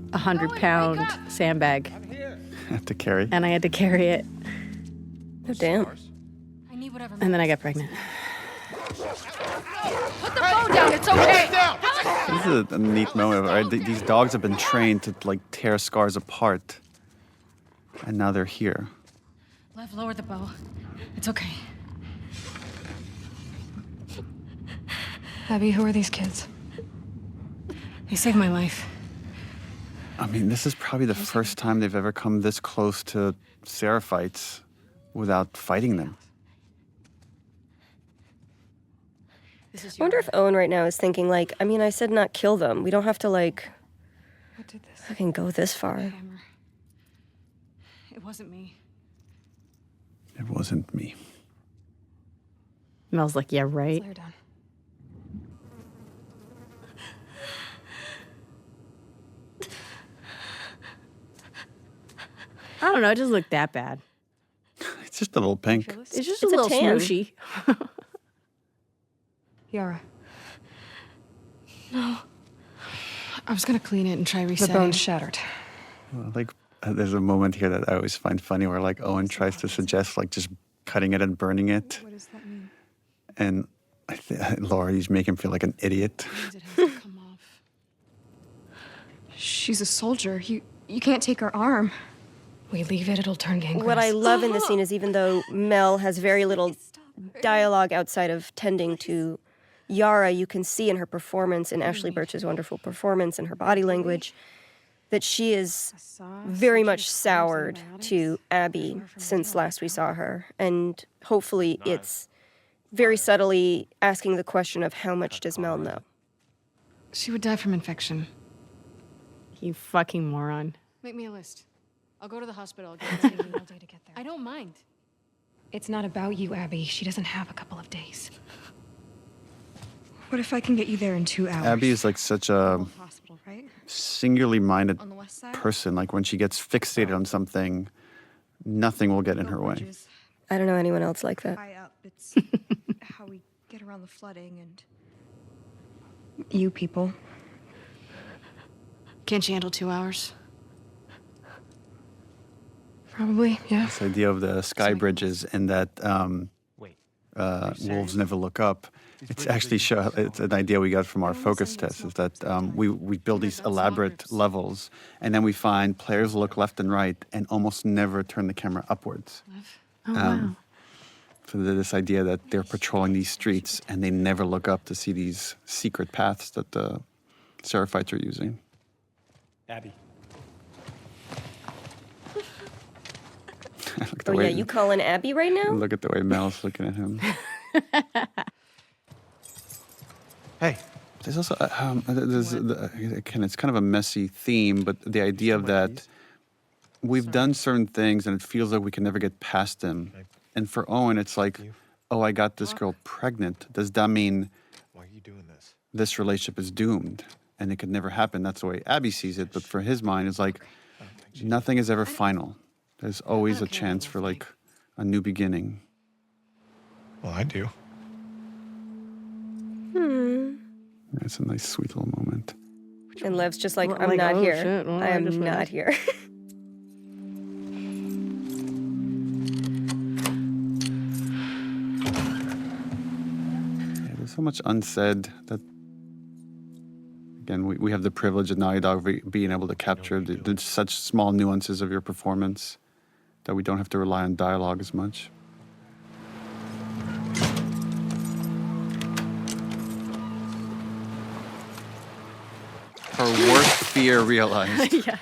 100-pound sandbag. Have to carry. And I had to carry it. Oh, damn. And then I got pregnant. Put the phone down, it's okay! This is a neat moment, right? These dogs have been trained to like tear scars apart. And now they're here. Lev, lower the bow. It's okay. Abby, who are these kids? They saved my life. I mean, this is probably the first time they've ever come this close to Seraphites without fighting them. I wonder if Owen right now is thinking, like, I mean, I said not kill them. We don't have to, like, fucking go this far. It wasn't me. It wasn't me. Mel's like, yeah, right. Slow down. I don't know, it doesn't look that bad. It's just a little pink. It's just It's a a little tan. smooshy. Yara. No. I was gonna clean it and try The resetting. bone's shattered. Like, there's a moment here that I always find funny where, like, Owen tries to suggest, like, just cutting it and burning it. What does that mean? And Laura, you make him feel like an idiot. It has to come off. She's a soldier. You can't take her arm. We leave it, it'll turn gangrene. What I love in this scene is even though Mel has very little dialogue outside of tending to Yara, you can see in her performance, in Ashley Birch's wonderful performance and her body language, that she is very much soured to Abby since last we saw her. And hopefully it's very subtly asking the question of how much does Mel know? She would die from infection. You fucking moron. Make me a list. I'll go to the hospital. It's taking me all day to get there. I don't mind. It's not about you, Abby. She doesn't have a couple of days. What if I can get you there in 2 hours? Abby is like such a Hospital, right? singularly minded On the west side? person. Like, when she gets fixated on something, nothing will get in her way. I don't know anyone else like that. High up, it's how we get around the flooding and you people. Can't you handle 2 hours? Probably, yeah. This idea of the sky bridges and that wolves never look up. It's actually it's an idea we got from our focus test, is that we build these elaborate levels, and then we find players look left and right and almost never turn the camera upwards. Oh, wow. So there's this idea that they're patrolling these streets and they never look up to see these secret paths that the Seraphites are using. Abby. Oh yeah, you calling Abby right now? Look at the way Mel's looking at him. Hey. There's also, again, it's kind of a messy theme, but the idea of that we've done certain things and it feels like we can never get past them. And for Owen, it's like, oh, I got this girl pregnant. Does that mean Why are you doing this relationship is doomed and it could never happen? That's the way Abby sees it. But for his mind, it's like nothing is ever final. There's always a chance for like a new beginning. Well, I do. It's a nice, sweet little moment. And Lev's just like, I'm Like, not oh, here. shit, well, I am just not went. here. Yeah, there's so much unsaid that, again, we have the privilege at Naughty Dog being able to capture such small nuances of your performance that we don't have to rely on dialogue as much. Her worst fear realized. Yeah. Can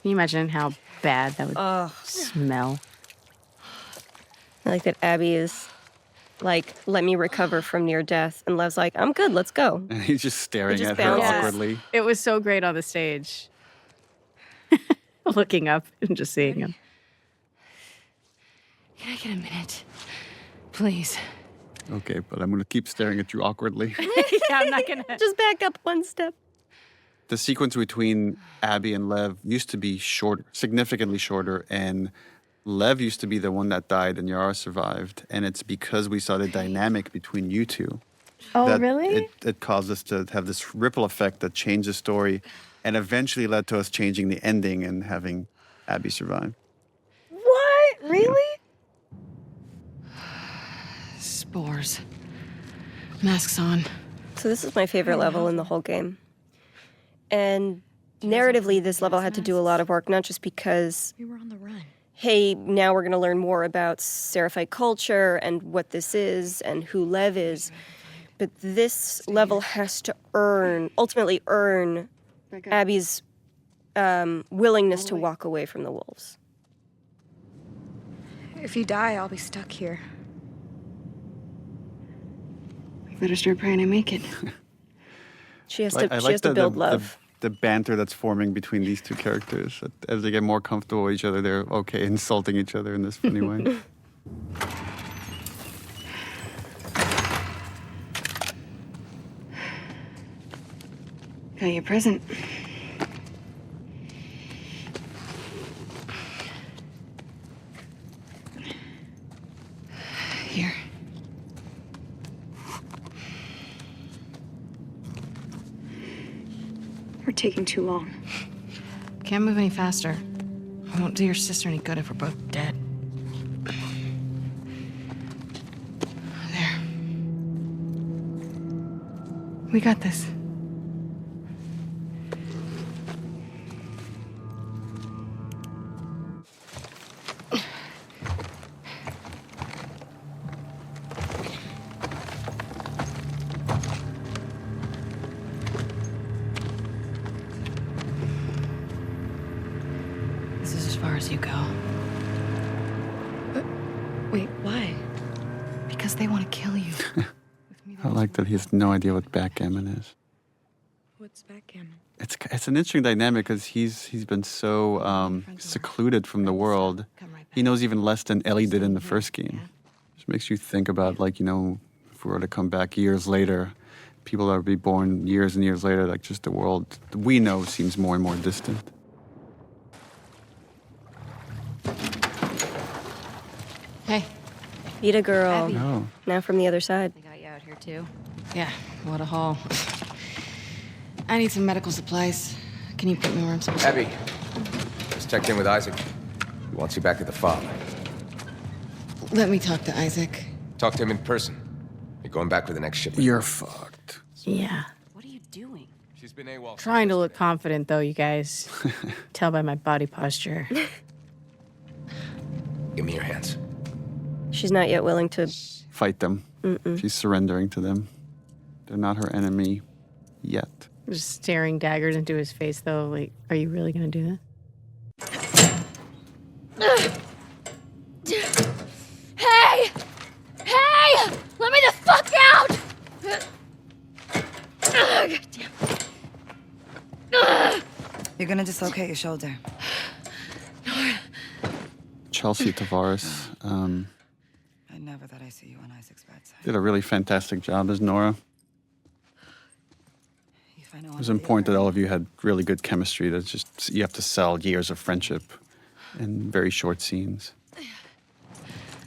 you imagine how bad that would smell? I like that Abby is like, let me recover from near death. And Lev's like, I'm good, let's go. And he's just staring just at her bounces. awkwardly. It was so great on the stage. Looking up and just seeing him. Can I get a minute? Please. Okay, but I'm going to keep staring at you awkwardly. Yeah, I'm not gonna. Just back up one step. The sequence between Abby and Lev used to be shorter, significantly shorter, and Lev used to be the one that died and Yara survived. And it's because we saw the dynamic between you two. Oh, that really? It caused us to have this ripple effect that changed the story and eventually led to us changing the ending and having Abby survive. What? Really? Spores. Masks on. So this is my favorite level in the whole game. And narratively, this level had to do a lot of work, not just because, We were on the run. hey, now we're going to learn more about Seraphite culture and what this is and who Lev is, but this level has to ultimately earn Abby's willingness to walk away from the wolves. If you die, I'll be stuck here. We better start praying to make it. She has I to. She like has to build love. The banter that's forming between these two characters. As they get more comfortable with each other, they're okay insulting each other in this funny way. Got you a present. Here. We're taking too long. Can't move any faster. I won't do your sister any good if we're both dead. There. We got this. This is as far as you go. Wait, why? Because they want to kill you. I like that he has no idea what backgammon is. What's backgammon? It's an interesting dynamic because he's been so secluded from the world. He knows even less than Ellie did in the first game. Which makes you think about, like, you know, if we were to come back years later, people that would be born years and years later, like just the world we know seems more and more distant. Hey. Vita girl. Abby. Oh. Now from the other side. They got you out here too. Yeah, what a haul. I need some medical supplies. Can you put me where I'm supposed to? Abby, just checked in with Isaac. He wants you back at the farm. Let me talk to Isaac. Talk to him in person. You're going back for the next shipment. You're fucked. Yeah. What are you doing? She's been AWOL. Trying to look confident, though, you guys. Tell by my body posture. Give me your hands. She's not yet willing to Fight them. Mm-mm. She's surrendering to them. They're not her enemy yet. Just staring daggers into his face, though. Like, are you really gonna do that? Hey! Hey! Let me the fuck out! God damn. You're gonna dislocate your shoulder. Chelsea Tavares I never thought I'd see you on Isaac's bedside. did a really fantastic job as Nora. It was important that all of you had really good chemistry. That's just, you have to sell years of friendship in very short scenes.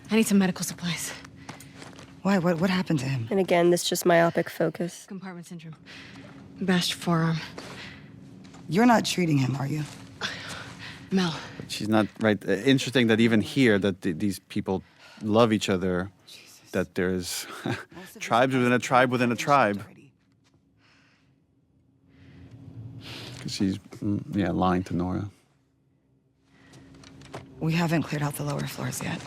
I need some medical supplies. Why? What happened to him? And again, this just myopic focus. Compartment syndrome. Bashed forearm. You're not treating him, are you? Mel. But she's not right. Interesting that even here, that these people love each other. That there's tribes within a tribe within a tribe. Because she's, lying to Nora. We haven't cleared out the lower floors yet.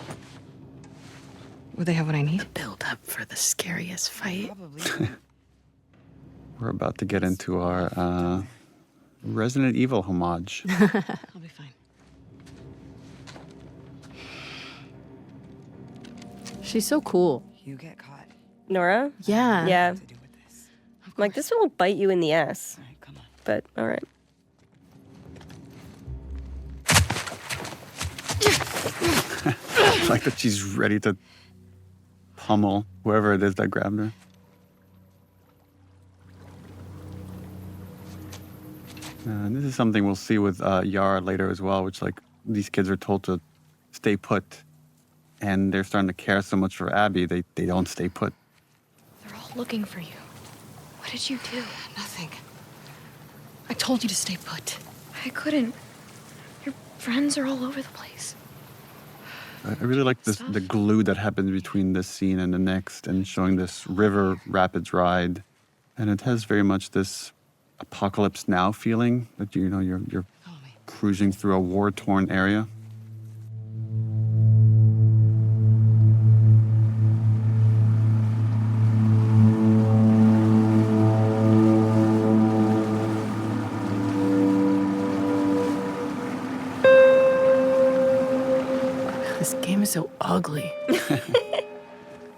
Would they have what I need? The build up for the scariest fight. We're about to get into our Resident Evil homage. I'll be fine. She's so cool. You get caught. Nora? Yeah. Yeah. I'm like, this will bite you in the ass. All right, come on. But, all right. Like that she's ready to pummel whoever it is that grabbed her. And this is something we'll see with Yara later as well, which like these kids are told to stay put, and they're starting to care so much for Abby, they don't stay put. They're all looking for you. What did you do? Nothing. I told you to stay put. I couldn't. Your friends are all over the place. I really like this, the glue that happens between this scene and the next, and showing this river rapids ride, and it has very much this Apocalypse Now feeling that you're cruising through a war-torn area. This game is so ugly.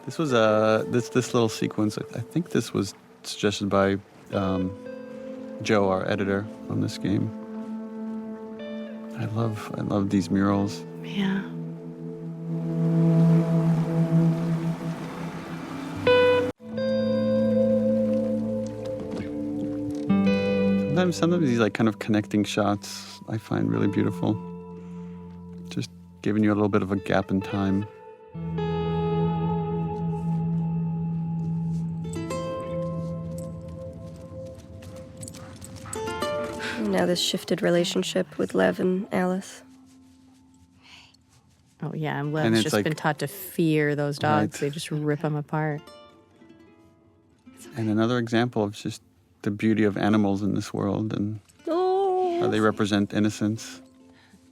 This was this little sequence. I think this was suggested by Joe, our editor on this game. I love these murals. Yeah. Sometimes these like kind of connecting shots I find really beautiful. Just giving you a little bit of a gap in time. Now this shifted relationship with Lev and Alice. Oh, yeah, and And Lev's it's just like- been taught to fear those dogs. Right. They just rip them apart. And another example of just the beauty of animals in this world and how they represent innocence.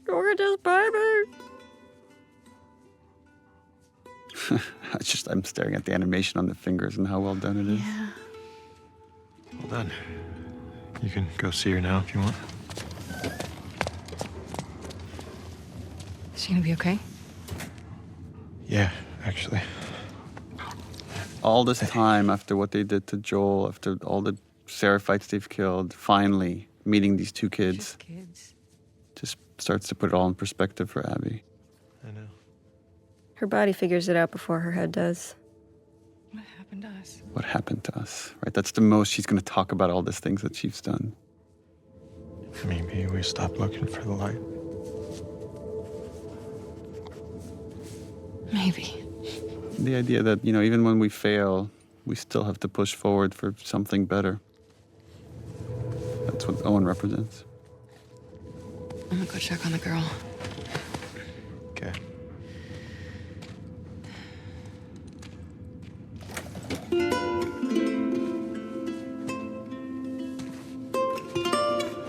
Gorgeous baby. I'm staring at the animation on the fingers and how well done it is. Yeah. Well done. You can go see her now if you want. Is she gonna be okay? Yeah, actually. All this time after what they did to Joel, after all the Seraphites they've killed, finally meeting these two kids, just starts to put it all in perspective for Abby. I know. Her body figures it out before her head does. What happened to us? What happened to us, right? That's the most she's going to talk about, all these things that she's done. Maybe we stop looking for the light. Maybe. The idea that, even when we fail, we still have to push forward for something better. That's what Owen represents. I'm gonna go check on the girl. Okay.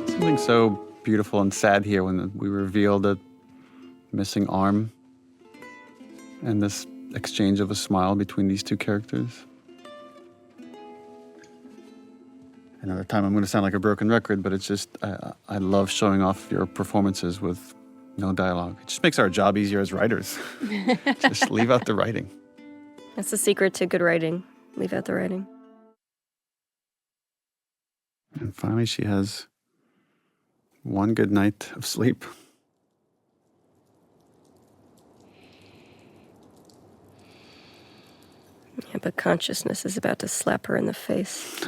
Something so beautiful and sad here when we reveal the missing arm and this exchange of a smile between these two characters. Another time I'm going to sound like a broken record, but it's just, I love showing off your performances with no dialogue. It just makes our job easier as writers. Just leave out the writing. That's the secret to good writing. Leave out the writing. And finally, she has one good night of sleep. Yeah, but consciousness is about to slap her in the face.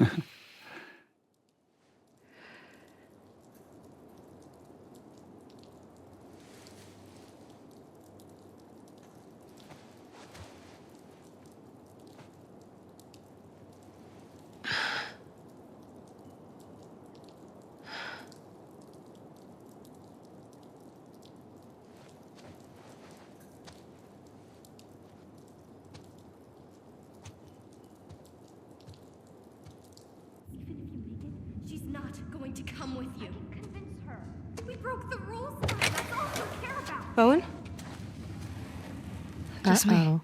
She's not going to come with you. Convince her. We broke the rules. That's all you care about. Owen? Just me.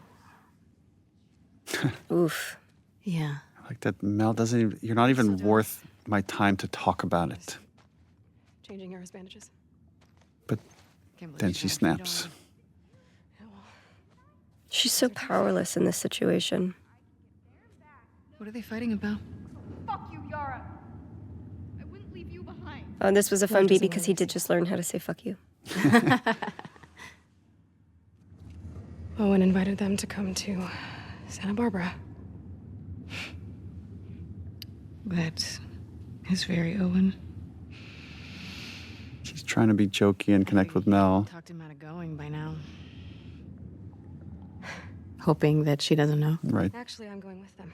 Oof. Yeah. Like that Mel doesn't even, you're not even worth my time to talk about it. Changing Yara's bandages. But then she snaps. She's so powerless in this situation. What are they fighting about? Fuck you, Yara. I wouldn't leave you behind. Oh, this was a fun Love beat doesn't because he did just learn how to say fuck you. Owen invited them to come to Santa Barbara. That is very Owen. She's trying to be jokey and connect with Mel. Talked him out of going by now. Hoping that she doesn't know. Right. Actually, I'm going with them.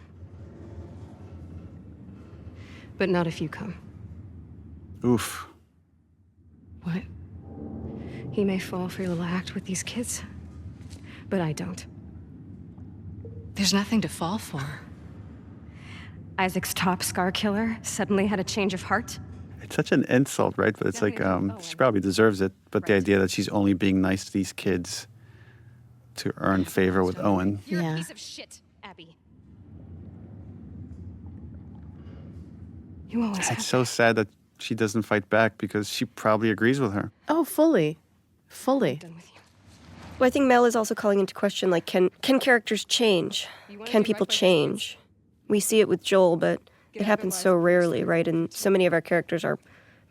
But not if you come. Oof. What? He may fall for your little act with these kids, but I don't. There's nothing to fall for. Isaac's top scar killer suddenly had a change of heart. It's such an insult, right? But it's like, she probably deserves it. But the idea that she's only being nice to these kids to earn favor with Owen. You're a piece of shit, Abby. You always It's so sad that she doesn't fight back because she probably agrees with her. Oh, fully. Fully. Well, I think Mel is also calling into question, like, can characters change? Can people change? We see it with Joel, but it happens so rarely, right? And so many of our characters are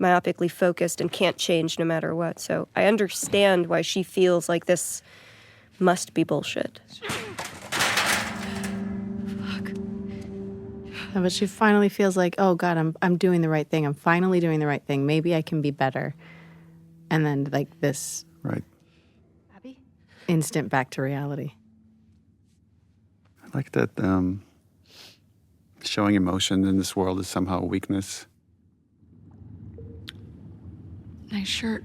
myopically focused and can't change no matter what. So I understand why she feels like this must be bullshit. Yeah, but she finally feels like, oh God, I'm doing the right thing. I'm finally doing the right thing. Maybe I can be better. And then like this right instant back to reality. I like that showing emotion in this world is somehow a weakness. Nice shirt.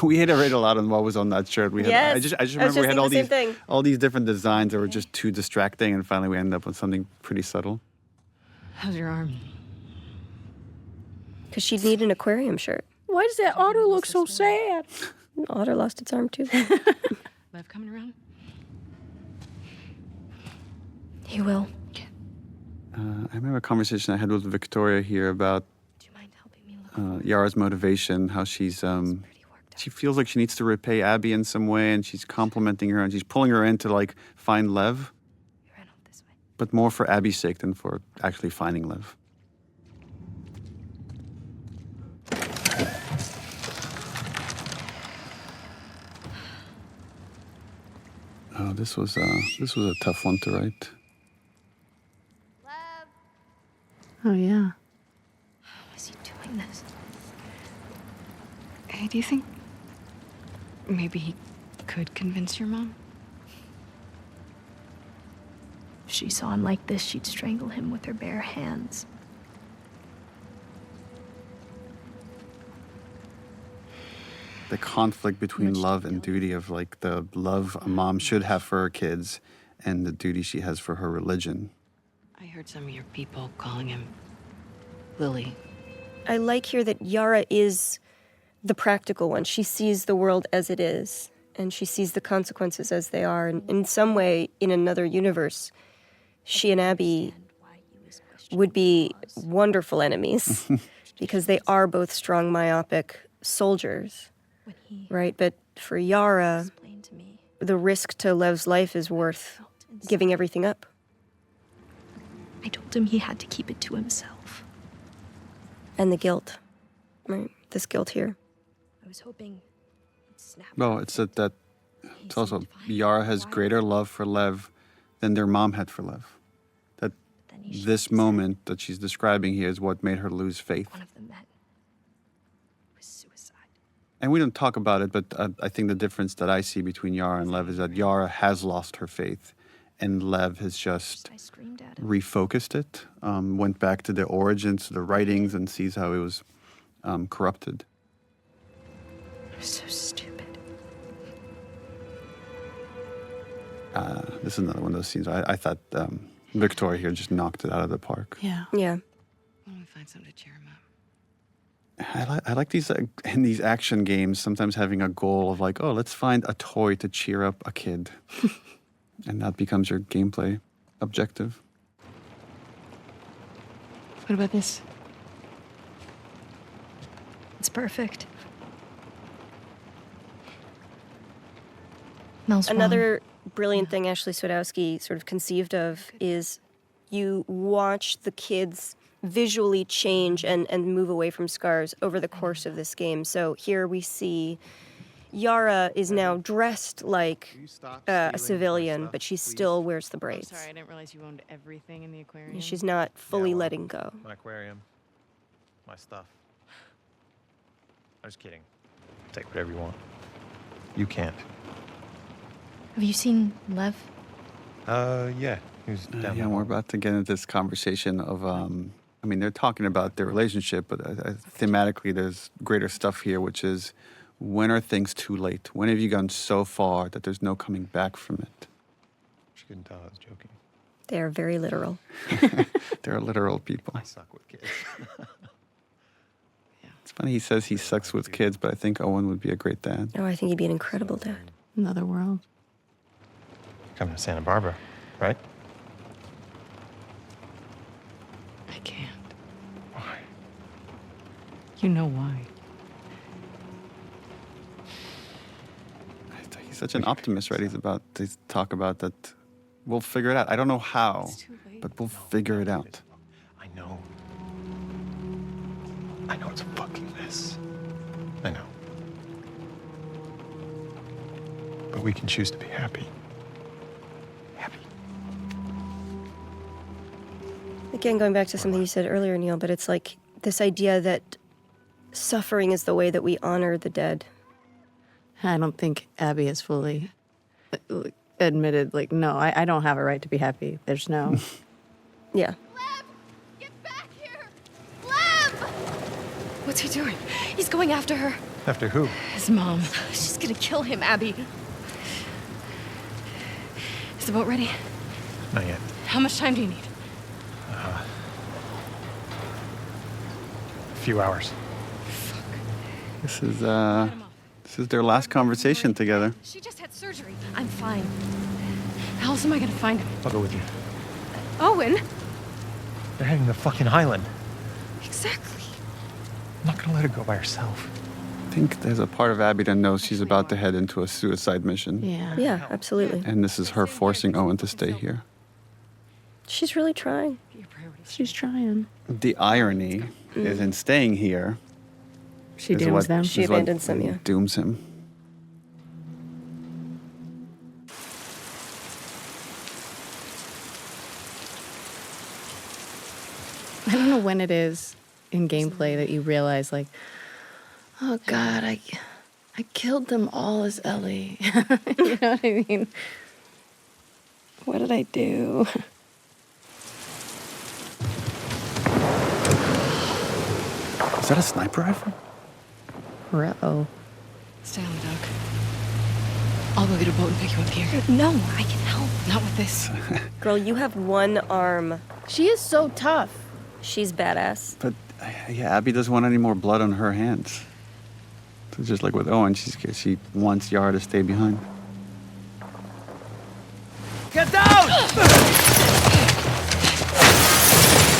We iterated a lot on what was on that shirt. We had, Yes. I just I was remember we had just thinking the same thing. all these different designs that were just too distracting, and finally we ended up with something pretty subtle. How's your arm? Because she'd need an aquarium shirt. Why does that otter look so sad? Otter lost its arm too. Lev coming around? He will. I remember a conversation I had with Victoria here about Yara's motivation, how she's she feels like she needs to repay Abby in some way, and she's complimenting her, and she's pulling her in to like find Lev, but more for Abby's sake than for actually finding Lev. Oh, this was a tough one to write. Oh yeah. How is he doing this? Hey, do you think maybe he could convince your mom? If she saw him like this, she'd strangle him with her bare hands. The conflict between love and duty, of like the love a mom should have for her kids and the duty she has for her religion. I heard some of your people calling him Lily. I like here that Yara is the practical one. She sees the world as it is, and she sees the consequences as they are. And in some way, in another universe, she and Abby would be wonderful enemies because they are both strong, myopic soldiers, right? But for Yara, the risk to Lev's life is worth giving everything up. I told him he had to keep it to himself. And the guilt, right? This guilt here. I was hoping he'd snap. Well, it's that it's also Yara has greater love for Lev than their mom had for Lev. That this moment that she's describing here is what made her lose faith. One of the men was suicide. And we don't talk about it, but I think the difference that I see between Yara and Lev is that Yara has lost her faith, and Lev has just refocused it, went back to the origins, to the writings, and sees how it was corrupted. You're so stupid. This is another one of those scenes. I thought Victoria here just knocked it out of the park. Yeah. Yeah. Why don't we find something to cheer him up? I like these in these action games, sometimes having a goal of like, oh, let's find a toy to cheer up a kid. And that becomes your gameplay objective. What about this? It's perfect. Mel's Another brilliant thing Ashley Swadowski sort of conceived of is you watch the kids visually change and move away from scars over the course of this game. So here we see Yara is now dressed like a civilian, but she still wears the braids. Sorry, I didn't realize you owned everything in the aquarium. She's not fully letting go. My aquarium, my stuff. I'm just kidding. Take whatever you want. You can't. Have you seen Lev? Yeah. Who's down Yeah, we're about to get into this conversation of, I mean, they're talking about their relationship, but thematically there's greater stuff here, which is, when are things too late? When have you gone so far that there's no coming back from it? She couldn't tell I was joking. They are very literal. They're literal people. I suck with kids. It's funny he says he sucks with kids, but I think Owen would be a great dad. Oh, I think he'd be an incredible dad. Another world. Coming to Santa Barbara, right? I can't. Why? You know why. He's such an optimist, right? He's about to talk about that. We'll figure it out. I don't know how, but we'll figure it out. I know. I know it's a fucking mess. I know. But we can choose to be happy. Again, going back to something you said earlier, Neil, but it's like this idea that suffering is the way that we honor the dead. I don't think Abby has fully admitted, like, no, I don't have a right to be happy. There's no. Yeah. What's he doing? He's going after her. After who? His mom. She's gonna kill him, Abby. Is the boat ready? Not yet. How much time do you need? A few hours. This is their last conversation together. She just had surgery. I'm fine. How else am I gonna find him? I'll go with you. Owen? They're heading to fucking Highland. Exactly. I'm not gonna let her go by herself. I think there's a part of Abby that knows she's about to head into a suicide mission. Yeah. Yeah, absolutely. And this is her forcing Owen to stay here. She's really trying. She's trying. The irony is in staying here. She is dooms what- them. She is what abandons them, yeah. Dooms him. I don't know when it is in gameplay that you realize, like, oh God, I killed them all as Ellie. You know what I mean? What did I do? that a sniper rifle? Uh-oh. Stay on the dock. I'll go get a boat and pick you up here. No, I can help. Not with this. Girl, you have one arm. She is so tough. She's badass. But yeah, Abby doesn't want any more blood on her hands. So just like with Owen, she wants Yara to stay behind. Get down!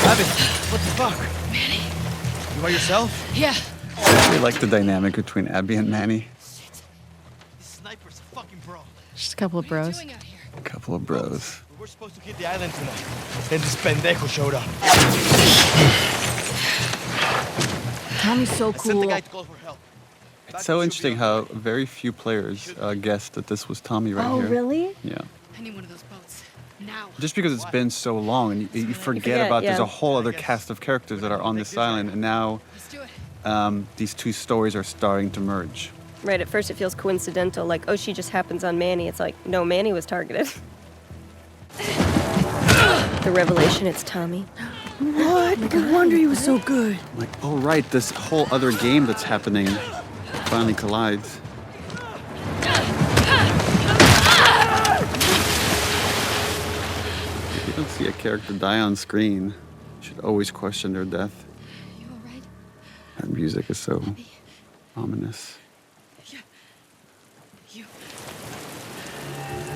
Abby, what the fuck? Manny. You by yourself? Yeah. I really like the dynamic between Abby and Manny. Sniper's a fucking bro. Just a couple of bros. A couple of bros. We're supposed to hit the island tonight. Then this pendejo showed up. Tommy's so Send the cool. guy to call for help. It's so interesting how very few players guessed that this was Tommy right here. Oh, really? Yeah. I need one of those boats. Now. Just because it's been so long and you forget about there's a whole other cast of characters that are on this island, and now these two stories are starting to merge. Right, at first it feels coincidental, like, oh, she just happens on Manny. It's like, no, Manny was targeted. The revelation, it's Tommy. What? No wonder he was so good. Like, oh right, this whole other game that's happening finally collides. If you don't see a character die on screen, you should always question their death. You all right? That music is so ominous.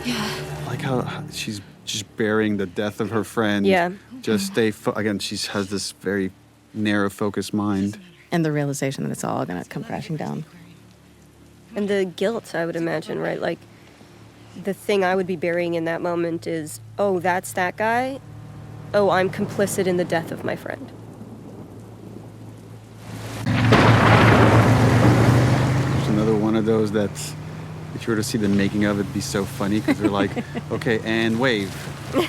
Yeah. Like how she's just burying the death of her friend. Yeah. Just stay, again, she has this very narrow focused mind. And the realization that it's all gonna come crashing down. And the guilt, I would imagine, right? Like, the thing I would be burying in that moment is, oh, that's that guy? Oh, I'm complicit in the death of my friend. There's another one of those that's, if you were to see the making of it, it'd be so funny because they're like, okay, and wave.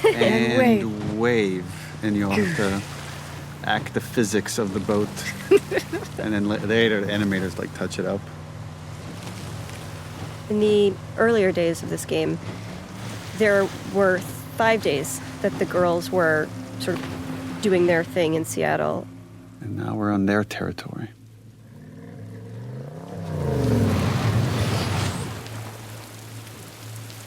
And wave. And you'll have to act the physics of the boat. And then later, the animators like touch it up. In the earlier days of this game, there were 5 days that the girls were sort of doing their thing in Seattle. And now we're on their territory.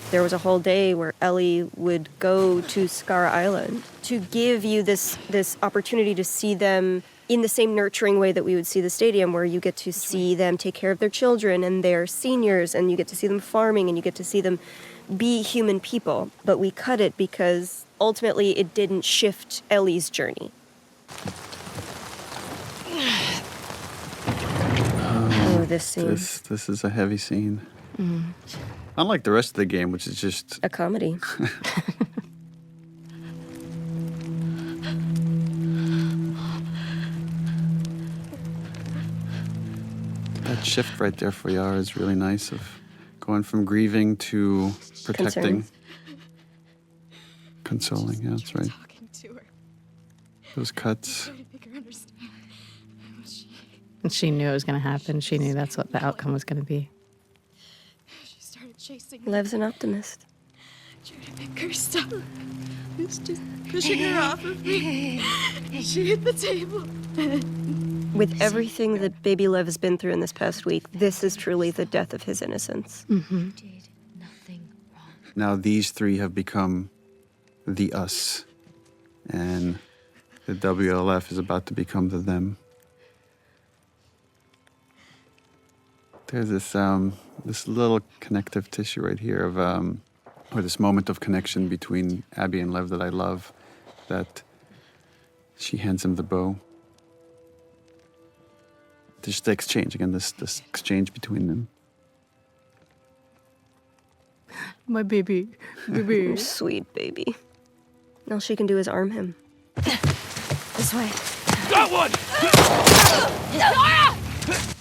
There was a whole day where Ellie would go to Scar Island to give you this opportunity to see them in the same nurturing way that we would see the stadium, where you get to see them take care of their children and their seniors, and you get to see them farming, and you get to see them be human people. But we cut it because ultimately it didn't shift Ellie's journey. Oh, this scene. This is a heavy scene. Mm. Unlike the rest of the game, which is just a comedy. That shift right there for Yara is really nice, of going from grieving to protecting. Consoling, yeah, that's right. Those cuts. And she knew it was gonna happen. She knew that's what the outcome was gonna be. Lev's an optimist. Trying to make her stop. I was just pushing her off of me. She hit the table. With everything that Baby Lev has been through in this past week, this is truly the death of his innocence. Mm-hmm. Now these three have become the us, and the WLF is about to become the them. There's this little connective tissue right here of, or this moment of connection between Abby and Lev that I love, that she hands him the bow. Just the exchange, again, this exchange between them. My baby. Baby. Sweet baby. All she can do is arm him. This way. Got one!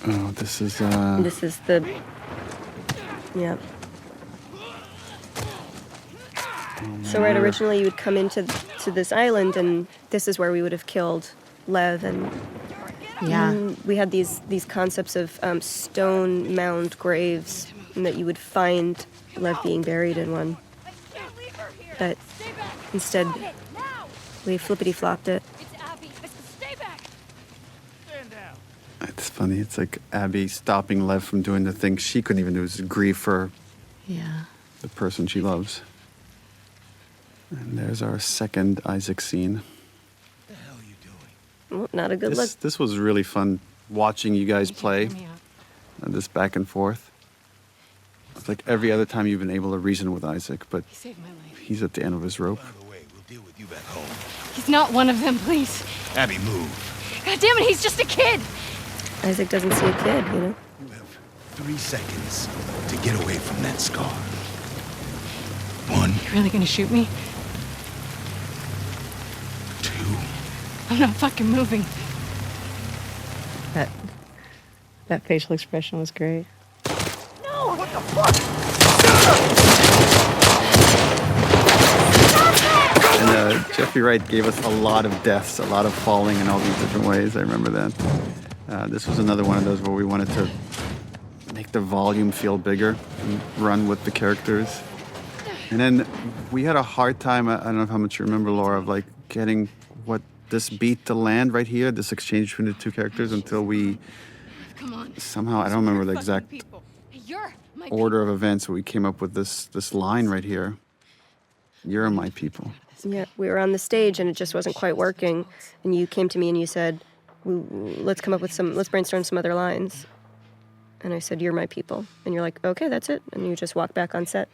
Oh, this is This is the... Yeah. So right, originally you would come into this island, and this is where we would have killed Lev, and we had these concepts of stone mound graves, and that you would find Lev being buried in one. But instead, we flippity-flopped it. It's funny. It's like Abby stopping Lev from doing the thing she couldn't even do, is grieve for Yeah. the person she loves. And there's our second Isaac scene. Well, not a good look. This was really fun watching you guys play. This back and forth. It's like every other time you've been able to reason with Isaac, but he's at the end of his rope. He's not one of them, please. Abby, move. God damn it, he's just a kid. Isaac doesn't see a kid, you know? 3 seconds to get away from that scar. 1. You really gonna shoot me? 2. I'm not fucking moving. That facial expression was great. No! What the fuck? And Jeffrey Wright gave us a lot of deaths, a lot of falling in all these different ways. I remember that. This was another one of those where we wanted to make the volume feel bigger and run with the characters. And then we had a hard time, I don't know how much you remember, Laura, of like getting this beat to land right here, this exchange between the two characters, until we somehow, I don't remember the exact order of events, but we came up with this line right here. You're my people. Yeah, we were on the stage and it just wasn't quite working. And you came to me and you said, let's come up with let's brainstorm some other lines. And I said, you're my people. And you're like, okay, that's it. And you just walk back on set.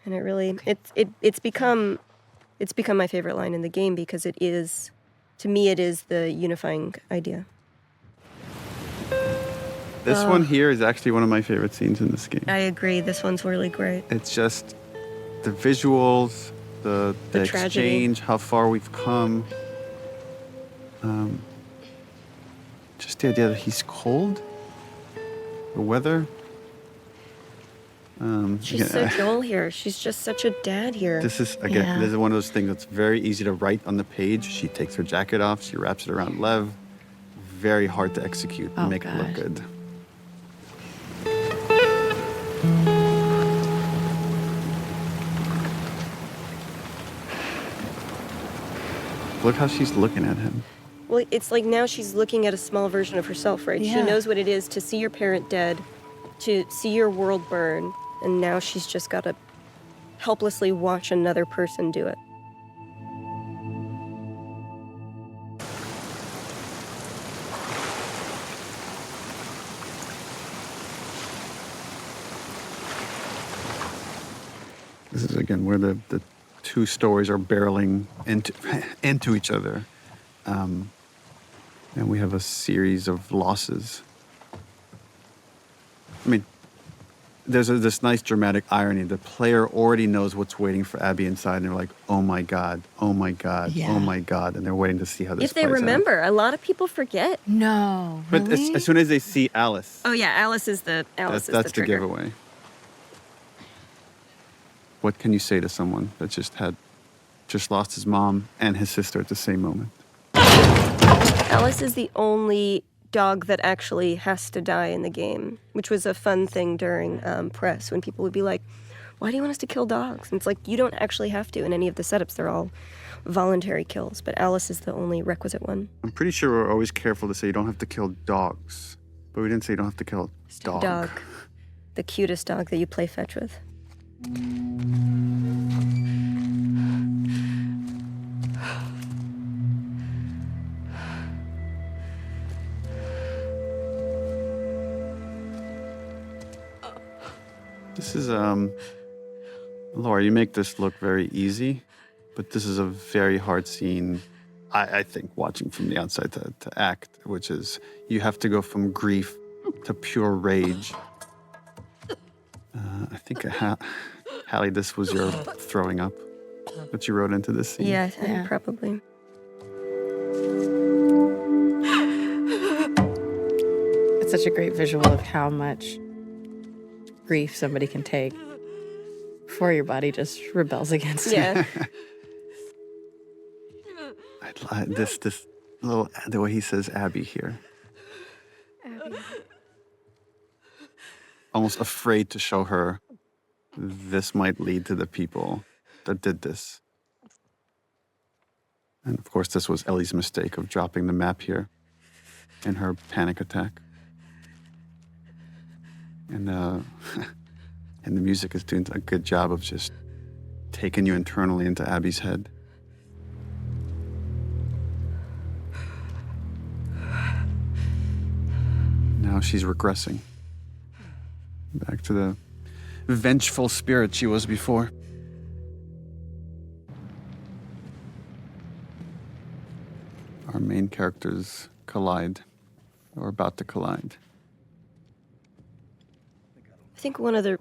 And it really, it's become my favorite line in the game because it is, to me, it is the unifying idea. This one here is actually one of my favorite scenes in this game. I agree. This one's really great. It's just the visuals, the exchange, how far we've come. Just the idea that he's cold. The weather. She's so Joel here. She's just such a dad here. This is, again, this is one of those things that's very easy to write on the page. She takes her jacket off, she wraps it around Lev. Very hard to execute and make it look good. Look how she's looking at him. Well, it's like now she's looking at a small version of herself, right? Yeah. She knows what it is to see your parent dead, to see your world burn, and now she's just got to helplessly watch another person do it. This is, again, where the two stories are barreling into each other. And we have a series of losses. I mean, there's this nice dramatic irony. The player already knows what's waiting for Abby inside, and they're like, oh my God, oh my God, oh my God. And they're waiting to see how this If they plays out. remember, a lot of people forget. No. But as soon as they see Alice, Oh yeah, Alice is the that's the the trigger. giveaway. What can you say to someone that just lost his mom and his sister at the same moment? Alice is the only dog that actually has to die in the game, which was a fun thing during press when people would be like, why do you want us to kill dogs? And it's like, you don't actually have to in any of the setups. They're all voluntary kills, but Alice is the only requisite one. I'm pretty sure we're always careful to say you don't have to kill dogs, but we didn't say you don't have to kill a dog. Dog. The cutest dog that you play fetch with. This is, Laura, you make this look very easy, but this is a very hard scene, I think, watching from the outside to act, which is you have to go from grief to pure rage. I think, Hallie, this was your throwing up that you wrote into this scene. Yeah, probably. It's such a great visual of how much grief somebody can take before your body just rebels against it. This little, the way he says Abby here. Abby. Almost afraid to show her this might lead to the people that did this. And of course, this was Ellie's mistake of dropping the map here. in her panic attack. And and the music is doing a good job of just taking you internally into Abby's head. Now she's regressing back to the vengeful spirit she was before. Our main characters collide, or about to collide. I think one of the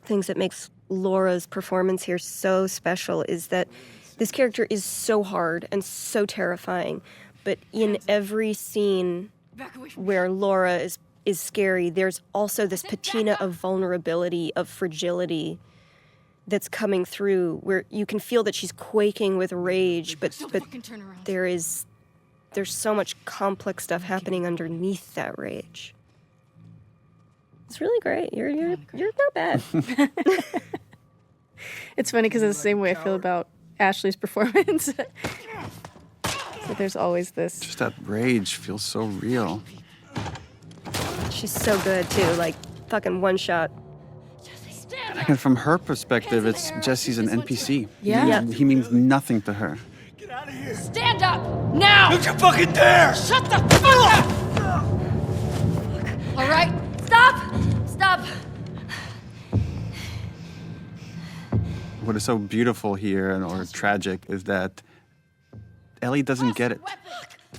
things that makes Laura's performance here so special is that this character is so hard and so terrifying, but in every scene where Laura is scary, there's also this patina of vulnerability, of fragility that's coming through, where you can feel that she's quaking with rage, but there's so much complex stuff happening underneath that rage. It's really great. You're not bad. It's funny because it's the same way I feel about Ashley's performance. So there's always this. Just that rage feels so real. She's so good too, like fucking one shot. And from her perspective, it's Jesse's an NPC. Yeah. He means nothing to her. Stand up! Now! Don't you fucking dare! Shut the fuck up! All right, stop! Stop! What is so beautiful here, or tragic, is that Ellie doesn't get it.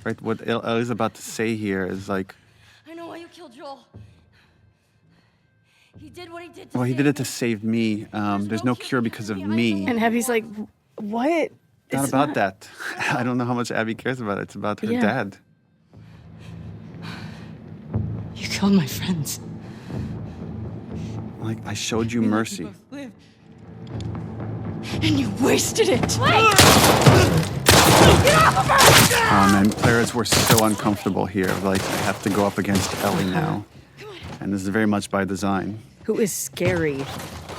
Right? What Ellie's about to say here is like, I know why you killed Joel. He did what he did. well, he did it to save me. There's no cure because of me. And Abby's like, what? Not about that. I don't know how much Abby cares about it. It's about her dad. You killed my friends. Like, I showed you mercy. And you wasted it. Get off of her! And Clara's were so uncomfortable here. Like, I have to go up against Ellie now. And this is very much by design. Who is scary.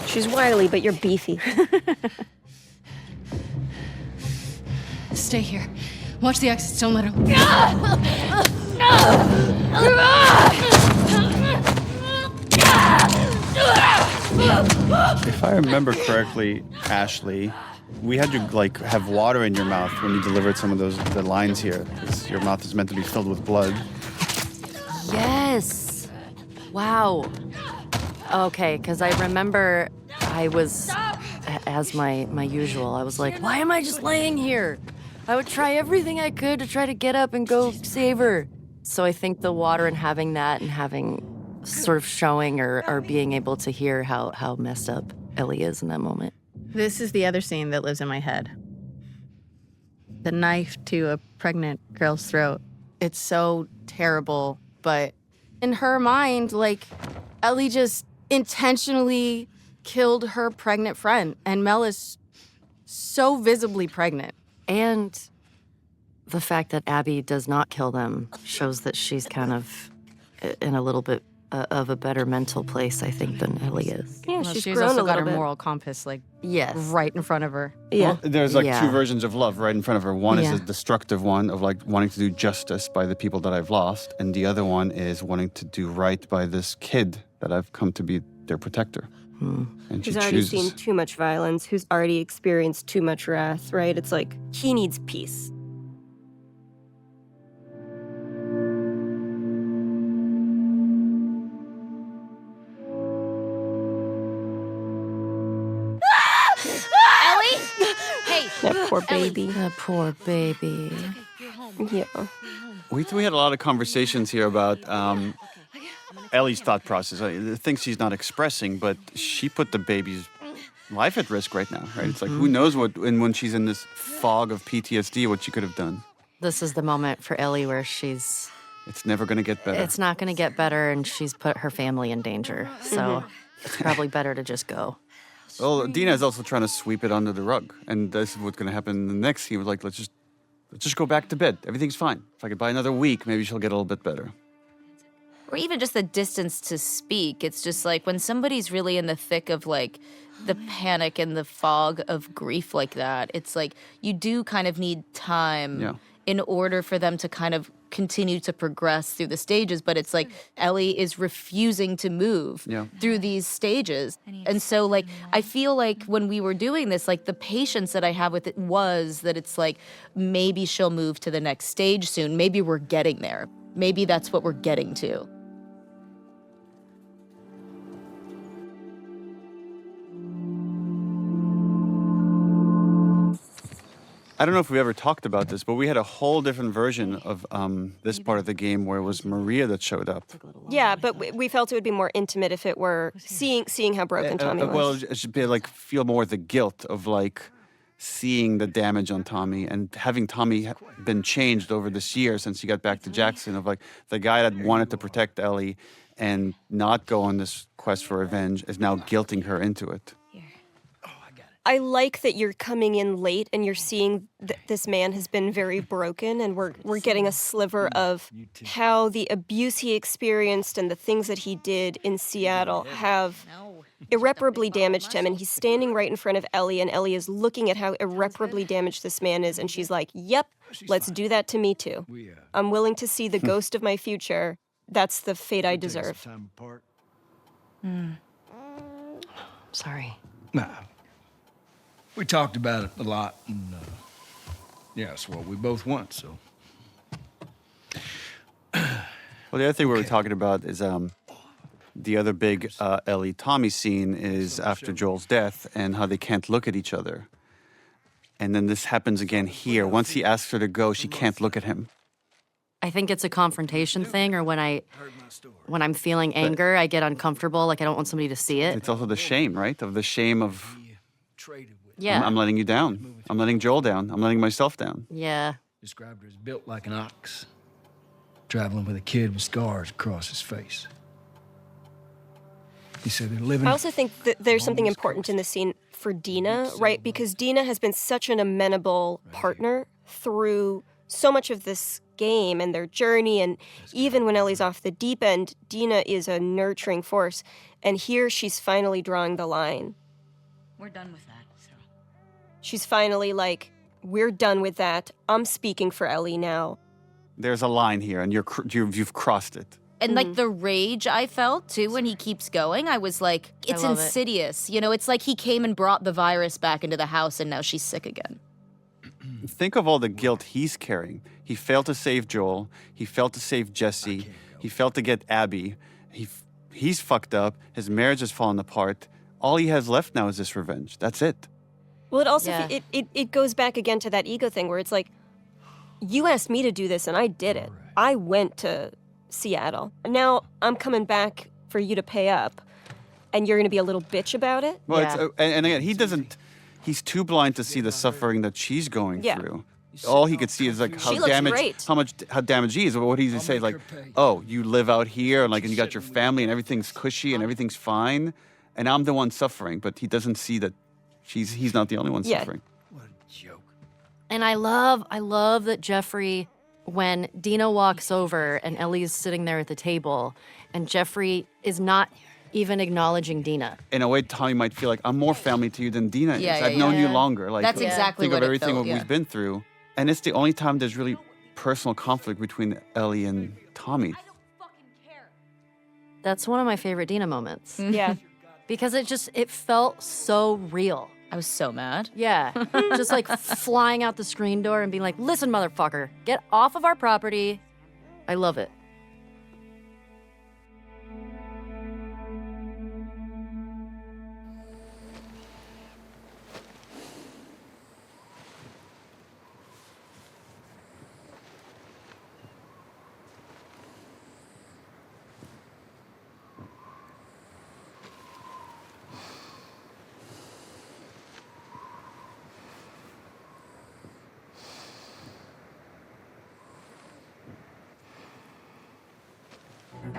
She's wily, but you're beefy. Stay here. Watch the exits. Don't let him. If I remember correctly, Ashley, we had you like have water in your mouth when you delivered some of the lines here, because your mouth is meant to be filled with blood. Yes. Wow. Okay, because I remember I was, as my usual, I was like, why am I just laying here? I would try everything I could to try to get up and go save her. So I think the water and having that and having sort of showing or being able to hear how messed up Ellie is in that moment. This is the other scene that lives in my head. The knife to a pregnant girl's throat. It's so terrible, but in her mind, like, Ellie just intentionally killed her pregnant friend, and Mel is so visibly pregnant. And the fact that Abby does not kill them shows that she's kind of in a little bit of a better mental place, I think, than Ellie is. Yeah, Well, she's she's grown also a got her little bit. moral compass, like, yes, right in front of her. Yeah. Well, there's like Yeah. two versions of love right in front of her. One Yeah. is a destructive one of like wanting to do justice by the people that I've lost, and the other one is wanting to do right by this kid that I've come to be their protector. And she Who's already chooses. seen too much violence, who's already experienced too much wrath, right? It's like, he needs peace. Ellie? Hey. That poor baby. That poor baby. Yeah. We had a lot of conversations here about Ellie's thought process, the things she's not expressing, but she put the baby's life at risk right now, right? It's like, who knows what, and when she's in this fog of PTSD, what she could have done. This is the moment for Ellie where it's never going to get better. It's not going to get better, and she's put her family in danger. So it's probably better to just go. Well, Dina is also trying to sweep it under the rug, and this is what's going to happen in the next scene. We're like, let's just go back to bed. Everything's fine. If I could buy another week, maybe she'll get a little bit better. Or even just the distance to speak. It's just like when somebody's really in the thick of like the panic and the fog of grief like that, it's like you do kind of need time. Yeah. in order for them to kind of continue to progress through the stages. But it's like Ellie is refusing to move through these stages. And so like, I feel like when we were doing this, like the patience that I have with it was that it's like, maybe she'll move to the next stage soon. Maybe we're getting there. Maybe that's what we're getting to. I don't know if we ever talked about this, but we had a whole different version of this part of the game where it was Maria that showed up. Yeah, but we felt it would be more intimate if it were seeing how broken Tommy was. Well, it should be like feel more the guilt of like seeing the damage on Tommy and having Tommy been changed over this year since he got back to Jackson, of like the guy that wanted to protect Ellie and not go on this quest for revenge is now guilting her into it. I like that you're coming in late and you're seeing this man has been very broken, and we're getting a sliver of how the abuse he experienced and the things that he did in Seattle have irreparably damaged him. And he's standing right in front of Ellie, and Ellie is looking at how irreparably damaged this man is, and she's like, yep, let's do that to me too. I'm willing to see the ghost of my future. That's the fate I deserve. Sorry. Nah. We talked about it a lot, and yeah, it's what we both want, so. Well, the other thing we were talking about is the other big Ellie-Tommy scene is after Joel's death and how they can't look at each other. And then this happens again here. Once he asks her to go, she can't look at him. I think it's a confrontation thing, or when I'm feeling anger, I get uncomfortable, like I don't want somebody to see it. It's also the shame, right? Of the shame of... Yeah. I'm letting you down. I'm letting Joel down. I'm letting myself down. Yeah. Described her as built like an ox, traveling with a kid with scars across his face. He said they're living... I also think that there's something important in the scene for Dina, right? Because Dina has been such an amenable partner through so much of this game and their journey, and even when Ellie's off the deep end, Dina is a nurturing force. And here she's finally drawing the line. We're done with that. She's finally like, we're done with that. I'm speaking for Ellie now. There's a line here, and you've crossed it. And like the rage I felt too when he keeps going, I was like, it's insidious. You know, it's like he came and brought the virus back into the house, and now she's sick again. Think of all the guilt he's carrying. He failed to save Joel. He failed to save Jesse. He failed to get Abby. He's fucked up. His marriage has fallen apart. All he has left now is this revenge. That's it. Well, it also it goes back again to that ego thing where it's like, you asked me to do this and I did it. I went to Seattle. Now I'm coming back for you to pay up, and you're going to be a little bitch about it? Well, and again, he's too blind to see the suffering that she's going through. All he could see is like how damaged he is. But what does he say? Like, oh, you live out here, and you got your family, and everything's cushy, and everything's fine, and I'm the one suffering. But he doesn't see that he's not the only one suffering. What a joke. And I love that Jeffrey, when Dina walks over and Ellie's sitting there at the table, and Jeffrey is not even acknowledging Dina. In a way, Tommy might feel like, I'm more family to you than Dina is. I've known you longer. Like, that's exactly think what of everything it felt, we've been through. And it's the only time there's really personal conflict between Ellie and Tommy. That's one of my favorite Dina moments. Yeah. Because it felt so real. I was so mad. Yeah. Just like flying out the screen door and being like, listen, motherfucker, get off of our property. I love it.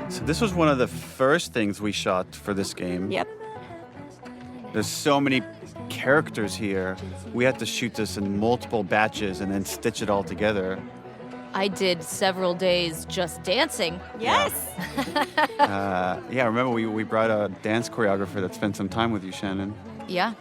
So this was one of the first things we shot for this game. Yep. There's so many characters here. We had to shoot this in multiple batches and then stitch it all together. I did several days just dancing. Yes. Yeah, remember we brought a dance choreographer that spent some time with you, Shannon. Yeah.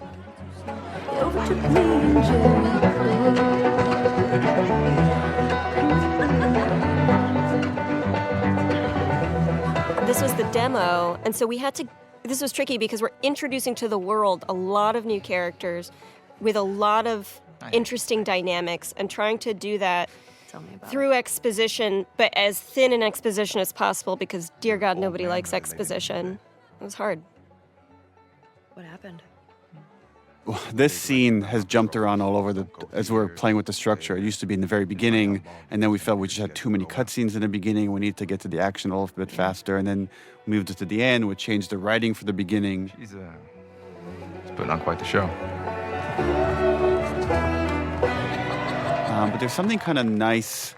this was the demo, and so we had to. This was tricky because we're introducing to the world a lot of new characters with a lot of interesting dynamics, and trying to do that through exposition, but as thin an exposition as possible because, dear God, nobody likes exposition. It was hard. What happened? This scene has jumped around all over as we're playing with the structure. It used to be in the very beginning, and then we felt we just had too many cutscenes in the beginning. We needed to get to the action a little bit faster, and then we moved it to the end. We changed the writing for the beginning. She's putting on quite the show. But there's something kind of nice,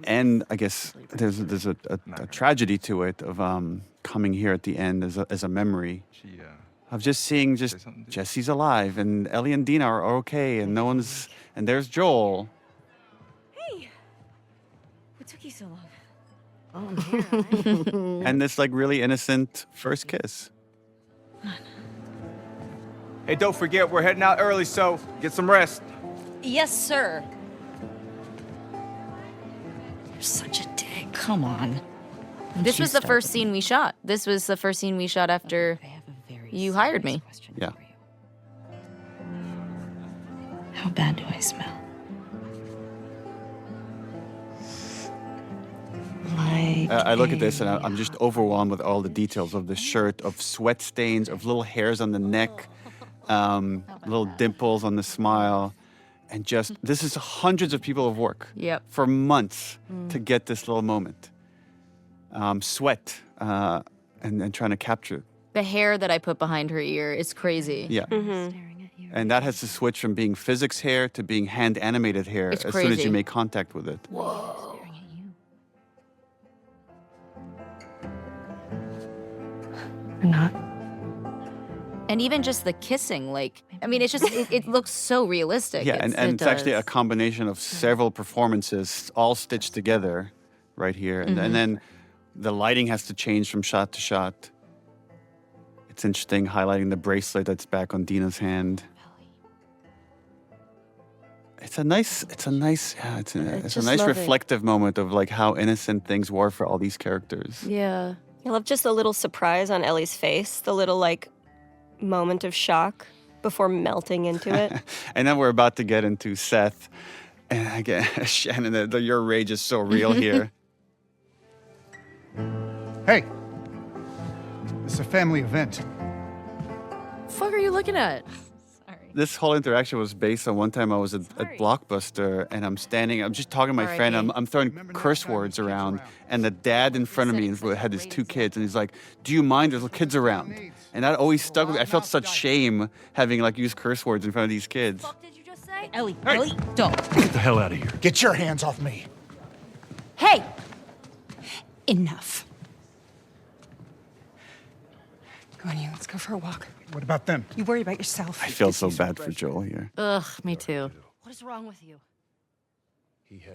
and I guess there's a tragedy to it of coming here at the end as a memory. Of just seeing Jesse's alive and Ellie and Dina are okay and and there's Joel. Hey! What took you so long? Oh, I'm here. And this like really innocent first kiss. Hey, don't forget, we're heading out early, so get some rest. Yes, sir. You're such a dick. Come on. This was the first scene we shot. This was the first scene we shot after you hired me. Yeah. How bad do I smell? I look at this and I'm just overwhelmed with all the details of the shirt, of sweat stains, of little hairs on the neck, little dimples on the smile. And just, this is hundreds of people of work for months to get this little moment. Sweat and trying to capture. The hair that I put behind her ear is crazy. Yeah. And that has to switch from being physics hair to being hand animated hair It's as soon as crazy. you make contact with it. Whoa. Or not. And even just the kissing, like, I mean, it's just, it looks so realistic. Yeah, and it's actually a combination of several performances all stitched together right here. And then the lighting has to change from shot to shot. It's interesting highlighting the bracelet that's back on Dina's hand. It's a nice reflective moment of like how innocent things were for all these characters. Yeah. I love just the little surprise on Ellie's face, the little like moment of shock before melting into it. And then we're about to get into Seth. And again, Shannon, your rage is so real here. Hey, this is a family event. Fuck are you looking at? This whole interaction was based on one time I was at Blockbuster and I'm just talking to my friend. I'm throwing curse words around, and the dad in front of me had his two kids, and he's like, "Do you mind? There's kids around." And that always stuck with me. I felt such shame having like used curse words in front of these kids. What did you just say? Ellie, Ellie, don't. Get the hell out of here. Get your hands off me. Hey! Enough. Come on, you. Let's go for a walk. What about them? You worry about yourself. I feel so bad for Joel here. Ugh, me too. What is wrong with you?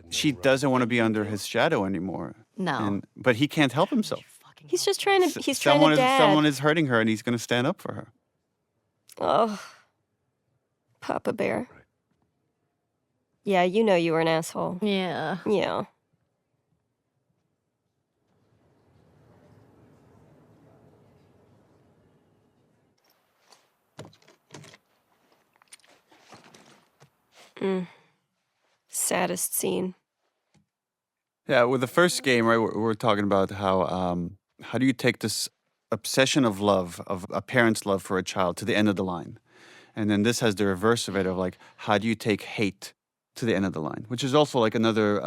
She doesn't want to be under his shadow anymore. No. But he can't help himself. He's just trying to. He's trying to dad. Someone is hurting her, and he's going to stand up for her. Oh, Papa Bear. Yeah, you know you were an asshole. Yeah. Yeah. Saddest scene. Yeah, with the first game, right, we're talking about how do you take this obsession of love, of a parent's love for a child, to the end of the line? And then this has the reverse of it, of like, how do you take hate to the end of the line? Which is also like another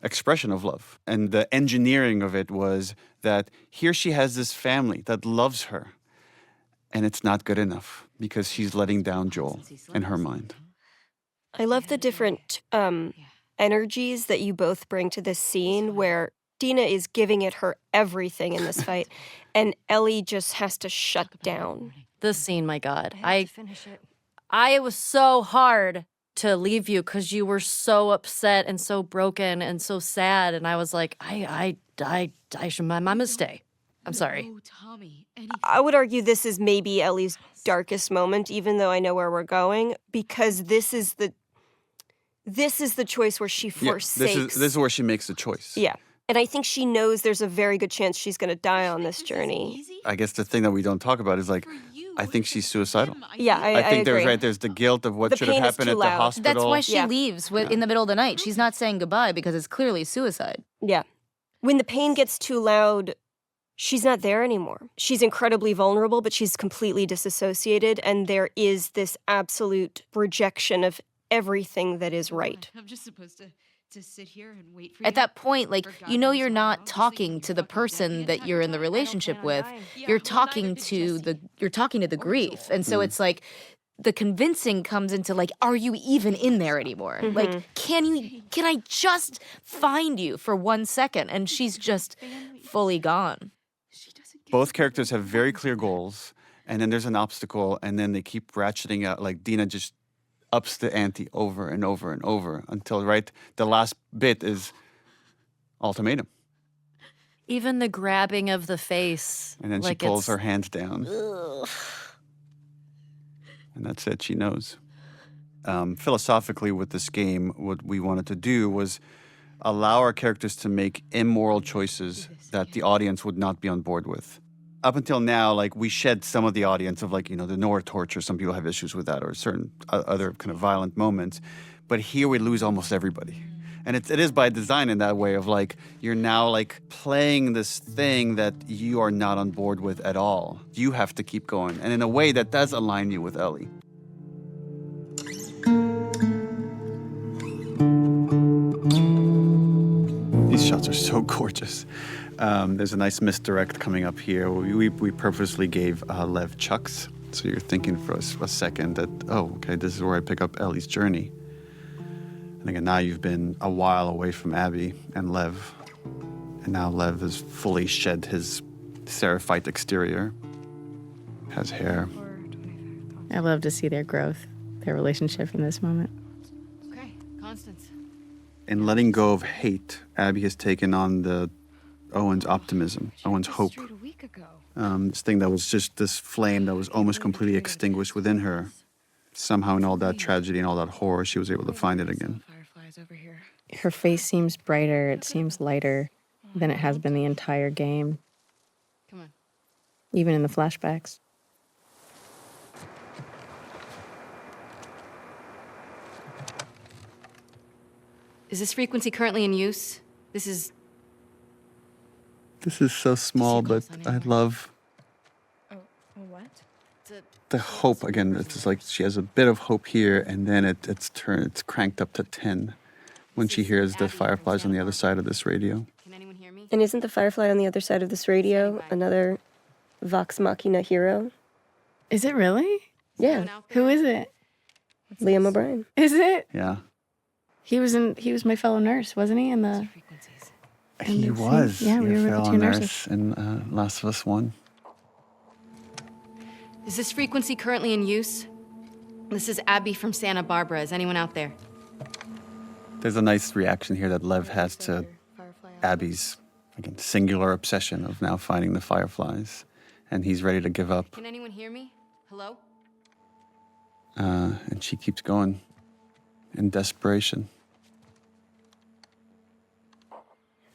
expression of love. And the engineering of it was that here she has this family that loves her, and it's not good enough because she's letting down Joel in her mind. I love the different energies that you both bring to this scene where Dina is giving it her everything in this fight, and Ellie just has to shut down. This scene, my God. I was so hard to leave you because you were so upset and so broken and so sad. And I was like, I should, my mistake. I'm sorry. I would argue this is maybe Ellie's darkest moment, even though I know where we're going, because this is the choice where she forsakes. This is where she makes the choice. Yeah. And I think she knows there's a very good chance she's going to die on this journey. I guess the thing that we don't talk about is like, I think she's suicidal. Yeah, I think agree. there's the guilt of what The should have pain is happened too at the loud. hospital. That's why she leaves in the middle of the night. She's not saying goodbye because it's clearly suicide. Yeah. When the pain gets too loud, she's not there anymore. She's incredibly vulnerable, but she's completely disassociated, and there is this absolute rejection of everything that is right. I'm just supposed to sit here and wait for you. At that point, like, you know, you're not talking to the person that you're in the relationship with. You're talking to the grief. And so it's like the convincing comes into like, are you even in there anymore? Like, can I just find you for 1 second? And she's just fully gone. Both characters have very clear goals, and then there's an obstacle, and then they keep ratcheting out. Like Dina just ups the ante over and over and over until the last bit is ultimatum. Even the grabbing of the face. And then she pulls her hands down. And that's it, she knows. Philosophically, with this game, what we wanted to do was allow our characters to make immoral choices that the audience would not be on board with. Up until now, like, we shed some of the audience of, like, you know, the Nora torture. Some people have issues with that, or certain other kind of violent moments. But here we lose almost everybody. And it is by design in that way of, like, you're now, like, playing this thing that you are not on board with at all. You have to keep going. And in a way that does align you with Ellie. These shots are so gorgeous. There's a nice misdirect coming up here. We purposely gave Lev chucks. So you're thinking for a second that, oh, okay, this is where I pick up Ellie's journey. And again, now you've been a while away from Abby and Lev. And now Lev has fully shed his Seraphite exterior. Has hair. I love to see their growth, their relationship in this moment. Okay, Constance. In letting go of hate, Abby has taken on Owen's optimism, Owen's hope. This thing that was just this flame that was almost completely extinguished within her. Somehow in all that tragedy and all that horror, she was able to find it again. Her face seems brighter, it seems lighter than it has been the entire game. Come on. Even in the flashbacks. Is this frequency currently in use? This is so small, but I love What? the hope. Again, it's just like she has a bit of hope here, and then it's cranked up to 10 when she hears the fireflies on the other side of this radio. And isn't the firefly on the other side of this radio another Vox Machina hero? Is it really? Yeah. Who is it? Liam O'Brien. Is it? Yeah. He was my fellow nurse, wasn't he? He was. Yeah, we your were with the fellow two nurse nurses. in Last of Us 1. Is this frequency currently in use? This is Abby from Santa Barbara. Is anyone out there? There's a nice reaction here that Lev has to Abby's, again, singular obsession of now finding the fireflies. And he's ready to give up. Can anyone hear me? Hello? And she keeps going in desperation.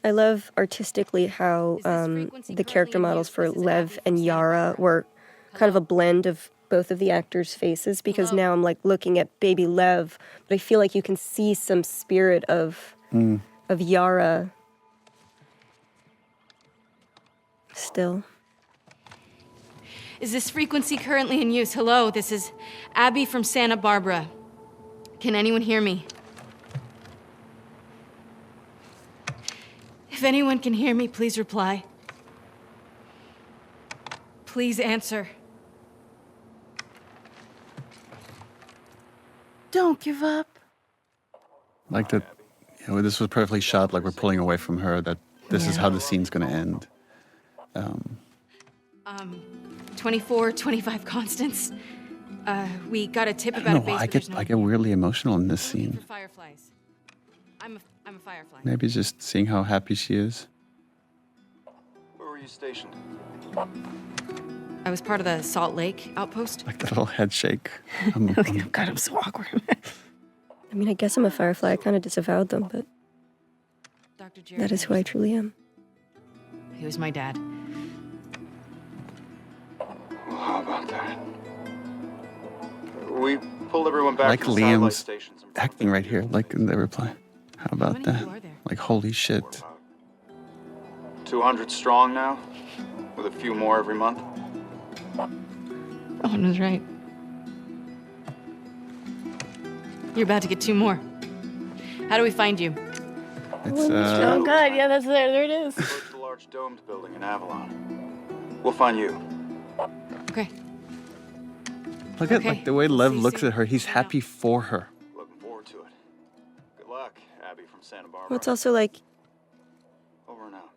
I love artistically how the character models for Lev and Yara were kind of a blend of both of the actors' faces, because now I'm like looking at baby Lev, but I feel like you can see some spirit of Yara still. Is this frequency currently in use? Hello, this is Abby from Santa Barbara. Can anyone hear me? If anyone can hear me, please reply. Please answer. Don't give up. Like that, this was perfectly shot, like we're pulling away from her, that this is how the scene's going to end. 24, 25 Constance. We got a tip I about a don't know base. why but I get weirdly emotional in this scene. Fireflies. I'm a firefly. Maybe just seeing how happy she is. Where were you stationed? I was part of the Salt Lake outpost. Like that little head shake. God, I'm so awkward. I mean, I guess I'm a firefly. I kind of disavowed them, but Dr. Jared That is who I truly am. He was my dad. Well, how about that? We pulled everyone back Like to the satellite Liam's stations. acting right here, like in the reply. How about that? Like, holy shit. 200 strong now, with a few more every month. Owen was right. You're about to get 2 more. How do we find you? It's, Oh god, yeah, that's there. There it is. Approach the large domed building in Avalon. We'll find you. Okay. Look at like the way Lev looks at her. He's happy for her. Looking forward to it. Good luck, Abby from Santa Barbara. Well, it's also like Over and out.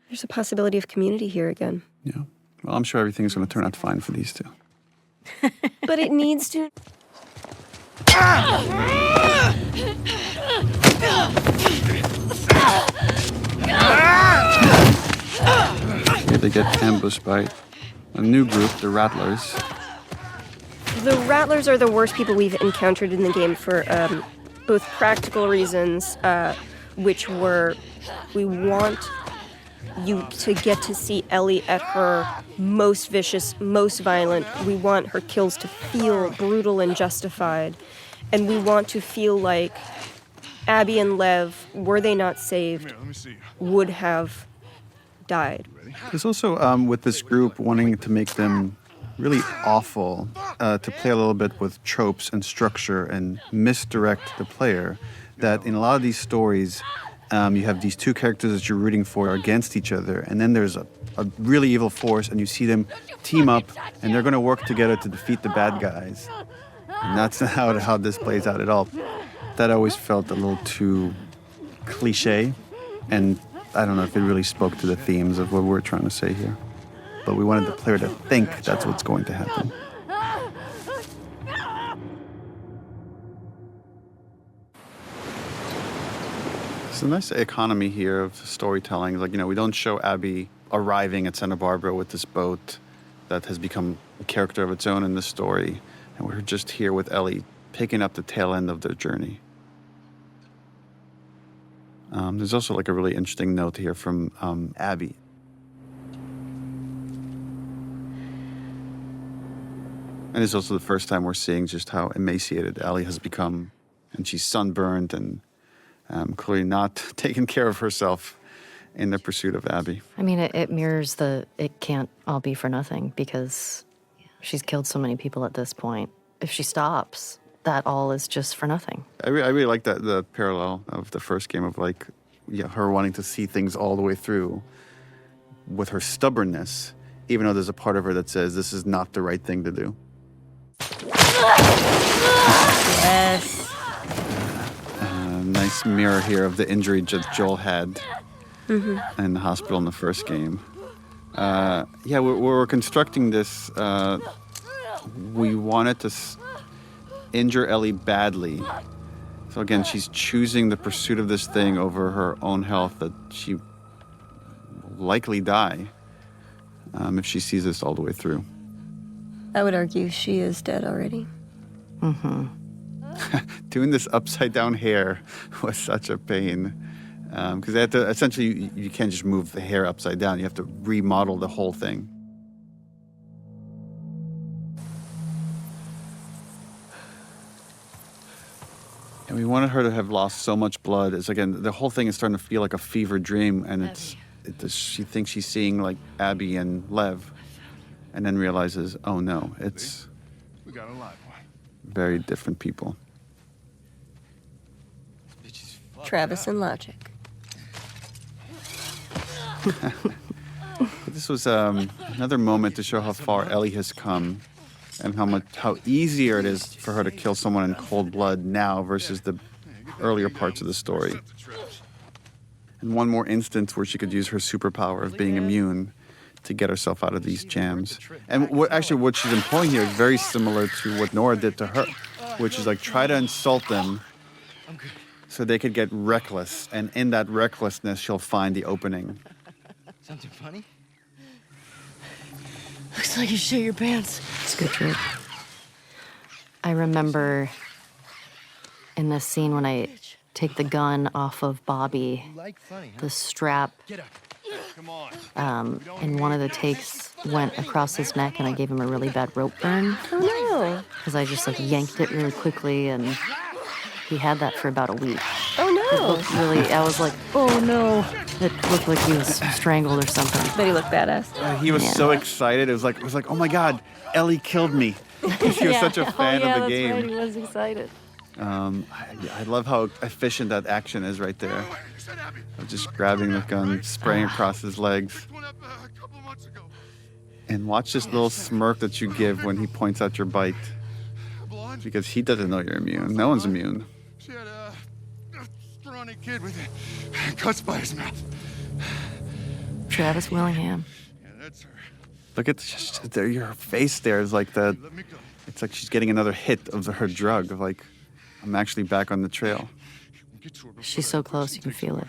there's a possibility of community here again. Yeah. Well, I'm sure everything's going to turn out fine for these two. But it needs to. Here they get ambushed by a new group, the Rattlers. The Rattlers are the worst people we've encountered in the game for both practical reasons, which were we want you to get to see Ellie at her most vicious, most violent. We want her kills to feel brutal and justified. And we want to feel like Abby and Lev, were they not saved, would have died. There's also, with this group, wanting to make them really awful, to play a little bit with tropes and structure and misdirect the player, that in a lot of these stories, you have these two characters that you're rooting for against each other, and then there's a really evil force, and you see them team up, and they're going to work together to defeat the bad guys. And that's not how this plays out at all. That always felt a little too cliche, and I don't know if it really spoke to the themes of what we're trying to say here. But we wanted the player to think that's what's going to happen. There's a nice economy here of storytelling. Like, we don't show Abby arriving at Santa Barbara with this boat that has become a character of its own in the story. And we're just here with Ellie picking up the tail end of their journey. There's also like a really interesting note here from Abby. And it's also the first time we're seeing just how emaciated Ellie has become. And she's sunburned and clearly not taking care of herself in the pursuit of Abby. I mean, it mirrors it can't all be for nothing because she's killed so many people at this point. If she stops, that all is just for nothing. I really like that, the parallel of the first game of her wanting to see things all the way through with her stubbornness, even though there's a part of her that says this is not the right thing to do. Yes. Nice mirror here of the injury Joel had in the hospital in the first game. We're constructing this. We wanted to injure Ellie badly. So again, she's choosing the pursuit of this thing over her own health, that she will likely die if she sees this all the way through. I would argue she is dead already. Mm-hmm. Doing this upside down hair was such a pain. Because they have to, essentially, you can't just move the hair upside down. You have to remodel the whole thing. And we wanted her to have lost so much blood. It's again, the whole thing is starting to feel like a fever dream, and she thinks she's seeing like Abby and Lev, and then realizes, oh no, it's We got a live one. very different people. Travis and Logic. This was another moment to show how far Ellie has come, and how easier it is for her to kill someone in cold blood now versus the earlier parts of the story. And one more instance where she could use her superpower of being immune to get herself out of these jams. And what she's employing here is very similar to what Nora did to her, which is like try to insult them so they could get reckless, and in that recklessness she'll find the opening. Something funny? Looks like you shit your pants. It's a good trick. I remember in this scene when I take the gun off of Bobby, the strap. In one of the takes went across his neck, and I gave him a really bad rope burn. Oh no! Because I just like yanked it really quickly, and he had that for about a week. Oh It no! looked really. I was like, oh no! It looked like he was strangled or something. But he looked badass. He was so excited. It was like, oh my God, Ellie killed me. He was such a fan of the game. Right. He was excited. I love how efficient that action is right there. Of just grabbing the gun, spraying across his legs. And watch this little smirk that you give when he points out your bite. Because he doesn't know you're immune. No one's immune. She had a scrawny kid with cuts by his mouth. Travis Willingham. Look at your face there is like the. It's like she's getting another hit of her drug. Of like, I'm actually back on the trail. She's so close, you can feel it.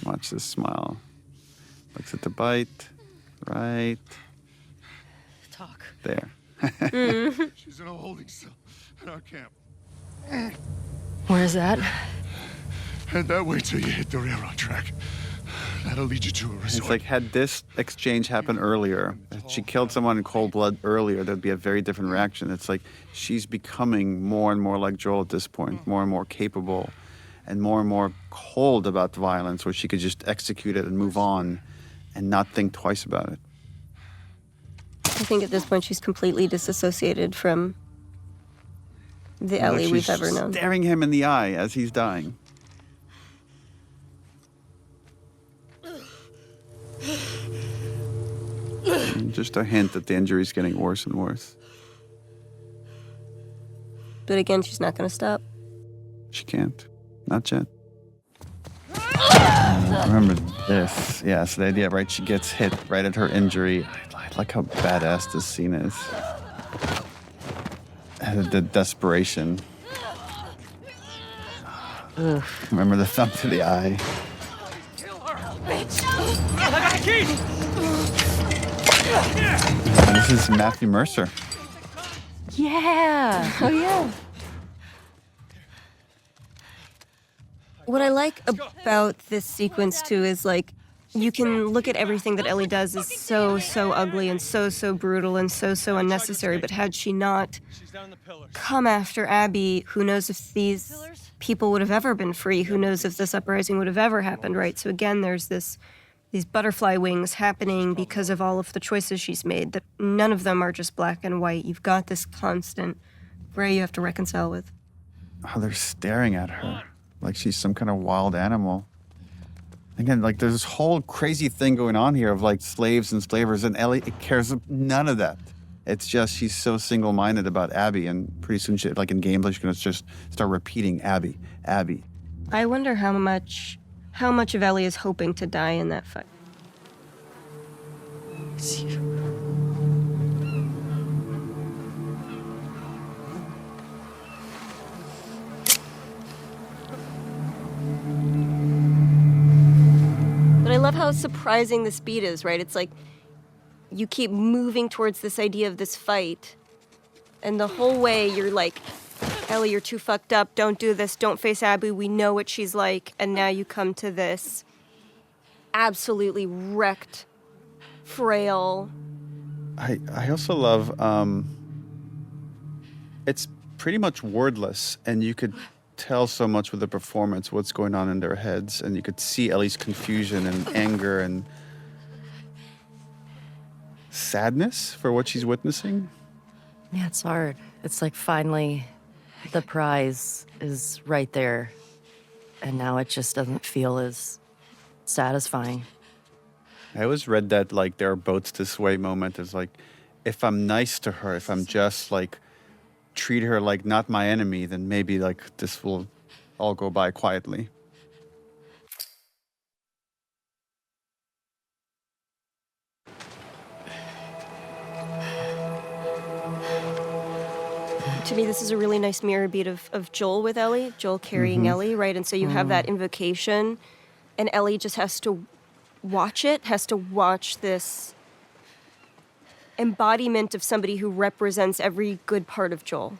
Watch this smile. Looks at the bite. Right. Talk. There. She's in a holding cell at our camp. Where is that? Head that way till you hit the railroad track. That'll lead you to a resort. It's like, had this exchange happened earlier, if she killed someone in cold blood earlier, there'd be a very different reaction. It's like she's becoming more and more like Joel at this point, more and more capable and more cold about the violence, where she could just execute it and move on and not think twice about it. I think at this point she's completely disassociated from the Ellie we've ever known. Staring him in the eye as he's dying. And just a hint that the injury's getting worse and worse. But again, she's not going to stop. She can't. Not yet. Remember this. Yeah, so the idea, right? She gets hit right at her injury. I like how badass this scene is. And the desperation. Ugh. Remember the thumb to the eye. I got the key! And this is Matthew Mercer. Yeah. Oh, yeah. What I like about this sequence, too, is, like, you can look at everything that Ellie does as so ugly and so brutal and so unnecessary, but had she not come after Abby, who knows if these people would have ever been free? Who knows if this uprising would have ever happened, right? So again, there's these butterfly wings happening because of all of the choices she's made, that none of them are just black and white. You've got this constant gray you have to reconcile with. Oh, they're staring at her like she's some kind of wild animal. Again, like there's this whole crazy thing going on here of like slaves and slavers, and Ellie cares none of that. It's just she's so single-minded about Abby, and pretty soon, like in gameplay, she's gonna just start repeating Abby, Abby. I wonder how much of Ellie is hoping to die in that fight. But I love how surprising the speed is, right? It's like you keep moving towards this idea of this fight, and the whole way you're like, Ellie, you're too fucked up. Don't do this. Don't face Abby. We know what she's like. And now you come to this absolutely wrecked, frail. I also love, it's pretty much wordless, and you could tell so much with the performance what's going on in their heads, and you could see Ellie's confusion and anger and sadness for what she's witnessing. Yeah, it's hard. It's like finally the prize is right there, and now it just doesn't feel as satisfying. I always read that like there are boats this way moment is like, if I'm nice to her, if I'm just like treat her like not my enemy, then maybe like this will all go by quietly. To me, this is a really nice mirror beat of Joel with Ellie, Joel carrying Ellie, right? And so you have that invocation, and Ellie just has to watch it, has to watch this embodiment of somebody who represents every good part of Joel.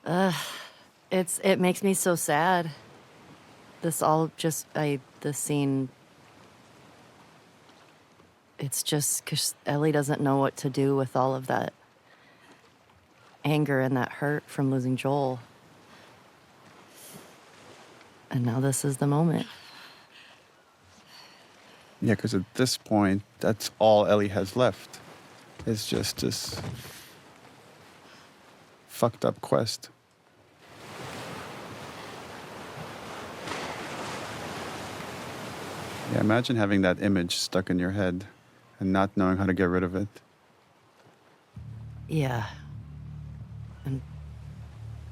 It makes me so sad. This scene. It's just because Ellie doesn't know what to do with all of that anger and that hurt from losing Joel. And now this is the moment. Yeah, because at this point, that's all Ellie has left. It's just this fucked up quest. Yeah, imagine having that image stuck in your head and not knowing how to get rid of it. Yeah. And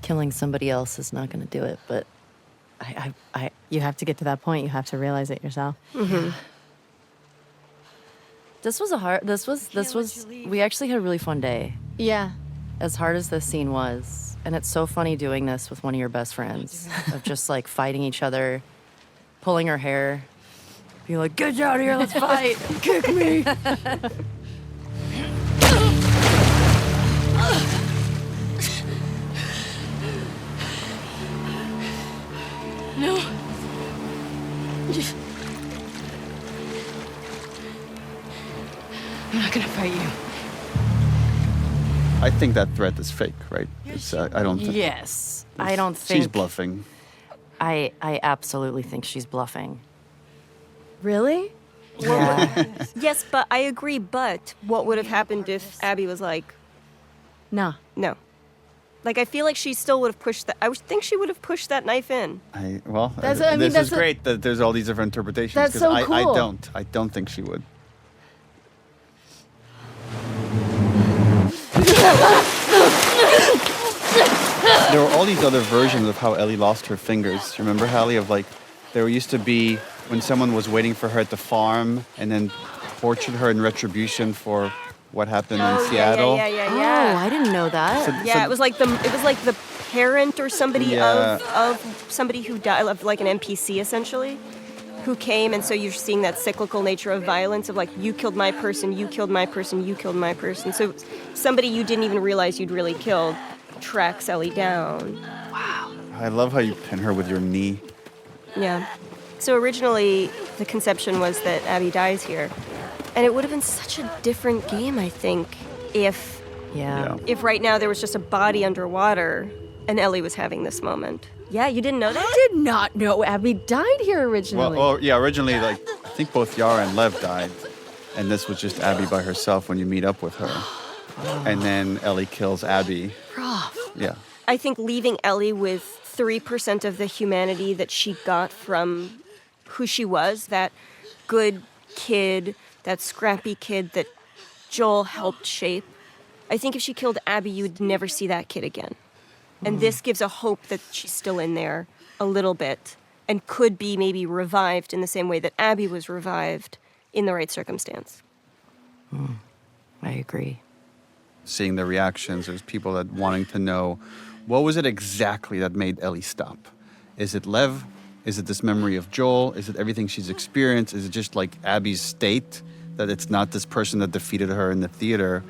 killing somebody else is not going to do it, but You have to get to that point. You have to realize it yourself. Mm-hmm. This was we actually had a really fun day. Yeah. As hard as this scene was, and it's so funny doing this with one of your best friends, of just like fighting each other, pulling her hair, being like, get out of here, let's fight, kick me. No. I'm not gonna fight you. I think that threat is fake, right? It's, I don't think. Yes. I don't think. She's bluffing. I absolutely think she's bluffing. Really? Yeah. Yes, but I agree. But what would have happened if Abby was like, No. no? Like, I feel like she still would have pushed that. I would think she would have pushed that knife in. This is great that there's all these different interpretations. That's 'cause so I cool. I don't think she would. There were all these other versions of how Ellie lost her fingers. Remember, Hallie, of like, there used to be when someone was waiting for her at the farm and then tortured her in retribution for what happened in Seattle. Yeah. Oh, I didn't know that. Yeah, it was like the parent or somebody of somebody who died, of like an NPC essentially, who came, and so you're seeing that cyclical nature of violence of like, you killed my person, you killed my person, you killed my person. So somebody you didn't even realize you'd really killed tracks Ellie down. Wow. I love how you pin her with your knee. Yeah. So originally the conception was that Abby dies here, and it would have been such a different game, I think, if right now there was just a body underwater and Ellie was having this moment. Yeah, you didn't know that? I did not know Abby died here originally. Well, yeah, originally, like, I think both Yara and Lev died, and this was just Abby by herself when you meet up with her. And then Ellie kills Abby. Prof. Yeah. I think leaving Ellie with 3% of the humanity that she got from who she was, that good kid, that scrappy kid that Joel helped shape. I think if she killed Abby, you would never see that kid again. And this gives a hope that she's still in there a little bit and could be maybe revived in the same way that Abby was revived in the right circumstance. I agree. Seeing the reactions, there's people that wanting to know, what was it exactly that made Ellie stop? Is it Lev? Is it this memory of Joel? Is it everything she's experienced? Is it just like Abby's state, that it's not this person that defeated her in the theater?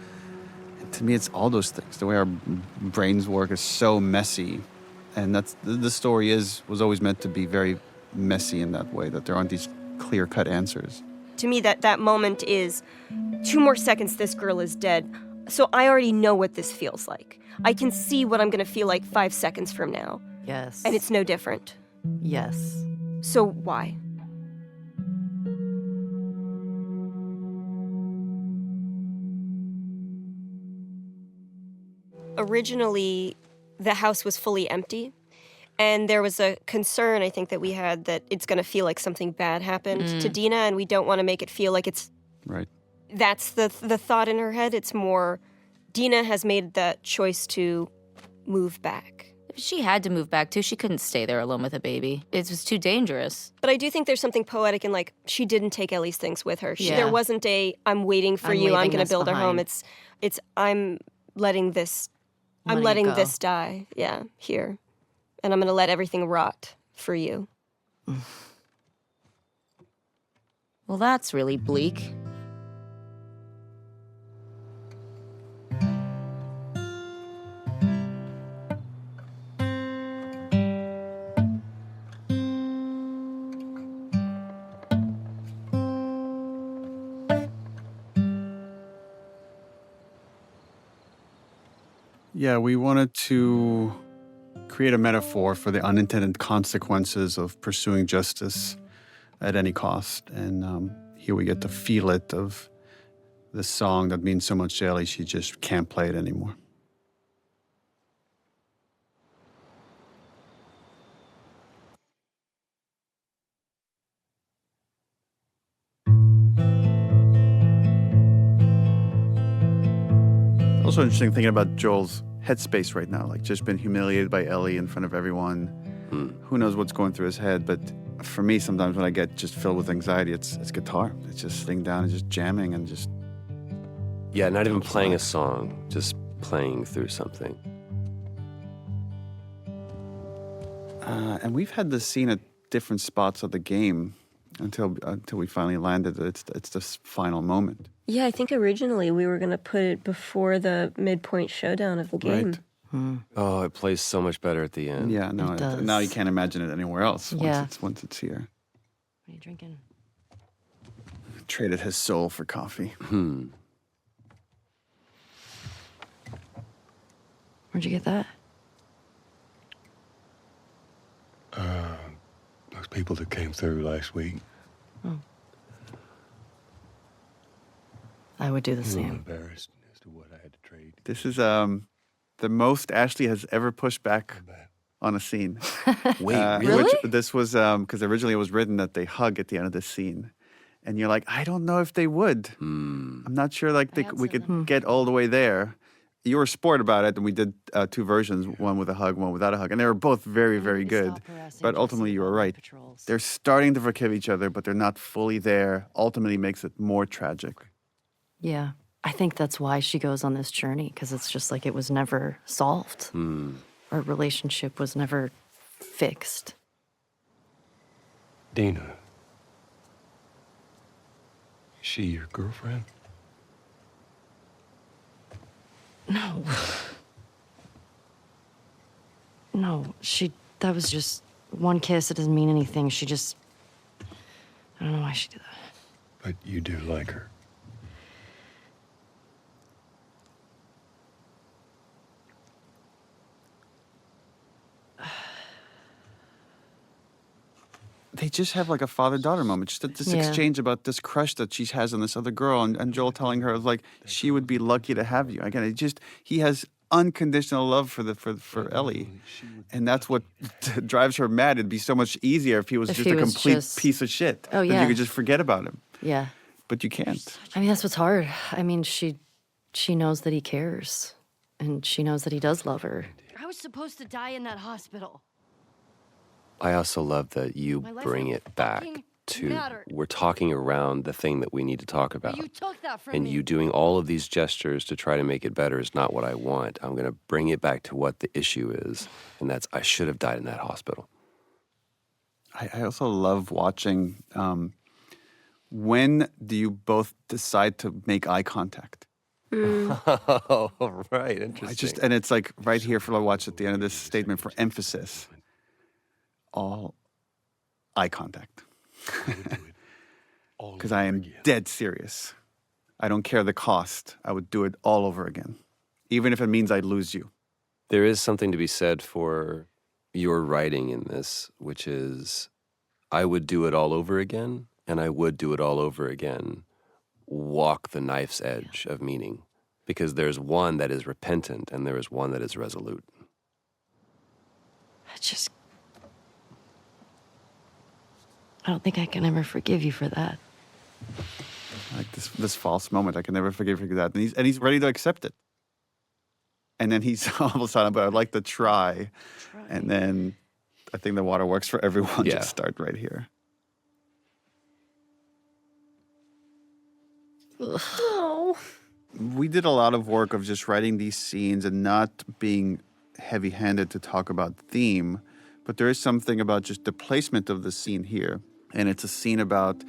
And to me, it's all those things. The way our brains work is so messy. And that's the story was always meant to be very messy in that way, that there aren't these clear-cut answers. To me, that moment is 2 more seconds, this girl is dead. So I already know what this feels like. I can see what I'm going to feel like 5 seconds from now. Yes. And it's no different. Yes. So why? Originally, the house was fully empty. And there was a concern, I think, that we had that it's going to feel like something bad happened to Dina, and we don't want to make it feel like it's... Right. That's the thought in her head. It's more, Dina has made that choice to move back. She had to move back, too. She couldn't stay there alone with a baby. It was too dangerous. But I do think there's something poetic in, like, she didn't take Ellie's things with her. There wasn't I'm waiting for you, I'm going to build a home. It's I'm letting this die, here. And I'm going to let everything rot for you. Well, that's really bleak. Yeah, we wanted to create a metaphor for the unintended consequences of pursuing justice at any cost. And here we get to feel it of the song that means so much to Ellie, she just can't play it anymore. Also interesting thinking about Joel's headspace right now, like just been humiliated by Ellie in front of everyone. Who knows what's going through his head, but for me, sometimes when I get just filled with anxiety, it's guitar. It's just sitting down and just jamming and just... Yeah, not even playing a song, just playing through something. And we've had this scene at different spots of the game until we finally landed. It's this final moment. Yeah, I think originally we were going to put it before the midpoint showdown of the game. Right. Oh, it plays so much better at the end. Yeah, no, now you can't imagine it anywhere else once it's here. What are you drinking? Traded his soul for coffee. Where'd you get that? Those people that came through last week. Oh. I would do the I'm same. embarrassed as to what I had to trade. This is the most Ashley has ever pushed back on a scene. Wait, really? Which this was because originally it was written that they hug at the end of this scene. And you're like, I don't know if they would. I'm not sure we could get all the way there. You were a sport about it, and we did 2 versions, one with a hug, one without a hug. And they were both very, very good. But ultimately, you were right. They're starting to forgive each other, but they're not fully there. Ultimately makes it more tragic. Yeah. I think that's why she goes on this journey, because it's just like it was never solved. Our relationship was never fixed. Dina. Is she your girlfriend? No. No, that was just one kiss. It doesn't mean anything. I don't know why she did that. But you do like her. They just have like a father-daughter moment. Just this exchange about this crush that she has on this other girl, and Joel telling her like she would be lucky to have you. Again, he has unconditional love for Ellie, and that's what drives her mad. It'd be so much easier if he was just a complete piece of shit. Oh yeah, you could just forget about him. Yeah, but you can't. I mean, that's what's hard. I mean, she knows that he cares, and she knows that he does love her. I was supposed to die in that hospital. I also love that you My life bring don't it back fucking to matter. we're talking around the thing that we need to talk about. You took that from and me. you doing all of these gestures to try to make it better is not what I want. I'm going to bring it back to what the issue is, and that's I should have died in that hospital. I also love watching. When do you both decide to make eye contact? Oh, right, interesting. And it's like right here for I watch at the end of this statement for emphasis. All eye contact. Because I am dead serious. I don't care the cost. I would do it all over again, even if it means I'd lose you. There is something to be said for your writing in this, which is I would do it all over again, and I would do it all over again. Walk the knife's edge of meaning, because there's one that is repentant and there is one that is resolute. I don't think I can ever forgive you for that. Like this false moment, I can never forgive you for that. And he's ready to accept it. And then he's all of a sudden, but I'd like to try. And then I think the waterworks for everyone just start right here. Oh. We did a lot of work of just writing these scenes and not being heavy-handed to talk about theme, but there is something about just the placement of the scene here. And it's a scene about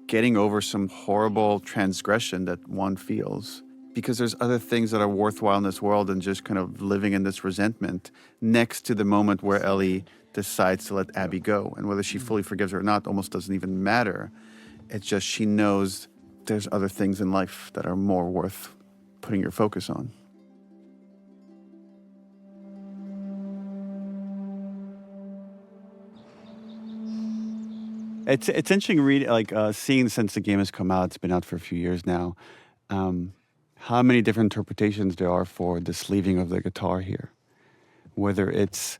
getting over some horrible transgression that one feels. Because there's other things that are worthwhile in this world than just kind of living in this resentment next to the moment where Ellie decides to let Abby go. And whether she fully forgives her or not almost doesn't even matter. It's just she knows there's other things in life that are more worth putting your focus on. It's interesting seeing since the game has come out. It's been out for a few years now. How many different interpretations there are for this leaving of the guitar here. Whether it's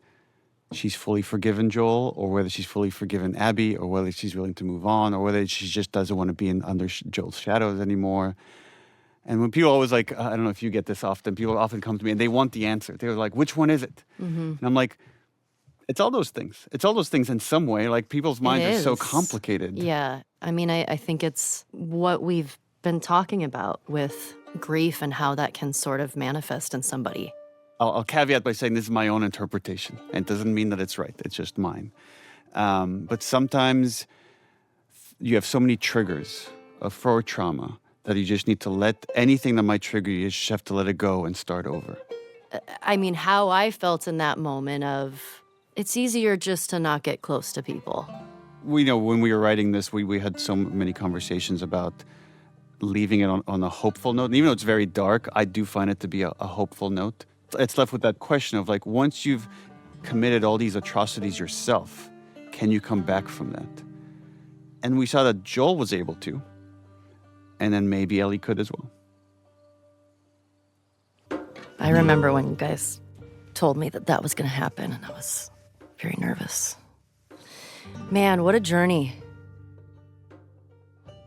she's fully forgiven Joel, or whether she's fully forgiven Abby, or whether she's willing to move on, or whether she just doesn't want to be under Joel's shadows anymore. And when people always I don't know if you get this often, people often come to me and they want the answer. They're like, which one is it? And I'm like, it's all those things. It's all those things in some way. Like, people's minds are so complicated. Yeah. I mean, I think it's what we've been talking about with grief and how that can sort of manifest in somebody. I'll caveat by saying this is my own interpretation. And it doesn't mean that it's right. It's just mine. But sometimes you have so many triggers for trauma that you just need to let anything that might trigger you, you just have to let it go and start over. I mean, how I felt in that moment of, it's easier just to not get close to people. We know when we were writing this, we had so many conversations about leaving it on a hopeful note. And even though it's very dark, I do find it to be a hopeful note. It's left with that question of once you've committed all these atrocities yourself, can you come back from that? And we saw that Joel was able to, and then maybe Ellie could as well. I remember when you guys told me that was going to happen, and I was very nervous. Man, what a journey.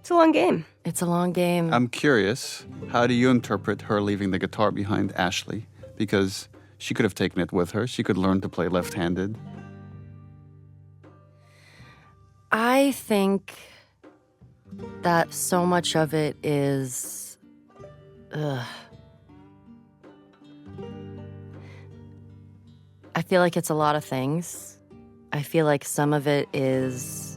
It's a long game. It's a long game. I'm curious, how do you interpret her leaving the guitar behind Ashley? Because she could have taken it with her. She could learn to play left-handed. I think that so much of it is... I feel like it's a lot of things. I feel like some of it is...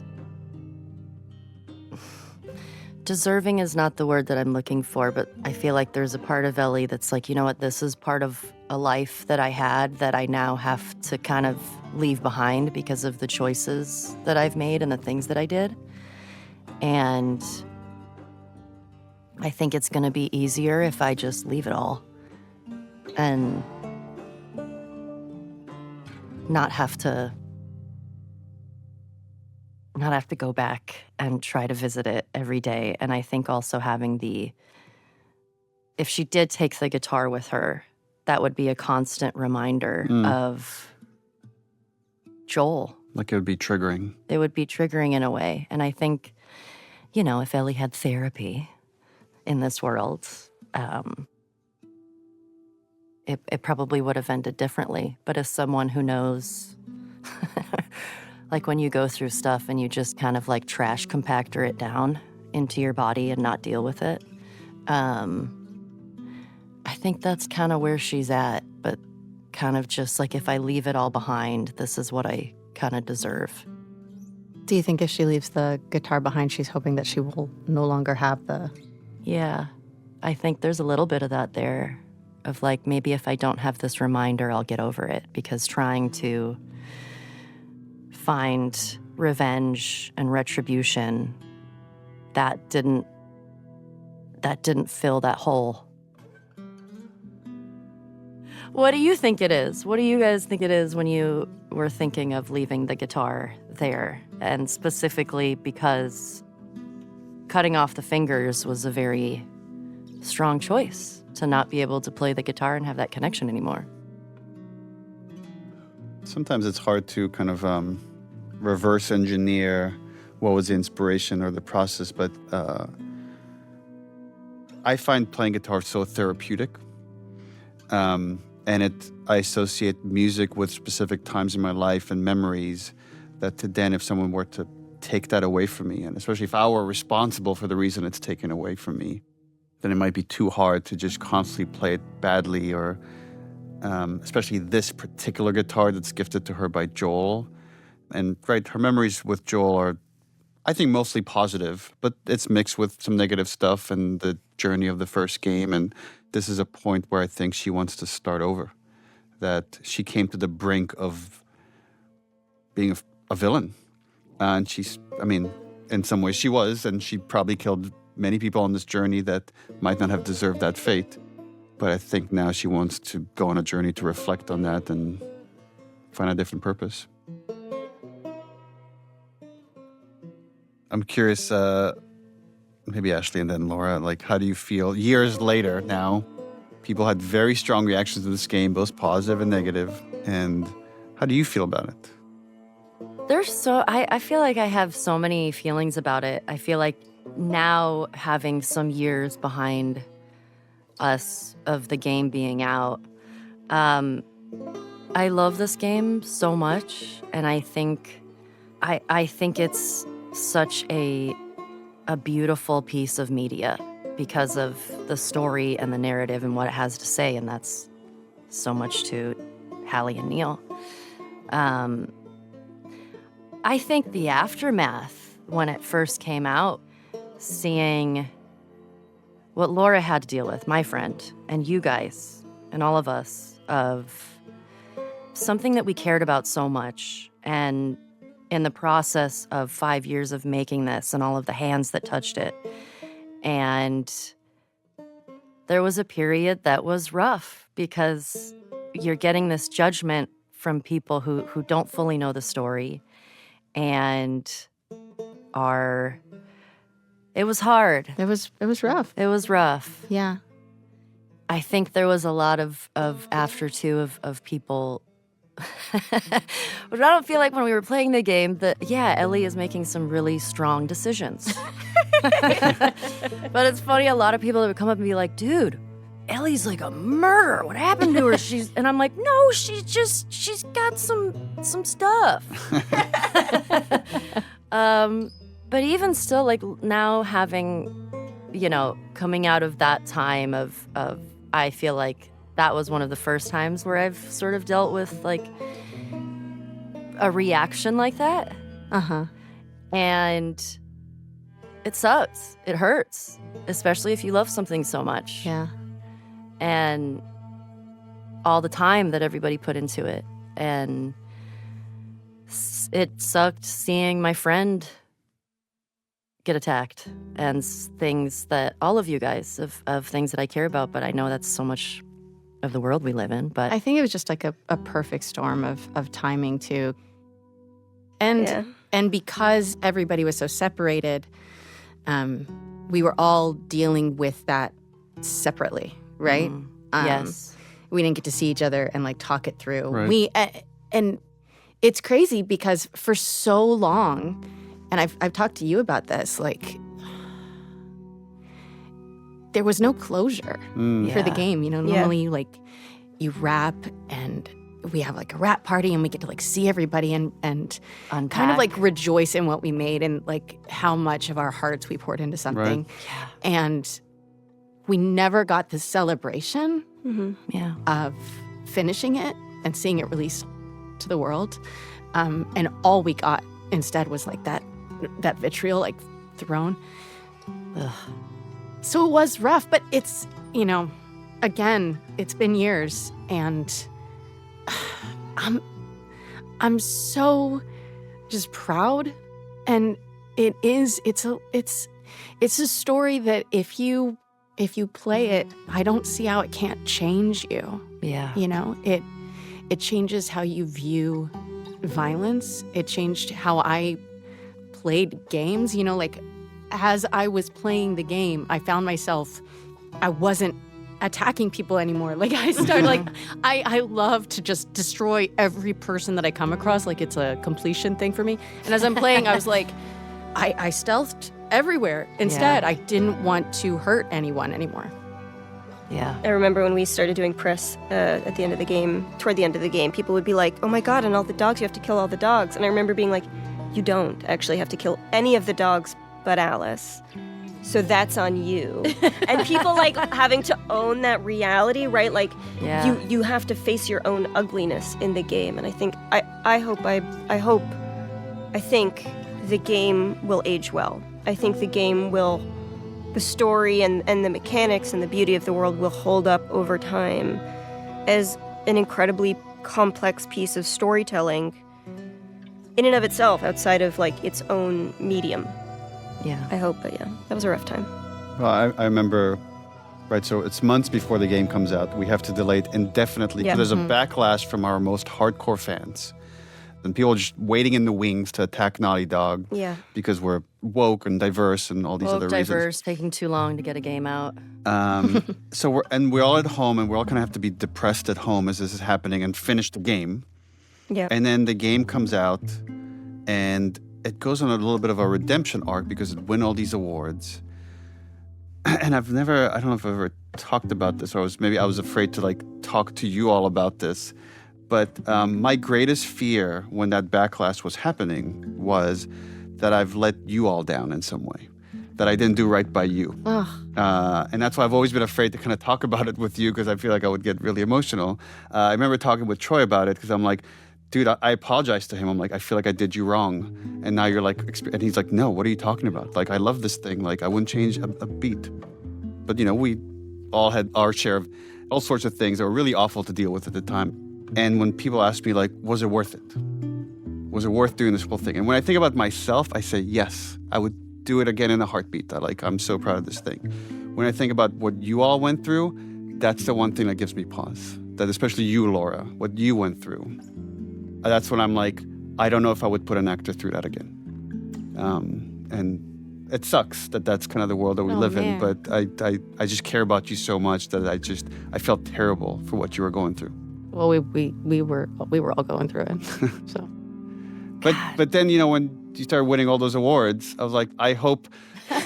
Deserving is not the word that I'm looking for, but I feel like there's a part of Ellie that's like, you know what, this is part of a life that I had that I now have to kind of leave behind because of the choices that I've made and the things that I did. And I think it's going to be easier if I just leave it all and not have to go back and try to visit it every day. And I think also having if she did take the guitar with her, that would be a constant reminder of Joel. Like it would be triggering. It would be triggering in a way. And I think, if Ellie had therapy in this world, it probably would have ended differently. But as someone who knows... Like when you go through stuff and you just kind of trash compactor it down into your body and not deal with it. I think that's kind of where she's at, but kind of just if I leave it all behind, this is what I kind of deserve. Do you think if she leaves the guitar behind, she's hoping that she will no longer have the... Yeah, I think there's a little bit of that there, of maybe if I don't have this reminder, I'll get over it, because trying to find revenge and retribution, that didn't fill that hole. What do you think it is? What do you guys think it is when you were thinking of leaving the guitar there? And specifically because cutting off the fingers was a very strong choice to not be able to play the guitar and have that connection anymore. Sometimes it's hard to kind of reverse engineer what was the inspiration or the process, but I find playing guitar so therapeutic. And I associate music with specific times in my life and memories that then if someone were to take that away from me, and especially if I were responsible for the reason it's taken away from me, then it might be too hard to just constantly play it badly, or especially this particular guitar that's gifted to her by Joel. And her memories with Joel are, I think, mostly positive, but it's mixed with some negative stuff and the journey of the first game. And this is a point where I think she wants to start over, that she came to the brink of being a villain. And in some ways she was, and she probably killed many people on this journey that might not have deserved that fate. But I think now she wants to go on a journey to reflect on that and find a different purpose. I'm curious, maybe Ashley and then Laura, like, how do you feel years later now? People had very strong reactions to this game, both positive and negative. And how do you feel about it? I feel like I have so many feelings about it. I feel like now having some years behind us of the game being out, I love this game so much, and I think it's such a beautiful piece of media because of the story and the narrative and what it has to say, and that's so much to Hallie and Neil. I think the aftermath, when it first came out, seeing what Laura had to deal with, my friend, and you guys, and all of us, of something that we cared about so much, and in the process of 5 years of making this and all of the hands that touched it. And there was a period that was rough because you're getting this judgment from people who don't fully know the story and it was hard. It was rough. It was rough. Yeah. I think there was a lot of after too of people but I don't feel like when we were playing the game that, yeah, Ellie is making some really strong decisions. But it's funny, a lot of people would come up and be like, dude, Ellie's like a murderer. What happened to her? And I'm like, no, she's got some stuff. But even still, like now having, coming out of that time of I feel like that was one of the first times where I've sort of dealt with like a reaction like that. Uh-huh. And it sucks. It hurts, especially if you love something so much. Yeah. And all the time that everybody put into it. And it sucked seeing my friend get attacked and things that all of you guys of things that I care about, but I know that's so much of the world we live in. But I think it was just like a perfect storm of timing too. And because everybody was so separated, we were all dealing with that separately, right? Yes. We didn't get to see each other and like talk it through. Right. And it's crazy because for so long, and I've talked to you about this, like there was no closure for the game. Normally like you wrap and we have like a wrap party and we get to like see everybody and unpack. Kind of like rejoice in what we made and like how much of our hearts we poured into something. Right. Yeah. And we never got the celebration of finishing it and seeing it released to the world. And all we got instead was like that vitriol like thrown. Ugh. So it was rough, but it's, again, it's been years and I'm so just proud. And it's a story that if you play it, I don't see how it can't change you. Yeah. It changes how you view violence. It changed how I played games. Like as I was playing the game, I found myself, I wasn't attacking people anymore. Like I started like, I love to just destroy every person that I come across. Like it's a completion thing for me. And as I'm playing, I was like, I stealthed everywhere. Instead, I didn't want to hurt anyone anymore. Yeah. I remember when we started doing press at the end of the game, toward the end of the game, people would be like, oh my God, and all the dogs, you have to kill all the dogs. And I remember being like, you don't actually have to kill any of the dogs but Alice. So that's on you. And people like having to own that reality, right? Like you have to face your own ugliness in the game. And I think I think the game will age well. I think the story and the mechanics and the beauty of the world will hold up over time as an incredibly complex piece of storytelling in and of itself, outside of like its own medium. Yeah. I hope, but yeah, that was a rough time. Well, I remember, right, so it's months before the game comes out. We have to delay it indefinitely because there's a backlash from our most hardcore fans and people just waiting in the wings to attack Naughty Dog. Yeah. Because we're woke and diverse and all these Woke, other diverse, reasons. taking too long to get a game out. So we're all at home, and we all kind of have to be depressed at home as this is happening and finish the game. Yeah. And then the game comes out, and it goes on a little bit of a redemption arc because it won all these awards. And I don't know if I've ever talked about this, or I was afraid to like talk to you all about this. But my greatest fear when that backlash was happening was that I've let you all down in some way, that I didn't do right by you. And that's why I've always been afraid to kind of talk about it with you, because I feel like I would get really emotional. I remember talking with Troy about it, because I'm like, dude, I apologized to him. I'm like, I feel like I did you wrong. And now you're like, and he's like, no, what are you talking about? Like, I love this thing. Like, I wouldn't change a beat. But, you know, we all had our share of all sorts of things that were really awful to deal with at the time. And when people ask me, like, was it worth it? Was it worth doing this whole thing? And when I think about myself, I say, yes, I would do it again in a heartbeat. I'm so proud of this thing. When I think about what you all went through, that's the one thing that gives me pause. That especially you, Laura, what you went through. That's when I'm like, I don't know if I would put an actor through that again. And it sucks that that's kind of the world that we live in, but I just care about you so much that I felt terrible for what you were going through. Well, we were all going through it. So, but then, you know, when you started winning all those awards, I was like, I hope.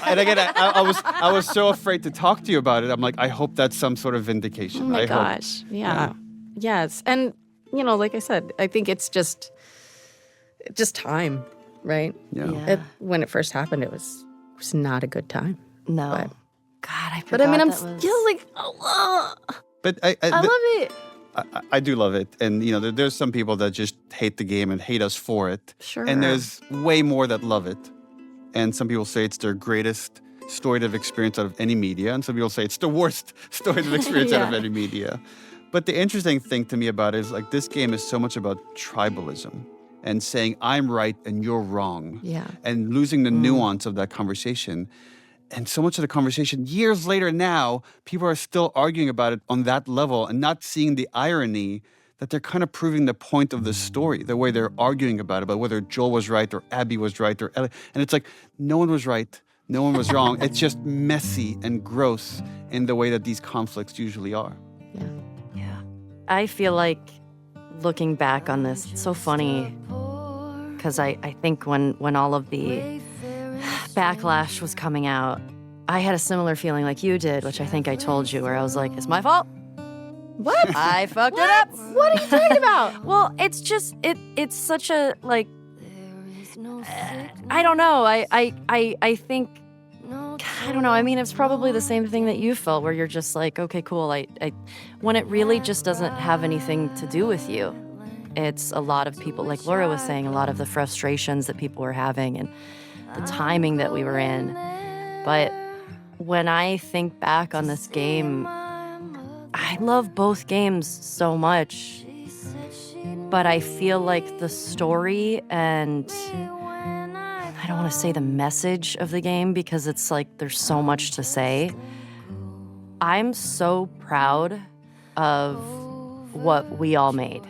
And again, I was so afraid to talk to you about it. I'm like, I hope that's some sort of vindication. oh my gosh, yeah, yes, and you know, like I said, I think it's just time, right? Yeah. When it first happened, it was not a good time. No, but, God, I forgot. But I mean, I'm that still like, But I love it. I do love it. And, you know, there's some people that just hate the game and hate us for it. Sure. And there's way more that love it. And some people say it's their greatest story they've experienced out of any media. And some people say it's the worst story they've experienced out of any media. But the interesting thing to me about it is, like, this game is so much about tribalism and saying, I'm right and you're wrong. Yeah. And losing the nuance of that conversation. And so much of the conversation, years later now, people are still arguing about it on that level and not seeing the irony that they're kind of proving the point of the story, the way they're arguing about whether Joel was right or Abby was right or Ellie. And it's like, no one was right, no one was wrong. It's just messy and gross in the way that these conflicts usually are. Yeah. I feel like looking back on this, it's so funny because I think when all of the backlash was coming out, I had a similar feeling like you did, which I think I told you, where I was like, it's my fault. What? I fucked it up. What are you talking about? Well, it's just, it's such a, like, I don't know. I think, I don't know. I mean, it's probably the same thing that you felt, where you're just like, okay, cool. When it really just doesn't have anything to do with you. It's a lot of people, like Laura was saying, a lot of the frustrations that people were having and the timing that we were in. But when I think back on this game, I love both games so much. But I feel like the story and I don't want to say the message of the game, because it's like there's so much to say. I'm so proud of what we all made.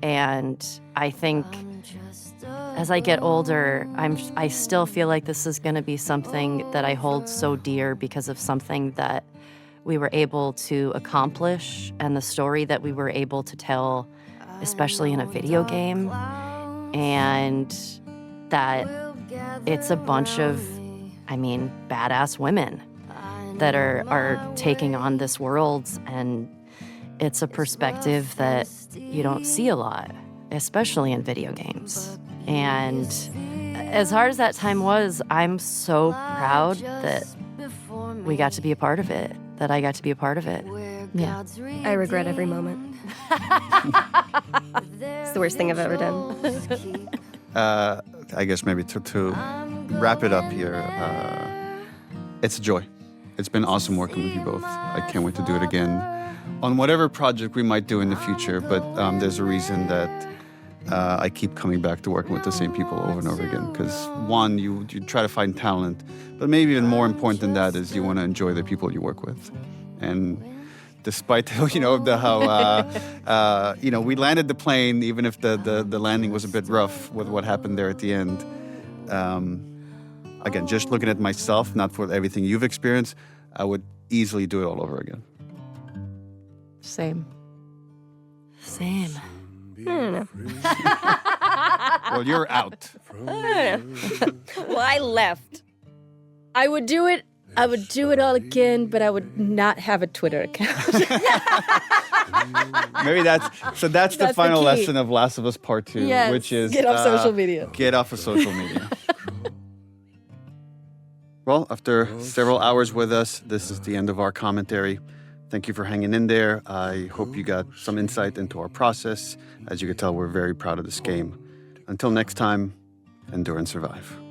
And I think as I get older, I still feel like this is going to be something that I hold so dear because of something that we were able to accomplish and the story that we were able to tell, especially in a video game. And that it's a bunch of, badass women that are taking on this world. And it's a perspective that you don't see a lot, especially in video games. And as hard as that time was, I'm so proud that we got to be a part of it, that I got to be a part of it. Yeah. I regret every moment. It's the worst thing I've ever done. I guess maybe to wrap it up here, it's a joy. It's been awesome working with you both. I can't wait to do it again on whatever project we might do in the future, but there's a reason that I keep coming back to working with the same people over and over again, because one, you try to find talent, but maybe even more important than that is you want to enjoy the people you work with. And despite how we landed the plane, even if the landing was a bit rough with what happened there at the end. Again, just looking at myself, not for everything you've experienced, I would easily do it all over again. Same. Same. I don't know. Well, you're out. I don't know. Well, I left. I would do it. I would do it all again, but I would not have a Twitter account. Maybe that's the the final key. lesson of Last of Us Part 2, Yes. which is Get off social media. Get off of social media. Well, after several hours with us, this is the end of our commentary. Thank you for hanging in there. I hope you got some insight into our process. As you can tell, we're very proud of this game. Until next time, endure and survive.